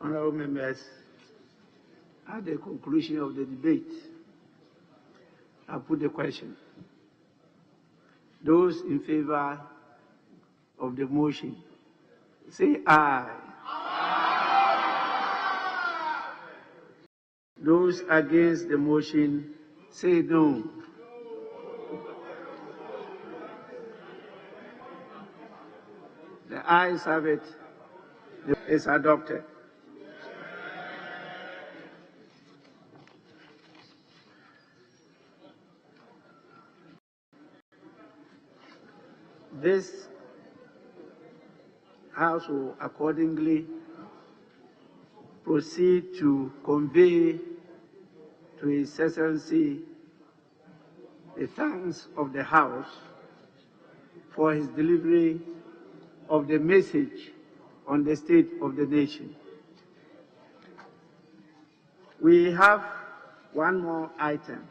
Honorable members, at the conclusion of the debate, I put the question. Those in favor of the motion, say aye. Those against the motion, say no. The ayes have it. It is adopted. This House will accordingly proceed to convey to His Excellency the thanks of the House for his delivery of the message on the state of the nation. We have one more item,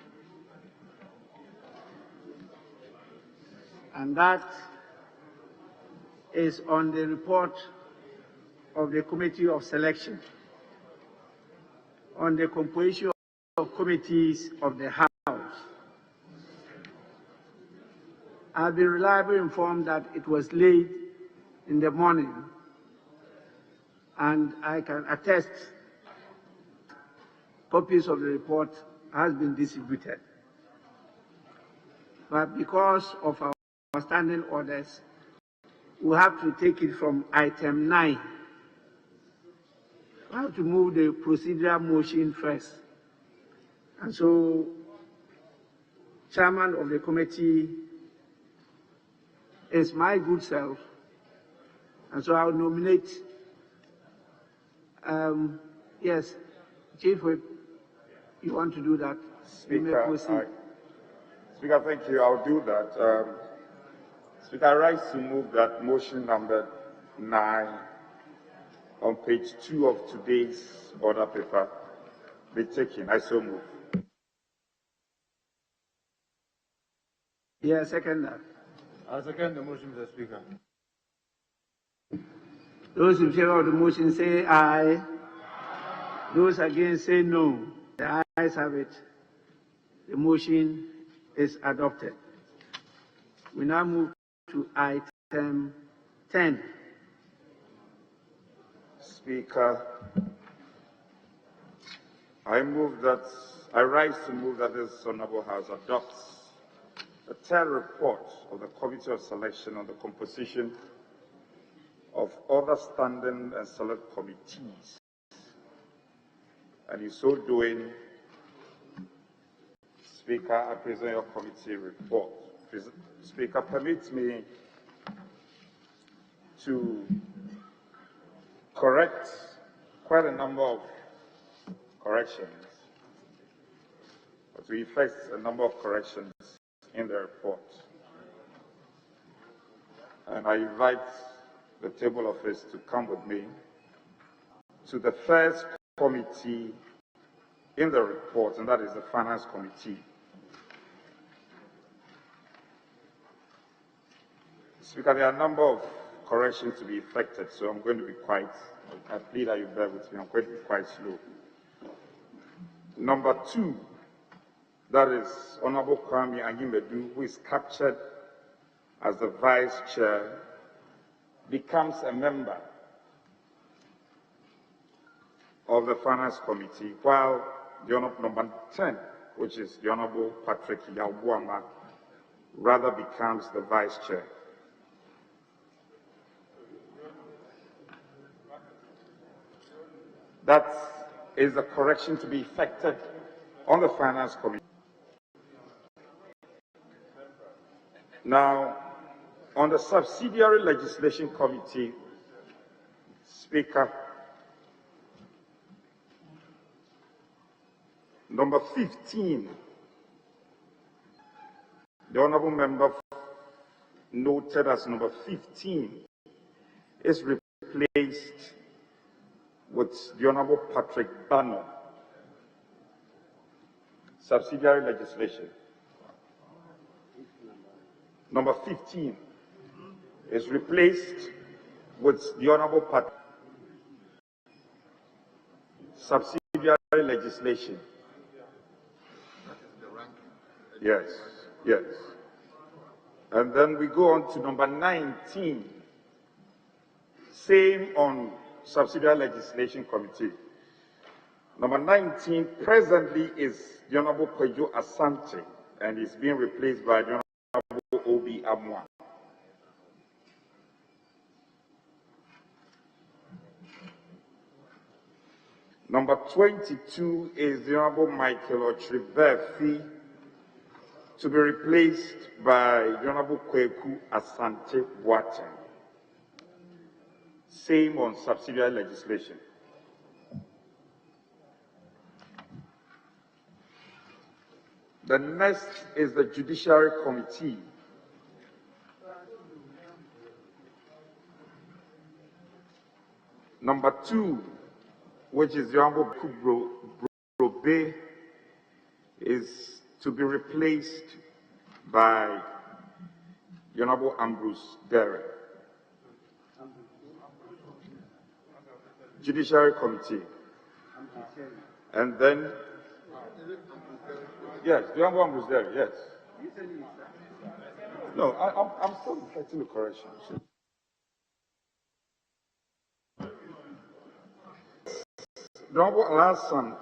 and that is on the report of the Committee of Selection on the composition of committees of the House. I have been reliably informed that it was late in the morning, and I can attest copies of the report has been distributed. But because of our standing orders, we have to take it from item 9. We have to move the procedural motion first. And so, chairman of the committee is my good self. And so I'll nominate, yes, Chief Whip, you want to do that? Speaker, Speaker, thank you. I'll do that. Speaker, I rise to move that motion number 9 on page 2 of today's order paper be taken. I so move. Yeah, second that. I second the motion, Mr. Speaker. Those in favor of the motion say aye. Those against say no. The ayes have it. The motion is adopted. We now move to item 10. Speaker, I rise to move that this Honourable House adopts the third report of the Committee of Selection on the composition of other standing and select committees. And in so doing, Speaker, I present your committee report. Speaker, permit me to correct quite a number of corrections, or to effect a number of corrections in the report. And I invite the table office to come with me to the first committee in the report, and that is the Finance Committee. Speaker, there are a number of corrections to be effected, so I'm going to be I plead that you bear with me, I'm going to be quite slow. Number 2, that is Honorable Kwame Anyimedu, who is captured as the Vice Chair, becomes a member of the Finance Committee, while the Honorable number 10, which is the Honorable Patrick Yawuama, rather becomes the Vice Chair. That is a correction to be effected on the Finance Committee. Now, on the Subsidiary Legislation Committee, Speaker, number 15, the Honourable Member noted as number 15 is replaced with the Honourable Patrick Banner. Subsidiary legislation. Number 15 is replaced with the Honourable Patrick. Subsidiary legislation. Yes, yes. And then we go on to number 19. Same on Subsidiary Legislation Committee. Number 19 presently is the Honourable Kwejo Asante, and is being replaced by the Honourable Obi Amwa. Number 22 is the Honourable Michael Otribefi, to be replaced by the Honourable Kweku Asante Boateng. Same on subsidiary legislation. The next is the Judiciary Committee. Number 2, which is the Honourable Kubro Brobe, is to be replaced by the Honourable Ambrose Derry. Judiciary Committee. And then, yes, the Honourable Ambrose Derry, yes. No, I'm still effecting the correction. The Honourable Alassane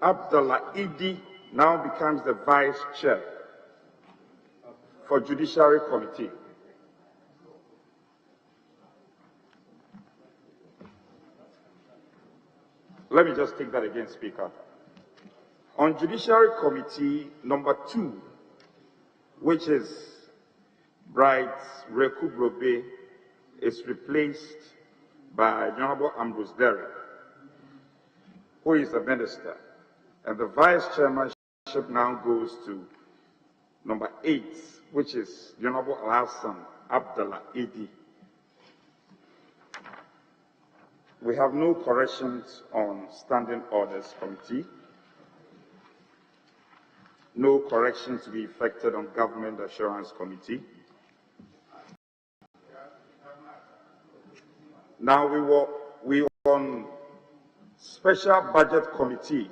Abdallah Idi now becomes the Vice Chair for Judiciary Committee. Let me just take that again, Speaker. On Judiciary Committee number 2, which is Bright Rekubrobe, is replaced by the Honorable Ambrose Derry, who is a minister. And the vice chairmanship now goes to number 8, which is the Honorable Alhassan Abdallah Idi. We have no corrections on Standing Orders Committee. No corrections to be effected on Government Assurance Committee. Now we were on Special Budget Committee.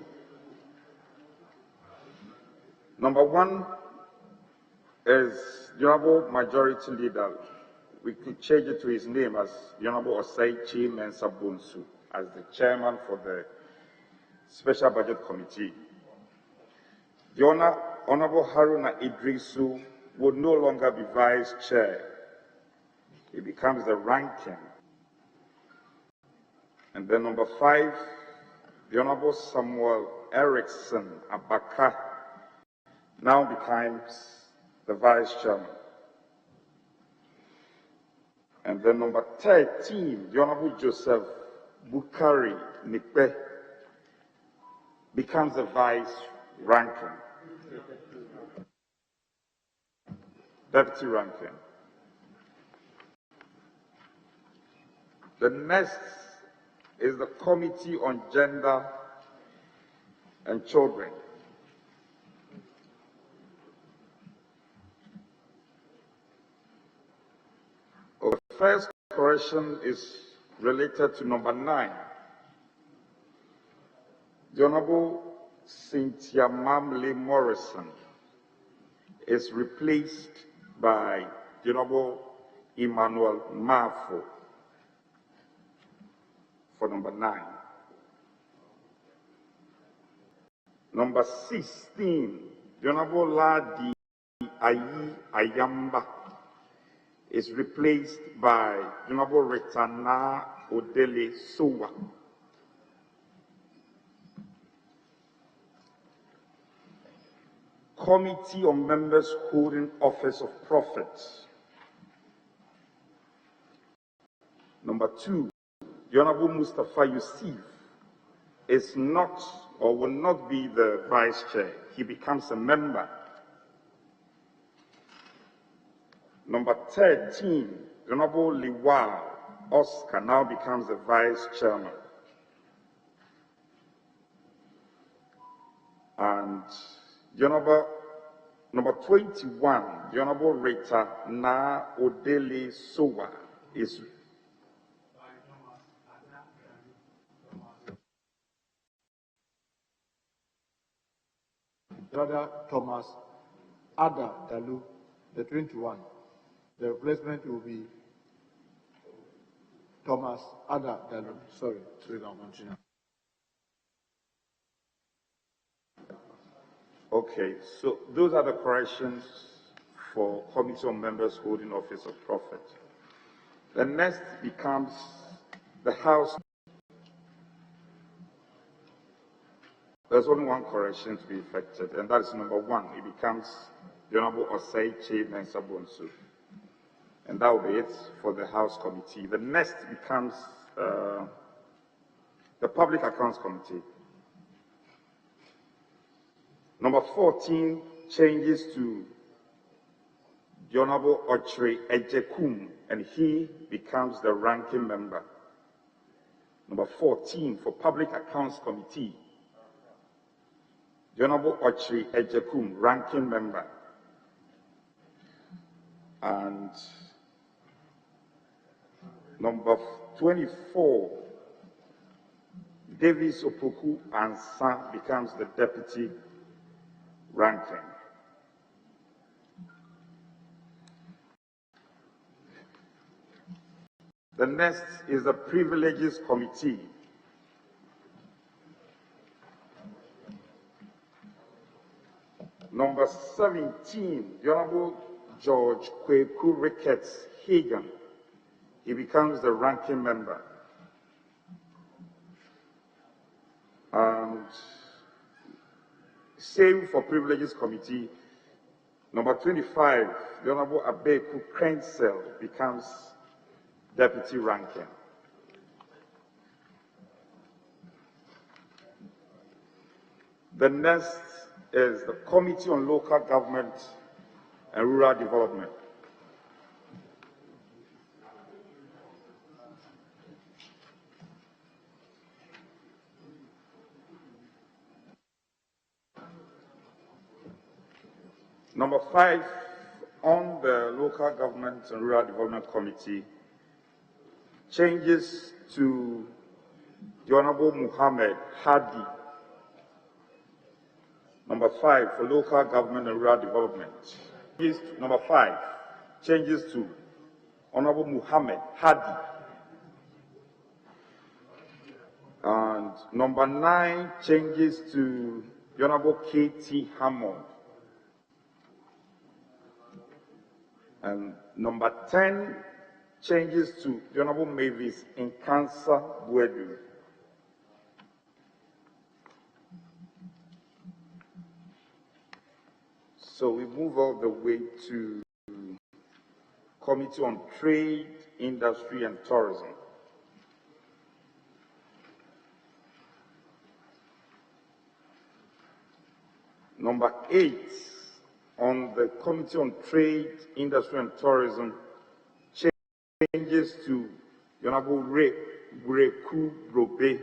Number 1 is the Honorable Majority Leader. We could change it to his name as the Honorable Osei Mensa Bonsu as the chairman for the Special Budget Committee. The Honorable Haruna Idrisu would no longer be vice chair. He becomes the ranking. And then number 5, the Honorable Samuel Erickson Abaka now becomes the vice chairman. And then number 13, the Honorable Joseph Bukari Nikpe becomes the vice ranking. Deputy ranking. The next is the Committee on Gender and Children. The first correction is related to number 9. The Honorable Cynthia Mamle Morrison is replaced by the Honorable Emmanuel Mafo for number 9. Number 16, the Honorable Ladi Ayi Ayamba is replaced by the Honorable Retana Odele Sowa. Committee on Members holding office of profit. Number 2, the Honorable Mustafa Yusuf is not or will not be the vice chair. He becomes a member. Number 13, the Honorable Liwa Oscar now becomes the vice chairman. And the Honorable number 21, the Honorable Rita Na Odele Sowa is Brother Thomas Ada Dalu, the 21. The replacement will be Thomas Ada Dalu. Sorry, so we can continue. okay. So those are the corrections for Committee on Members holding office of profit. The next becomes the House. There's only one correction to be effected, and that is number 1. It becomes the Honorable Osei Mensa Bonsu. And that will be it for the House Committee. The next becomes the Public Accounts Committee. Number 14 changes to the Honorable Ochre Ejekum, and he becomes the ranking member. Number 14 for Public Accounts Committee. The Honorable Ochre Ejekum, ranking member. And number 24, Davis Opoku Ansa becomes the deputy ranking. The next is the Privileges Committee. Number 17, the Honorable George Kweku Ricketts Hagan. He becomes the ranking member. Same for Privileges Committee. Number 25, the Honorable Abeku Krensel becomes Deputy Ranking. The next is the Committee on Local Government and Rural Development. Number 5, on the Local Government and Rural Development Committee, changes to the Honorable Muhammad Hadi. Number 5, for Local Government and Rural Development. Number 5, changes to Honorable Muhammad Hadi. And number 9, changes to the Honorable K.T. Hammond. And number 10, changes to the Honorable Mavis Nkansa Buedu. So we move all the way to Committee on Trade, Industry and Tourism. Number 8, on the Committee on Trade, Industry and Tourism, changes to the Honorable Reku Brobe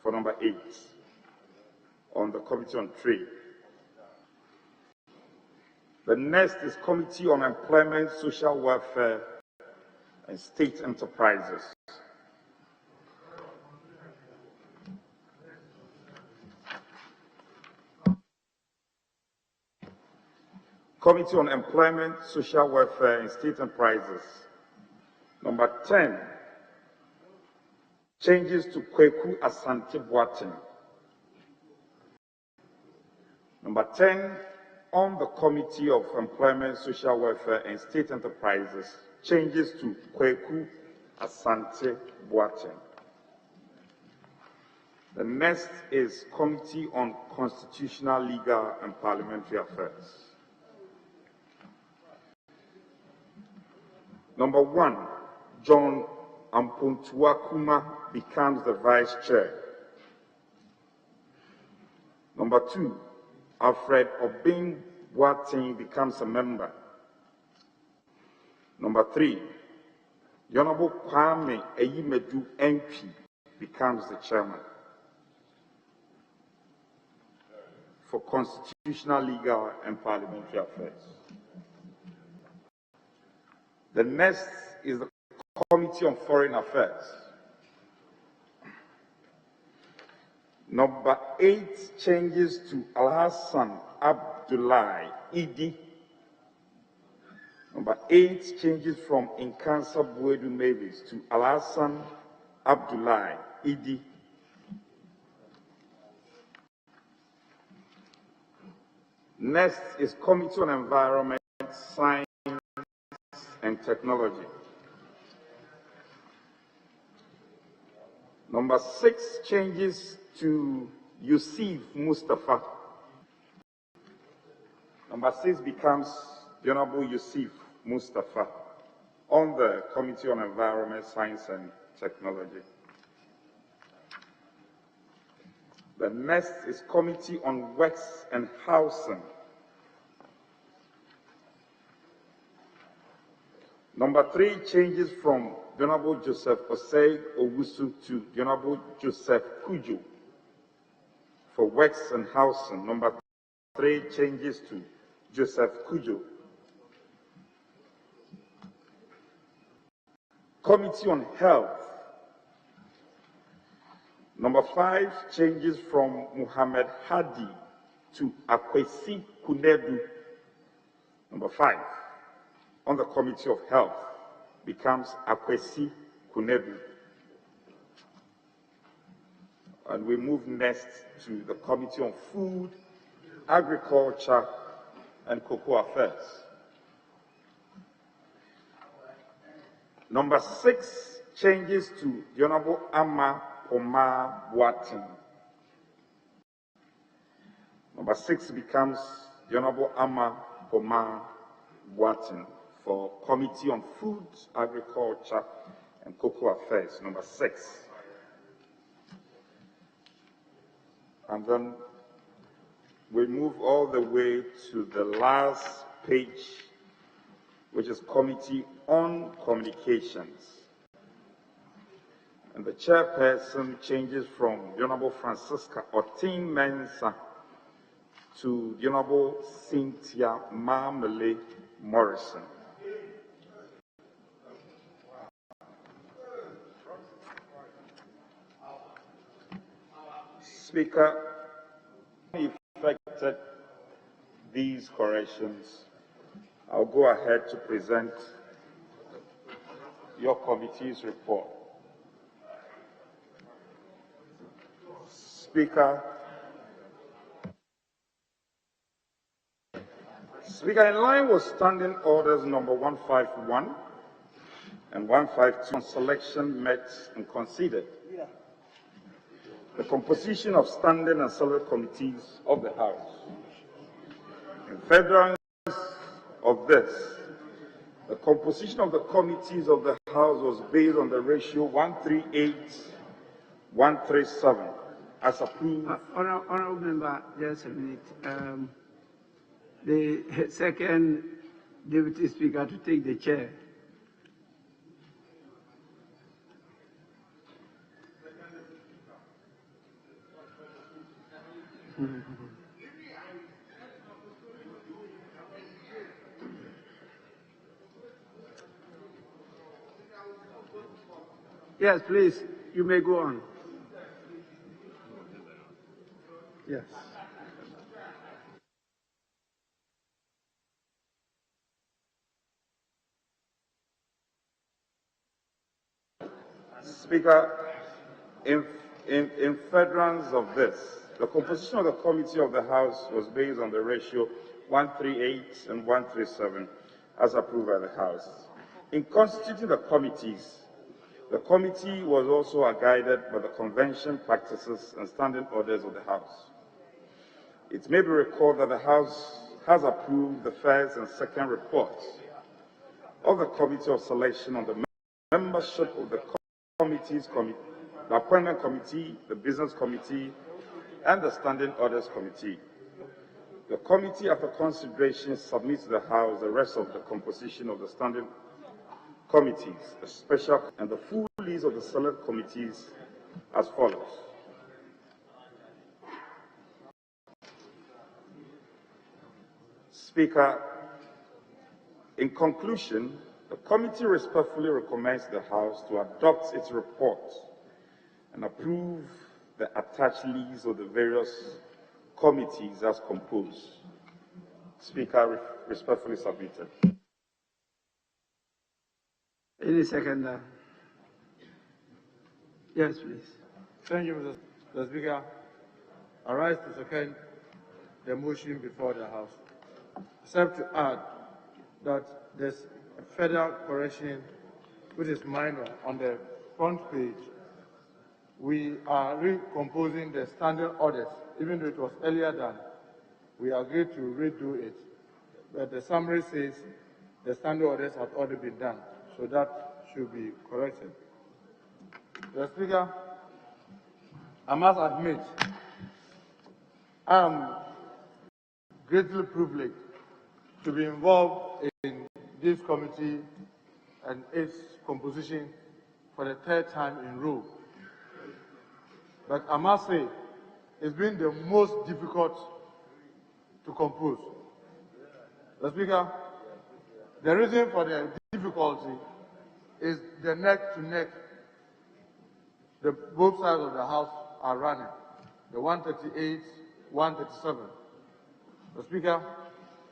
for number 8 on the Committee on Trade. The next is Committee on Employment, Social Welfare and State Enterprises. Committee on Employment, Social Welfare and State Enterprises. Number 10, changes to Kweku Asante Boateng. Number 10, on the Committee of Employment, Social Welfare and State Enterprises, changes to Kweku Asante Boateng. The next is Committee on Constitutional, Legal and Parliamentary Affairs. Number 1, John Ampuntuakuma becomes the Vice Chair. Number 2, Alfred Obing Boateng becomes a member. Number 3, the Honorable Kwame Eyimedu MP becomes the Chairman. For Constitutional, Legal and Parliamentary Affairs. The next is the Committee on Foreign Affairs. Number 8 changes to Alhassan Abdullahi Idi. Number 8 changes from Nkansa Buedu Mavis to Alhassan Abdullahi Idi. Next is Committee on Environment, Science and Technology. Number 6 changes to Yusuf Mustafa. Number 6 becomes the Honorable Yusuf Mustafa on the Committee on Environment, Science and Technology. The next is Committee on Works and Housing. Number 3 changes from the Honorable Joseph Osei Owusu to the Honorable Joseph Kujo for Works and Housing. Number 3 changes to Joseph Kujo. Committee on Health. Number 5 changes from Muhammad Hadi to Akwesi Kunedu. Number 5 on the Committee of Health becomes Akwesi Kunedu. And we move next to the Committee on Food, Agriculture and Cocoa Affairs. Number 6 changes to the Honorable Amma Poma Boatin. Number 6 becomes the Honorable Ama Poma Boatin for Committee on Food, Agriculture, and Cocoa Affairs, number 6. And then we move all the way to the last page, which is Committee on Communications. And the chairperson changes from the Honorable Francisca Otin Mensah to the Honorable Cynthia Marmele Morrison. Speaker, effected these corrections, I'll go ahead to present your committee's report. Speaker, in line with Standing Orders number 151 and 152 on selection met and considered, the composition of standing and select committees of the House. In furtherance of this, the composition of the committees of the House was based on the ratio 138-137 as approved. Honourable Member, just a minute. The second Deputy Speaker to take the chair. Yes, please, you may go on. Yes. Speaker, in furtherance of this, the composition of the committee of the House was based on the ratio 138 and 137 as approved by the House. In constituting the committees, the committee was also guided by the convention, practices, and standing orders of the House. It may be recalled that the House has approved the first and second reports of the Committee of Selection on the membership of the committees, the Appointment Committee, the Business Committee, and the Standing Orders Committee. The committee, after consideration, submits to the House the rest of the composition of the standing committees, the special and the full list of the select committees as follows. Speaker, in conclusion, the committee respectfully recommends the House to adopt its report and approve the attached list of the various committees as composed. Speaker, respectfully submitted. Any seconder? Yes, please. Thank you, Mr. Speaker. I rise to second the motion before the House, except to add that there's a further correction which is minor on the front page. We are recomposing the standing orders, even though it was earlier done. We agreed to redo it, but the summary says the standing orders had already been done, so that should be corrected. Mr. Speaker, I must admit, I am greatly privileged to be involved in this committee and its composition for the third time in a row. But I must say, it's been the most difficult to compose. Mr. Speaker, the reason for the difficulty is the neck-to-neck. Both sides of the House are running, the 138, 137. Mr. Speaker,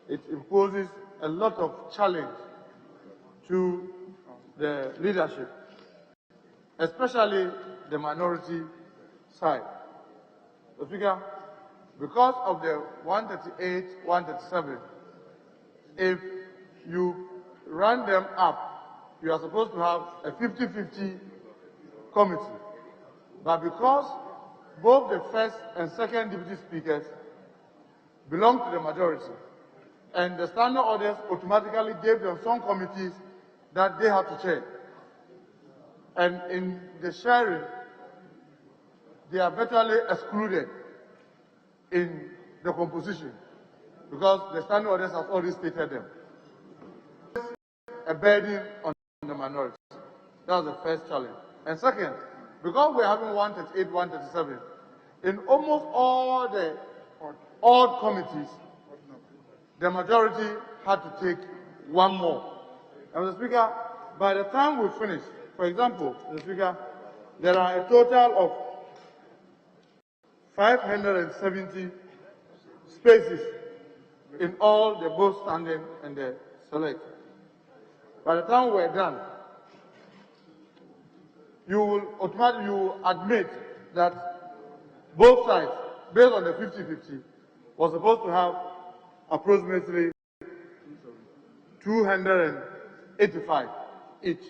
it imposes a lot of challenge to the leadership, especially the minority side. Mr. Speaker, because of the 138, 137, if you run them up, you are supposed to have a 50-50 committee. But because both the first and second deputy speakers belong to the majority, and the standing orders automatically gave them some committees that they had to chair. And in the sharing, they are virtually excluded in the composition because the standing orders have already stated them. A burden on the minority. That was the first challenge. And second, because we're having 138, 137, in almost all the odd committees, the majority had to take one more. And Mr. Speaker, by the time we finish, for example, Mr. Speaker, there are a total of 570 spaces in all the both standing and the select. By the time we're done, you will admit that both sides, based on the 50-50, was supposed to have approximately 285 each.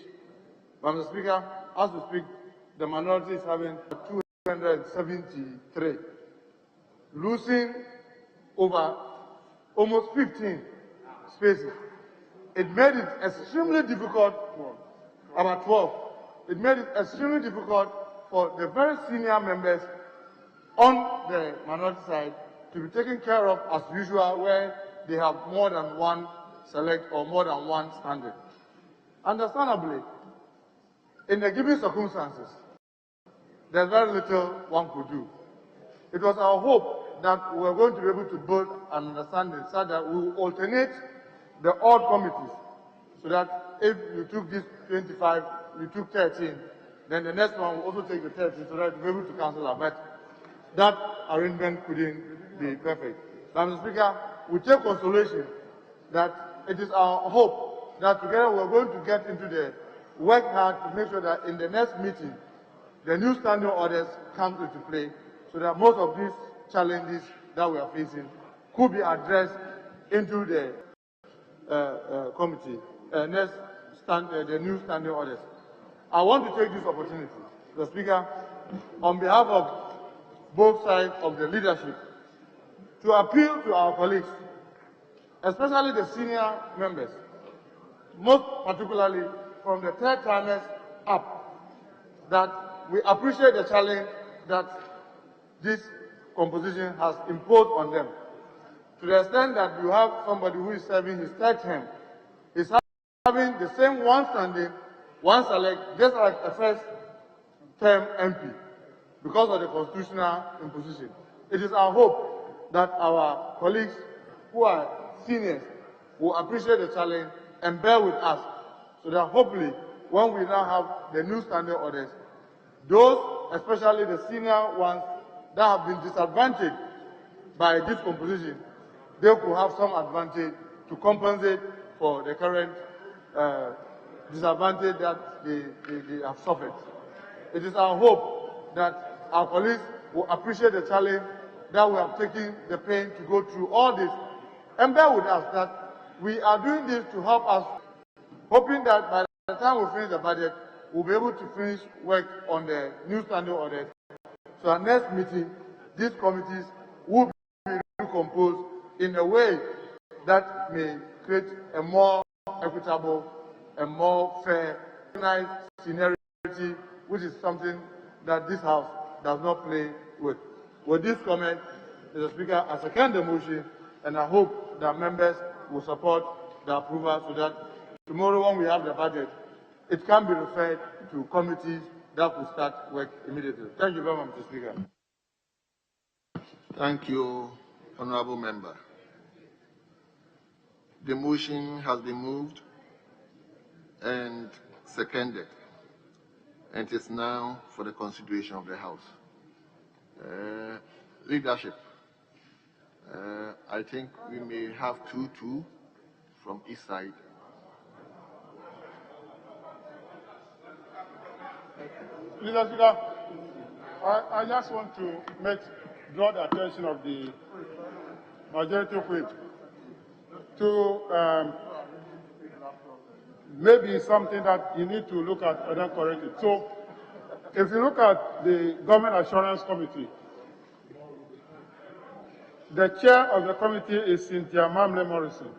But Mr. Speaker, as we speak, the minority is having 273, losing over almost 15 spaces. It made it extremely difficult, about 12, it made it extremely difficult for the very senior members on the minority side to be taken care of as usual, where they have more than one select or more than one standing. Understandably, in the given circumstances, there's very little one could do. It was our hope that we were going to be able to build an understanding so that we will alternate the odd committees, so that if you took this 25, you took 13, then the next one will also take the 13, so that we'll be able to cancel that. But that arrangement couldn't be perfect. But Mr. Speaker, we take consolation that it is our hope that together we're going to get into the work hard to make sure that in the next meeting, the new standing orders come into play, so that most of these challenges that we are facing could be addressed into the committee, the new standing orders. I want to take this opportunity, Mr. Speaker, on behalf of both sides of the leadership, to appeal to our colleagues, especially the senior members, most particularly from the third timers up, that we appreciate the challenge that this composition has imposed on them. To the extent that you have somebody who is serving his third term, is having the same one standing, one select, just like a first term MP, because of the constitutional imposition. It is our hope that our colleagues who are seniors will appreciate the challenge and bear with us, so that hopefully when we now have the new standing orders, those, especially the senior ones that have been disadvantaged by this composition, they could have some advantage to compensate for the current disadvantage that they have suffered. It is our hope that our colleagues will appreciate the challenge, that we have taken the pain to go through all this, and bear with us that we are doing this to help us, hoping that by the time we finish the budget, we'll be able to finish work on the new standing orders. So our next meeting, these committees will be recomposed in a way that may create a more equitable and more fair, nice seniority, which is something that this House does not play with. With this comment, Mr. Speaker, I second the motion, and I hope that members will support the approval so that tomorrow when we have the budget, it can be referred to committees that will start work immediately. Thank you very much, Mr. Speaker. Thank you, Honourable Member. The motion has been moved and seconded, and it is now for the consideration of the House. Leadership, I think we may have 2-2 from each side. Mr. Speaker, I just want to draw the attention of the majority whip to maybe something that you need to look at and then correct it. So If you look at the Government Assurance Committee, the chair of the committee is Cynthia Mamle Morrison.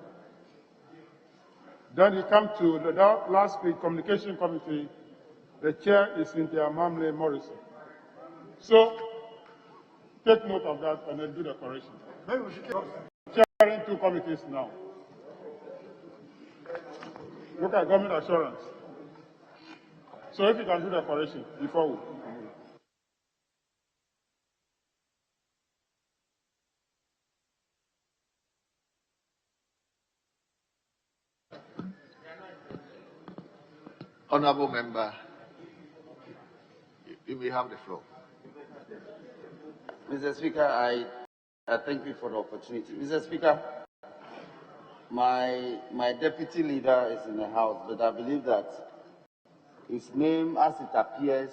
Then you come to the last week Communication Committee, the chair is Cynthia Mamle Morrison. So take note of that and then do the correction. Maybe we should chairing two committees now. Look at Government Assurance. So if you can do the correction before we. Honorable member, you may have the floor. Mr. Speaker, I thank you for the opportunity. Mr. Speaker, my deputy leader is in the House, but I believe that his name, as it appears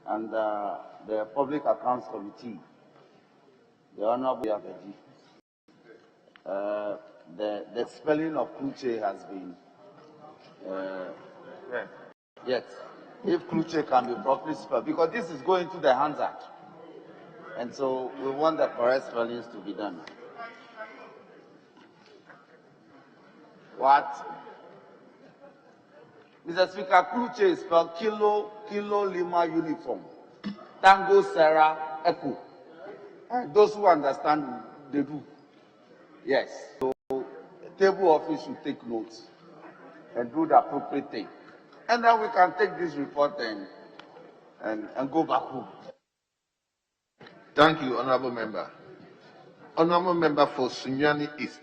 under the Public Accounts Committee, the Honorable Yaveji, the spelling of Kluche has been yes. If Kluche can be properly spelled, because this is going to the Hands Act, and so we want the correct spellings to be done. What? Mr. Speaker, Kluche is spelled Kilo Lima Uniform, Tango Sarah Echo. And those who understand, they do. Yes. So the table office should take notes and do the appropriate thing. And then we can take this report and go back home. Thank you, Honorable Member. Honorable Member for Sunyani East.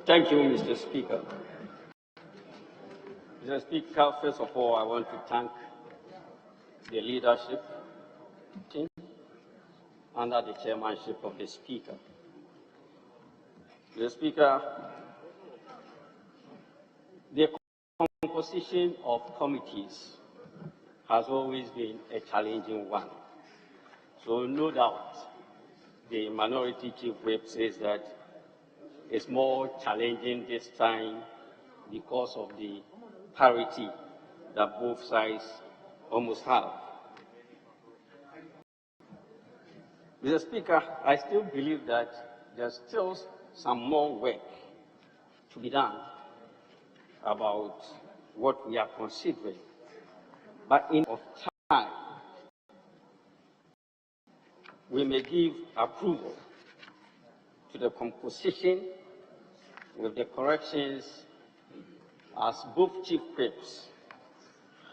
Thank you, Mr. Speaker. Mr. Speaker, first of all, I want to thank the leadership team under the chairmanship of the Speaker. Mr. Speaker, the composition of committees has always been a challenging one. So no doubt the minority chief whip says that it's more challenging this time because of the parity that both sides almost have. Mr. Speaker, I still believe that there's still some more work to be done about what we are considering. But in of time, we may give approval to the composition with the corrections as both chief whips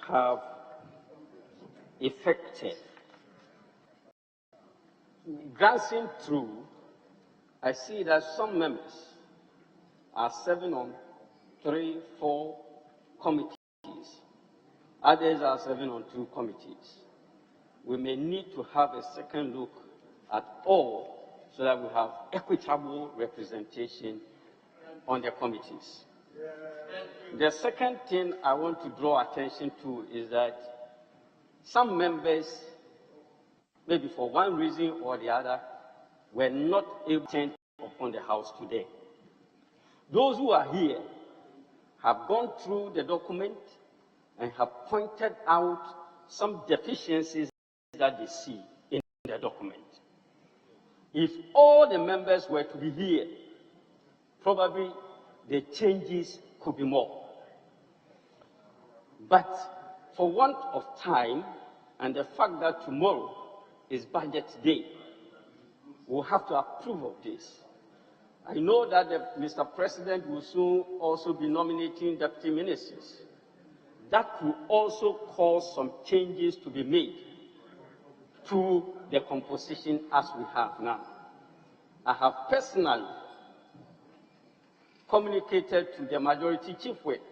have effected. Glancing through, I see that some members are serving on 3, 4 committees. Others are serving on 2 committees. We may need to have a second look at all so that we have equitable representation on the committees. The second thing I want to draw attention to is that some members, maybe for one reason or the other, were not able to attend upon the House today. Those who are here have gone through the document and have pointed out some deficiencies that they see in the document. If all the members were to be here, probably the changes could be more. But for want of time and the fact that tomorrow is budget day, we'll have to approve of this. I know that Mr. President will soon also be nominating deputy ministers. That will also cause some changes to be made to the composition as we have now. I have personally communicated to the majority chief whip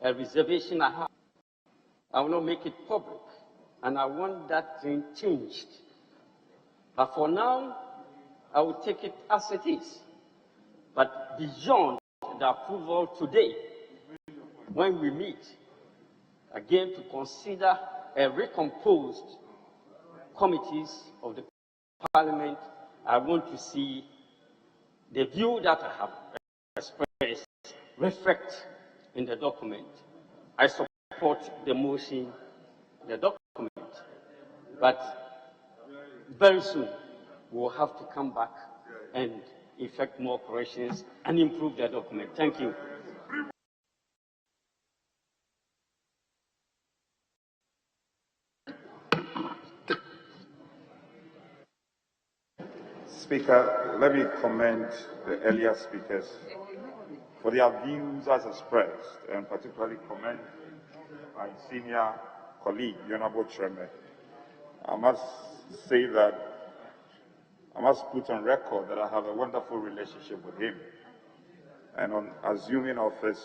a reservation I have. I will not make it public, and I want that thing changed. But for now, I will take it as it is. But beyond the approval today, when we meet again to consider a recomposed committees of the Parliament, I want to see the view that I have expressed reflect in the document. I support support the motion, the document. But very soon, we'll have to come back and effect more corrections and improve the document. Thank you. Speaker, let me commend the earlier speakers for their views as expressed, and particularly commend my senior colleague, Honorable Treme. I must say that I must put on record that I have a wonderful relationship with him. And on assuming office,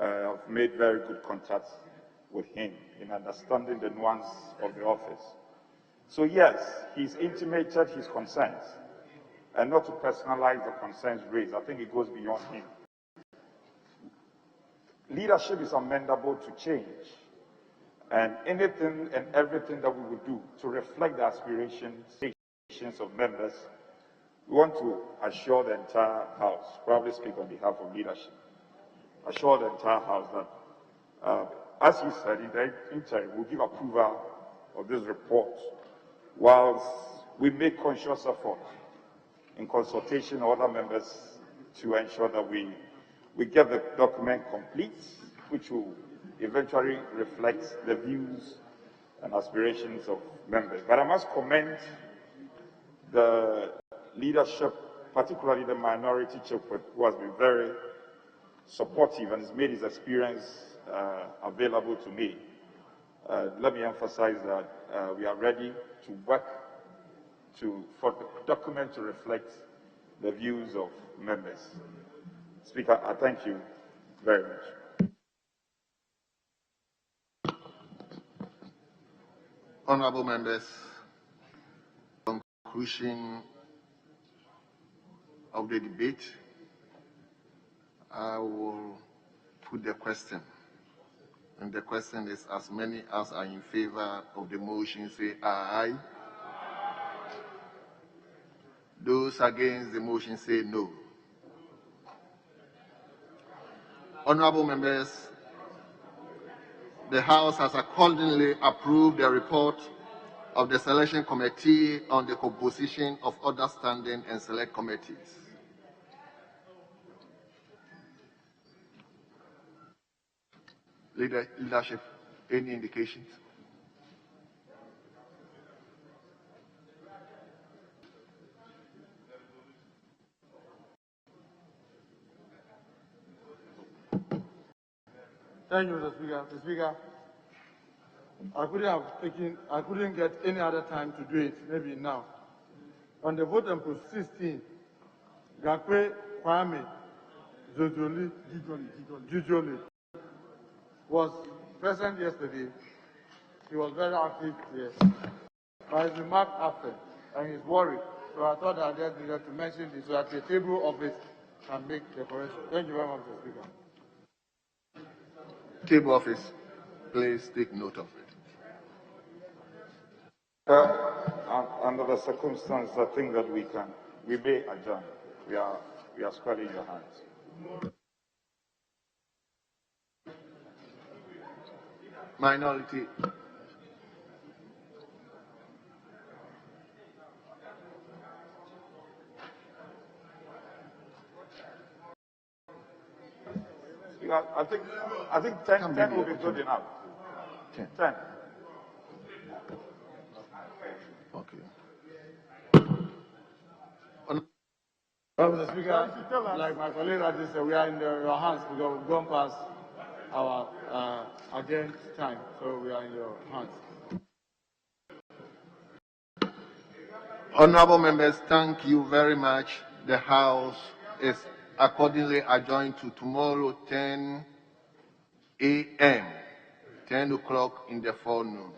I've made very good contacts with him in understanding the nuance of the office. So yes, he's intimated his concerns, and not to personalize the concerns raised. I think it goes beyond him. Leadership is amendable to change, and anything and everything that we would do to reflect the aspirations of members, we want to assure the entire House, probably speak on behalf of leadership, assure the entire House that, as he said, in the interim, we'll give approval of this report, whilst we make conscious effort in consultation with other members to ensure that we get the document complete, which will eventually reflect the views and aspirations of members. But I must commend the leadership, particularly the minority chief, who has been very supportive and has made his experience available to me. Let me emphasize that we are ready to work for the document to reflect the views of members. Speaker, I thank you very much. Honorable members, conclusion of the debate, I will put the question. And the question is, as many as are in favor of the motion say aye. Those against the motion say no. Honorable members, the House has accordingly approved the report of the Selection Committee on the composition of other standing and select committees. Leadership, any indications? Thank you, Mr. Speaker. Mr. Speaker, I couldn't get any other time to do it, maybe now. On the vote on Proceedings 16, Gakwe Kwame Jujoli was present yesterday. He was very active here. But his remark after, and he's worried. So I thought I just needed to mention this so that the table of it can make the correction. Thank you very much, Mr. Speaker. Table office, please take note of it. Under the circumstances, I think that we may adjourn. We are squarely in your hands. Minority. I think 10 will be good enough. 10. Okay. Mr. Speaker, like my colleague Raji said, we are in your hands because we've gone past our agenda time, so we are in your hands. Honorable members, thank you very much. The House is accordingly adjourned to tomorrow 10 a.m., 10 o'clock in the forenoon.